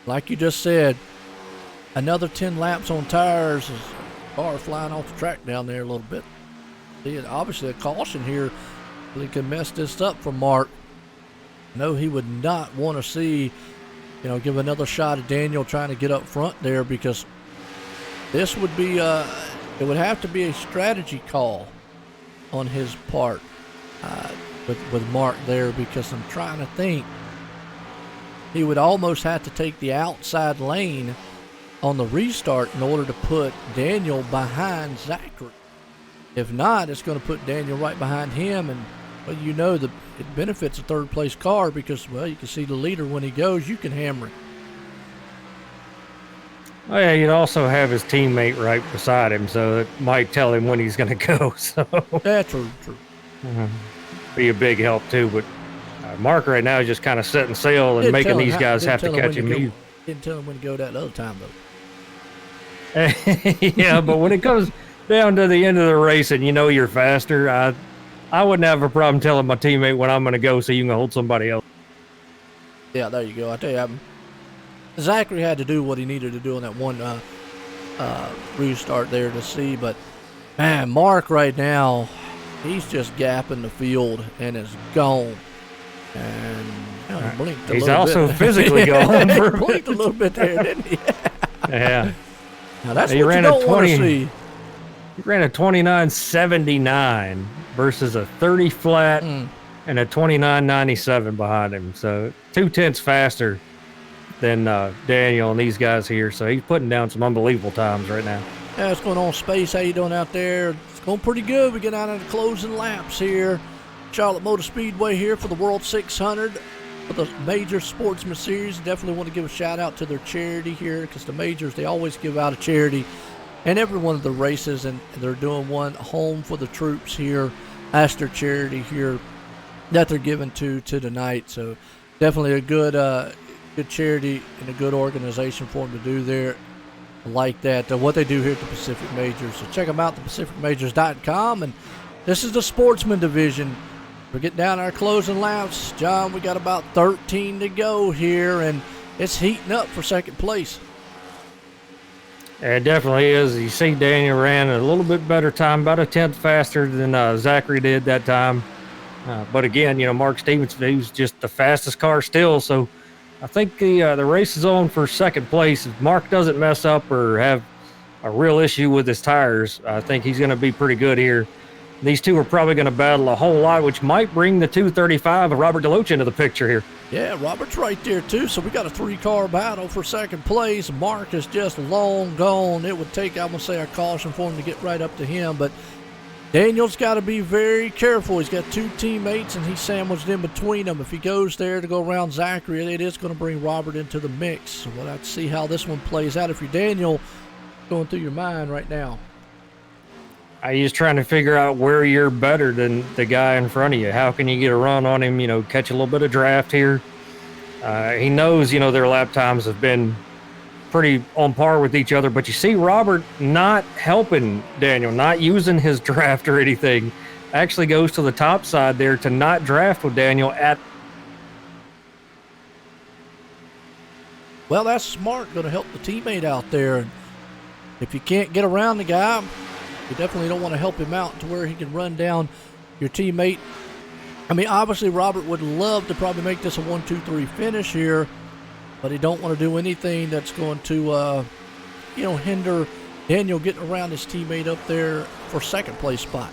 Like you just said, another 10 laps on tires is car flying off the track down there a little bit. Obviously a caution here really could mess this up for Mark. No, he would not want to see, you know, give another shot at Daniel trying to get up front there, because this would be it would have to be a strategy call on his part with Mark there, because I'm trying to think he would almost have to take the outside lane on the restart in order to put Daniel behind Zachary. If not, it's going to put Daniel right behind him, and well, you know, it benefits a third place car because, well, you can see the leader when he goes, you can hammer him. Oh, yeah, you'd also have his teammate right beside him, so it might tell him when he's going to go. So that's true. be a big help too. But Mark right now is just kind of setting sail and making these guys have to catch him. Didn't tell him when to go that other time, though. Yeah, but when it comes down to the end of the race and you know you're faster, I wouldn't have a problem telling my teammate when I'm going to go so you can hold somebody else. Yeah, there you go. I tell you, Zachary had to do what he needed to do on that one restart there to see, but man, Mark right now, he's just gapping the field and is gone. And he blinked a he's little also bit. physically gone. He blinked a little bit there, didn't he? Yeah. Now that's what you don't want to see. He ran a 29.79 versus a 30 flat and a 29.97 behind him. So 0.2 faster than Daniel and these guys here. So he's putting down some unbelievable times right now. Yeah, what's going on, Space? How you doing out there? It's going pretty good. We get out of the closing laps here. Charlotte Motor Speedway here for the World 600 for the Majors Sportsman Series. Definitely want to give a shout out to their charity here, because the Majors, they always give out a charity and every one of the races, and they're doing one home for the troops here. That's their charity here that they're giving to tonight. So definitely a good charity and a good organization for them to do there. I like that, what they do here at the Pacific Majors. So check them out, thepacificmajors.com. And this is the Sportsman division. We're getting down our closing laps. John, we got about 13 to go here, and it's heating up for second place. It definitely is. You see Daniel ran a little bit better time, about a 10th faster than Zachary did that time. But again, Mark Stevenson, he was just the fastest car still. So I think the race is on for second place. If Mark doesn't mess up or have a real issue with his tires, I think he's going to be pretty good here. These two are probably going to battle a whole lot, which might bring the 235 of Robert DeLoach into the picture here. Yeah, Robert's right there, too. So we got a three-car battle for second place. Mark is just long gone. It would take, I'm going to say, a caution for him to get right up to him. But Daniel's got to be very careful. He's got two teammates, and he's sandwiched in between them. If he goes there to go around Zachary, it is going to bring Robert into the mix. So we'll have to see how this one plays out. If you're Daniel, going through your mind right now. He's trying to figure out where you're better than the guy in front of you. How can you get a run on him, catch a little bit of draft here? He knows, their lap times have been pretty on par with each other, but you see Robert not helping Daniel, not using his draft or anything. Actually goes to the top side there to not draft with Daniel at. Well, that's smart. Going to help the teammate out there. And if you can't get around the guy, you definitely don't want to help him out to where he can run down your teammate. I mean, obviously, Robert would love to probably make this a 1-2-3 finish here, but he don't want to do anything that's going to, hinder Daniel getting around his teammate up there for second place spot.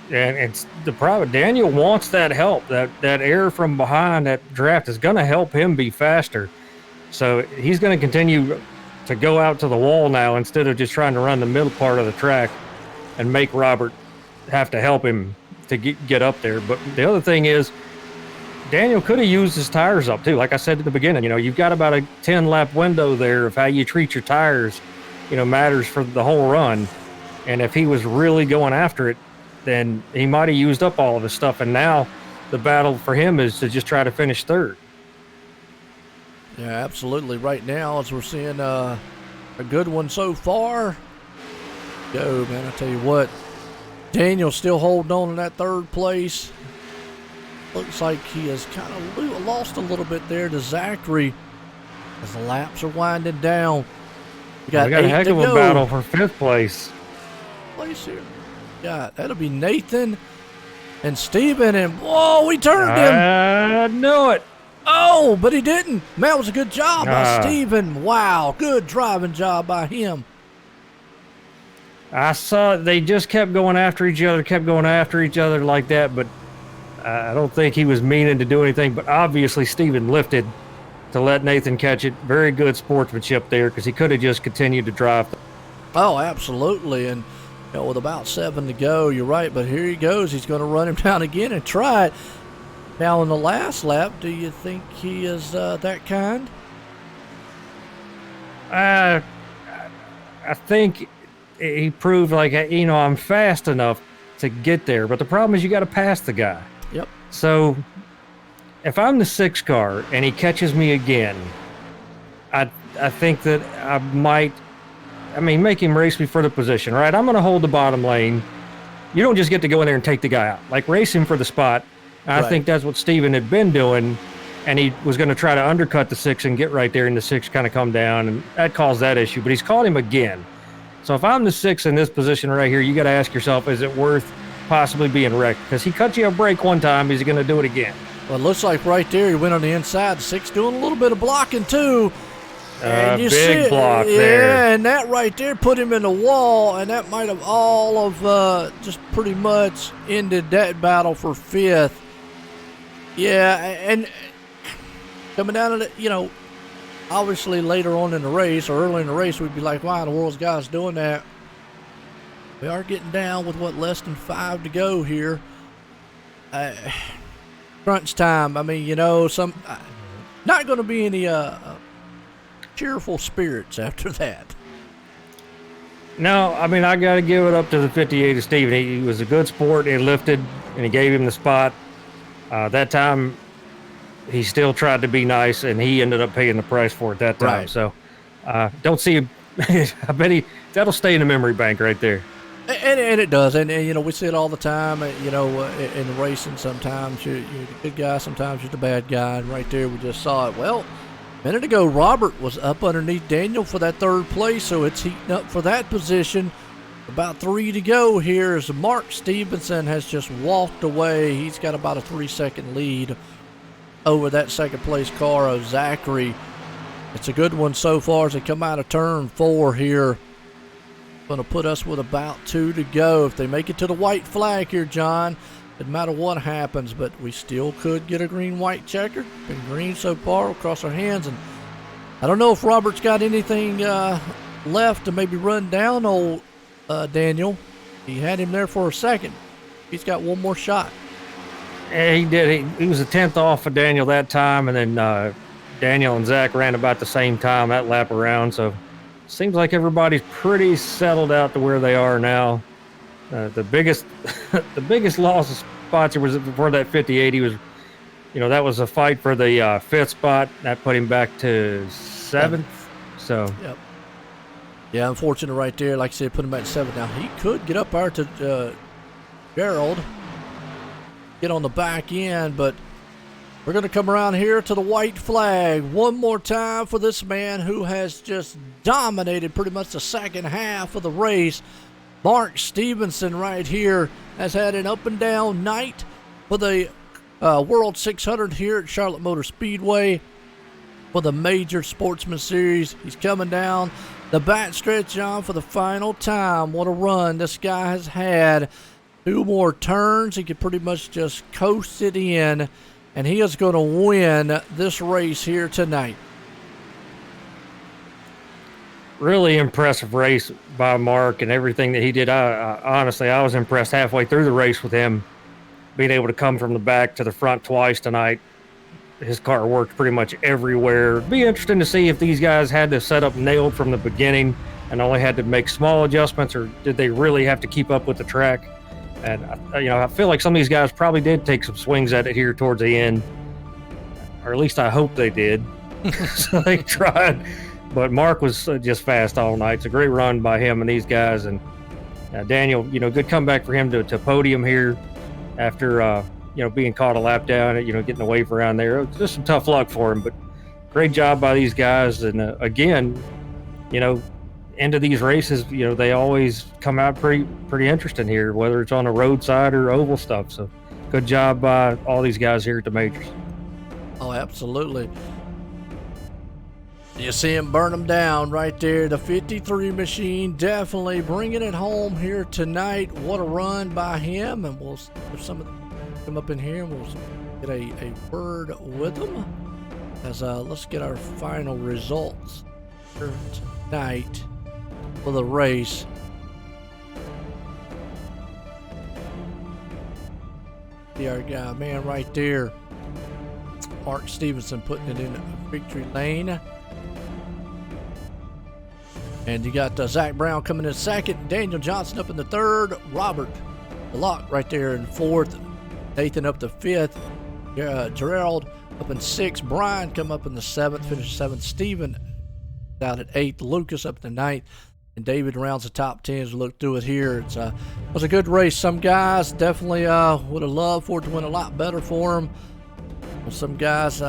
And it's the problem. Daniel wants that help. That air from behind, that draft is going to help him be faster. So he's going to continue to go out to the wall now instead of just trying to run the middle part of the track and make Robert have to help him to get up there. But the other thing is, Daniel could have used his tires up too. Like I said at the beginning, you've got about a 10-lap window there of how you treat your tires, matters for the whole run. And if he was really going after it, then he might have used up all of his stuff. And now the battle for him is to just try to finish third. Yeah, absolutely. Right now, as we're seeing a good one so far. Go, man. I tell you what, Daniel's still holding on in that third place. Looks like he has kind of lost a little bit there to Zachary as the laps are winding down. We got a heck of a battle for fifth place. Here. Yeah, that'll be Nathan and Steven, and whoa, we turned him. I knew it. Oh, but he didn't. Man, it was a good job by Steven. Wow, good driving job by him. I saw they just kept going after each other like that, but I don't think he was meaning to do anything. But obviously, Steven lifted to let Nathan catch it. Very good sportsmanship there, because he could have just continued to drive. Oh, absolutely. And with about 7 to go, you're right, but here he goes. He's going to run him down again and try it. Now, in the last lap, do you think he is that kind? I think he proved like, I'm fast enough to get there. But the problem is you got to pass the guy. Yep. So if I'm the 6 car and he catches me again, I think that I might, make him race me for the position, right? I'm going to hold the bottom lane. You don't just get to go in there and take the guy out. Like, race him for the spot. I Right. think that's what Steven had been doing, and he was going to try to undercut the 6 and get right there, and the 6 kind of come down, and that caused that issue. But he's caught him again. So if I'm the 6 in this position right here, you got to ask yourself, is it worth possibly being wrecked? Because he cut you a break one time, is he going to do it again? Well, it looks like right there he went on the inside. The 6 doing a little bit of blocking too. And you Big see, block yeah, there. and that right there put him in the wall, and that might have all of just pretty much ended that battle for 5th. Yeah, and coming down to the, obviously later on in the race or early in the race, we'd be like, why in the world's guys doing that? We are getting down with less than 5 to go here. Crunch time. Some not going to be any cheerful spirits after that. No, I got to give it up to the 58 of Steven. He was a good sport. He lifted, and he gave him the spot. That time, he still tried to be nice, and he ended up paying the price for it that time. Right. So, don't see him. I bet that'll stay in the memory bank right there. And it does. And we see it all the time, in racing. Sometimes you're the good guy, sometimes you're the bad guy. And right there, we just saw it. Well, a minute ago, Robert was up underneath Daniel for that 3rd place, so it's heating up for that position. About 3 to go here as Mark Stevenson has just walked away. He's got about a 3-second lead over that 2nd place car of Zachary. It's a good one so far as they come out of turn 4 here. Going to put us with about 2 to go. If they make it to the white flag here, John, doesn't matter what happens, but we still could get a green-white checker. Been green so far across our hands, and I don't know if Robert's got anything left to maybe run down old Daniel. He had him there for a second. He's got one more shot. Yeah, he did. He was a 10th off of Daniel that time, and then Daniel and Zach ran about the same time that lap around, so seems like everybody's pretty settled out to where they are now. The biggest loss of spots was before that 58. He was, that was a fight for the 5th spot. That put him back to 7th. So, yep. Yeah, unfortunate right there. Like I said, put him back to 7th. Now, he could get up there to Gerald, get on the back end, but we're going to come around here to the white flag one more time for this man who has just dominated pretty much the second half of the race. Mark Stevenson right here has had an up and down night for the World 600 here at Charlotte Motor Speedway for the Major Sportsman Series. He's coming down the back stretch, John, for the final time. What a run this guy has had. 2 more turns. He could pretty much just coast it in, and he is going to win this race here tonight. Really impressive race by Mark and everything that he did. Honestly, I was impressed halfway through the race with him being able to come from the back to the front twice tonight. His car worked pretty much everywhere. It'd be interesting to see if these guys had the setup nailed from the beginning and only had to make small adjustments, or did they really have to keep up with the track? And, I feel like some of these guys probably did take some swings at it here towards the end, or at least I hope they did. So they tried. But Mark was just fast all night. It's a great run by him and these guys. And Daniel, good comeback for him to podium here after, being caught a lap down, getting the wave around there. It was just some tough luck for him, but great job by these guys. And again, into these races, they always come out pretty interesting here, whether it's on the roadside or oval stuff. So good job by all these guys here at the Majors. Oh, absolutely. You see him burn them down right there. The 53 machine definitely bringing it home here tonight. What a run by him. And we'll if some of them come up in here and we'll get a word with them. As let's get our final results here tonight for the race. See our guy, man, right there. Mark Stevenson putting it in victory lane. And you got Zach Brown coming in 2nd, Daniel Johnson up in the 3rd, Robert the Lock right there in 4th, Nathan up to 5th. Gerald up in 6th. Brian come up in the 7th, finished 7th. Steven out at 8th. Lucas up to 9th. And David rounds the top 10 as we look through it here. It was a good race. Some guys definitely would have loved for it to win a lot better for them. Some guys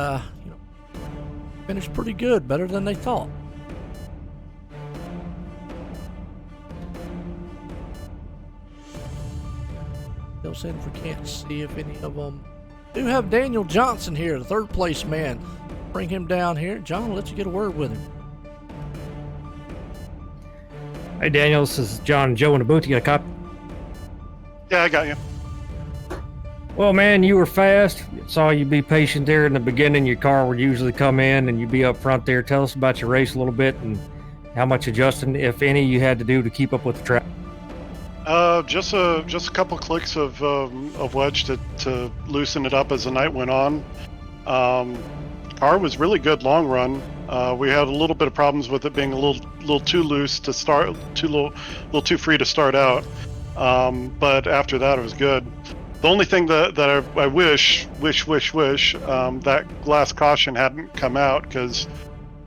finished pretty good, better than they thought. Still saying if we can't see if any of them do have Daniel Johnson here, the 3rd place man. Bring him down here. John, I'll let you get a word with him. Hey, Daniel, this is John and Joe in the booth. You got a copy? Yeah, I got you. Well, man, you were fast. Saw you be patient there in the beginning. Your car would usually come in and you'd be up front there. Tell us about your race a little bit and how much adjusting, if any, you had to do to keep up with the track. Just a couple clicks of wedge to loosen it up as the night went on. Car was really good long run. We had a little bit of problems with it being a little too loose to start, little too free to start out. But after that, it was good. The only thing that I wish that last caution hadn't come out, because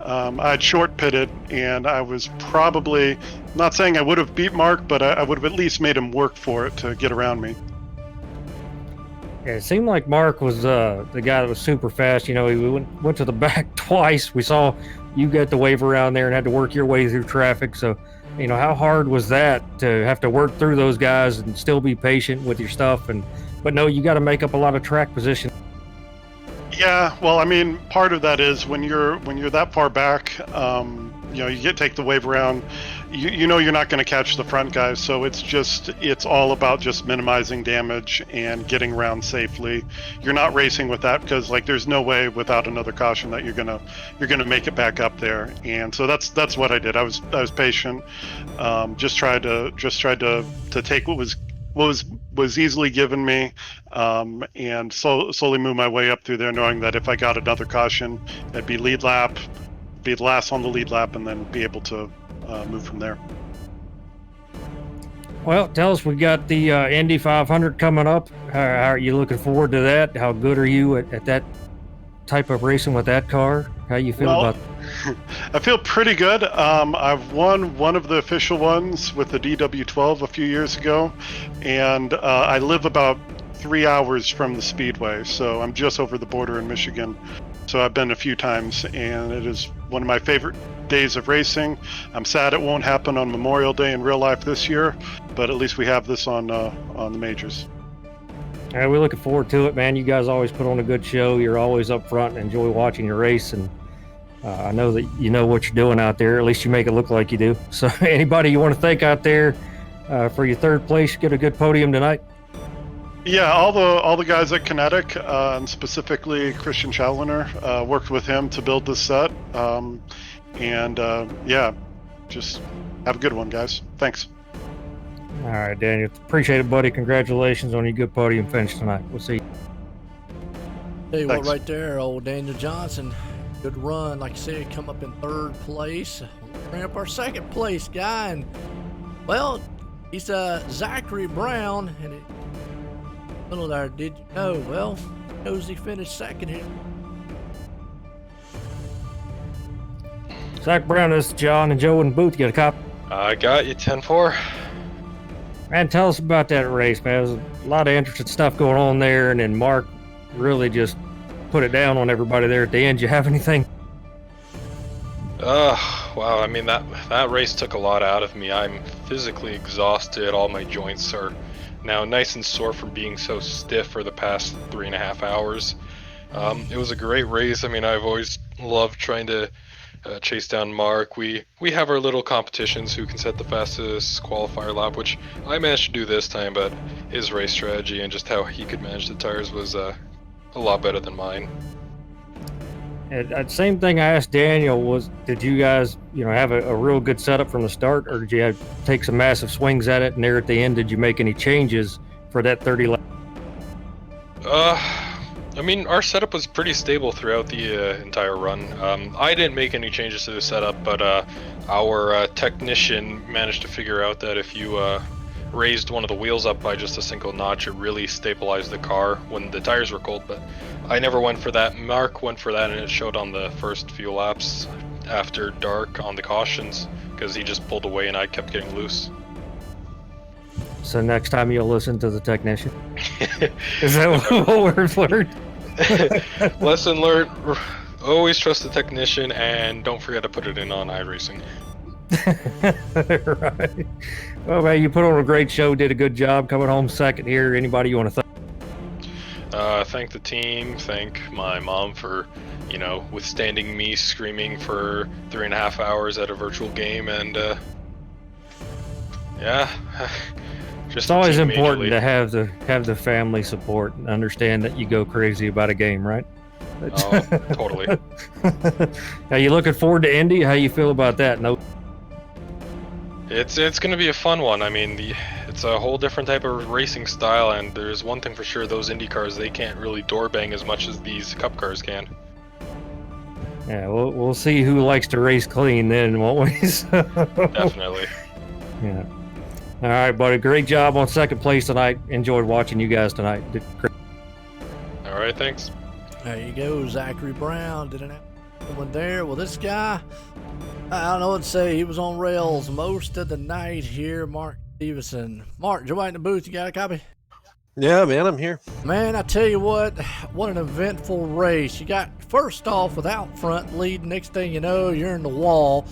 I had short pitted and I was probably, not saying I would have beat Mark, but I would have at least made him work for it to get around me. Yeah, it seemed like Mark was the guy that was super fast. You know, he went to the back twice. We saw you got the wave around there and had to work your way through traffic. So, you know, how hard was that to have to work through those guys and still be patient with your stuff? But no, you got to make up a lot of track position. Yeah, well, I mean, part of that is when you're that far back, you take the wave around, you know you're not going to catch the front guys, so it's all about just minimizing damage and getting around safely. You're not racing with that because there's no way without another caution that you're gonna make it back up there, and so that's what I did. I was patient, just tried to take what was easily given me, and slowly move my way up through there, knowing that if I got another caution, it'd be lead lap, be the last on the lead lap, and then be able to move from there. Well, tell us, we got the Indy 500 coming up. How are you looking forward to that? How good are you at that type of racing with that car? How you feel about it? I feel pretty good. I've won one of the official ones with the DW12 a few years ago, and I live about 3 hours from the speedway, so I'm just over the border in Michigan. So I've been a few times, and it is one of my favorite days of racing. I'm sad it won't happen on Memorial Day in real life this year, but at least we have this on the majors. Yeah, we're looking forward to it, man. You guys always put on a good show. You're always up front and enjoy watching your race, and I know that you know what you're doing out there. At least you make it look like you do. So anybody you want to thank out there for your 3rd place, get a good podium tonight? Yeah, all the guys at Kinetic, and specifically Christian Challoner, worked with him to build this set. Yeah, just have a good one, guys. Thanks. All right, Daniel. Appreciate it, buddy. Congratulations on your good podium finish tonight. We'll see you. Tell you Thanks. what, right there, old Daniel Johnson, good run. Like I said, come up in 3rd place. Bring up our 2nd place guy, and well, he's Zachary Brown, and it middle there. Did you know? Well, he knows he finished 2nd here. Zach Brown, this is John and Joe in the booth. You got a copy? I got you, 10-4. Man, tell us about that race, man. There's a lot of interesting stuff going on there, and then Mark really just put it down on everybody there at the end. You have anything? Wow, I mean, that race took a lot out of me. I'm physically exhausted. All my joints are now nice and sore from being so stiff for the past 3.5 hours. It was a great race. I mean, I've always loved trying to chase down Mark. We have our little competitions, who can set the fastest qualifier lap, which I managed to do this time, but his race strategy and just how he could manage the tires was a lot better than mine. And same thing I asked Daniel was, did you guys, have a real good setup from the start, or did you take some massive swings at it, and there at the end, did you make any changes for that 30 lap? I mean, our setup was pretty stable throughout the entire run. I didn't make any changes to the setup, but our technician managed to figure out that if you raised one of the wheels up by just a single notch, it really stabilized the car when the tires were cold. But I never went for that. Mark went for that, and it showed on the first few laps after dark on the cautions, because he just pulled away and I kept getting loose. So next time you'll listen to the technician. Is that what we're learned? Lesson learned: always trust the technician, and don't forget to put it in on iRacing. Right. Well, man, you put on a great show. Did a good job coming home second here. Anybody you want to thank? Thank the team. Thank my mom for, withstanding me screaming for 3.5 hours at a virtual game, and yeah. Just It's always important to have the family support and understand that you go crazy about a game, right? Oh, totally. Now, you looking forward to Indy? How you feel about that? No. It's going to be a fun one. I mean, it's a whole different type of racing style, and there's one thing for sure: those Indy cars, they can't really door bang as much as these Cup cars can. Yeah, we'll see who likes to race clean then, won't we? Definitely. Yeah. All right, buddy. Great job on second place tonight. Enjoyed watching you guys tonight. Did great. All right, thanks. There you go, Zachary Brown. Didn't have one there. Well, this guy, I don't know what to say. He was on rails most of the night here. Mark Stevenson. Mark, you're right in the booth. You got a copy? Yeah, man, I'm here. Man, I tell you what an eventful race. You got first off with out front lead. Next thing you know, you're in the wall.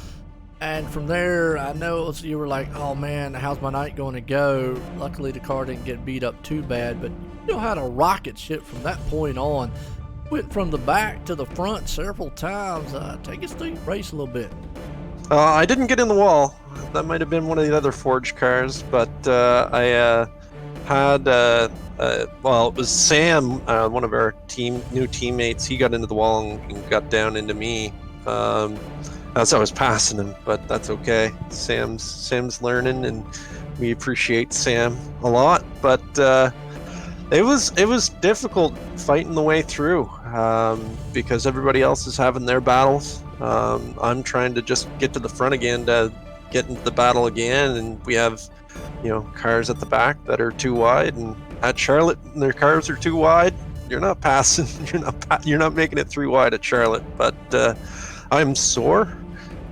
And from there, I know you were like, oh man, how's my night going to go? Luckily, the car didn't get beat up too bad, but you know how to rocket ship from that point on. Went from the back to the front several times. Take us through the race a little bit. I didn't get in the wall. That might have been one of the other Forge cars, but I had, well, it was Sam, one of our new teammates. He got into the wall and got down into me. As I was passing him, but that's okay. Sam's learning, and we appreciate Sam a lot. But it was difficult fighting the way through because everybody else is having their battles. I'm trying to just get to the front again to get into the battle again, and we have cars at the back that are too wide, and at Charlotte their cars are too wide. You're not passing. You're not making it 3 wide at Charlotte. But I'm sore.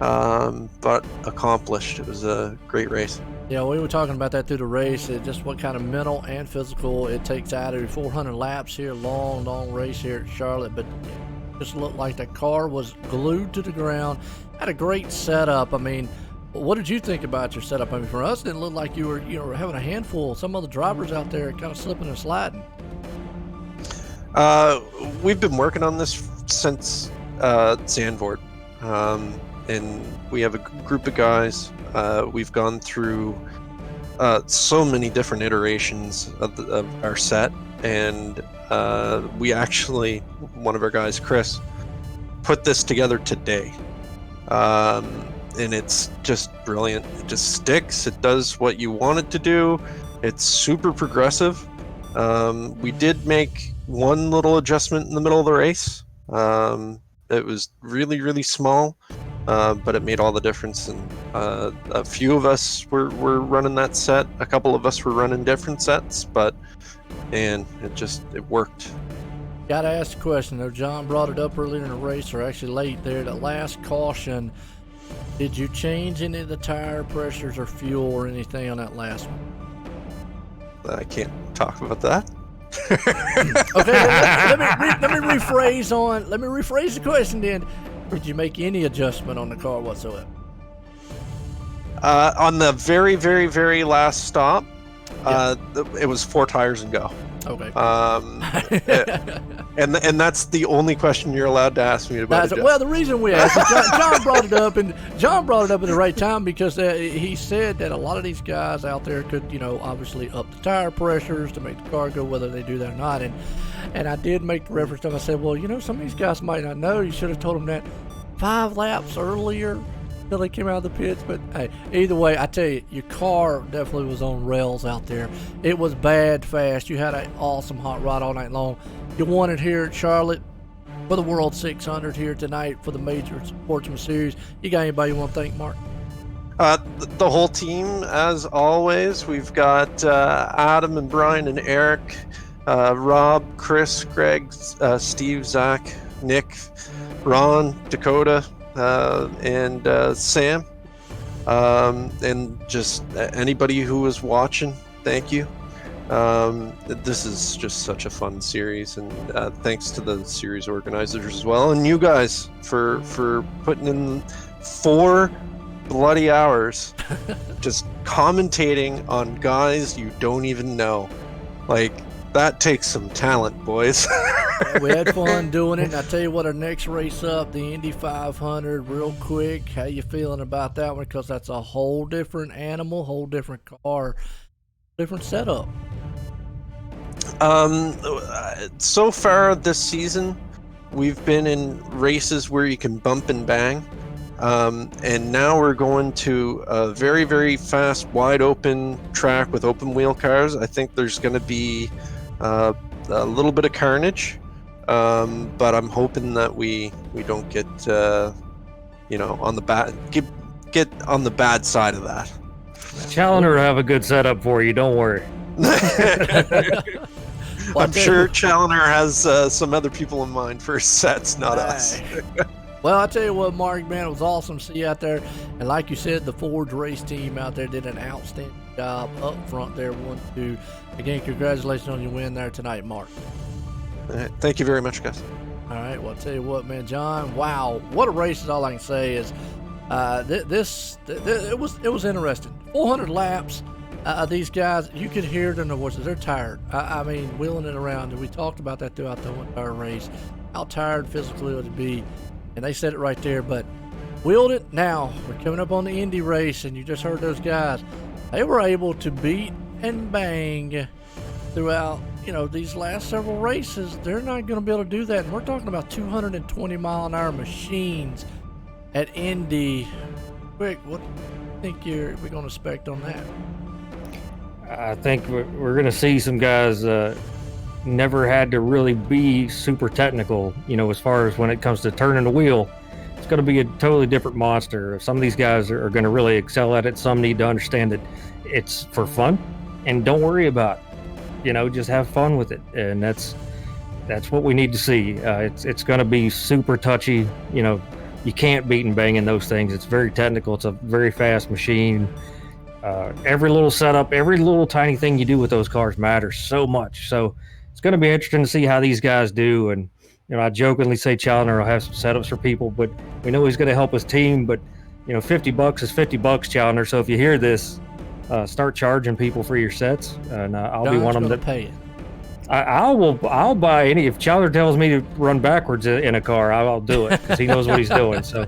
But accomplished. It was a great race. Yeah, we were talking about that through the race. Just what kind of mental and physical it takes out of 400 laps here, long race here at Charlotte. But it just looked like the car was glued to the ground. Had a great setup. I mean, what did you think about your setup? I mean, for us, it didn't look like you were having a handful. Some other drivers out there kind of slipping and sliding. We've been working on this since Zandvoort. And we have a group of guys. We've gone through so many different iterations of our set, and we actually, one of our guys, Chris, put this together today. And it's just brilliant. It just sticks. It does what you want it to do. It's super progressive. We did make one little adjustment in the middle of the race. It was really, really small. But it made all the difference, and a few of us were running that set. A couple of us were running different sets, but man, it worked. Gotta ask the question though. John brought it up earlier in the race, or actually late there. The last caution, did you change any of the tire pressures or fuel or anything on that last one? I can't talk about that. Okay, let me rephrase the question then. Did you make any adjustment on the car whatsoever? On the very, very, very last stop, it was 4 tires and go. Okay. And that's the only question you're allowed to ask me about. Well, the reason we asked is John brought it up, and John brought it up at the right time because he said that a lot of these guys out there could, obviously up the tire pressures to make the car go, whether they do that or not. And I did make the reference to him. I said, well, some of these guys might not know. You should have told them that 5 laps earlier until they came out of the pits. But hey, either way, I tell you, your car definitely was on rails out there. It was bad fast. You had an awesome hot rod all night long. You won it here at Charlotte for the World 600 here tonight for the Majors Sportsman Series. You got anybody you want to thank, Mark? The whole team, as always. We've got Adam and Brian and Eric, Rob, Chris, Greg, Steve, Zach, Nick, Ron, Dakota, and Sam. And just anybody who was watching, thank you. This is just such a fun series, and thanks to the series organizers as well, and you guys for putting in 4 bloody hours just commentating on guys you don't even know. Like, that takes some talent, boys. We had fun doing it. And I tell you what, our next race up, the Indy 500, real quick. How you feeling about that one? Because that's a whole different animal, whole different car, different setup. So far this season, we've been in races where you can bump and bang. And now we're going to a very, very fast, wide open track with open wheel cars. I think there's going to be a little bit of carnage, but I'm hoping that we don't get on the bad get on the bad side of that. Challenger will have a good setup for you. Don't worry. I'm sure Challenger has some other people in mind for sets, not us. Well, I tell you what, Mark, man, it was awesome to see you out there. And like you said, the Forge race team out there did an outstanding job up front there, 1-2. Again, congratulations on your win there tonight, Mark. Thank you very much, guys. All right, well, I'll tell you what, man, John, wow, what a race is all I can say is it was interesting. 400 laps. These guys, you could hear it in their voices. They're tired. I mean, wheeling it around. And we talked about that throughout the entire race, how tired physically it would be. And they said it right there, but wheeled it. Now we're coming up on the Indy race, and you just heard those guys. They were able to beat and bang throughout, these last several races. They're not going to be able to do that. And we're talking about 220-mile-an-hour machines at Indy. Quick, what do you think we're going to expect on that? I think we're going to see some guys never had to really be super technical, as far as when it comes to turning the wheel. It's going to be a totally different monster. Some of these guys are going to really excel at it. Some need to understand that it's for fun, and don't worry about it. Just have fun with it, and that's what we need to see. It's going to be super touchy. You can't beat and bang in those things. It's very technical. It's a very fast machine. Every little setup, every little tiny thing you do with those cars matters so much. So it's going to be interesting to see how these guys do. And, I jokingly say Challenger will have some setups for people, but we know he's going to help his team. But, $50 is $50, Challenger. So if you hear this, start charging people for your sets. And I'll be one of them that pay it. I'll buy any. If Challenger tells me to run backwards in a car, I'll do it because he knows what he's doing. So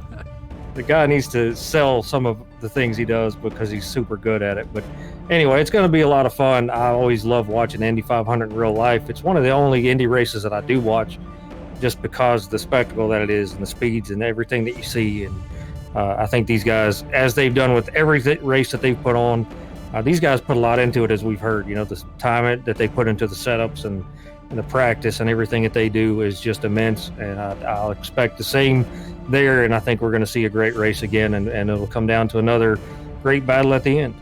the guy needs to sell some of the things he does because he's super good at it. But anyway, it's going to be a lot of fun. I always love watching Indy 500 in real life. It's one of the only Indy races that I do watch just because the spectacle that it is and the speeds and everything that you see. And I think these guys, as they've done with every race that they've put on, these guys put a lot into it, as we've heard. The time that they put into the setups and the practice and everything that they do is just immense. And I'll expect the same there, and I think we're going to see a great race again, and it'll come down to another great battle at the end.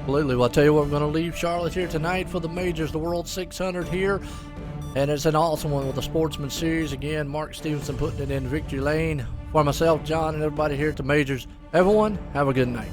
Absolutely. Well, I'll tell you what, we're going to leave Charlotte here tonight for the Majors, the World 600 here, and it's an awesome one with the Sportsman Series. Again, Mark Stevenson putting it in victory lane. For myself, John, and everybody here at the Majors, everyone, have a good night.